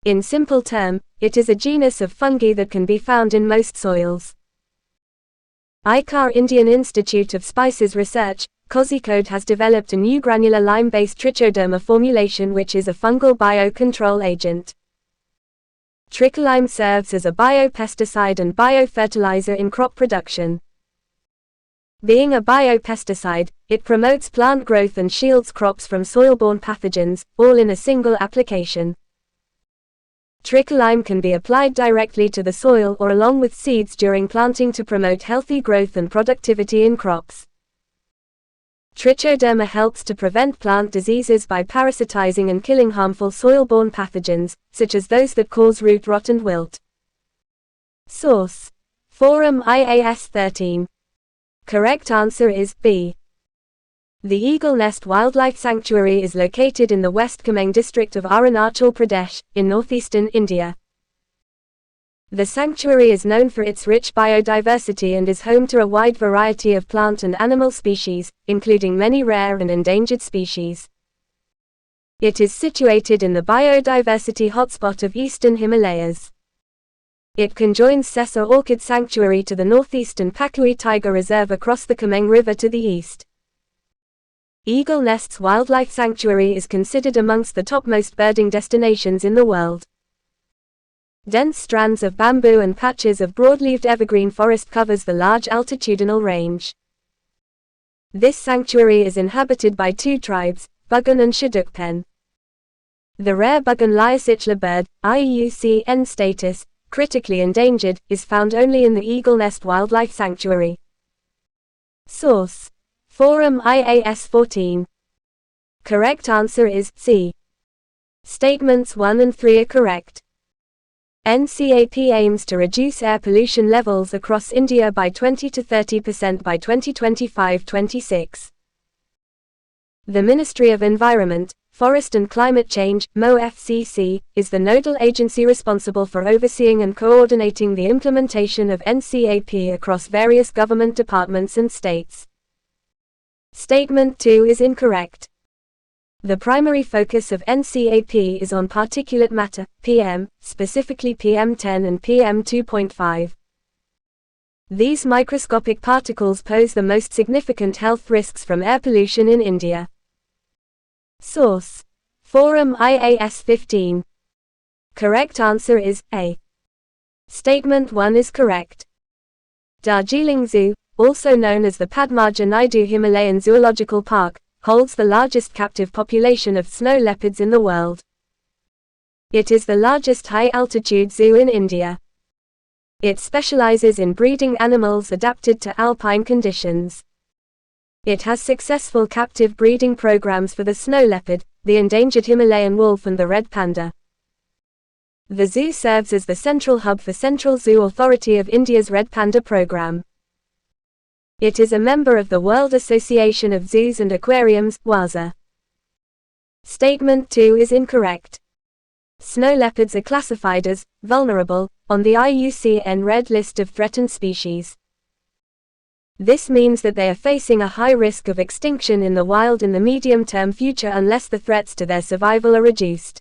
In simple term, it is a genus of fungi that can be found in most soils. ICAR Indian Institute of Spices Research, Kozhikode has developed a new granular lime-based Trichoderma formulation which is a fungal biocontrol agent. Tricolime serves as a biopesticide and biofertilizer in crop production. Being a biopesticide, it promotes plant growth and shields crops from soil-borne pathogens, all in a single application. Tricolime can be applied directly to the soil or along with seeds during planting to promote healthy growth and productivity in crops. Trichoderma helps to prevent plant diseases by parasitizing and killing harmful soil-borne pathogens, such as those that cause root rot and wilt. Source: Forum IAS 13. Correct answer is B. The Eagle Nest Wildlife Sanctuary is located in the West Kameng district of Arunachal Pradesh, in northeastern India. The sanctuary is known for its rich biodiversity and is home to a wide variety of plant and animal species, including many rare and endangered species. It is situated in the biodiversity hotspot of eastern Himalayas. It conjoins Sessa Orchid Sanctuary to the northeast and Pakui Tiger Reserve across the Kameng River to the east. Eagle Nest's Wildlife Sanctuary is considered amongst the topmost birding destinations in the world. Dense strands of bamboo and patches of broad-leaved evergreen forest covers the large altitudinal range. This sanctuary is inhabited by two tribes, Bughan and Shidukpen. The rare Bughan lyosichla bird, IUCN status, critically endangered, is found only in the Eagle Nest Wildlife Sanctuary. Source: Forum IAS 14. Correct answer is C. Statements 1 and 3 are correct. NCAP aims to reduce air pollution levels across India by 20 to 30% by 2025-26. The Ministry of Environment, Forest and Climate Change, MoFCC, is the nodal agency responsible for overseeing and coordinating the implementation of NCAP across various government departments and states. Statement 2 is incorrect. The primary focus of NCAP is on particulate matter, PM, specifically PM10 and PM2.5. These microscopic particles pose the most significant health risks from air pollution in India. Source: Forum IAS 15. Correct answer is A. Statement 1 is correct. Darjeeling Zoo, also known as the Padmaja Naidu Himalayan Zoological Park, holds the largest captive population of snow leopards in the world. It is the largest high-altitude zoo in India. It specializes in breeding animals adapted to alpine conditions. It has successful captive breeding programs for the snow leopard, the endangered Himalayan wolf and the red panda. The zoo serves as the central hub for Central Zoo Authority of India's Red Panda program. It is a member of the World Association of Zoos and Aquariums, WAZA. Statement 2 is incorrect. Snow leopards are classified as vulnerable on the IUCN Red List of Threatened Species. This means that they are facing a high risk of extinction in the wild in the medium-term future unless the threats to their survival are reduced.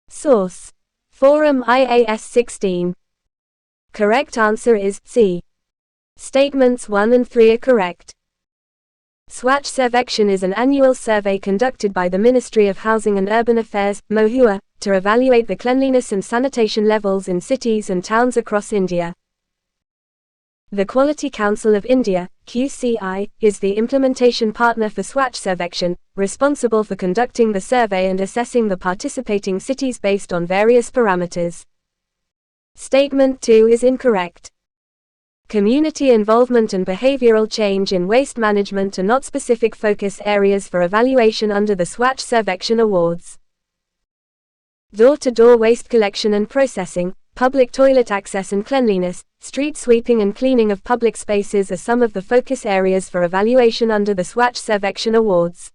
Source: Forum IAS 16. Correct answer is C. Statements 1 and 3 are correct. Swachh Sarvekshan is an annual survey conducted by the Ministry of Housing and Urban Affairs, MoHUA, to evaluate the cleanliness and sanitation levels in cities and towns across India. The Quality Council of India, QCI, is the implementation partner for Swachh Sarvekshan, responsible for conducting the survey and assessing the participating cities based on various parameters. Statement 2 is incorrect. Community involvement and behavioral change in waste management are not specific focus areas for evaluation under the Swachh Sarvekshan Awards. Door-to-door waste collection and processing, public toilet access and cleanliness, street sweeping and cleaning of public spaces are some of the focus areas for evaluation under the Swachh Sarvekshan Awards.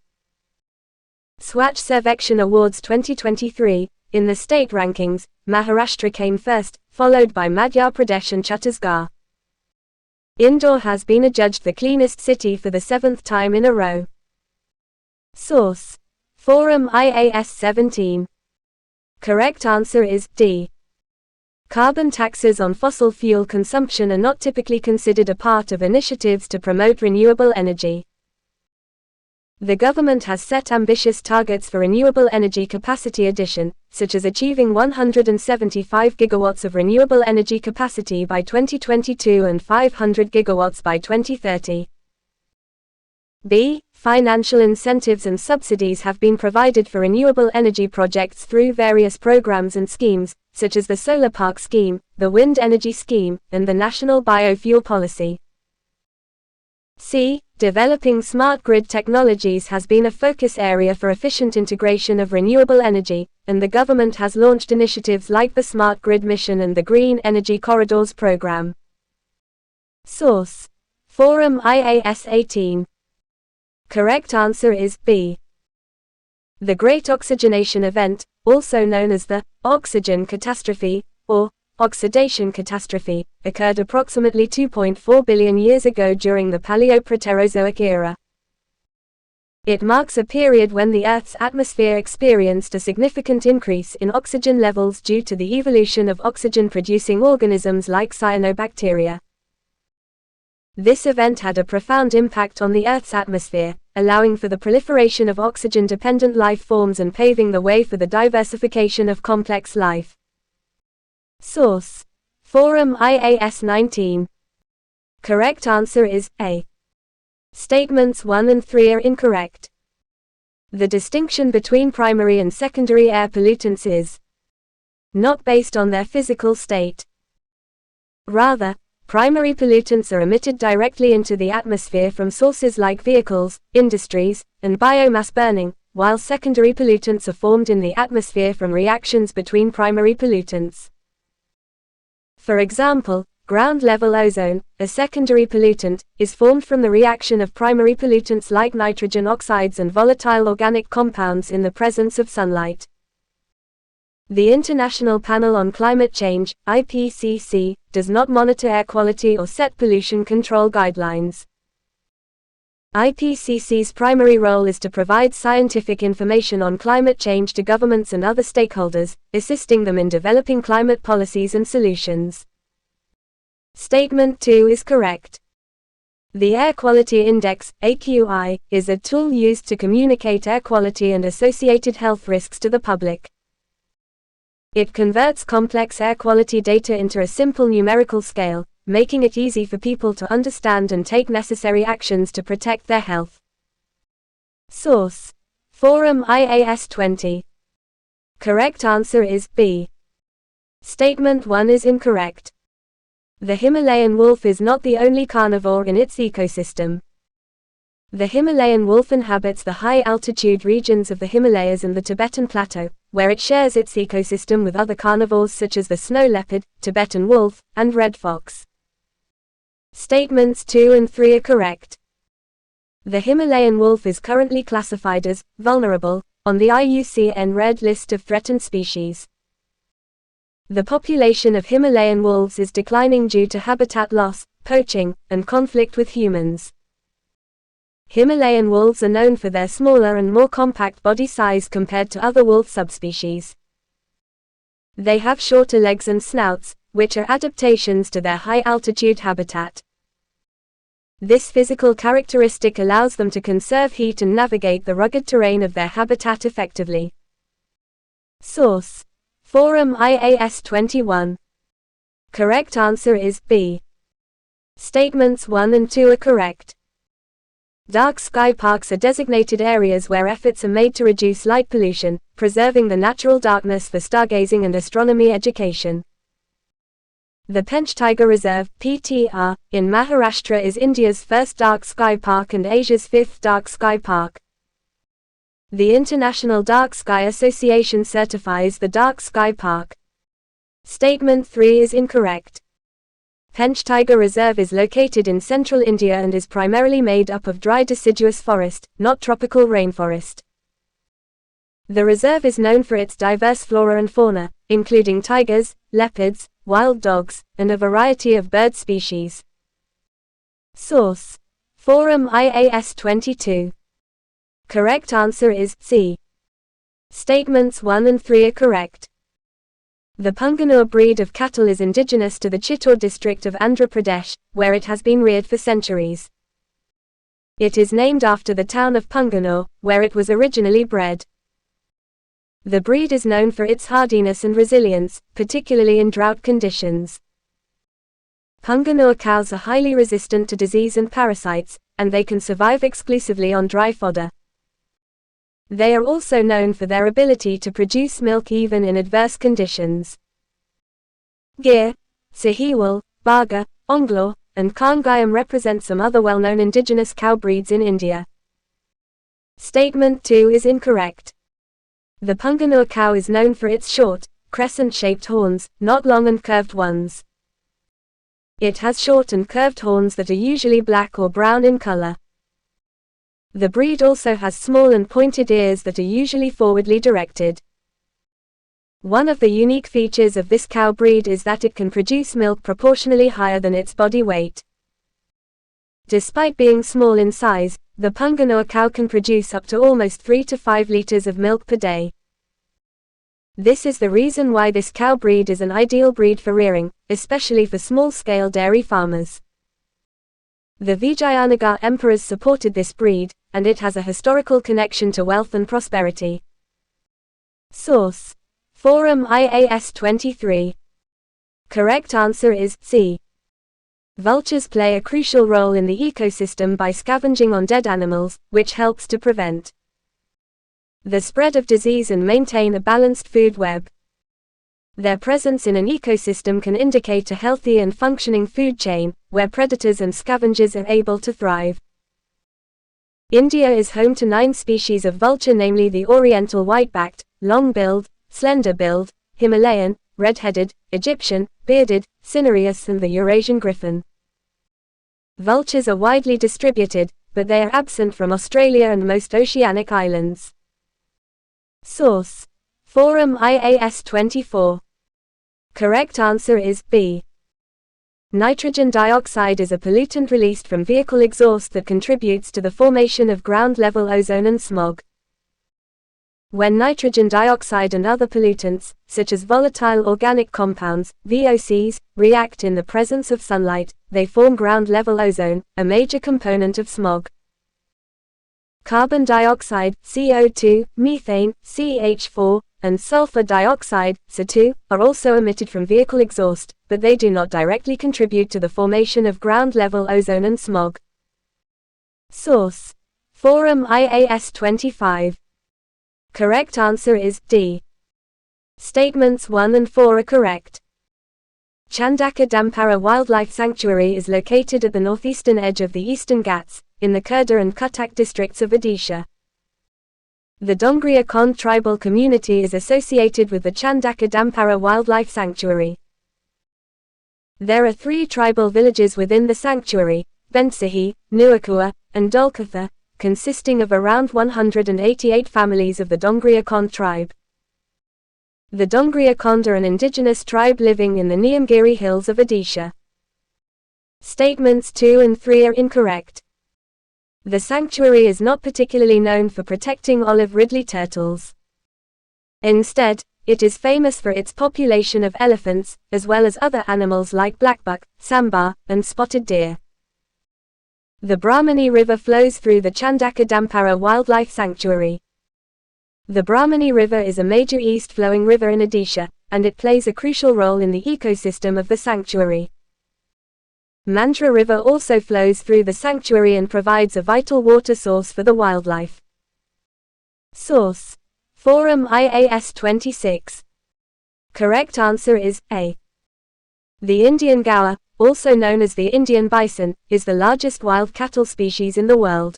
Swachh Sarvekshan Awards 2023, in the state rankings, Maharashtra came first, followed by Madhya Pradesh and Chhattisgarh. Indore has been adjudged the cleanest city for the 7th time in a row. Source: Forum IAS 17. Correct answer is D. Carbon taxes on fossil fuel consumption are not typically considered a part of initiatives to promote renewable energy. The government has set ambitious targets for renewable energy capacity addition, such as achieving 175 gigawatts of renewable energy capacity by 2022 and 500 gigawatts by 2030. B. Financial incentives and subsidies have been provided for renewable energy projects through various programs and schemes, such as the Solar Park Scheme, the Wind Energy Scheme, and the National Biofuel Policy. C. Developing smart grid technologies has been a focus area for efficient integration of renewable energy, and the government has launched initiatives like the Smart Grid Mission and the Green Energy Corridors Program. Source: Forum IAS 18. Correct answer is B. The Great Oxygenation Event, also known as the oxygen catastrophe, or oxidation catastrophe, occurred approximately 2.4 billion years ago during the Paleoproterozoic era. It marks a period when the Earth's atmosphere experienced a significant increase in oxygen levels due to the evolution of oxygen-producing organisms like cyanobacteria. This event had a profound impact on the Earth's atmosphere, allowing for the proliferation of oxygen-dependent life forms and paving the way for the diversification of complex life. Source: Forum IAS 19. Correct answer is A. Statements 1 and 3 are incorrect. The distinction between primary and secondary air pollutants is not based on their physical state. Rather, primary pollutants are emitted directly into the atmosphere from sources like vehicles, industries, and biomass burning, while secondary pollutants are formed in the atmosphere from reactions between primary pollutants. For example, ground-level ozone, a secondary pollutant, is formed from the reaction of primary pollutants like nitrogen oxides and volatile organic compounds in the presence of sunlight. The International Panel on Climate Change, IPCC, does not monitor air quality or set pollution control guidelines. IPCC's primary role is to provide scientific information on climate change to governments and other stakeholders, assisting them in developing climate policies and solutions. Statement 2 is correct. The Air Quality Index, AQI, is a tool used to communicate air quality and associated health risks to the public. It converts complex air quality data into a simple numerical scale, making it easy for people to understand and take necessary actions to protect their health. Source: Forum IAS 20. Correct answer is B. Statement 1 is incorrect. The Himalayan wolf is not the only carnivore in its ecosystem. The Himalayan wolf inhabits the high-altitude regions of the Himalayas and the Tibetan Plateau, where it shares its ecosystem with other carnivores such as the snow leopard, Tibetan wolf, and red fox. Statements 2 and 3 are correct. The Himalayan wolf is currently classified as vulnerable on the IUCN Red List of Threatened Species. The population of Himalayan wolves is declining due to habitat loss, poaching, and conflict with humans. Himalayan wolves are known for their smaller and more compact body size compared to other wolf subspecies. They have shorter legs and snouts, which are adaptations to their high-altitude habitat. This physical characteristic allows them to conserve heat and navigate the rugged terrain of their habitat effectively. Source: Forum IAS 21. Correct answer is B. Statements 1 and 2 are correct. Dark sky parks are designated areas where efforts are made to reduce light pollution, preserving the natural darkness for stargazing and astronomy education. The Pench Tiger Reserve (PTR) in Maharashtra is India's first dark sky park and Asia's fifth dark sky park. The International Dark Sky Association certifies the dark sky park. Statement 3 is incorrect. Pench Tiger Reserve is located in central India and is primarily made up of dry deciduous forest, not tropical rainforest. The reserve is known for its diverse flora and fauna, including tigers, leopards, wild dogs, and a variety of bird species. Source: Forum IAS 22. Correct answer is C. Statements 1 and 3 are correct. The Punganur breed of cattle is indigenous to the Chittor district of Andhra Pradesh, where it has been reared for centuries. It is named after the town of Punganur, where it was originally bred. The breed is known for its hardiness and resilience, particularly in drought conditions. Punganur cows are highly resistant to disease and parasites, and they can survive exclusively on dry fodder. They are also known for their ability to produce milk even in adverse conditions. Gir, Sahiwal, Baga, Onglo, and Kangayam represent some other well-known indigenous cow breeds in India. Statement 2 is incorrect. The Punganur cow is known for its short, crescent-shaped horns, not long and curved ones. It has short and curved horns that are usually black or brown in color. The breed also has small and pointed ears that are usually forwardly directed. One of the unique features of this cow breed is that it can produce milk proportionally higher than its body weight. Despite being small in size, the Punganur cow can produce up to almost 3 to 5 liters of milk per day. This is the reason why this cow breed is an ideal breed for rearing, especially for small-scale dairy farmers. The Vijayanagar emperors supported this breed, and it has a historical connection to wealth and prosperity. Source: Forum IAS 23. Correct answer is C. Vultures play a crucial role in the ecosystem by scavenging on dead animals, which helps to prevent the spread of disease and maintain a balanced food web. Their presence in an ecosystem can indicate a healthy and functioning food chain, where predators and scavengers are able to thrive. India is home to 9 species of vulture, namely the oriental white-backed, long-billed, slender-billed, Himalayan, red-headed, Egyptian, bearded, cinereous and the Eurasian griffon. Vultures are widely distributed, but they are absent from Australia and most oceanic islands. Source: Forum IAS 24. Correct answer is B. Nitrogen dioxide is a pollutant released from vehicle exhaust that contributes to the formation of ground-level ozone and smog. When nitrogen dioxide and other pollutants, such as volatile organic compounds, VOCs, react in the presence of sunlight, they form ground-level ozone, a major component of smog. Carbon dioxide, CO2, methane, CH4, and sulfur dioxide, SO2, are also emitted from vehicle exhaust, but they do not directly contribute to the formation of ground-level ozone and smog. Source: Forum IAS 25. Correct answer is D. Statements 1 and 4 are correct. Chandaka Dampara Wildlife Sanctuary is located at the northeastern edge of the Eastern Ghats, in the Kurda and Cuttack districts of Odisha. The Dongria Kond tribal community is associated with the Chandaka Dampara Wildlife Sanctuary. There are 3 tribal villages within the sanctuary: Bentsahi, Nuakua, and Dolkatha, consisting of around 188 families of the Dongria Kond tribe. The Dongria Kond are an indigenous tribe living in the Niyamgiri hills of Odisha. Statements 2 and 3 are incorrect. The sanctuary is not particularly known for protecting olive ridley turtles. Instead, it is famous for its population of elephants, as well as other animals like blackbuck, sambar, and spotted deer. The Brahmani River flows through the Chandaka Dampara Wildlife Sanctuary. The Brahmani River is a major east-flowing river in Odisha, and it plays a crucial role in the ecosystem of the sanctuary. Mandra River also flows through the sanctuary and provides a vital water source for the wildlife. Source: Forum IAS 26. Correct answer is A. The Indian gaur, also known as the Indian bison, is the largest wild cattle species in the world.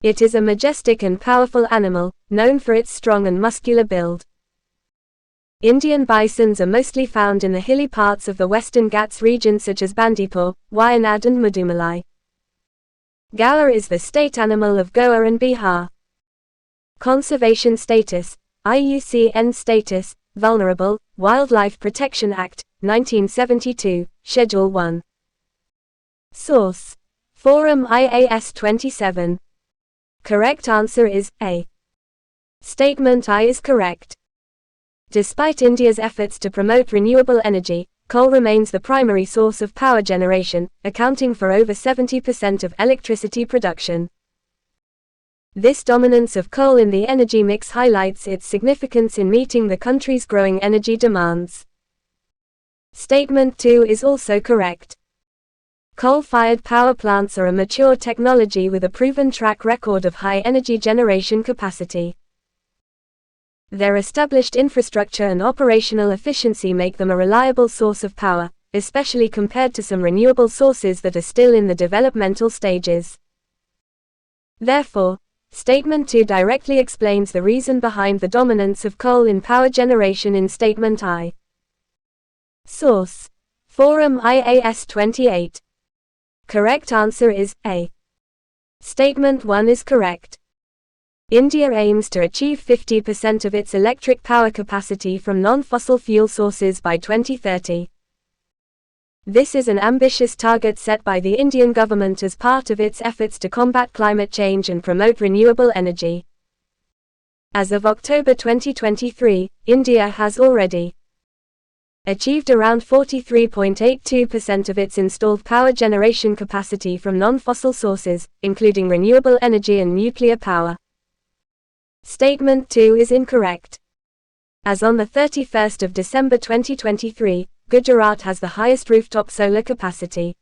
It is a majestic and powerful animal, known for its strong and muscular build. Indian bisons are mostly found in the hilly parts of the Western Ghats region such as Bandipur, Wayanad and Mudumalai. Gaur is the state animal of Goa and Bihar. Conservation status: IUCN status, Vulnerable, Wildlife Protection Act, 1972, Schedule 1. Source: Forum IAS 27. Correct answer is A. Statement I is correct. Despite India's efforts to promote renewable energy, coal remains the primary source of power generation, accounting for over 70% of electricity production. This dominance of coal in the energy mix highlights its significance in meeting the country's growing energy demands. Statement 2 is also correct. Coal-fired power plants are a mature technology with a proven track record of high energy generation capacity. Their established infrastructure and operational efficiency make them a reliable source of power, especially compared to some renewable sources that are still in the developmental stages. Therefore, Statement 2 directly explains the reason behind the dominance of coal in power generation in Statement I. Source: Forum IAS 28. Correct answer is A. Statement 1 is correct. India aims to achieve 50% of its electric power capacity from non-fossil fuel sources by 2030. This is an ambitious target set by the Indian government as part of its efforts to combat climate change and promote renewable energy. As of October 2023, India has already achieved around 43.82% of its installed power generation capacity from non-fossil sources, including renewable energy and nuclear power. Statement 2 is incorrect. As on the 31st of December 2023, Gujarat has the highest rooftop solar capacity.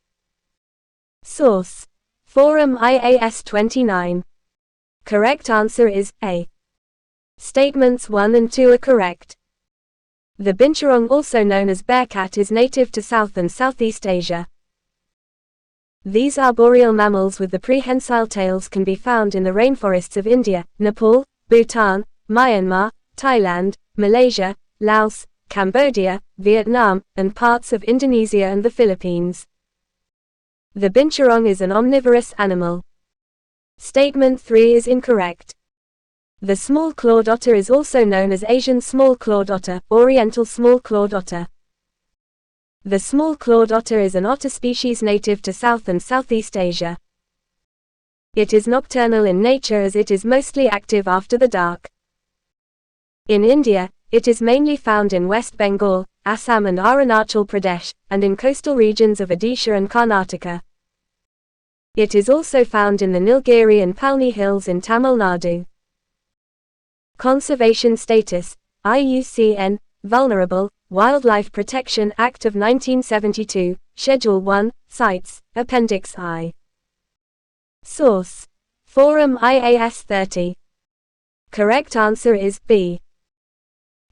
Source: Forum IAS 29. Correct answer is A. Statements 1 and 2 are correct. The binturong, also known as bearcat, is native to South and Southeast Asia. These arboreal mammals with the prehensile tails can be found in the rainforests of India, Nepal, Bhutan, Myanmar, Thailand, Malaysia, Laos, Cambodia, Vietnam, and parts of Indonesia and the Philippines. The binturong is an omnivorous animal. Statement 3 is incorrect. The small-clawed otter is also known as Asian small-clawed otter, Oriental small-clawed otter. The small-clawed otter is an otter species native to South and Southeast Asia. It is nocturnal in nature as it is mostly active after the dark. In India, it is mainly found in West Bengal, Assam and Arunachal Pradesh, and in coastal regions of Odisha and Karnataka. It is also found in the Nilgiri and Palni Hills in Tamil Nadu. Conservation status, IUCN, Vulnerable, Wildlife Protection Act of 1972, Schedule 1, Sites, Appendix I. Source: Forum IAS 30. Correct answer is B.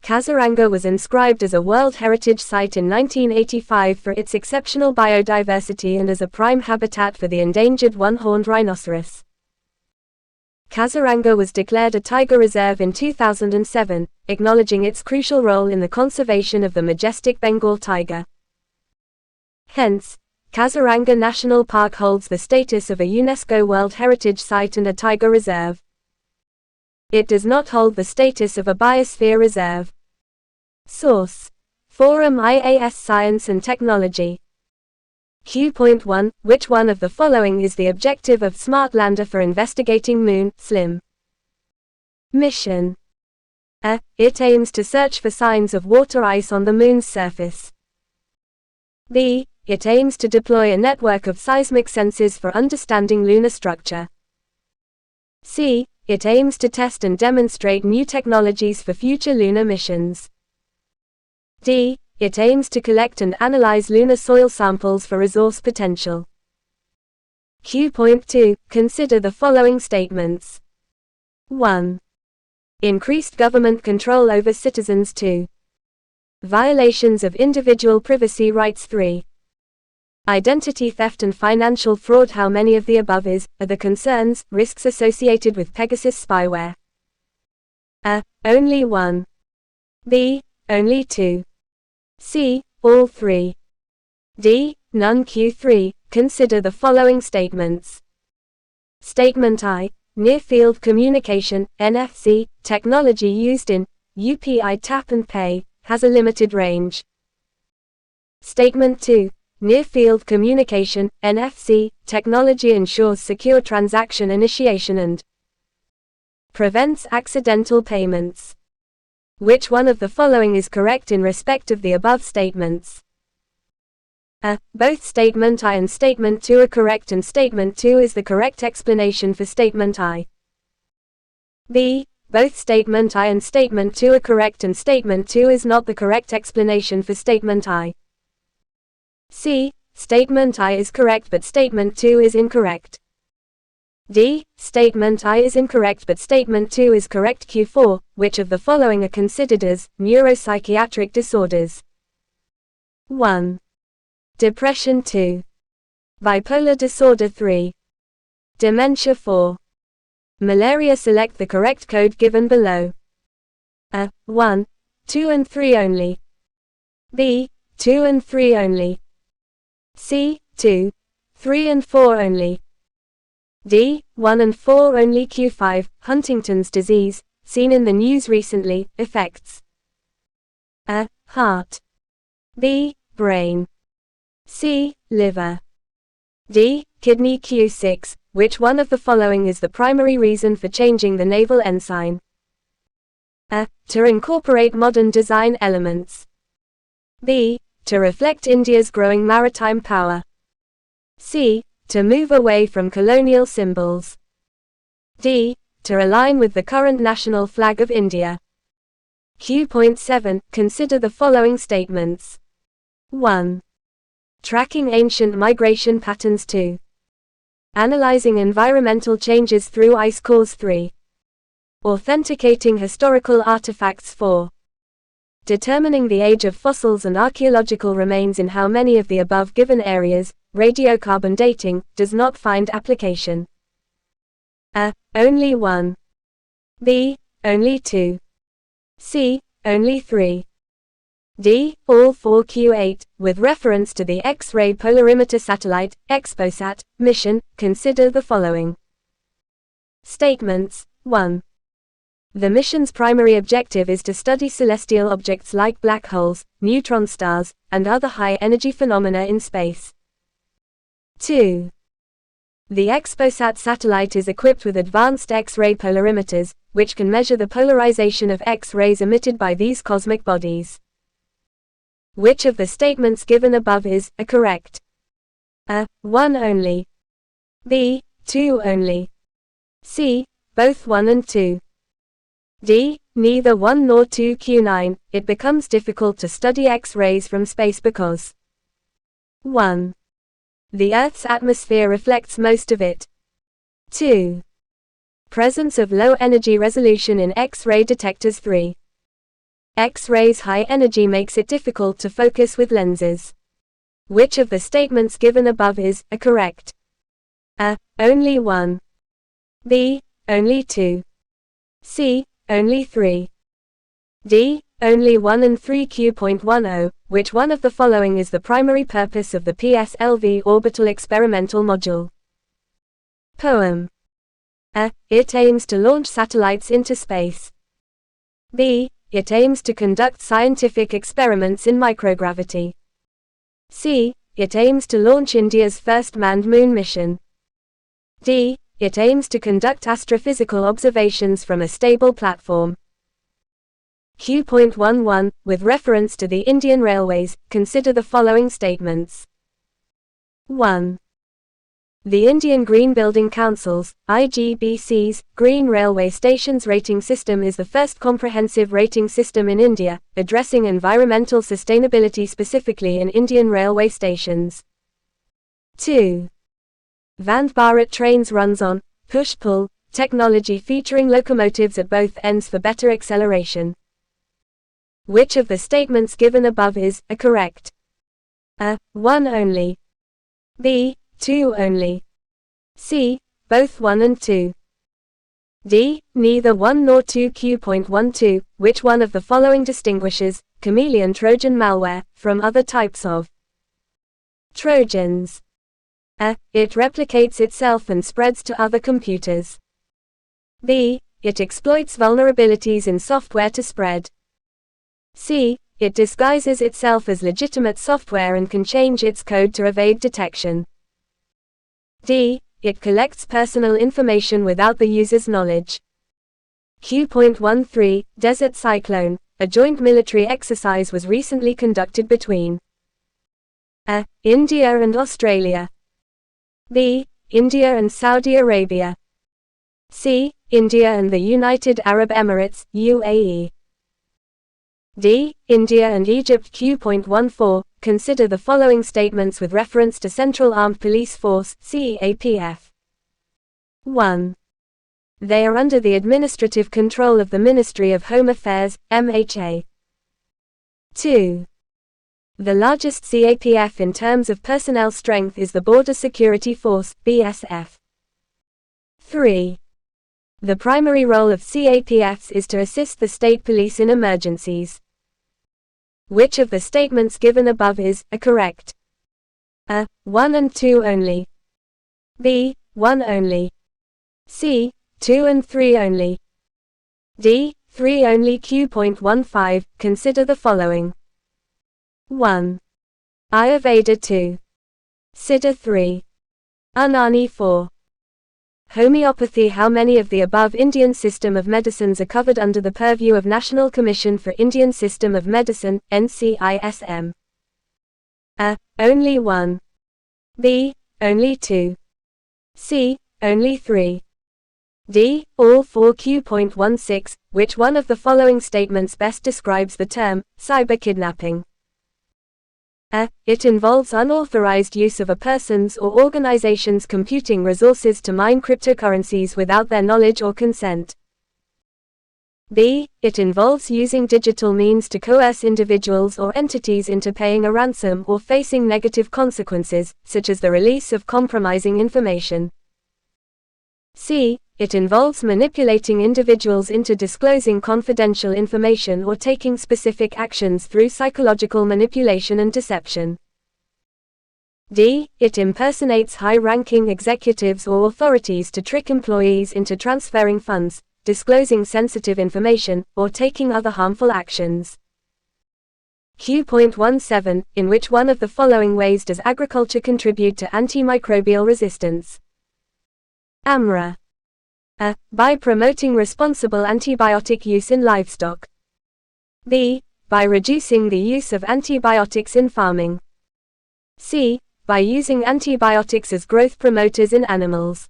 Kaziranga was inscribed as a World Heritage Site in 1985 for its exceptional biodiversity and as a prime habitat for the endangered one-horned rhinoceros. Kaziranga was declared a tiger reserve in 2007, acknowledging its crucial role in the conservation of the majestic Bengal tiger. Hence, Kaziranga National Park holds the status of a UNESCO World Heritage Site and a tiger reserve. It does not hold the status of a biosphere reserve. Source: Forum IAS Science and Technology. Q.1 Which one of the following is the objective of Smart Lander for investigating Moon (SLIM) mission? A. It aims to search for signs of water ice on the Moon's surface. B. It aims to deploy a network of seismic sensors for understanding lunar structure. C. It aims to test and demonstrate new technologies for future lunar missions. D. It aims to collect and analyze lunar soil samples for resource potential. Q.2 Consider the following statements. 1. Increased government control over citizens. 2. Violations of individual privacy rights. 3. Identity theft and financial fraud. How many of the above are the concerns, risks associated with Pegasus spyware? A. Only 1. B. Only 2. C. All 3. D. None. Q3. Consider the following statements. Statement I. Near-field communication, NFC, technology used in UPI tap and pay, has a limited range. Statement 2. Near-field communication, NFC, technology ensures secure transaction initiation and prevents accidental payments. Which one of the following is correct in respect of the above statements? A. Both Statement I and Statement 2 are correct and Statement 2 is the correct explanation for Statement I. B. Both Statement I and Statement 2 are correct and Statement 2 is not the correct explanation for Statement I. C. Statement I is correct but Statement 2 is incorrect. D. Statement I is incorrect but Statement 2 is correct. Q4. Which of the following are considered as neuropsychiatric disorders? 1. Depression. 2. Bipolar disorder. 3. Dementia. 4. Malaria. Select the correct code given below. A. 1, 2 and 3 only. B. 2 and 3 only. C. 2, 3 and 4 only. D. 1 and 4 only. Q5. Huntington's disease, seen in the news recently, affects A. Heart. B. Brain. C. Liver. D. Kidney. Q6. Which one of the following is the primary reason for changing the naval ensign? A. To incorporate modern design elements. B. To reflect India's growing maritime power. C. To move away from colonial symbols. D. To align with the current national flag of India. Q.7. Consider the following statements. 1. Tracking ancient migration patterns. 2. Analyzing environmental changes through ice cores. 3. Authenticating historical artifacts. 4. Determining the age of fossils and archaeological remains. In how many of the above given areas, radiocarbon dating does not find application? A. Only 1. B. Only 2. C. Only 3. D. All 4. Q8. With reference to the X-ray polarimeter satellite, XPOSat, mission, consider the following statements. 1. The mission's primary objective is to study celestial objects like black holes, neutron stars, and other high-energy phenomena in space. 2. The XPOSat satellite is equipped with advanced X-ray polarimeters, which can measure the polarization of X-rays emitted by these cosmic bodies. Which of the statements given above is correct? A. 1 only. B. 2 only. C. Both 1 and 2. D. Neither 1 nor 2. Q9. It becomes difficult to study X-rays from space because 1. The Earth's atmosphere reflects most of it. 2. Presence of low energy resolution in X-ray detectors. 3. X-rays high energy makes it difficult to focus with lenses. Which of the statements given above is correct? A. Only 1. B. Only 2. C. Only 3. D. Only 1 and 3. Q.10. Which one of the following is the primary purpose of the PSLV orbital experimental module? Poem. A. It aims to launch satellites into space. B. It aims to conduct scientific experiments in microgravity. C. It aims to launch India's first manned moon mission. D. It aims to conduct astrophysical observations from a stable platform. Q.11. With reference to the Indian Railways, consider the following statements. 1. The Indian Green Building Council's, IGBC's, Green Railway Stations Rating System is the first comprehensive rating system in India, addressing environmental sustainability specifically in Indian railway stations. 2. Vande Bharat trains runs on push-pull technology featuring locomotives at both ends for better acceleration. Which of the statements given above is correct? A. 1 only. B. 2 only. C. Both 1 and 2. D. Neither 1 nor 2. Q.12. Which one of the following distinguishes chameleon Trojan malware from other types of Trojans? A. It replicates itself and spreads to other computers. B. It exploits vulnerabilities in software to spread. C. It disguises itself as legitimate software and can change its code to evade detection. D. It collects personal information without the user's knowledge. Q.13. Desert Cyclone. A joint military exercise was recently conducted between A. India and Australia. B. India and Saudi Arabia. C. India and the United Arab Emirates, UAE. D. India and Egypt. Q.14. Consider the following statements with reference to Central Armed Police Force, CAPF. 1. They are under the administrative control of the Ministry of Home Affairs, MHA. 2. The largest CAPF in terms of personnel strength is the Border Security Force, BSF. 3. The primary role of CAPFs is to assist the state police in emergencies. Which of the statements given above is correct? A. 1 and 2 only. B. 1 only. C. 2 and 3 only. D. 3 only. Q.15. Consider the following. 1. Ayurveda 2. Siddha 3. Unani 4. Homeopathy. How many of the above Indian system of medicines are covered under the purview of National Commission for Indian System of Medicine, NCISM? A. Only 1. B. Only 2. C. Only 3. D. All 4. Q.16. Which one of the following statements best describes the term cyber kidnapping? A. It involves unauthorized use of a person's or organization's computing resources to mine cryptocurrencies without their knowledge or consent. B. It involves using digital means to coerce individuals or entities into paying a ransom or facing negative consequences, such as the release of compromising information. C. It involves manipulating individuals into disclosing confidential information or taking specific actions through psychological manipulation and deception. D. It impersonates high-ranking executives or authorities to trick employees into transferring funds, disclosing sensitive information, or taking other harmful actions. Q.17, in which one of the following ways does agriculture contribute to antimicrobial resistance? AMRA. A. By promoting responsible antibiotic use in livestock. B. By reducing the use of antibiotics in farming. C. By using antibiotics as growth promoters in animals.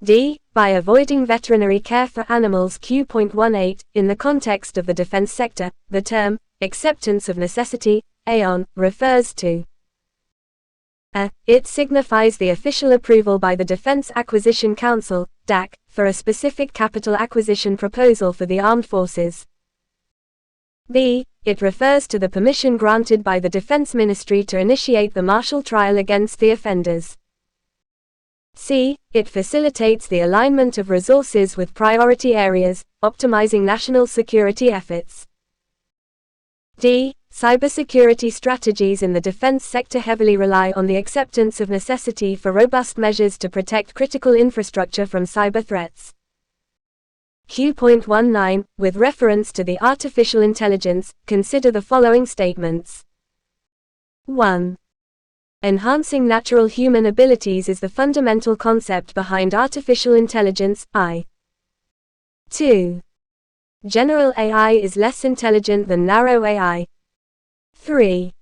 D. By avoiding veterinary care for animals. Q.18, in the context of the defense sector, the term, acceptance of necessity, AON, refers to a. It signifies the official approval by the Defense Acquisition Council, DAC, for a specific capital acquisition proposal for the armed forces. B. It refers to the permission granted by the Defense Ministry to initiate the martial trial against the offenders. C. It facilitates the alignment of resources with priority areas, optimizing national security efforts. D. Cybersecurity strategies in the defense sector heavily rely on the acceptance of necessity for robust measures to protect critical infrastructure from cyber threats. Q.19, with reference to the artificial intelligence, consider the following statements. 1. Enhancing natural human abilities is the fundamental concept behind artificial intelligence, I. 2. General AI is less intelligent than narrow AI. 3.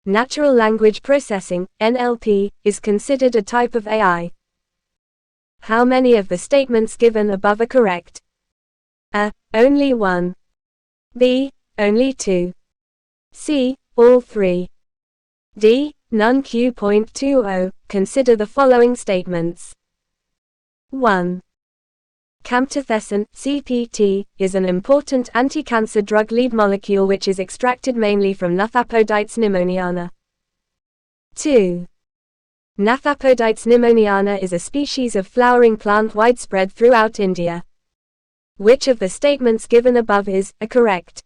Natural language processing, NLP, is considered a type of AI. How many of the statements given above are correct? A. Only 1. B. Only 2. C. All 3. D. None. Q.20, consider the following statements. 1. Camptothecin, CPT, is an important anti-cancer drug lead molecule which is extracted mainly from Nathapodites pneumoniana. 2. Nathapodites pneumoniana is a species of flowering plant widespread throughout India. Which of the statements given above is correct?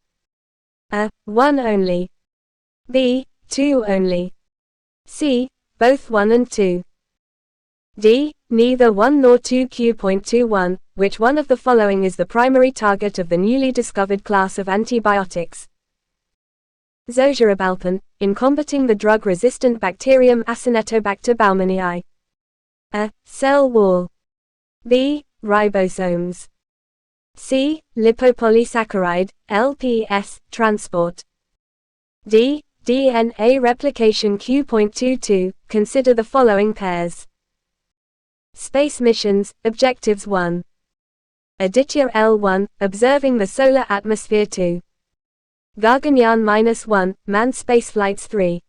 A. 1 only. B. 2 only. C. Both 1 and 2. D. Neither 1 nor 2. Q.21, which one of the following is the primary target of the newly discovered class of antibiotics? Zosurobalpin, in combating the drug-resistant bacterium Acinetobacter baumannii. A. Cell wall. B. Ribosomes. C. Lipopolysaccharide, LPS, transport. D. DNA replication. Q.22, consider the following pairs. Space missions, objectives 1. Aditya L1, observing the solar atmosphere 2. Gaganyaan-1, manned spaceflights 3.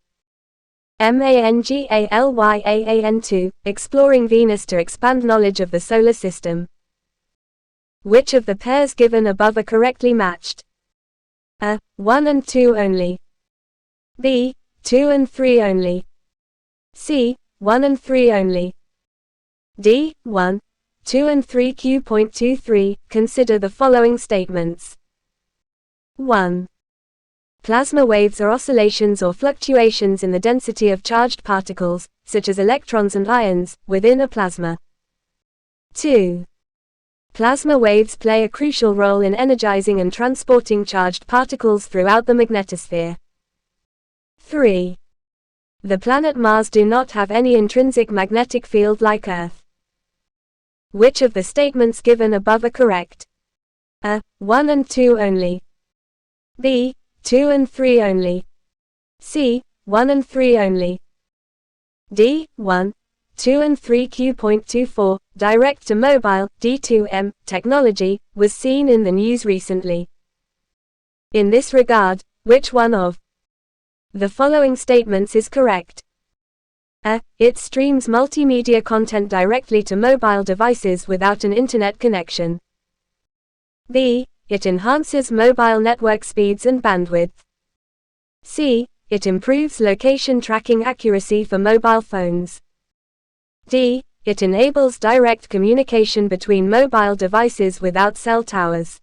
MANGALYAAN2, exploring Venus to expand knowledge of the solar system. Which of the pairs given above are correctly matched? A. 1 and 2 only. B. 2 and 3 only. C. 1 and 3 only. D. 1, 2 and 3. Q.23, consider the following statements. 1. Plasma waves are oscillations or fluctuations in the density of charged particles, such as electrons and ions, within a plasma. 2. Plasma waves play a crucial role in energizing and transporting charged particles throughout the magnetosphere. 3. The planet Mars do not have any intrinsic magnetic field like Earth. Which of the statements given above are correct? A. 1 and 2 only. B. 2 and 3 only. C. 1 and 3 only. D. 1, 2 and 3. Q.24, direct-to-mobile D2M technology was seen in the news recently. In this regard, which one of the following statements is correct? A. It streams multimedia content directly to mobile devices without an internet connection. B. It enhances mobile network speeds and bandwidth. C. It improves location tracking accuracy for mobile phones. D. It enables direct communication between mobile devices without cell towers.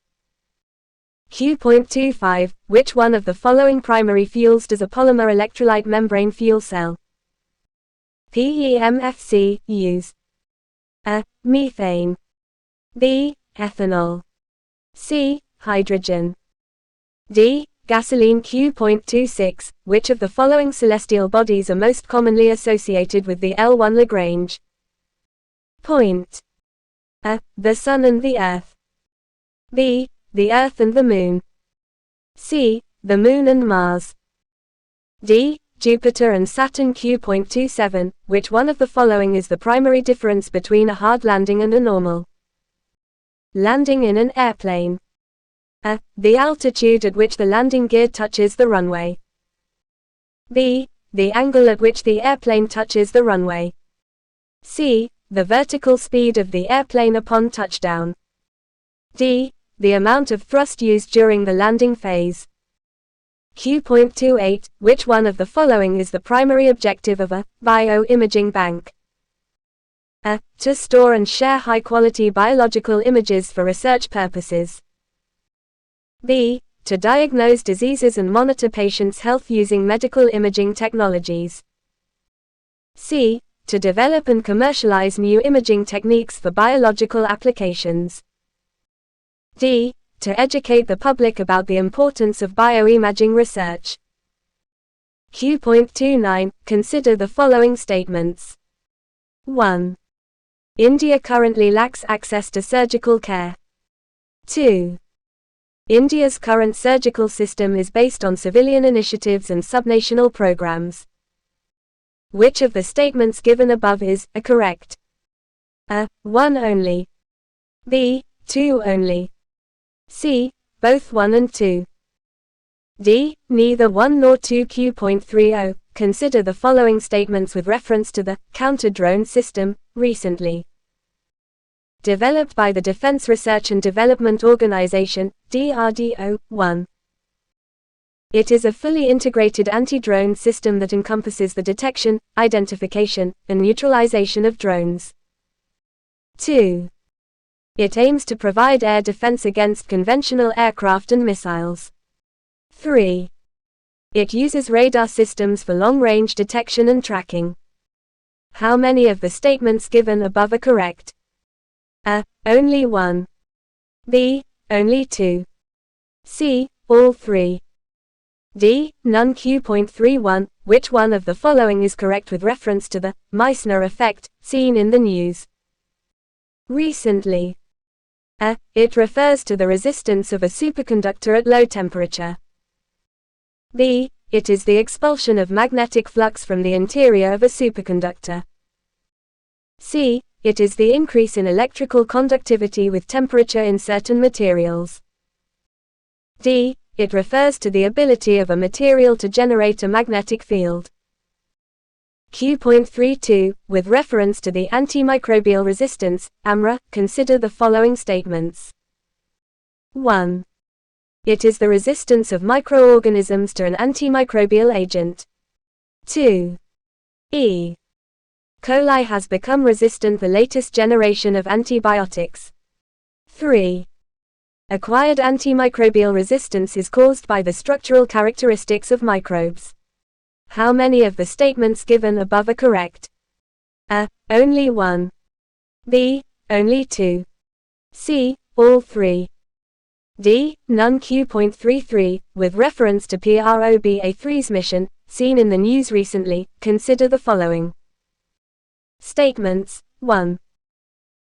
Q.25 Which one of the following primary fuels does a polymer electrolyte membrane fuel cell? PEMFC use? A. Methane. B. Ethanol. C. Hydrogen. D. Gasoline. Q.26 Which of the following celestial bodies are most commonly associated with the L1 Lagrange point? A. The Sun and the Earth. B. The Earth and the Moon. C. The Moon and Mars. D. Jupiter and Saturn. Q.27 Which one of the following is the primary difference between a hard landing and a normal landing in an airplane? A. The altitude at which the landing gear touches the runway. B. The angle at which the airplane touches the runway. C. The vertical speed of the airplane upon touchdown. D. The amount of thrust used during the landing phase. Q.28 Which one of the following is the primary objective of a bioimaging bank? A. To store and share high-quality biological images for research purposes. B. To diagnose diseases and monitor patients' health using medical imaging technologies. C. To develop and commercialize new imaging techniques for biological applications. D. To educate the public about the importance of bioimaging research. Q.29 Consider the following statements. 1. India currently lacks access to surgical care. 2. India's current surgical system is based on civilian initiatives and subnational programs. Which of the statements given above is correct? A. 1 only. B. 2 only. C. Both 1 and 2. D. Neither 1 nor 2. Q.30 Consider the following statements with reference to the counter-drone system, recently developed by the Defense Research and Development Organization, DRDO. 1. It is a fully integrated anti-drone system that encompasses the detection, identification, and neutralization of drones. 2. It aims to provide air defense against conventional aircraft and missiles. 3. It uses radar systems for long-range detection and tracking. How many of the statements given above are correct? A. Only 1. B. Only 2. C. All 3. D. None. Q.31 Which one of the following is correct with reference to the Meissner effect, seen in the news recently? A. It refers to the resistance of a superconductor at low temperature. B. It is the expulsion of magnetic flux from the interior of a superconductor. C. It is the increase in electrical conductivity with temperature in certain materials. D. It refers to the ability of a material to generate a magnetic field. Q.32 With reference to the antimicrobial resistance, AMRA, consider the following statements. 1. It is the resistance of microorganisms to an antimicrobial agent. 2. E. coli has become resistant the latest generation of antibiotics. 3. Acquired antimicrobial resistance is caused by the structural characteristics of microbes. How many of the statements given above are correct? A. Only 1. B. Only 2. C. All 3. D. None. Q.33 With reference to PROBA3's mission, seen in the news recently, consider the following statements. 1.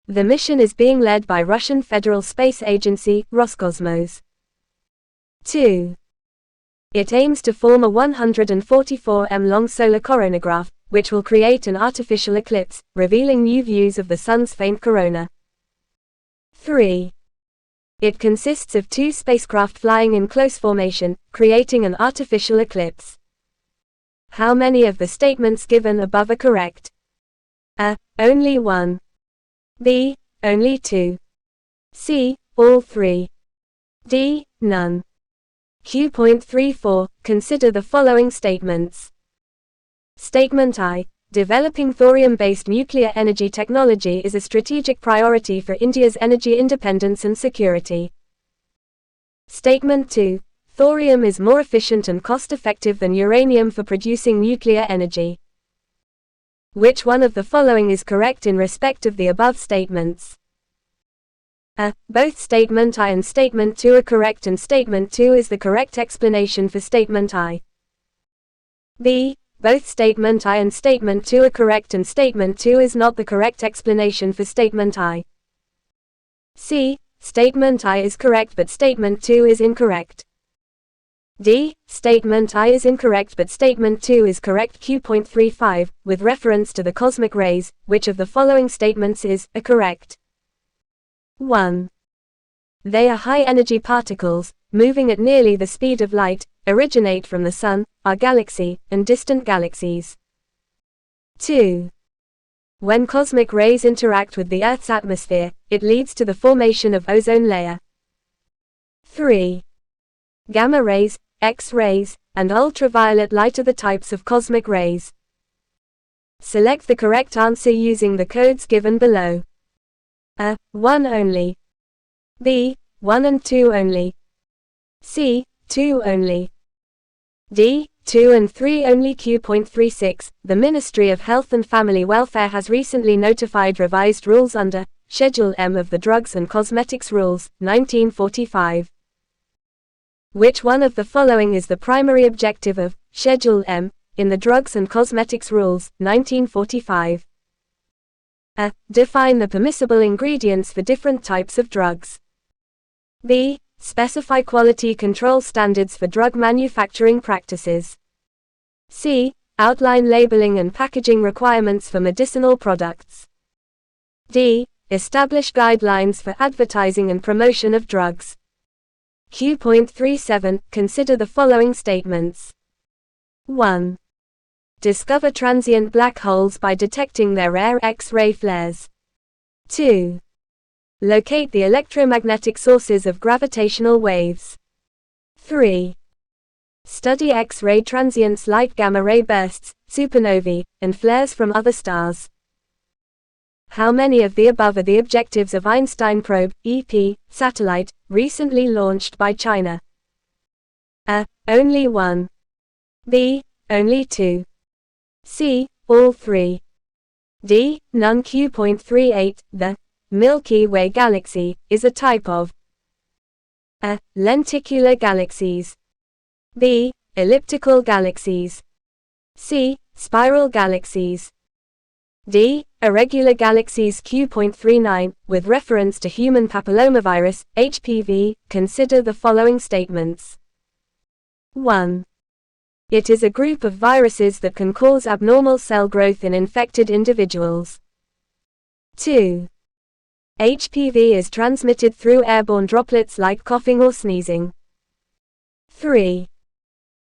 The mission is being led by Russian Federal Space Agency, Roscosmos. 2. It aims to form a 144 m long solar coronagraph, which will create an artificial eclipse, revealing new views of the Sun's faint corona. 3. It consists of 2 spacecraft flying in close formation, creating an artificial eclipse. How many of the statements given above are correct? A. Only 1. B. Only 2. C. All 3. D. None. Q.34. Consider the following statements. Statement I. Developing thorium-based nuclear energy technology is a strategic priority for India's energy independence and security. Statement 2. Thorium is more efficient and cost-effective than uranium for producing nuclear energy. Which one of the following is correct in respect of the above statements? A. Both Statement I and Statement 2 are correct and Statement 2 is the correct explanation for Statement I. B. Both Statement I and Statement 2 are correct and Statement 2 is not the correct explanation for Statement I. C. Statement I is correct but Statement 2 is incorrect. D. Statement I is incorrect but Statement 2 is correct. Q.35. With reference to the cosmic rays, which of the following statements is correct? 1. They are high-energy particles, moving at nearly the speed of light, originate from the Sun, our galaxy, and distant galaxies. 2. When cosmic rays interact with the Earth's atmosphere, it leads to the formation of ozone layer. 3. Gamma rays, X-rays, and ultraviolet light are the types of cosmic rays. Select the correct answer using the codes given below. A. 1 only. B. 1 and 2 only. C. 2 only. D. 2 and 3 only. Q.36. The Ministry of Health and Family Welfare has recently notified revised rules under Schedule M of the Drugs and Cosmetics Rules, 1945. Which one of the following is the primary objective of Schedule M in the Drugs and Cosmetics Rules, 1945? A. Define the permissible ingredients for different types of drugs. B. Specify quality control standards for drug manufacturing practices. C. Outline labeling and packaging requirements for medicinal products. D. Establish guidelines for advertising and promotion of drugs. Q.37. Consider the following statements. 1. Discover transient black holes by detecting their rare X-ray flares. 2. Locate the electromagnetic sources of gravitational waves. 3. Study X-ray transients like gamma-ray bursts, supernovae, and flares from other stars. How many of the above are the objectives of Einstein Probe, EP, satellite, recently launched by China? A. Only 1. B. Only 2. C. All 3. D. None. Q.38. The Milky Way galaxy is a type of A. Lenticular galaxies. B. Elliptical galaxies. C. Spiral galaxies. D. Irregular galaxies. Q.39. With reference to human papillomavirus, HPV, consider the following statements. 1. It is a group of viruses that can cause abnormal cell growth in infected individuals. 2. HPV is transmitted through airborne droplets like coughing or sneezing. 3.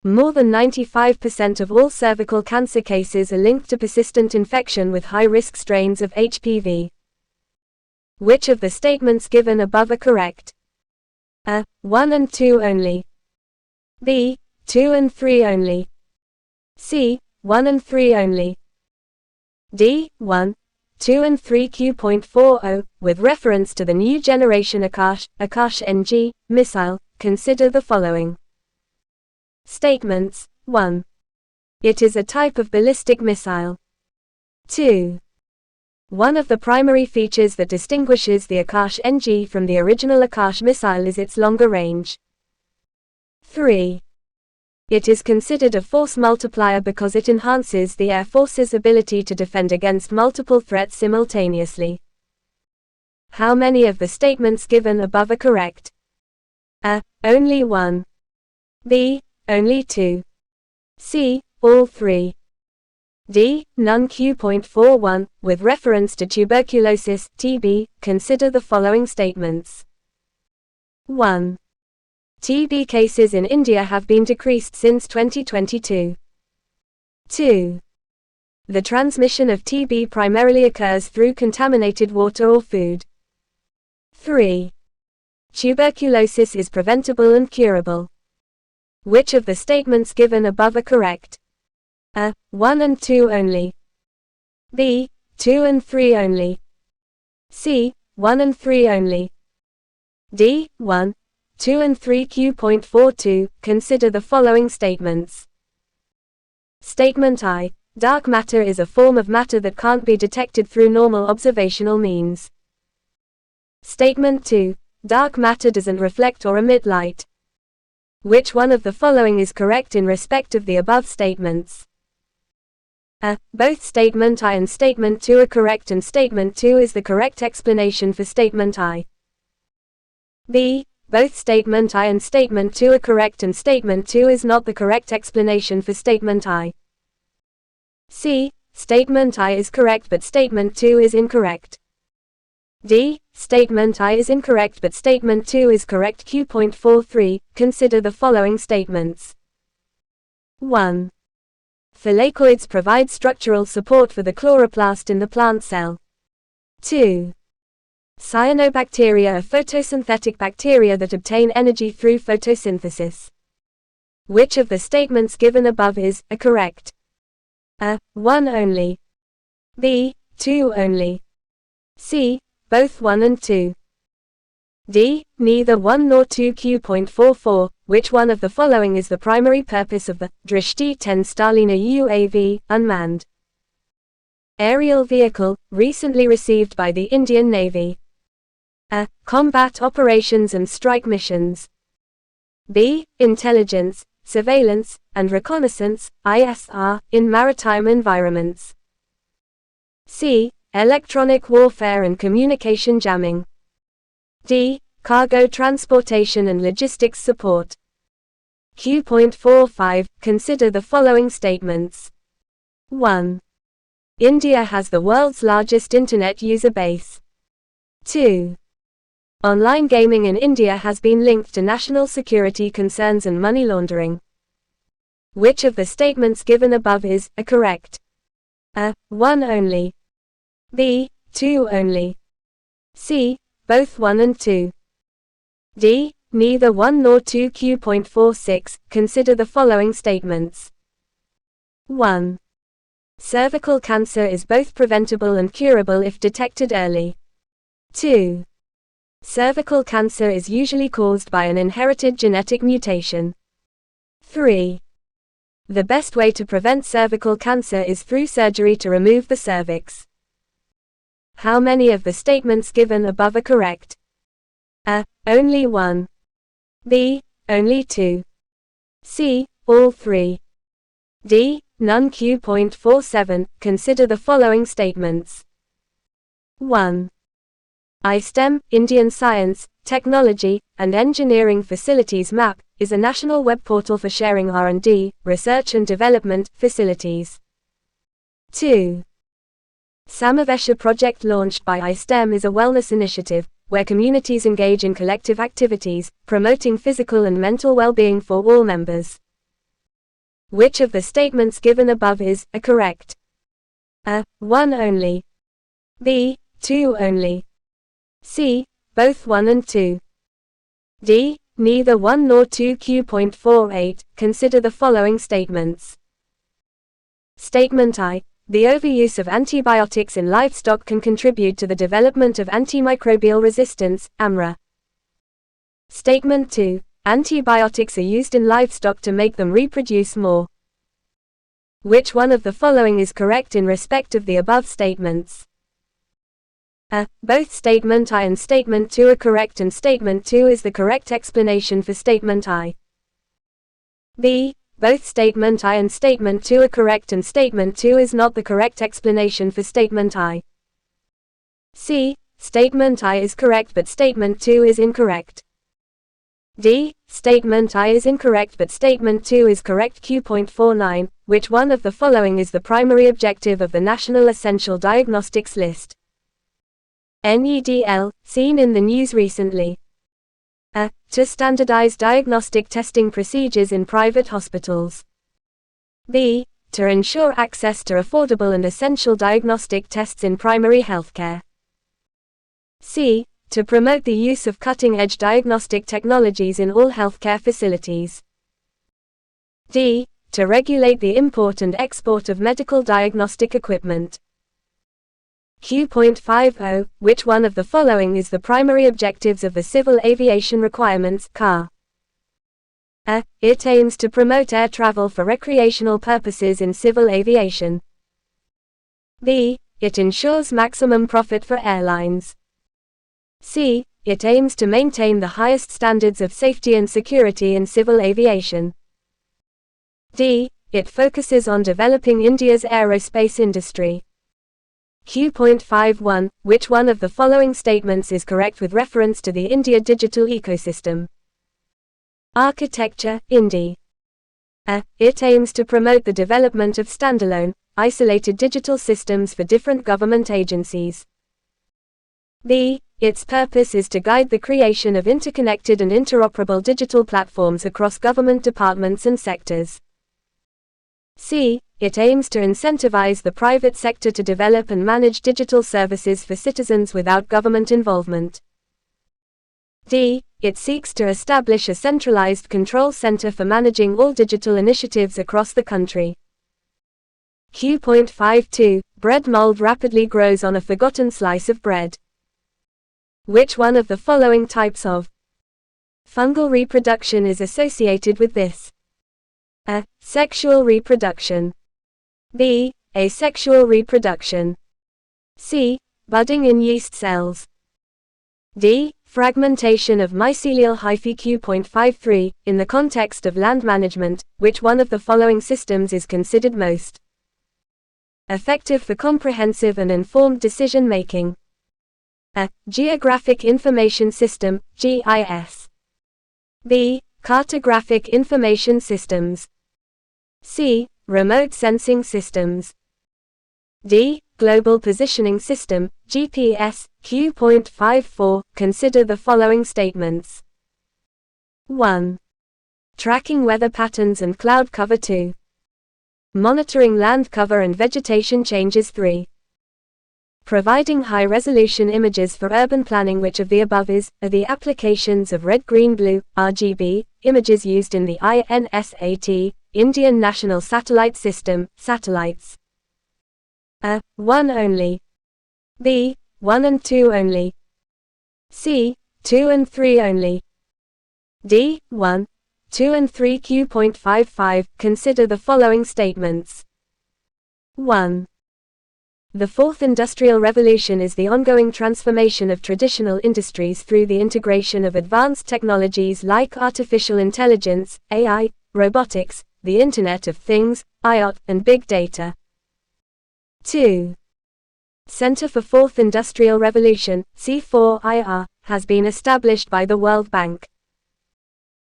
More than 95% of all cervical cancer cases are linked to persistent infection with high-risk strains of HPV. Which of the statements given above are correct? A. 1 and 2 only. B. 2 and 3 only. C. 1 and 3 only. D. 1, 2 and 3. Q.40. With reference to the new generation Akash-NG missile, consider the following statements. 1. It is a type of ballistic missile. 2. One of the primary features that distinguishes the Akash-NG from the original Akash missile is its longer range. 3. It is considered a force multiplier because it enhances the Air Force's ability to defend against multiple threats simultaneously. How many of the statements given above are correct? A. Only 1. B. Only 2. C. All 3. D. None. Q.41. With reference to tuberculosis, TB, consider the following statements. 1. TB cases in India have been decreased since 2022. 2. The transmission of TB primarily occurs through contaminated water or food. 3. Tuberculosis is preventable and curable. Which of the statements given above are correct? A. 1 and 2 only. B. 2 and 3 only. C. 1 and 3 only. D. 1, 2 and 3. Q.42. Consider the following statements. Statement I. Dark matter is a form of matter that can't be detected through normal observational means. Statement 2. Dark matter doesn't reflect or emit light. Which one of the following is correct in respect of the above statements? A. Both statement I and statement 2 are correct and statement 2 is the correct explanation for statement I. B. Both statement I and statement 2 are correct and statement 2 is not the correct explanation for statement I. C. Statement I is correct but statement 2 is incorrect. D. Statement I is incorrect but statement 2 is correct. Q.43. Consider the following statements. 1. Thylakoids provide structural support for the chloroplast in the plant cell. 2. Cyanobacteria are photosynthetic bacteria that obtain energy through photosynthesis. Which of the statements given above is correct? A. 1 only. B. 2 only. C. Both 1 and 2. D. Neither 1 nor 2. Q.44. Which one of the following is the primary purpose of the Drishti 10 Starlina UAV, unmanned aerial vehicle, recently received by the Indian Navy? A. Combat operations and strike missions. B. Intelligence, surveillance, and reconnaissance, ISR, in maritime environments. C. Electronic warfare and communication jamming. D. Cargo transportation and logistics support. Q.45. Consider the following statements. 1. India has the world's largest internet user base. 2. Online gaming in India has been linked to national security concerns and money laundering. Which of the statements given above is correct? A. 1 only. B. 2 only. C. Both 1 and 2. D. Neither 1 nor 2. Q.46. Consider the following statements. 1. Cervical cancer is both preventable and curable if detected early. 2. Cervical cancer is usually caused by an inherited genetic mutation. 3. The best way to prevent cervical cancer is through surgery to remove the cervix. How many of the statements given above are correct? A. Only 1. B. Only 2. C. All 3. D. None. Q.47. Consider the following statements. 1. iSTEM, Indian Science, Technology, and Engineering Facilities Map, is a national web portal for sharing R&D, research and development, facilities. 2. Samavesha project launched by iSTEM is a wellness initiative, where communities engage in collective activities, promoting physical and mental well-being for all members. Which of the statements given above is correct? A. 1 only. B. 2 only. C. Both 1 and 2. D. Neither 1 nor 2. Q.48. Consider the following statements. Statement I. The overuse of antibiotics in livestock can contribute to the development of antimicrobial resistance, AMRA. Statement 2. Antibiotics are used in livestock to make them reproduce more. Which one of the following is correct in respect of the above statements? A. Both statement I and statement 2 are correct and statement 2 is the correct explanation for statement I. B. Both statement I and statement 2 are correct and statement 2 is not the correct explanation for statement I. C. Statement I is correct but statement 2 is incorrect. D. Statement I is incorrect but statement 2 is correct. Q.49. Which one of the following is the primary objective of the National Essential Diagnostics List? NEDL, seen in the news recently. A. To standardize diagnostic testing procedures in private hospitals. B. To ensure access to affordable and essential diagnostic tests in primary healthcare. C. To promote the use of cutting-edge diagnostic technologies in all healthcare facilities. D. To regulate the import and export of medical diagnostic equipment. Q.50 Which one of the following is the primary objectives of the Civil Aviation Requirements (CAR)? A. It aims to promote air travel for recreational purposes in civil aviation. B. It ensures maximum profit for airlines. C. It aims to maintain the highest standards of safety and security in civil aviation. D. It focuses on developing India's aerospace industry. Q.51 Which one of the following statements is correct with reference to the India digital ecosystem? Architecture, Indi. A. It aims to promote the development of standalone, isolated digital systems for different government agencies. B. Its purpose is to guide the creation of interconnected and interoperable digital platforms across government departments and sectors. C. It aims to incentivize the private sector to develop and manage digital services for citizens without government involvement. D. It seeks to establish a centralized control center for managing all digital initiatives across the country. Q.52 Bread mold rapidly grows on a forgotten slice of bread. Which one of the following types of fungal reproduction is associated with this? A. Sexual reproduction. B. Asexual reproduction. C. Budding in yeast cells. D. Fragmentation of mycelial hyphae. Q.53 In the context of land management, which one of the following systems is considered most effective for comprehensive and informed decision-making? A. Geographic Information System, GIS. B. Cartographic Information Systems. C. Remote Sensing Systems. D. Global Positioning System, GPS. Q.54 Consider the following statements. 1. Tracking weather patterns and cloud cover. 2. Monitoring land cover and vegetation changes. 3. Providing high-resolution images for urban planning. Which of the above are the applications of red, green, blue, RGB, images used in the INSAT, Indian National Satellite System, satellites? A. 1 only. B. 1 and 2 only. C. 2 and 3 only. D. 1, 2 and 3. Q.55 Consider the following statements. 1. The Fourth Industrial Revolution is the ongoing transformation of traditional industries through the integration of advanced technologies like artificial intelligence, AI, robotics, the Internet of Things, IoT, and big data. 2. Center for Fourth Industrial Revolution, C4IR, has been established by the World Bank.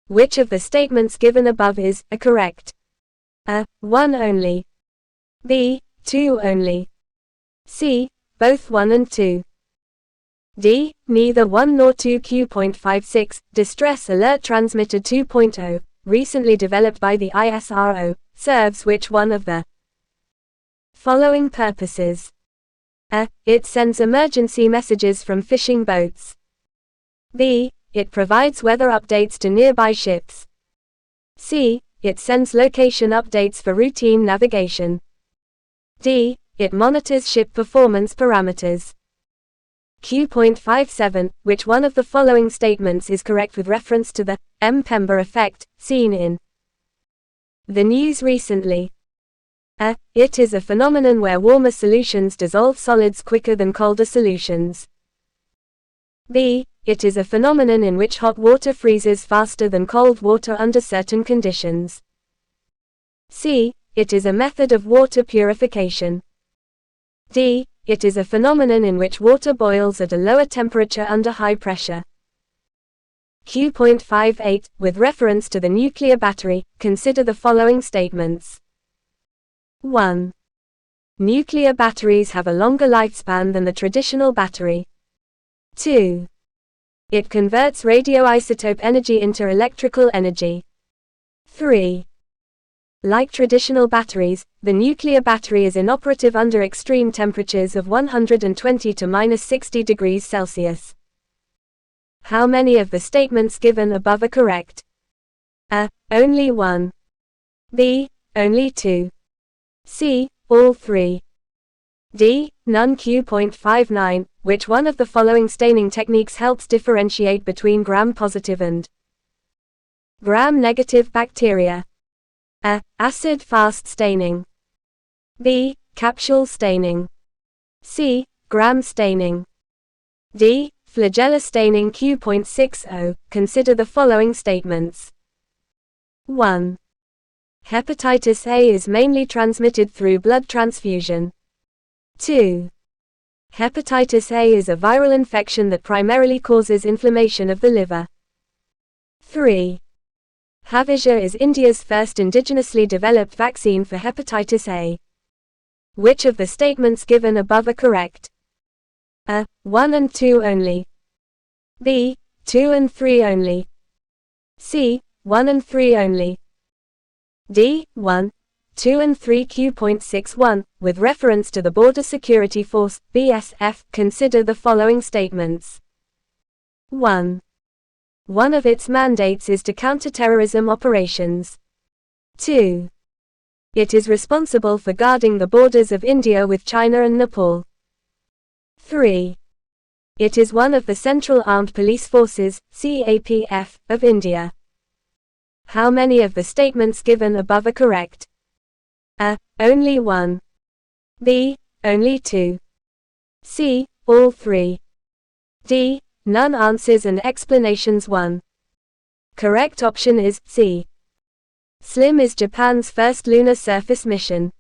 Which of the statements given above is correct? A. 1 only. B. 2 only. C. Both 1 and 2. D. Neither 1 nor 2. Q.56 Distress Alert Transmitter 2.0, recently developed by the ISRO, serves which one of the following purposes? A. It sends emergency messages from fishing boats. B. It provides weather updates to nearby ships. C. It sends location updates for routine navigation. D. It monitors ship performance parameters. Q.57 Which one of the following statements is correct with reference to the Mpemba effect, seen in the news recently? A. It is a phenomenon where warmer solutions dissolve solids quicker than colder solutions. B. It is a phenomenon in which hot water freezes faster than cold water under certain conditions. C. It is a method of water purification. D. It is a phenomenon in which water boils at a lower temperature under high pressure. Q.58 With reference to the nuclear battery, consider the following statements. 1. Nuclear batteries have a longer lifespan than the traditional battery. 2. It converts radioisotope energy into electrical energy. 3. Like traditional batteries, the nuclear battery is inoperative under extreme temperatures of 120 to -60 degrees Celsius. How many of the statements given above are correct? A. Only one. B. Only two. C. All three. D. None. Q.59. Which one of the following staining techniques helps differentiate between gram-positive and gram-negative bacteria? A. Acid-fast staining. B. Capsule staining. C. Gram staining. D. Flagella staining. Q.60. Consider the following statements. 1. Hepatitis A is mainly transmitted through blood transfusion. 2. Hepatitis A is a viral infection that primarily causes inflammation of the liver. 3. Havija is India's first indigenously developed vaccine for hepatitis A. Which of the statements given above are correct? A. 1 and 2 only. B. 2 and 3 only. C. 1 and 3 only. D. 1, 2 and 3. Q.61. With reference to the Border Security Force, BSF, consider the following statements. 1. One of its mandates is to counter terrorism operations. 2. It is responsible for guarding the borders of India with China and Nepal. 3. It is one of the Central Armed Police Forces, CAPF, of India. How many of the statements given above are correct? A. Only one. B. Only two. C. All three. D. None. Answers and explanations. 1. Correct option is C. SLIM is Japan's first lunar surface mission.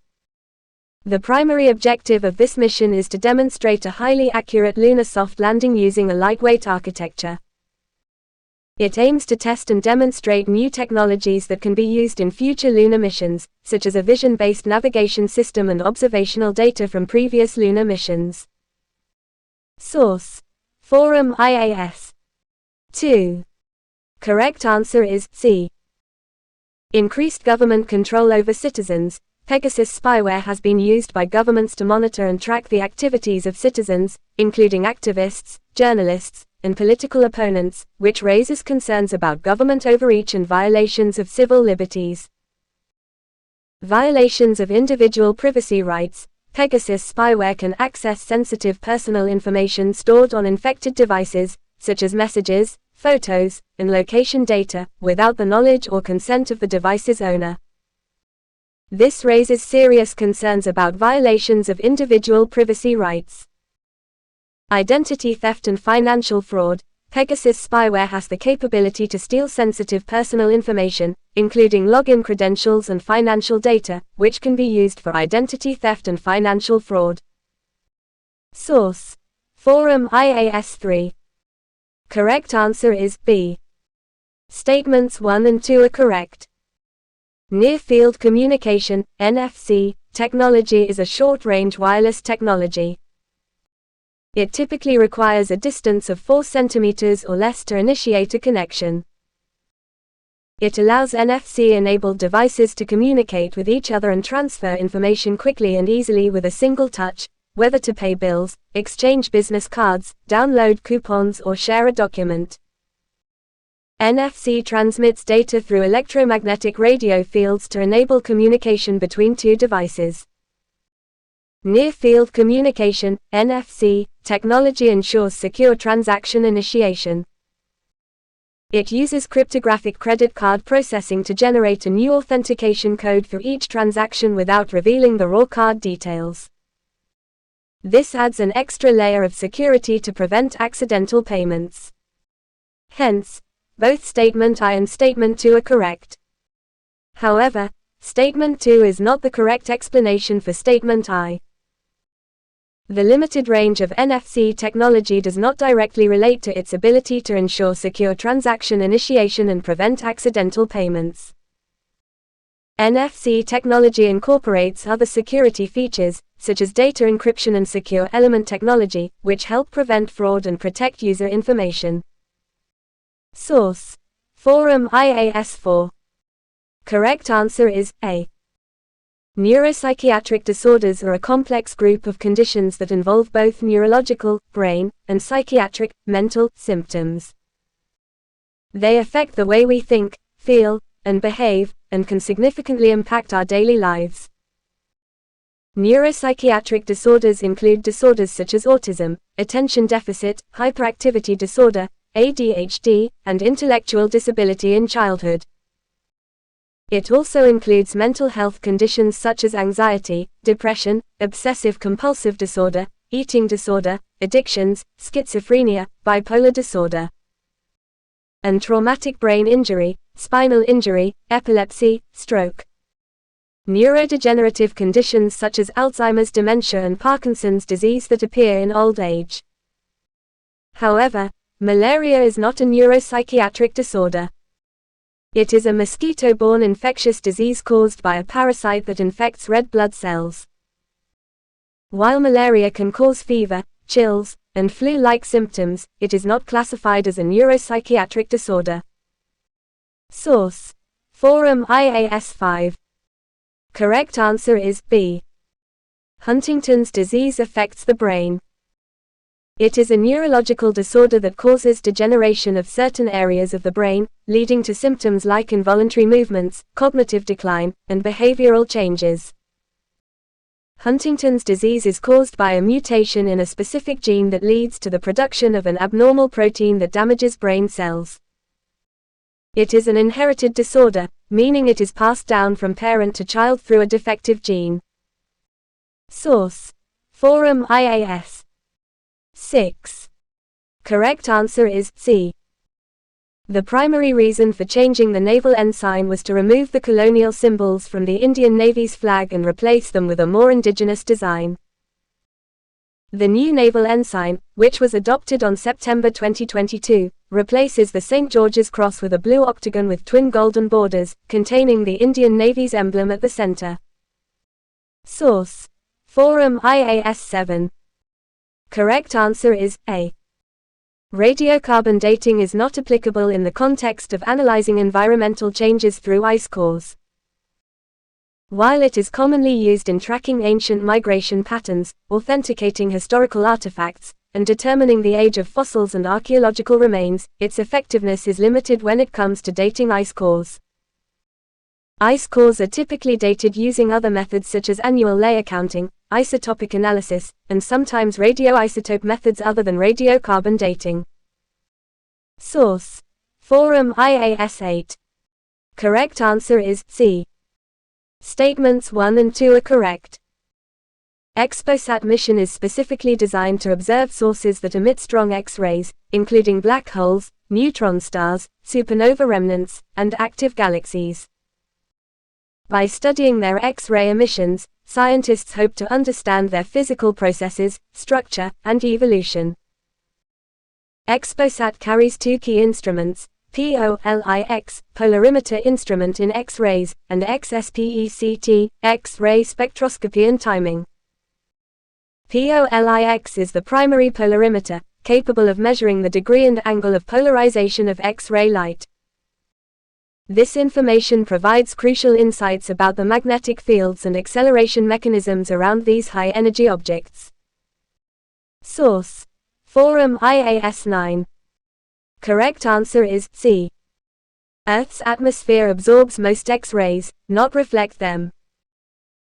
The primary objective of this mission is to demonstrate a highly accurate lunar soft landing using a lightweight architecture. It aims to test and demonstrate new technologies that can be used in future lunar missions, such as a vision-based navigation system and observational data from previous lunar missions. Source: Forum IAS. 2. Correct answer is C. Increased government control over citizens. Pegasus spyware has been used by governments to monitor and track the activities of citizens, including activists, journalists, and political opponents, which raises concerns about government overreach and violations of civil liberties. Violations of individual privacy rights. Pegasus spyware can access sensitive personal information stored on infected devices, such as messages, photos, and location data, without the knowledge or consent of the device's owner. This raises serious concerns about violations of individual privacy rights. Identity theft and financial fraud. Pegasus spyware has the capability to steal sensitive personal information, including login credentials and financial data, which can be used for identity theft and financial fraud. Source: Forum IAS 3. Correct answer is B. Statements 1 and 2 are correct. Near-field communication, NFC, technology is a short-range wireless technology. It typically requires a distance of 4 centimeters or less to initiate a connection. It allows NFC-enabled devices to communicate with each other and transfer information quickly and easily with a single touch, whether to pay bills, exchange business cards, download coupons, or share a document. NFC transmits data through electromagnetic radio fields to enable communication between two devices. Near-field communication, NFC, technology ensures secure transaction initiation. It uses cryptographic credit card processing to generate a new authentication code for each transaction without revealing the raw card details. This adds an extra layer of security to prevent accidental payments. Hence, both Statement I and Statement 2 are correct. However, Statement 2 is not the correct explanation for Statement I. The limited range of NFC technology does not directly relate to its ability to ensure secure transaction initiation and prevent accidental payments. NFC technology incorporates other security features, such as data encryption and secure element technology, which help prevent fraud and protect user information. Source: Forum IAS 4. Correct answer is A. Neuropsychiatric disorders are a complex group of conditions that involve both neurological, brain, and psychiatric, mental, symptoms. They affect the way we think, feel, and behave, and can significantly impact our daily lives. Neuropsychiatric disorders include disorders such as autism, attention deficit, hyperactivity disorder, ADHD, and intellectual disability in childhood. It also includes mental health conditions such as anxiety, depression, obsessive-compulsive disorder, eating disorder, addictions, schizophrenia, bipolar disorder, and traumatic brain injury, spinal injury, epilepsy, stroke. Neurodegenerative conditions such as Alzheimer's dementia and Parkinson's disease that appear in old age. However, malaria is not a neuropsychiatric disorder. It is a mosquito-borne infectious disease caused by a parasite that infects red blood cells. While malaria can cause fever, chills, and flu-like symptoms, it is not classified as a neuropsychiatric disorder. Source: Forum IAS 5. Correct answer is B. Huntington's disease affects the brain. It is a neurological disorder that causes degeneration of certain areas of the brain, leading to symptoms like involuntary movements, cognitive decline, and behavioral changes. Huntington's disease is caused by a mutation in a specific gene that leads to the production of an abnormal protein that damages brain cells. It is an inherited disorder, meaning it is passed down from parent to child through a defective gene. Source: Forum IAS 6. Correct answer is C. The primary reason for changing the naval ensign was to remove the colonial symbols from the Indian Navy's flag and replace them with a more indigenous design. The new naval ensign, which was adopted on September 2022, replaces the St. George's Cross with a blue octagon with twin golden borders, containing the Indian Navy's emblem at the center. Source: Forum IAS 7. Correct answer is A. Radiocarbon dating is not applicable in the context of analyzing environmental changes through ice cores. While it is commonly used in tracking ancient migration patterns, authenticating historical artifacts, and determining the age of fossils and archaeological remains, its effectiveness is limited when it comes to dating ice cores. Ice cores are typically dated using other methods such as annual layer counting, isotopic analysis, and sometimes radioisotope methods other than radiocarbon dating. Source: Forum IAS 8. Correct answer is C. Statements 1 and 2 are correct. EXPOSAT mission is specifically designed to observe sources that emit strong X-rays, including black holes, neutron stars, supernova remnants, and active galaxies. By studying their X-ray emissions, scientists hope to understand their physical processes, structure, and evolution. EXPOSAT carries two key instruments, POLIX, polarimeter instrument in X-rays, and XSPECT, X-ray spectroscopy and timing. POLIX is the primary polarimeter, capable of measuring the degree and angle of polarization of X-ray light. This information provides crucial insights about the magnetic fields and acceleration mechanisms around these high-energy objects. Source: Forum IAS 9. Correct answer is C. Earth's atmosphere absorbs most X-rays, not reflect them.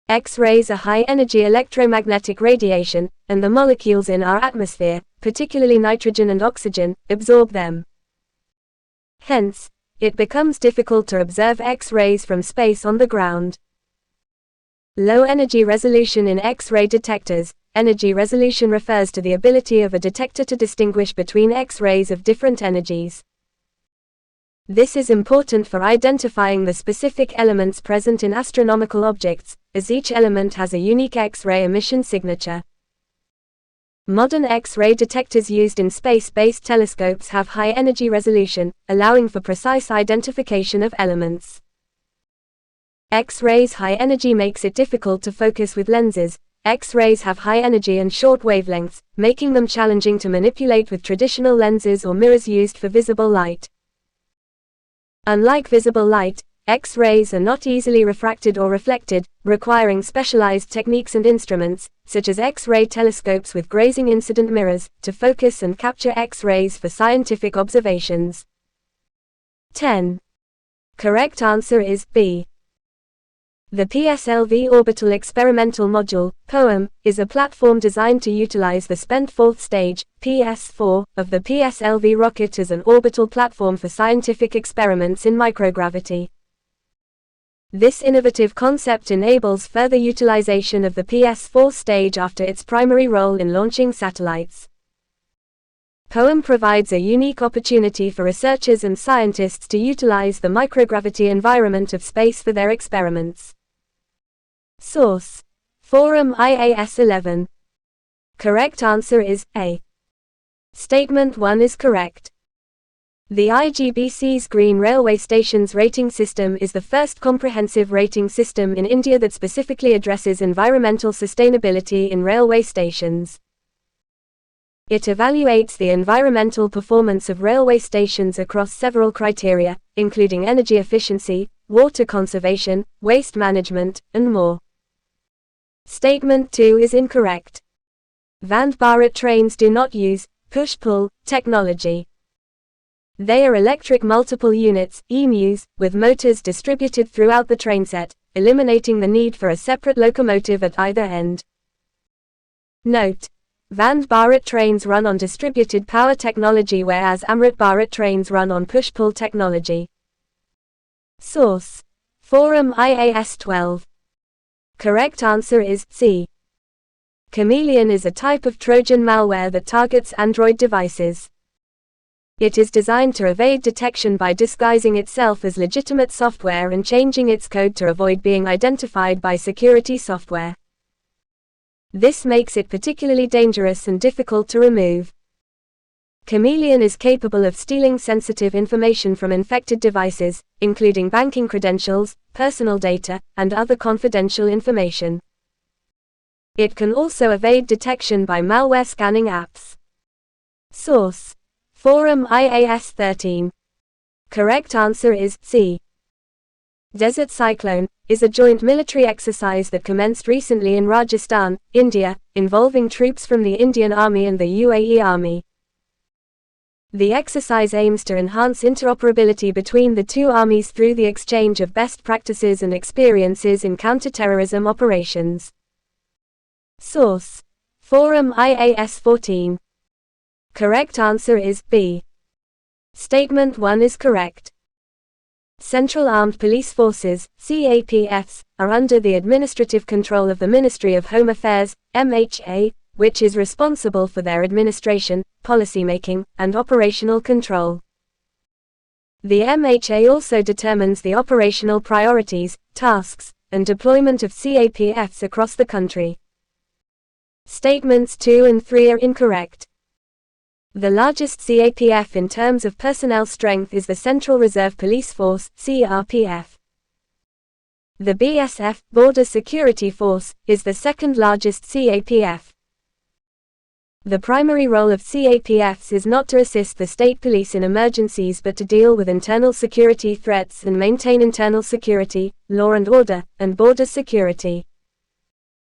X-rays are high-energy electromagnetic radiation, and the molecules in our atmosphere, particularly nitrogen and oxygen, absorb them. Hence, it becomes difficult to observe X-rays from space on the ground. Low energy resolution in X-ray detectors. Energy resolution refers to the ability of a detector to distinguish between X-rays of different energies. This is important for identifying the specific elements present in astronomical objects, as each element has a unique X-ray emission signature. Modern X-ray detectors used in space-based telescopes have high energy resolution, allowing for precise identification of elements. X-rays' high energy makes it difficult to focus with lenses. X-rays have high energy and short wavelengths, making them challenging to manipulate with traditional lenses or mirrors used for visible light. Unlike visible light, X-rays are not easily refracted or reflected, requiring specialized techniques and instruments, such as X-ray telescopes with grazing incident mirrors, to focus and capture X-rays for scientific observations. 10. Correct answer is B. The PSLV Orbital Experimental Module, POEM, is a platform designed to utilize the spent fourth stage, PS4, of the PSLV rocket as an orbital platform for scientific experiments in microgravity. This innovative concept enables further utilization of the PS4 stage after its primary role in launching satellites. POEM provides a unique opportunity for researchers and scientists to utilize the microgravity environment of space for their experiments. Source: Forum IAS 11. Correct answer is A. Statement 1 is correct. The IGBC's Green Railway Stations Rating System is the first comprehensive rating system in India that specifically addresses environmental sustainability in railway stations. It evaluates the environmental performance of railway stations across several criteria, including energy efficiency, water conservation, waste management, and more. Statement 2 is incorrect. Vande Bharat trains do not use push-pull technology. They are electric multiple units, EMUs, with motors distributed throughout the trainset, eliminating the need for a separate locomotive at either end. Note: Vande Bharat trains run on distributed power technology whereas Amrit Bharat trains run on push-pull technology. Source: Forum IAS 12. Correct answer is C. Chameleon is a type of Trojan malware that targets Android devices. It is designed to evade detection by disguising itself as legitimate software and changing its code to avoid being identified by security software. This makes it particularly dangerous and difficult to remove. Chameleon is capable of stealing sensitive information from infected devices, including banking credentials, personal data, and other confidential information. It can also evade detection by malware scanning apps. Source: Forum IAS 13. Correct answer is C. Desert Cyclone is a joint military exercise that commenced recently in Rajasthan, India, involving troops from the Indian Army and the UAE Army. The exercise aims to enhance interoperability between the two armies through the exchange of best practices and experiences in counter-terrorism operations. Source: Forum IAS 14. Correct answer is B. Statement 1 is correct. Central Armed Police Forces, CAPFs, are under the administrative control of the Ministry of Home Affairs, MHA, which is responsible for their administration, policymaking, and operational control. The MHA also determines the operational priorities, tasks, and deployment of CAPFs across the country. Statements 2 and 3 are incorrect. The largest CAPF in terms of personnel strength is the Central Reserve Police Force, CRPF. The BSF, Border Security Force, is the second largest CAPF. The primary role of CAPFs is not to assist the state police in emergencies but to deal with internal security threats and maintain internal security, law and order, and border security.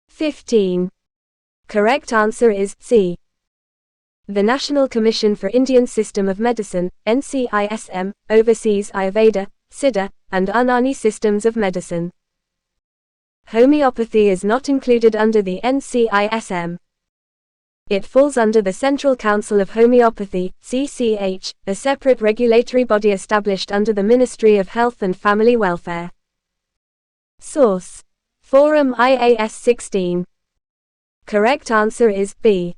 15. Correct answer is C. The National Commission for Indian System of Medicine, NCISM, oversees Ayurveda, Siddha, and Unani systems of medicine. Homeopathy is not included under the NCISM. It falls under the Central Council of Homeopathy, CCH, a separate regulatory body established under the Ministry of Health and Family Welfare. Source: Forum IAS 16. Correct answer is B.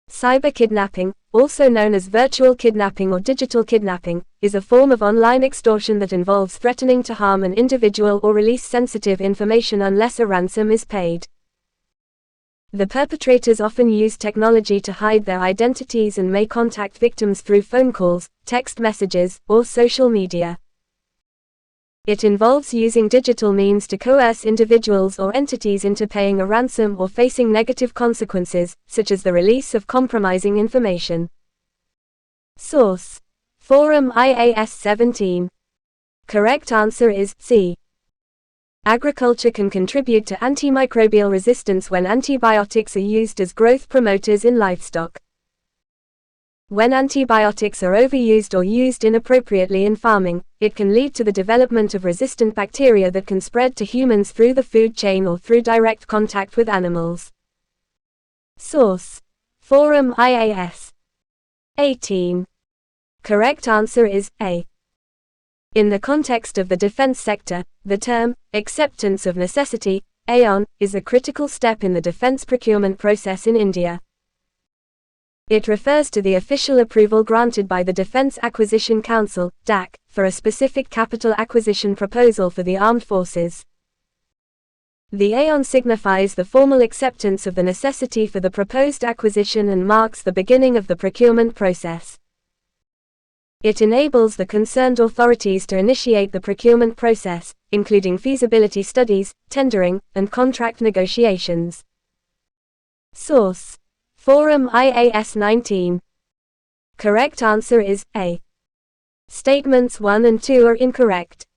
Cyber kidnapping, also known as virtual kidnapping or digital kidnapping, is a form of online extortion that involves threatening to harm an individual or release sensitive information unless a ransom is paid. The perpetrators often use technology to hide their identities and may contact victims through phone calls, text messages, or social media. It involves using digital means to coerce individuals or entities into paying a ransom or facing negative consequences, such as the release of compromising information. Source: Forum IAS 17. Correct answer is C. Agriculture can contribute to antimicrobial resistance when antibiotics are used as growth promoters in livestock. When antibiotics are overused or used inappropriately in farming, it can lead to the development of resistant bacteria that can spread to humans through the food chain or through direct contact with animals. Source: Forum IAS. 18. Correct answer is A. In the context of the defense sector, the term acceptance of necessity, AON, is a critical step in the defense procurement process in India. It refers to the official approval granted by the Defense Acquisition Council (DAC) for a specific capital acquisition proposal for the armed forces. The AON signifies the formal acceptance of the necessity for the proposed acquisition and marks the beginning of the procurement process. It enables the concerned authorities to initiate the procurement process, including feasibility studies, tendering, and contract negotiations. Source: Forum IAS 19. Correct answer is A. Statements 1 and 2 are incorrect.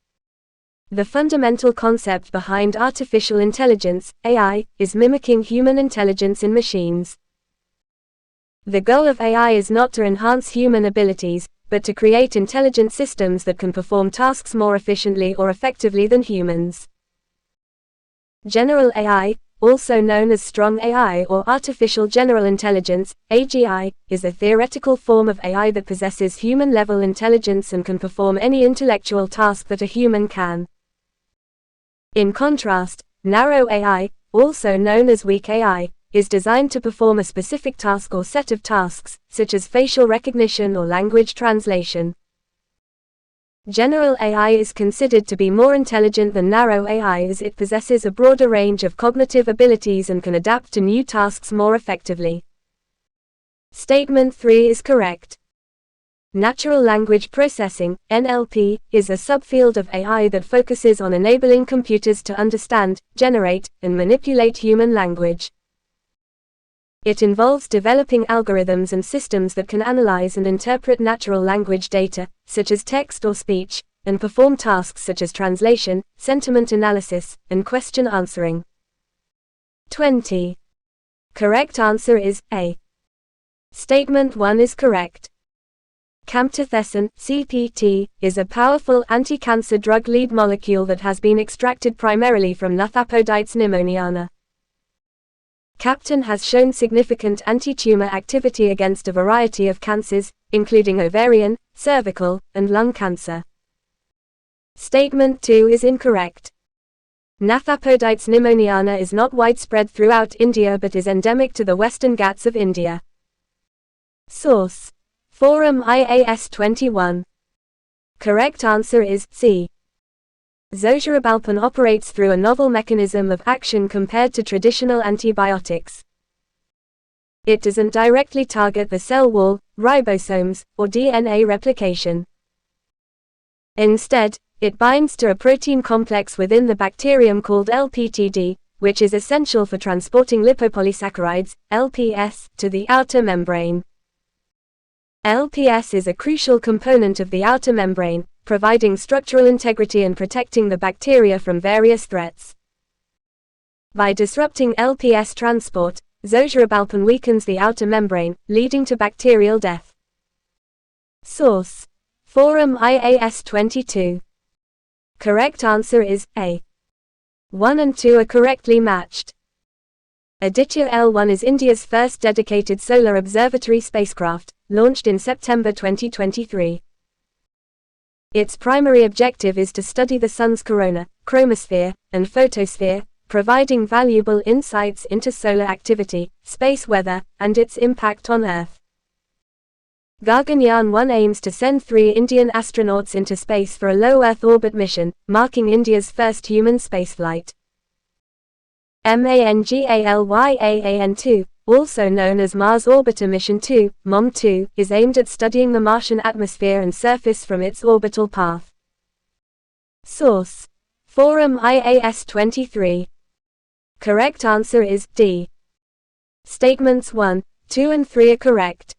The fundamental concept behind artificial intelligence, AI, is mimicking human intelligence in machines. The goal of AI is not to enhance human abilities, but to create intelligent systems that can perform tasks more efficiently or effectively than humans. General AI, also known as strong AI or artificial general intelligence, AGI, is a theoretical form of AI that possesses human-level intelligence and can perform any intellectual task that a human can. In contrast, narrow AI, also known as weak AI, is designed to perform a specific task or set of tasks, such as facial recognition or language translation. General AI is considered to be more intelligent than narrow AI as it possesses a broader range of cognitive abilities and can adapt to new tasks more effectively. Statement 3 is correct. Natural language processing, NLP, is a subfield of AI that focuses on enabling computers to understand, generate, and manipulate human language. It involves developing algorithms and systems that can analyze and interpret natural language data, such as text or speech, and perform tasks such as translation, sentiment analysis, and question answering. 20. Correct answer is A. Statement 1 is correct. Camptothecin, CPT, is a powerful anti-cancer drug lead molecule that has been extracted primarily from Nothapodytes pneumoniana. Captan has shown significant anti-tumor activity against a variety of cancers, including ovarian, cervical, and lung cancer. Statement 2 is incorrect. Nothapodytes pneumoniana is not widespread throughout India but is endemic to the western Ghats of India. Source: Forum IAS 21. Correct answer is C. Zosurobalpin operates through a novel mechanism of action compared to traditional antibiotics. It doesn't directly target the cell wall, ribosomes, or DNA replication. Instead, it binds to a protein complex within the bacterium called LPTD, which is essential for transporting lipopolysaccharides, LPS, to the outer membrane. LPS is a crucial component of the outer membrane, providing structural integrity and protecting the bacteria from various threats. By disrupting LPS transport, zosurobalpin weakens the outer membrane, leading to bacterial death. Source: Forum IAS 22. Correct answer is A. 1 and 2 are correctly matched. Aditya L1 is India's first dedicated solar observatory spacecraft, launched in September 2023. Its primary objective is to study the Sun's corona, chromosphere, and photosphere, providing valuable insights into solar activity, space weather, and its impact on Earth. Gaganyaan-1 aims to send 3 Indian astronauts into space for a low Earth orbit mission, marking India's first human spaceflight. MANGALYAAN-2, also known as Mars Orbiter Mission 2, MOM-2, is aimed at studying the Martian atmosphere and surface from its orbital path. Source: Forum IAS 23. Correct answer is D. Statements 1, 2 and 3 are correct.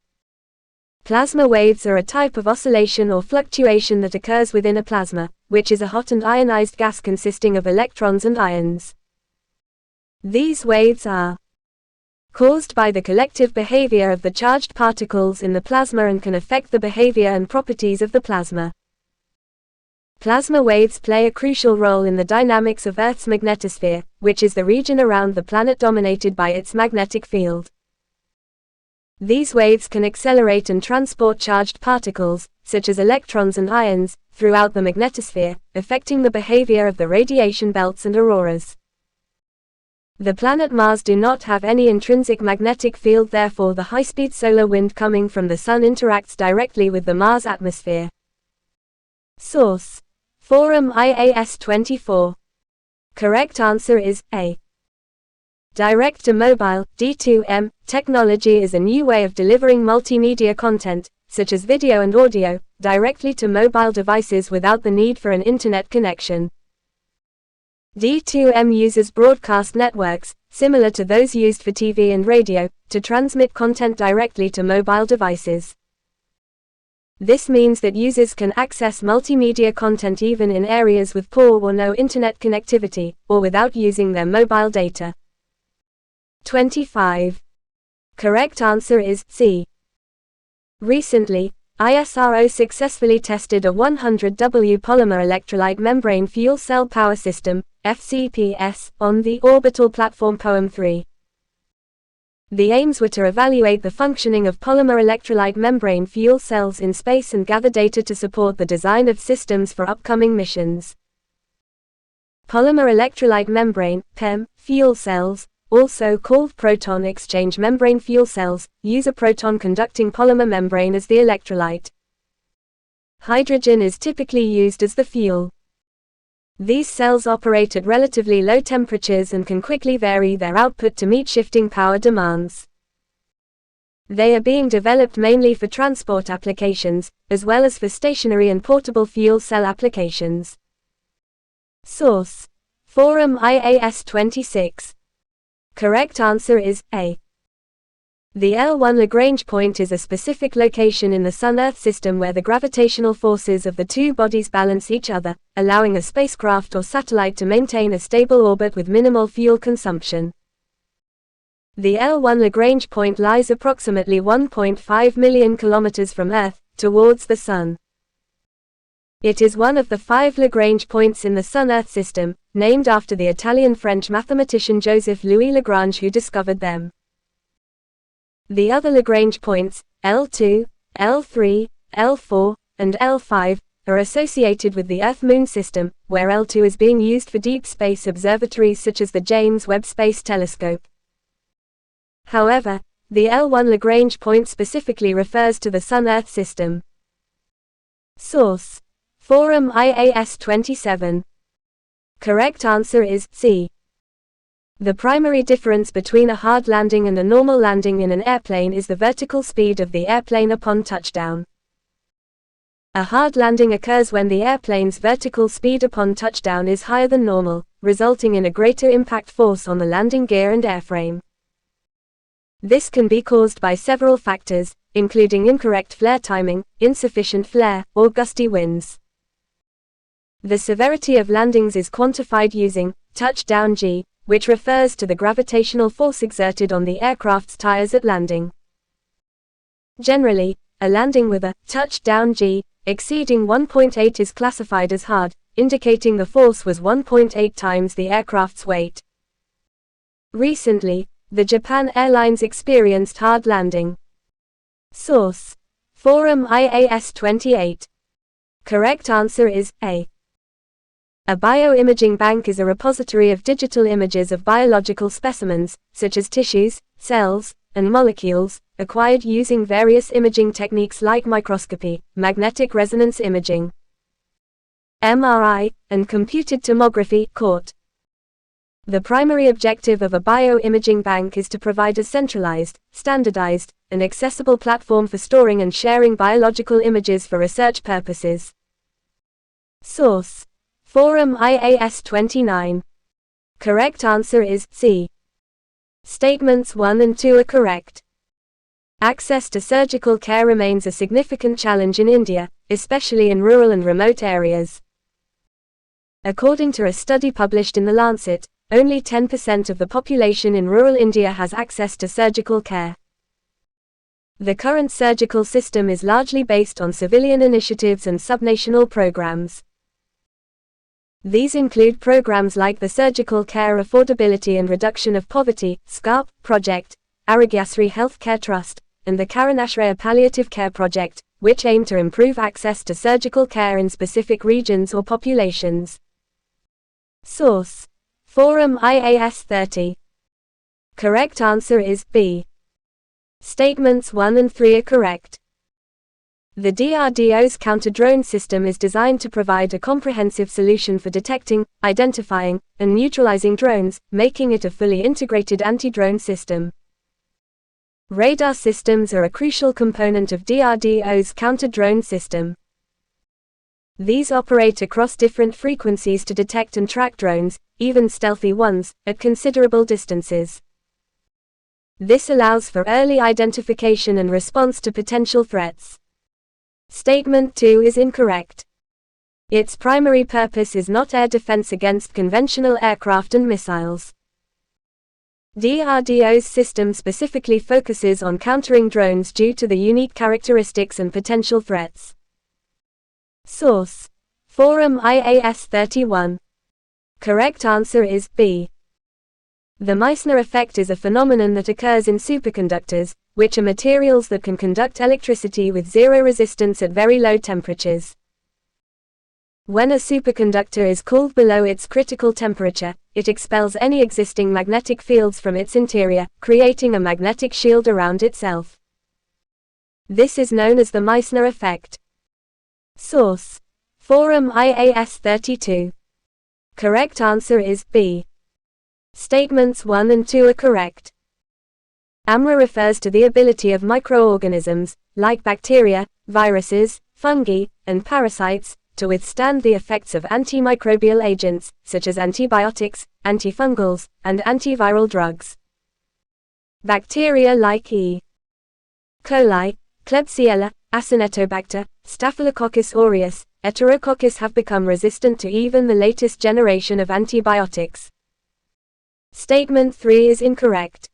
Plasma waves are a type of oscillation or fluctuation that occurs within a plasma, which is a hot and ionized gas consisting of electrons and ions. These waves are caused by the collective behavior of the charged particles in the plasma and can affect the behavior and properties of the plasma. Plasma waves play a crucial role in the dynamics of Earth's magnetosphere, which is the region around the planet dominated by its magnetic field. These waves can accelerate and transport charged particles, such as electrons and ions, throughout the magnetosphere, affecting the behavior of the radiation belts and auroras. The planet Mars do not have any intrinsic magnetic field, therefore the high-speed solar wind coming from the Sun interacts directly with the Mars atmosphere. Source: Forum IAS 24. Correct answer is A. Direct-to-mobile (D2M) technology is a new way of delivering multimedia content, such as video and audio, directly to mobile devices without the need for an internet connection. D2M uses broadcast networks, similar to those used for TV and radio, to transmit content directly to mobile devices. This means that users can access multimedia content even in areas with poor or no internet connectivity, or without using their mobile data. 25. Correct answer is C. Recently, ISRO successfully tested a 100W polymer electrolyte membrane fuel cell power system, FCPS, on the orbital platform POEM-3. The aims were to evaluate the functioning of polymer electrolyte membrane fuel cells in space and gather data to support the design of systems for upcoming missions. Polymer electrolyte membrane (PEM) fuel cells, also called proton exchange membrane fuel cells, use a proton-conducting polymer membrane as the electrolyte. Hydrogen is typically used as the fuel. These cells operate at relatively low temperatures and can quickly vary their output to meet shifting power demands. They are being developed mainly for transport applications, as well as for stationary and portable fuel cell applications. Source: Forum IAS 26. Correct answer is A. The L1 Lagrange point is a specific location in the Sun-Earth system where the gravitational forces of the two bodies balance each other, allowing a spacecraft or satellite to maintain a stable orbit with minimal fuel consumption. The L1 Lagrange point lies approximately 1.5 million kilometers from Earth, towards the Sun. It is one of the 5 Lagrange points in the Sun-Earth system, named after the Italian-French mathematician Joseph-Louis Lagrange who discovered them. The other Lagrange points, L2, L3, L4, and L5, are associated with the Earth-Moon system, where L2 is being used for deep space observatories such as the James Webb Space Telescope. However, the L1 Lagrange point specifically refers to the Sun-Earth system. Source: Forum IAS 27. Correct answer is C. The primary difference between a hard landing and a normal landing in an airplane is the vertical speed of the airplane upon touchdown. A hard landing occurs when the airplane's vertical speed upon touchdown is higher than normal, resulting in a greater impact force on the landing gear and airframe. This can be caused by several factors, including incorrect flare timing, insufficient flare, or gusty winds. The severity of landings is quantified using touchdown G, which refers to the gravitational force exerted on the aircraft's tires at landing. Generally, a landing with a touchdown G exceeding 1.8 is classified as hard, indicating the force was 1.8 times the aircraft's weight. Recently, the Japan Airlines experienced hard landing. Source: Forum IAS 28. Correct answer is A. A bioimaging bank is a repository of digital images of biological specimens, such as tissues, cells, and molecules, acquired using various imaging techniques like microscopy, magnetic resonance imaging, MRI, and computed tomography, CORT. The primary objective of a bioimaging bank is to provide a centralized, standardized, and accessible platform for storing and sharing biological images for research purposes. Source: Forum IAS 29. Correct answer is C. Statements 1 and 2 are correct. Access to surgical care remains a significant challenge in India, especially in rural and remote areas. According to a study published in The Lancet, only 10% of the population in rural India has access to surgical care. The current surgical system is largely based on civilian initiatives and subnational programs. These include programs like the Surgical Care Affordability and Reduction of Poverty (SCARP) project, Arogyasri Healthcare Trust, and the Karan Ashraya Palliative Care Project, which aim to improve access to surgical care in specific regions or populations. Source: Forum IAS 30. Correct answer is B. Statements 1 and 3 are correct. The DRDO's counter-drone system is designed to provide a comprehensive solution for detecting, identifying, and neutralizing drones, making it a fully integrated anti-drone system. Radar systems are a crucial component of DRDO's counter-drone system. These operate across different frequencies to detect and track drones, even stealthy ones, at considerable distances. This allows for early identification and response to potential threats. Statement 2 is incorrect. Its primary purpose is not air defense against conventional aircraft and missiles. DRDO's system specifically focuses on countering drones due to the unique characteristics and potential threats. Source: Forum IAS 31. Correct answer is B. The Meissner effect is a phenomenon that occurs in superconductors, which are materials that can conduct electricity with zero resistance at very low temperatures. When a superconductor is cooled below its critical temperature, it expels any existing magnetic fields from its interior, creating a magnetic shield around itself. This is known as the Meissner effect. Source: Forum IAS 32. Correct answer is B. Statements 1 and 2 are correct. AMRA refers to the ability of microorganisms, like bacteria, viruses, fungi, and parasites, to withstand the effects of antimicrobial agents, such as antibiotics, antifungals, and antiviral drugs. Bacteria like E. coli, Klebsiella, Acinetobacter, Staphylococcus aureus, Enterococcus have become resistant to even the latest generation of antibiotics. Statement 3 is incorrect.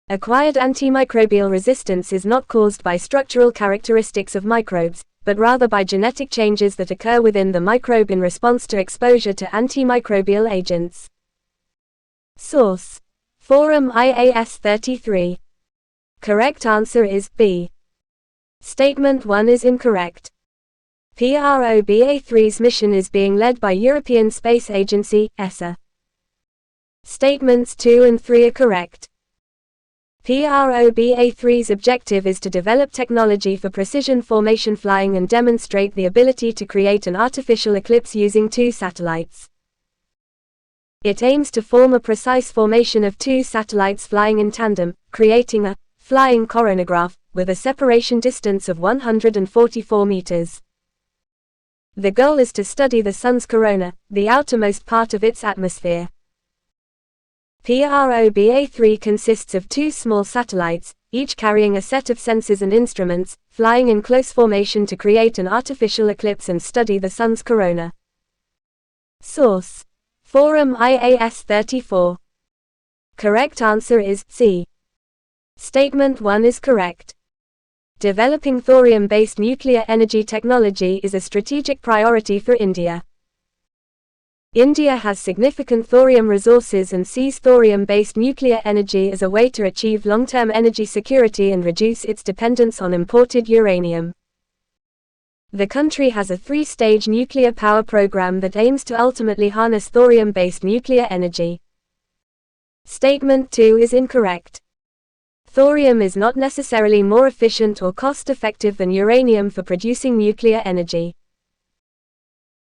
Acquired antimicrobial resistance is not caused by structural characteristics of microbes, but rather by genetic changes that occur within the microbe in response to exposure to antimicrobial agents. Source: Forum IAS 33. Correct answer is B. Statement 1 is incorrect. PROBA3's mission is being led by European Space Agency, ESA. Statements 2 and 3 are correct. PROBA3's objective is to develop technology for precision formation flying and demonstrate the ability to create an artificial eclipse using 2 satellites. It aims to form a precise formation of 2 satellites flying in tandem, creating a flying coronagraph with a separation distance of 144 meters. The goal is to study the Sun's corona, the outermost part of its atmosphere. PROBA3 consists of 2 small satellites, each carrying a set of sensors and instruments, flying in close formation to create an artificial eclipse and study the Sun's corona. Source: Forum IAS 34. Correct answer is C. Statement 1 is correct. Developing thorium-based nuclear energy technology is a strategic priority for India. India has significant thorium resources and sees thorium-based nuclear energy as a way to achieve long-term energy security and reduce its dependence on imported uranium. The country has a 3-stage nuclear power program that aims to ultimately harness thorium-based nuclear energy. Statement 2 is incorrect. Thorium is not necessarily more efficient or cost-effective than uranium for producing nuclear energy.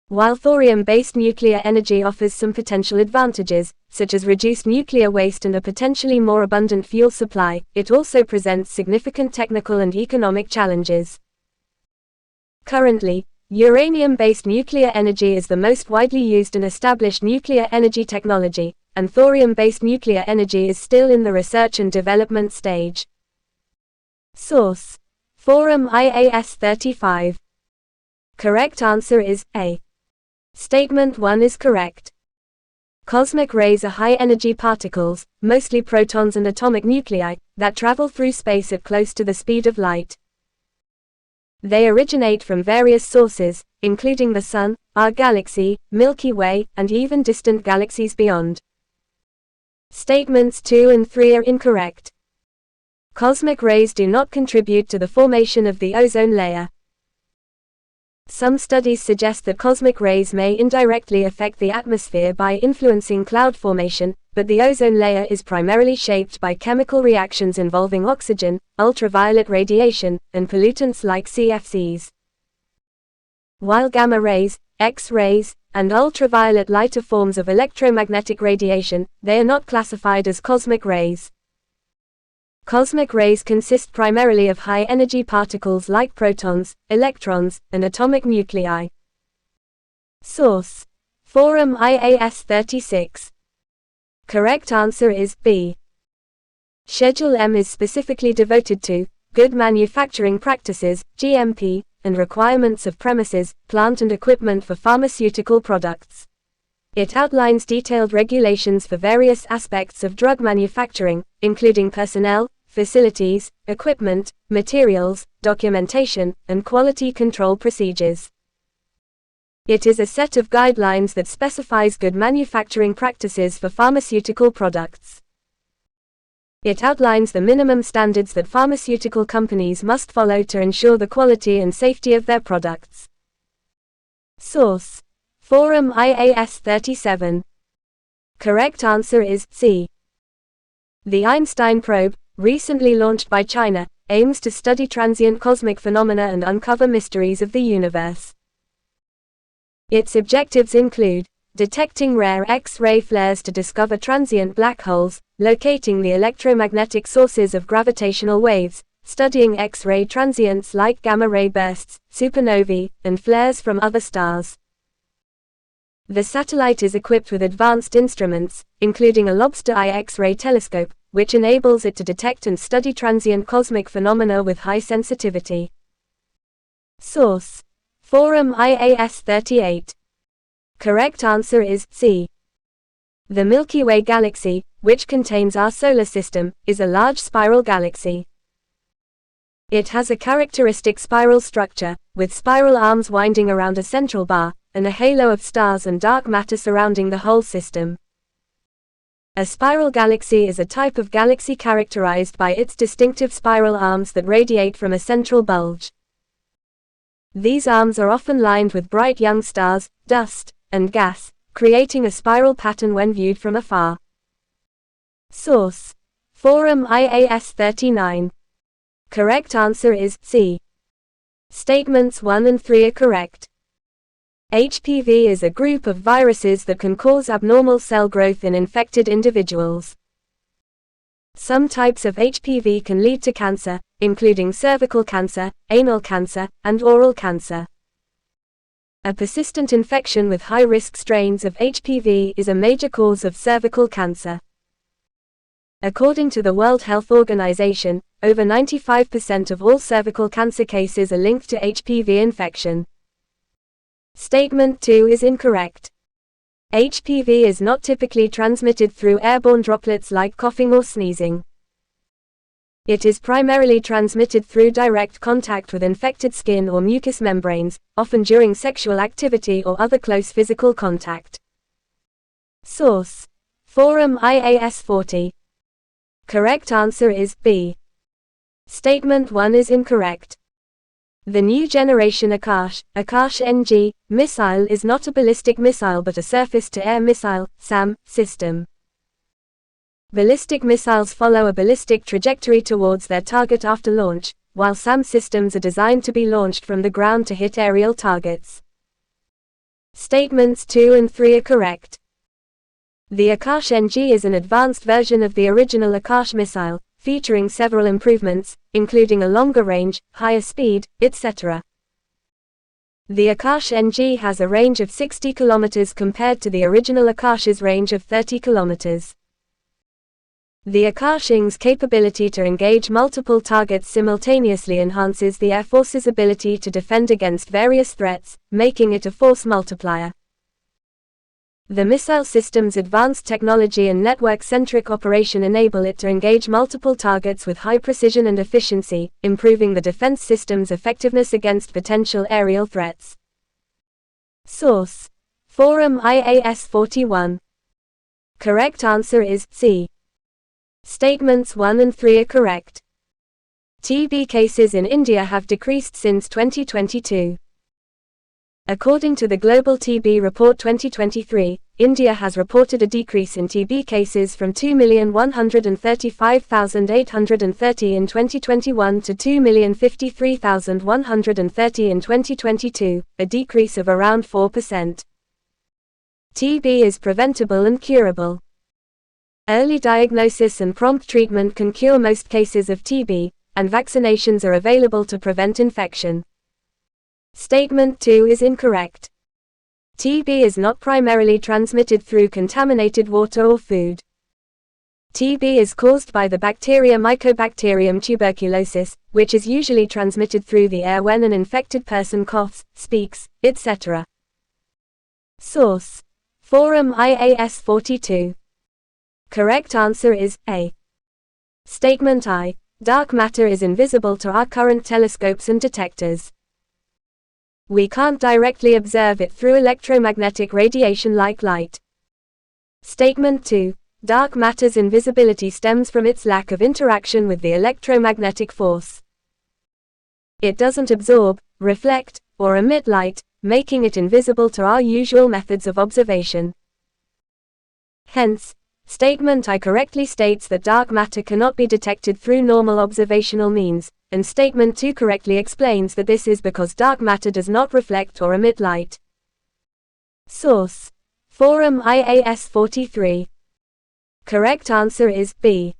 While thorium-based nuclear energy offers some potential advantages, such as reduced nuclear waste and a potentially more abundant fuel supply, it also presents significant technical and economic challenges. Currently, uranium-based nuclear energy is the most widely used and established nuclear energy technology, and thorium-based nuclear energy is still in the research and development stage. Source: Forum IAS 35. Correct answer is A. Statement 1 is correct. Cosmic rays are high-energy particles, mostly protons and atomic nuclei, that travel through space at close to the speed of light. They originate from various sources, including the Sun, our galaxy, Milky Way, and even distant galaxies beyond. Statements 2 and 3 are incorrect. Cosmic rays do not contribute to the formation of the ozone layer. Some studies suggest that cosmic rays may indirectly affect the atmosphere by influencing cloud formation, but the ozone layer is primarily shaped by chemical reactions involving oxygen, ultraviolet radiation, and pollutants like CFCs. While gamma rays, X-rays, and ultraviolet light are forms of electromagnetic radiation, they are not classified as cosmic rays. Cosmic rays consist primarily of high-energy particles like protons, electrons, and atomic nuclei. Source: Forum IAS 36. Correct answer is B. Schedule M is specifically devoted to good manufacturing practices, GMP, and requirements of premises, plant and equipment for pharmaceutical products. It outlines detailed regulations for various aspects of drug manufacturing, including personnel, facilities, equipment, materials, documentation, and quality control procedures. It is a set of guidelines that specifies good manufacturing practices for pharmaceutical products. It outlines the minimum standards that pharmaceutical companies must follow to ensure the quality and safety of their products. Source: Forum IAS 37. Correct answer is C. The Einstein probe, recently launched by China, aims to study transient cosmic phenomena and uncover mysteries of the universe. Its objectives include detecting rare X-ray flares to discover transient black holes, locating the electromagnetic sources of gravitational waves, studying X-ray transients like gamma-ray bursts, supernovae, and flares from other stars. The satellite is equipped with advanced instruments, including a lobster eye X-ray telescope, which enables it to detect and study transient cosmic phenomena with high sensitivity. Source: Forum IAS 38. Correct answer is C. The Milky Way galaxy, which contains our solar system, is a large spiral galaxy. It has a characteristic spiral structure, with spiral arms winding around a central bar, and a halo of stars and dark matter surrounding the whole system. A spiral galaxy is a type of galaxy characterized by its distinctive spiral arms that radiate from a central bulge. These arms are often lined with bright young stars, dust, and gas, creating a spiral pattern when viewed from afar. Source: Forum IAS 39. Correct answer is C. Statements 1 and 3 are correct. HPV is a group of viruses that can cause abnormal cell growth in infected individuals. Some types of HPV can lead to cancer, including cervical cancer, anal cancer, and oral cancer. A persistent infection with high-risk strains of HPV is a major cause of cervical cancer. According to the World Health Organization, over 95% of all cervical cancer cases are linked to HPV infection. Statement 2 is incorrect. HPV is not typically transmitted through airborne droplets like coughing or sneezing. It is primarily transmitted through direct contact with infected skin or mucous membranes, often during sexual activity or other close physical contact. Source: Forum IAS 40. Correct answer is B. Statement 1 is incorrect. The new generation Akash-NG, missile is not a ballistic missile but a surface-to-air missile, SAM, system. Ballistic missiles follow a ballistic trajectory towards their target after launch, while SAM systems are designed to be launched from the ground to hit aerial targets. Statements 2 and 3 are correct. The Akash-NG is an advanced version of the original Akash missile, featuring several improvements, including a longer range, higher speed, etc. The Akash-NG has a range of 60 km compared to the original Akash's range of 30 km. The Akash-NG's capability to engage multiple targets simultaneously enhances the Air Force's ability to defend against various threats, making it a force multiplier. The missile system's advanced technology and network-centric operation enable it to engage multiple targets with high precision and efficiency, improving the defense system's effectiveness against potential aerial threats. Source: Forum IAS 41. Correct answer is C. Statements 1 and 3 are correct. TB cases in India have decreased since 2022. According to the Global TB Report 2023, India has reported a decrease in TB cases from 2,135,830 in 2021 to 2,053,130 in 2022, a decrease of around 4%. TB is preventable and curable. Early diagnosis and prompt treatment can cure most cases of TB, and vaccinations are available to prevent infection. Statement 2 is incorrect. TB is not primarily transmitted through contaminated water or food. TB is caused by the bacteria Mycobacterium tuberculosis, which is usually transmitted through the air when an infected person coughs, speaks, etc. Source: Forum IAS 42. Correct answer is A. Statement I. Dark matter is invisible to our current telescopes and detectors. We can't directly observe it through electromagnetic radiation like light. Statement 2. Dark matter's invisibility stems from its lack of interaction with the electromagnetic force. It doesn't absorb, reflect, or emit light, making it invisible to our usual methods of observation. Hence, Statement I correctly states that dark matter cannot be detected through normal observational means, and Statement 2 correctly explains that this is because dark matter does not reflect or emit light. Source: Forum IAS 43. Correct answer is B.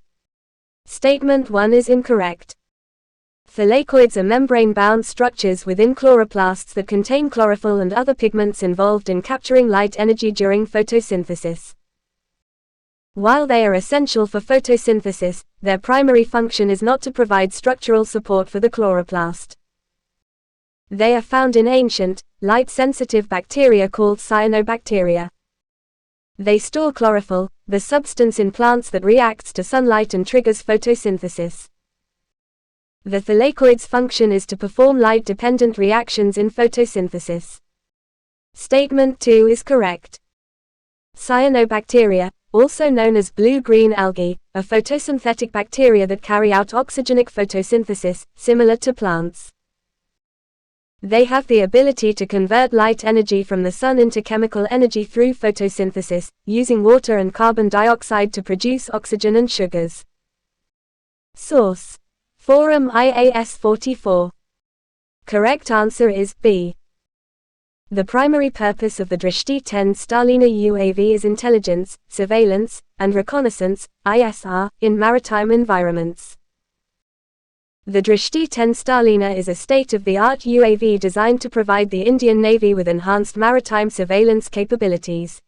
Statement 1 is incorrect. Thylakoids are membrane-bound structures within chloroplasts that contain chlorophyll and other pigments involved in capturing light energy during photosynthesis. While they are essential for photosynthesis, their primary function is not to provide structural support for the chloroplast. They are found in ancient, light-sensitive bacteria called cyanobacteria. They store chlorophyll, the substance in plants that reacts to sunlight and triggers photosynthesis. The thylakoid's function is to perform light-dependent reactions in photosynthesis. Statement 2 is correct. Cyanobacteria, also known as blue-green algae, are photosynthetic bacteria that carry out oxygenic photosynthesis, similar to plants. They have the ability to convert light energy from the sun into chemical energy through photosynthesis, using water and carbon dioxide to produce oxygen and sugars. Source: Forum IAS 44. Correct answer is B. The primary purpose of the Drishti-10 Starliner UAV is intelligence, surveillance, and reconnaissance (ISR) in maritime environments. The Drishti-10 Starliner is a state-of-the-art UAV designed to provide the Indian Navy with enhanced maritime surveillance capabilities.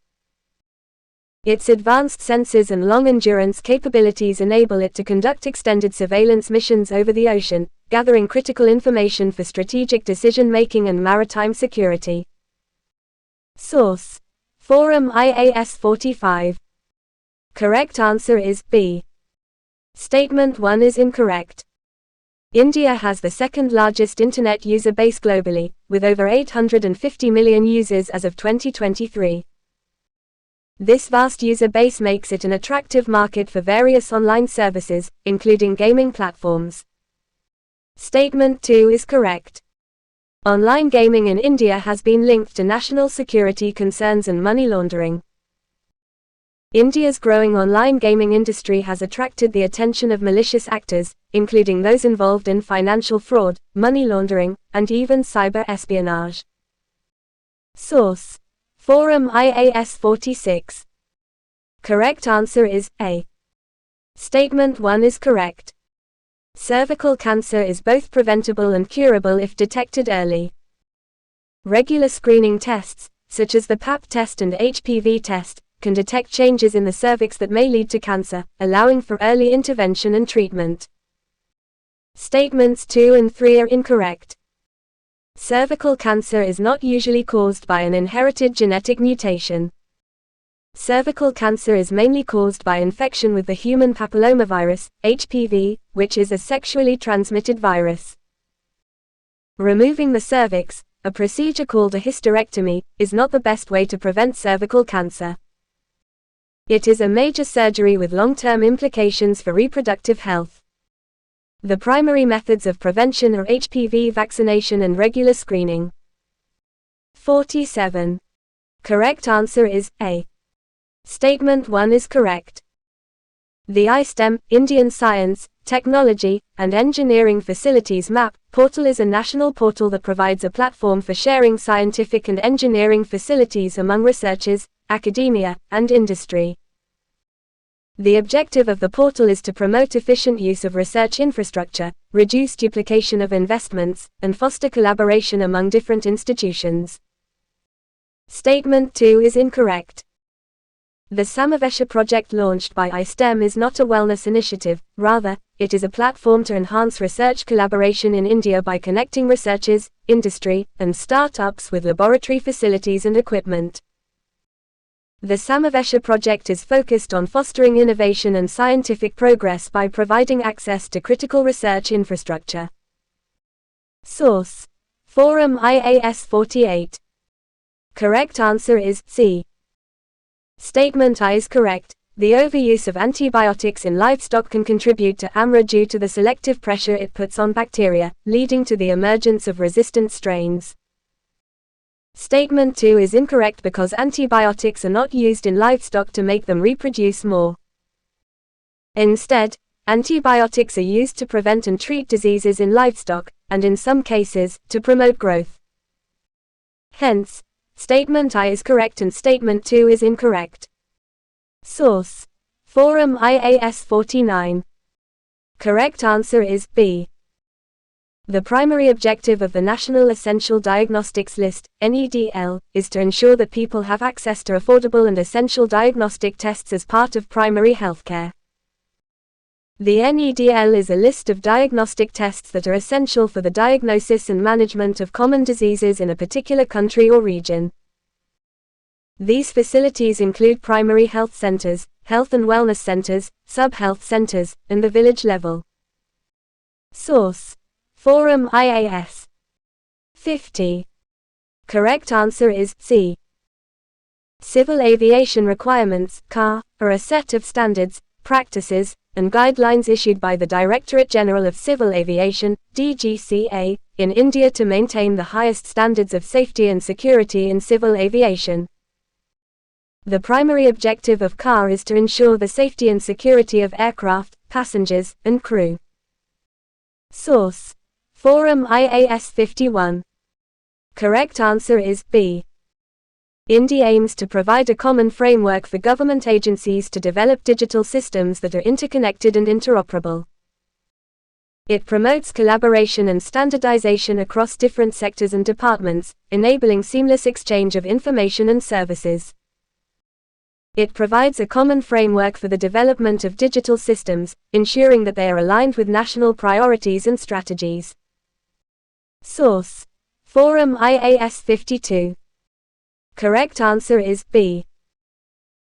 Its advanced sensors and long-endurance capabilities enable it to conduct extended surveillance missions over the ocean, gathering critical information for strategic decision-making and maritime security. Source: Forum IAS 45. Correct answer is B. Statement 1 is incorrect. India has the second largest internet user base globally, with over 850 million users as of 2023. This vast user base makes it an attractive market for various online services, including gaming platforms. Statement 2 is correct. Online gaming in India has been linked to national security concerns and money laundering. India's growing online gaming industry has attracted the attention of malicious actors, including those involved in financial fraud, money laundering, and even cyber espionage. Source: Forum IAS 46. Correct answer is A. Statement 1 is correct. Cervical cancer is both preventable and curable if detected early. Regular screening tests, such as the PAP test and HPV test, can detect changes in the cervix that may lead to cancer, allowing for early intervention and treatment. Statements 2 and 3 are incorrect. Cervical cancer is not usually caused by an inherited genetic mutation. Cervical cancer is mainly caused by infection with the human papillomavirus, HPV, which is a sexually transmitted virus. Removing the cervix, a procedure called a hysterectomy, is not the best way to prevent cervical cancer. It is a major surgery with long-term implications for reproductive health. The primary methods of prevention are HPV vaccination and regular screening. 47. Correct answer is A. Statement 1 is correct. The iSTEM, Indian Science, Technology, and Engineering Facilities Map portal is a national portal that provides a platform for sharing scientific and engineering facilities among researchers, academia, and industry. The objective of the portal is to promote efficient use of research infrastructure, reduce duplication of investments, and foster collaboration among different institutions. Statement 2 is incorrect. The Samavesha project launched by iSTEM is not a wellness initiative, rather, it is a platform to enhance research collaboration in India by connecting researchers, industry, and startups with laboratory facilities and equipment. The Samavesha project is focused on fostering innovation and scientific progress by providing access to critical research infrastructure. Source: Forum IAS 48. Correct answer is C. Statement I is correct. The overuse of antibiotics in livestock can contribute to AMRA due to the selective pressure it puts on bacteria, leading to the emergence of resistant strains. Statement 2 is incorrect because antibiotics are not used in livestock to make them reproduce more. Instead, antibiotics are used to prevent and treat diseases in livestock, and in some cases, to promote growth. Hence, Statement I is correct and Statement 2 is incorrect. Source: Forum IAS 49. Correct answer is B. The primary objective of the National Essential Diagnostics List, NEDL, is to ensure that people have access to affordable and essential diagnostic tests as part of primary healthcare. The NEDL is a list of diagnostic tests that are essential for the diagnosis and management of common diseases in a particular country or region. These facilities include primary health centers, health and wellness centers, sub-health centers, and the village level. Source: Forum IAS 50. Correct answer is C. Civil Aviation Requirements (CAR) are a set of standards, practices, and guidelines issued by the Directorate General of Civil Aviation, DGCA, in India to maintain the highest standards of safety and security in civil aviation. The primary objective of CAR is to ensure the safety and security of aircraft, passengers, and crew. Source: Forum IAS 51. Correct answer is B. India aims to provide a common framework for government agencies to develop digital systems that are interconnected and interoperable. It promotes collaboration and standardization across different sectors and departments, enabling seamless exchange of information and services. It provides a common framework for the development of digital systems, ensuring that they are aligned with national priorities and strategies. Source: Forum IAS 52. Correct answer is B.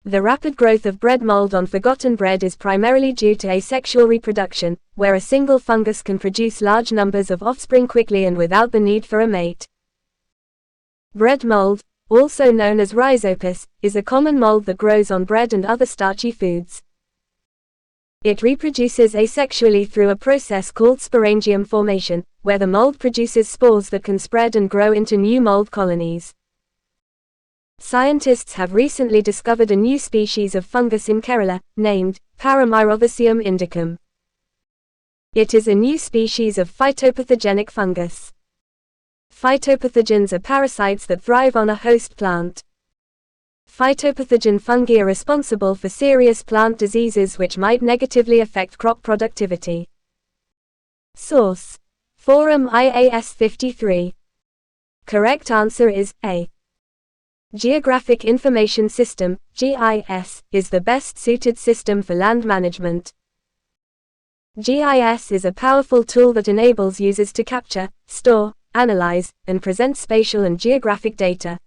The rapid growth of bread mold on forgotten bread is primarily due to asexual reproduction, where a single fungus can produce large numbers of offspring quickly and without the need for a mate. Bread mold, also known as rhizopus, is a common mold that grows on bread and other starchy foods. It reproduces asexually through a process called sporangium formation, where the mold produces spores that can spread and grow into new mold colonies. Scientists have recently discovered a new species of fungus in Kerala, named Paramyrothecium indicum. It is a new species of phytopathogenic fungus. Phytopathogens are parasites that thrive on a host plant. Phytopathogen fungi are responsible for serious plant diseases which might negatively affect crop productivity. Source: Forum IAS 53. Correct answer is A. Geographic Information System, GIS, is the best suited system for land management. GIS is a powerful tool that enables users to capture, store, analyze, and present spatial and geographic data.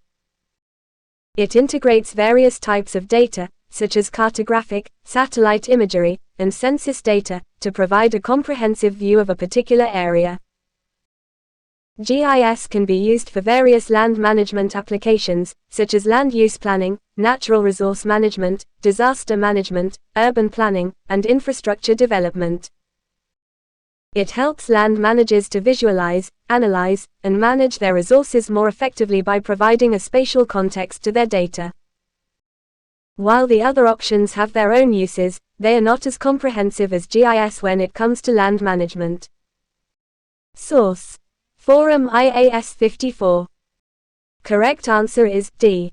It integrates various types of data, such as cartographic, satellite imagery, and census data, to provide a comprehensive view of a particular area. GIS can be used for various land management applications, such as land use planning, natural resource management, disaster management, urban planning, and infrastructure development. It helps land managers to visualize, analyze, and manage their resources more effectively by providing a spatial context to their data. While the other options have their own uses, they are not as comprehensive as GIS when it comes to land management. Source: Forum IAS 54. Correct answer is D.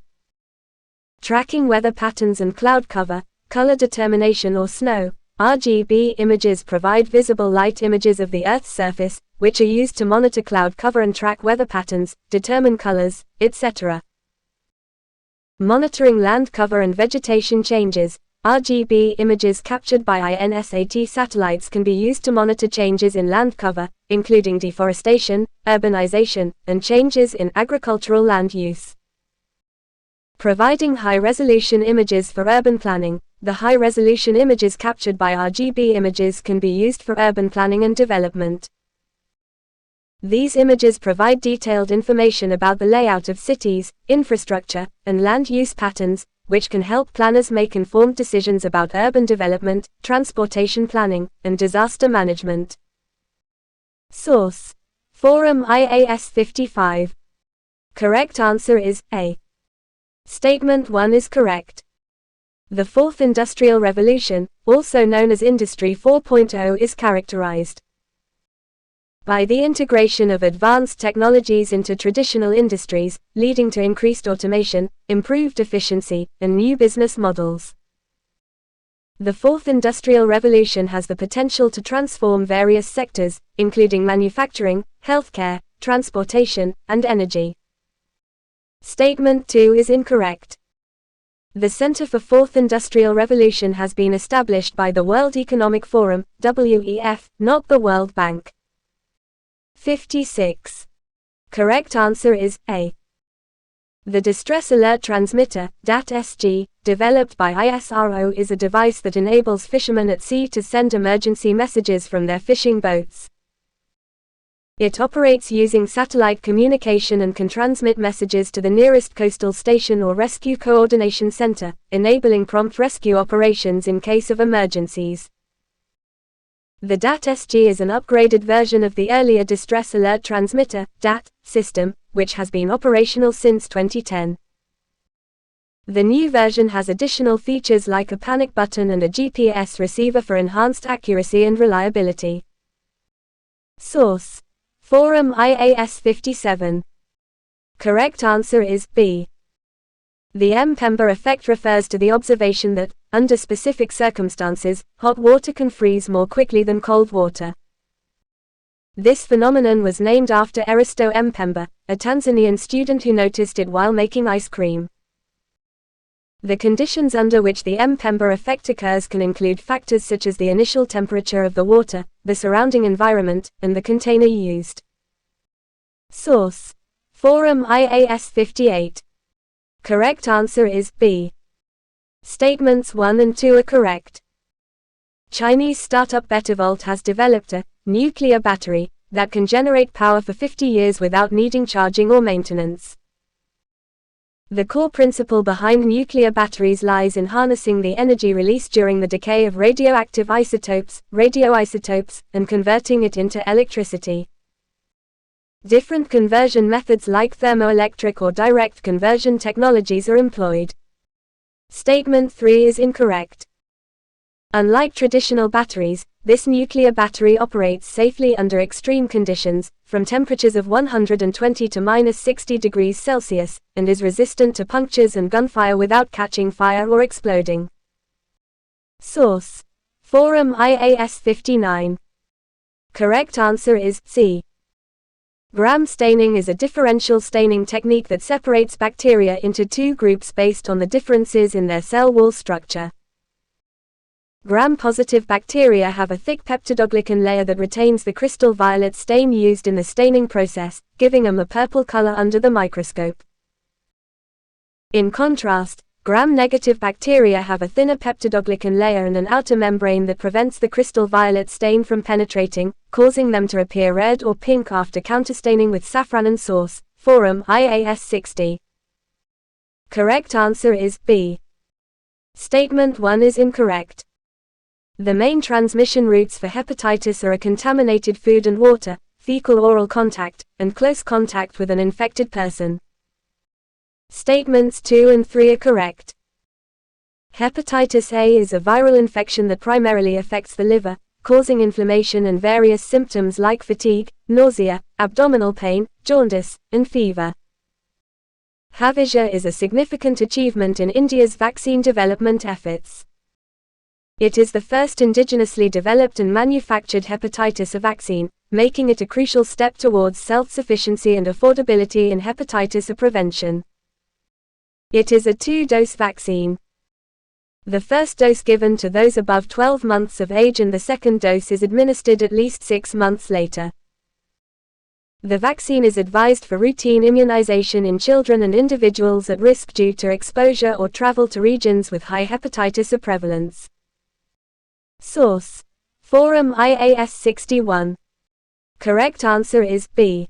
Tracking weather patterns and cloud cover, color determination or snow. RGB images provide visible light images of the Earth's surface, which are used to monitor cloud cover and track weather patterns, determine colors, etc. Monitoring land cover and vegetation changes. RGB images captured by INSAT satellites can be used to monitor changes in land cover, including deforestation, urbanization, and changes in agricultural land use. Providing high-resolution images for urban planning. The high-resolution images captured by RGB images can be used for urban planning and development. These images provide detailed information about the layout of cities, infrastructure, and land use patterns, which can help planners make informed decisions about urban development, transportation planning, and disaster management. Source: Forum IAS 55. Correct answer is A. Statement 1 is correct. The Fourth Industrial Revolution, also known as Industry 4.0, is characterized by the integration of advanced technologies into traditional industries, leading to increased automation, improved efficiency, and new business models. The Fourth Industrial Revolution has the potential to transform various sectors, including manufacturing, healthcare, transportation, and energy. Statement 2 is incorrect. The Center for Fourth Industrial Revolution has been established by the World Economic Forum, WEF, not the World Bank. 56. Correct answer is A. The Distress Alert Transmitter, DAT-SG, developed by ISRO, is a device that enables fishermen at sea to send emergency messages from their fishing boats. It operates using satellite communication and can transmit messages to the nearest coastal station or rescue coordination center, enabling prompt rescue operations in case of emergencies. The DAT-SG is an upgraded version of the earlier Distress Alert Transmitter, DAT, system, which has been operational since 2010. The new version has additional features like a panic button and a GPS receiver for enhanced accuracy and reliability. Source: Forum IAS 57. Correct answer is B. The Mpemba effect refers to the observation that, under specific circumstances, hot water can freeze more quickly than cold water. This phenomenon was named after Eristo Mpemba, a Tanzanian student who noticed it while making ice cream. The conditions under which the Mpemba effect occurs can include factors such as the initial temperature of the water, the surrounding environment, and the container used. Source: Forum IAS 58. Correct answer is B. Statements 1 and 2 are correct. Chinese startup Betavolt has developed a nuclear battery that can generate power for 50 years without needing charging or maintenance. The core principle behind nuclear batteries lies in harnessing the energy released during the decay of radioactive isotopes, radioisotopes, and converting it into electricity. Different conversion methods like thermoelectric or direct conversion technologies are employed. Statement 3 is incorrect. Unlike traditional batteries, this nuclear battery operates safely under extreme conditions, from temperatures of 120 to -60 degrees Celsius, and is resistant to punctures and gunfire without catching fire or exploding. Source: Forum IAS 59. Correct answer is C. Gram staining is a differential staining technique that separates bacteria into two groups based on the differences in their cell wall structure. Gram-positive bacteria have a thick peptidoglycan layer that retains the crystal violet stain used in the staining process, giving them a purple color under the microscope. In contrast, gram-negative bacteria have a thinner peptidoglycan layer and an outer membrane that prevents the crystal violet stain from penetrating, causing them to appear red or pink after counterstaining with safranin sauce. Forum IAS 60. Correct answer is B. Statement 1 is incorrect. The main transmission routes for hepatitis are a contaminated food and water, fecal-oral contact, and close contact with an infected person. Statements 2 and 3 are correct. Hepatitis A is a viral infection that primarily affects the liver, causing inflammation and various symptoms like fatigue, nausea, abdominal pain, jaundice, and fever. Havija is a significant achievement in India's vaccine development efforts. It is the first indigenously developed and manufactured hepatitis A vaccine, making it a crucial step towards self-sufficiency and affordability in hepatitis A prevention. It is a 2-dose vaccine. The first dose given to those above 12 months of age and the second dose is administered at least 6 months later. The vaccine is advised for routine immunization in children and individuals at risk due to exposure or travel to regions with high hepatitis A prevalence. Source: Forum IAS 61. Correct answer is B.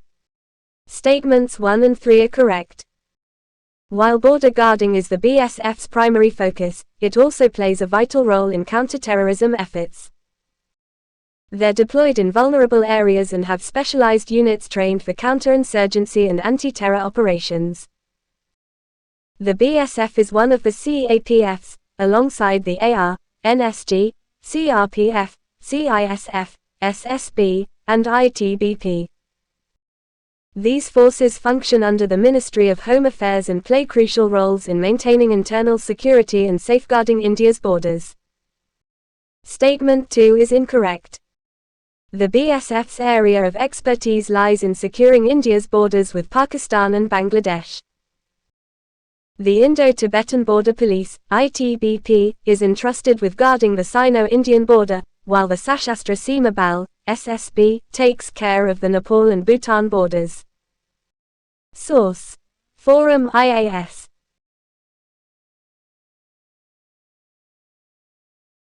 Statements 1 and 3 are correct. While border guarding is the BSF's primary focus, it also plays a vital role in counter-terrorism efforts. They're deployed in vulnerable areas and have specialized units trained for counterinsurgency and anti-terror operations. The BSF is one of the CAPFs, alongside the AR, NSG, CRPF, CISF, SSB, and ITBP. These forces function under the Ministry of Home Affairs and play crucial roles in maintaining internal security and safeguarding India's borders. Statement 2 is incorrect. The BSF's area of expertise lies in securing India's borders with Pakistan and Bangladesh. The Indo-Tibetan Border Police, ITBP, is entrusted with guarding the Sino-Indian border, while the Sashastra Seema Bal, SSB, takes care of the Nepal and Bhutan borders. Source: Forum IAS.